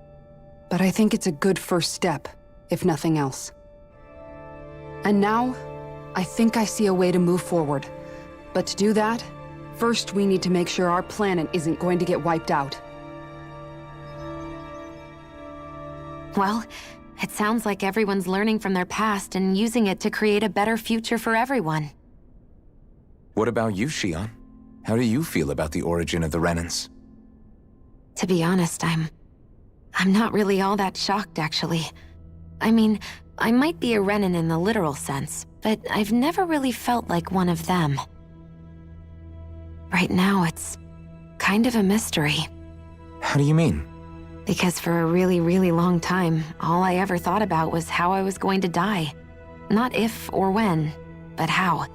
but I think it's a good first step, if nothing else. And now, I think I see a way to move forward. But to do that, first we need to make sure our planet isn't going to get wiped out. Well, it sounds like everyone's learning from their past and using it to create a better future for everyone. What about you, Xion? How do you feel about the origin of the Renans? To be honest, I'm not really all that shocked, actually. I mean, I might be a Renan in the literal sense, but I've never really felt like one of them. Right now, it's kind of a mystery. How do you mean? Because for a really, really long time, all I ever thought about was how I was going to die. Not if or when, but how.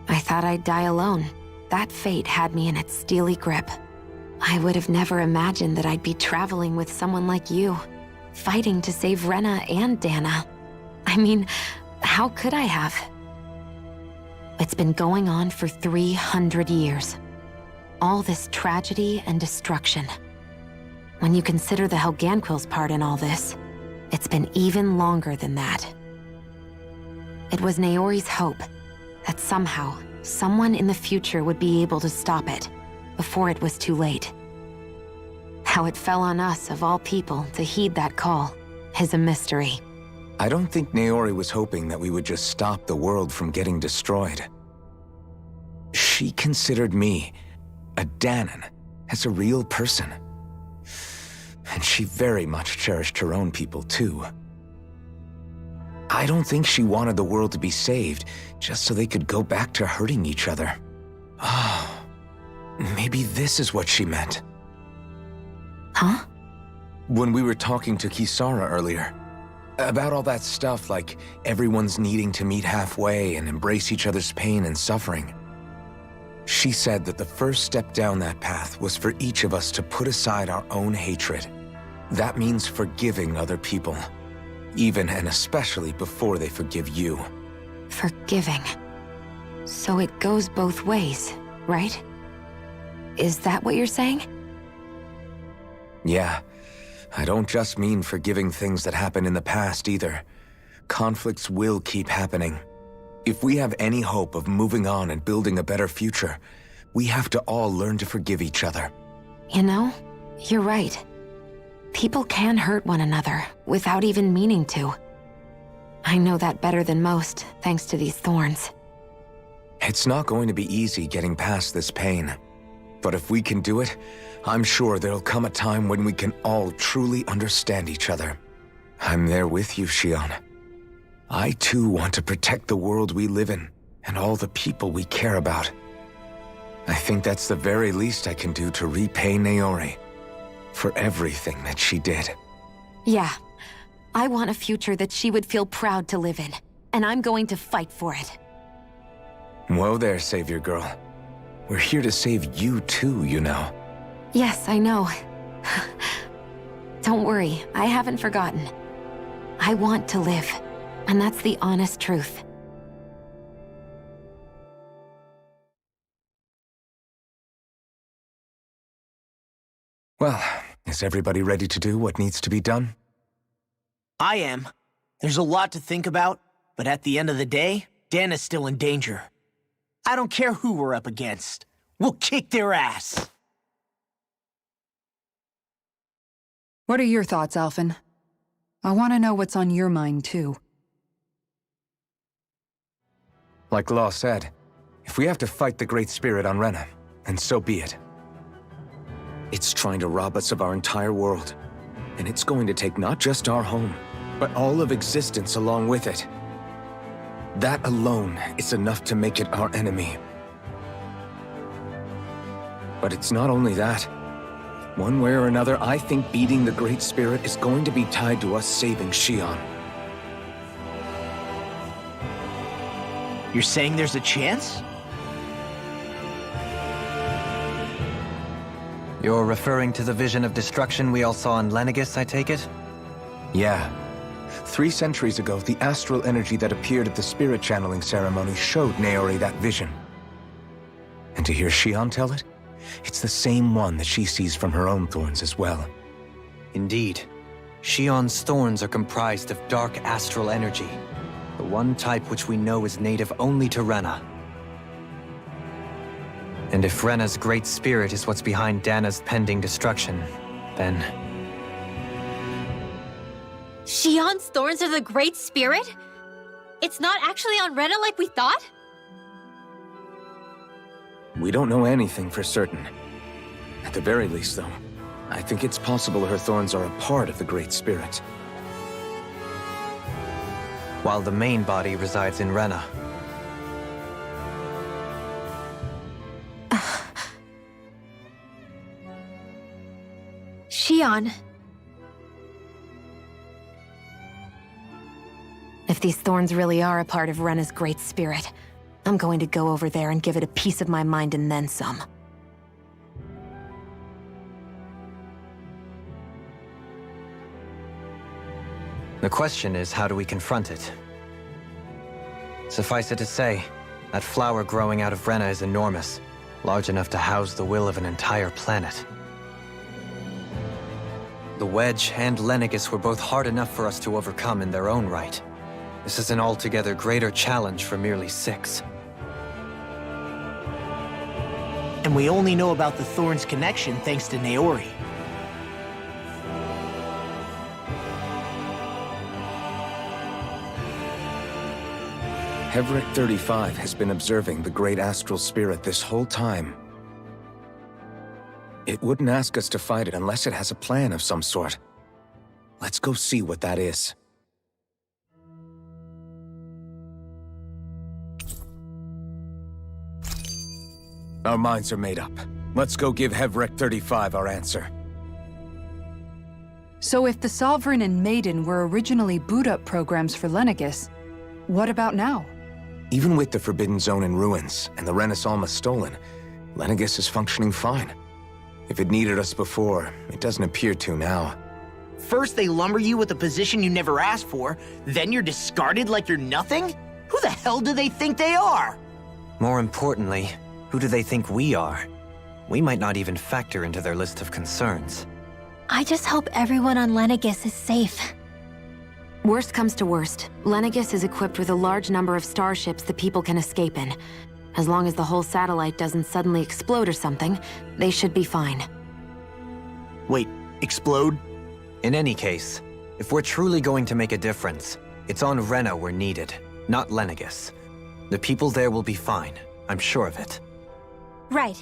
I thought I'd die alone. That fate had me in its steely grip. I would have never imagined that I'd be traveling with someone like you, fighting to save Rena and Dana. I mean, how could I have? It's been going on for 300 years. All this tragedy and destruction. When you consider the Helganquil's part in all this, it's been even longer than that. It was Naori's hope that somehow, someone in the future would be able to stop it before it was too late. How it fell on us, of all people, to heed that call is a mystery. I don't think Naori was hoping that we would just stop the world from getting destroyed. She considered me, a Danan, as a real person. And she very much cherished her own people, too. I don't think she wanted the world to be saved just so they could go back to hurting each other. Oh, maybe this is what she meant. Huh? When we were talking to Kisara earlier, about all that stuff like everyone's needing to meet halfway and embrace each other's pain and suffering. She said that the first step down that path was for each of us to put aside our own hatred. That means forgiving other people, even and especially before they forgive you. Forgiving. So it goes both ways, right? Is that what you're saying? Yeah. I don't just mean forgiving things that happened in the past either. Conflicts will keep happening. If we have any hope of moving on and building a better future, we have to all learn to forgive each other. You know, you're right. People can hurt one another without even meaning to. I know that better than most, thanks to these thorns. It's not going to be easy getting past this pain. But if we can do it, I'm sure there'll come a time when we can all truly understand each other. I'm there with you, Xion. I too want to protect the world we live in, and all the people we care about. I think that's the very least I can do to repay Naori for everything that she did. Yeah. I want a future that she would feel proud to live in, and I'm going to fight for it. Whoa there, Savior Girl. We're here to save you too, you know. Yes, I know. Don't worry, I haven't forgotten. I want to live, and that's the honest truth. Well, is everybody ready to do what needs to be done? I am. There's a lot to think about, but at the end of the day, Dana's still in danger. I don't care who we're up against. We'll kick their ass. What are your thoughts, Alphen? I want to know what's on your mind, too. Like Law said, if we have to fight the Great Spirit on Rena, then so be it. It's trying to rob us of our entire world, and it's going to take not just our home, but all of existence along with it. That alone is enough to make it our enemy. But it's not only that. One way or another, I think beating the Great Spirit is going to be tied to us saving Xion. You're saying there's a chance? You're referring to the vision of destruction we all saw in Lenegis, I take it? Yeah. 3 centuries ago, the astral energy that appeared at the spirit channeling ceremony showed Naori that vision. And to hear Shion tell it, it's the same one that she sees from her own thorns as well. Indeed. Shion's thorns are comprised of dark astral energy, the one type which we know is native only to Rena. And if Rena's great spirit is what's behind Dana's pending destruction, then... Shion's thorns are the Great Spirit? It's not actually on Rena like we thought? We don't know anything for certain. At the very least, though, I think it's possible her thorns are a part of the Great Spirit. While the main body resides in Rena. Shion. If these thorns really are a part of Rena's Great Spirit, I'm going to go over there and give it a piece of my mind and then some. The question is, how do we confront it? Suffice it to say, that flower growing out of Rena is enormous, large enough to house the will of an entire planet. The Wedge and Lenegis were both hard enough for us to overcome in their own right. This is an altogether greater challenge for merely 6. And we only know about the Thorns connection thanks to Naori. Hevric 35 has been observing the Great Astral Spirit this whole time. It wouldn't ask us to fight it unless it has a plan of some sort. Let's go see what that is. Our minds are made up. Let's go give Hevric 35 our answer. So if the Sovereign and Maiden were originally boot-up programs for Lenegis, what about now? Even with the Forbidden Zone in ruins and the Renis Alma stolen, Lenegis is functioning fine. If it needed us before, it doesn't appear to now. First they lumber you with a position you never asked for, then you're discarded like you're nothing? Who the hell do they think they are? More importantly, who do they think we are? We might not even factor into their list of concerns. I just hope everyone on Lenegis is safe. Worst comes to worst, Lenegis is equipped with a large number of starships the people can escape in. As long as the whole satellite doesn't suddenly explode or something, they should be fine. Wait, explode? In any case, if we're truly going to make a difference, it's on Rena we're needed, not Lenegis. The people there will be fine, I'm sure of it. Right.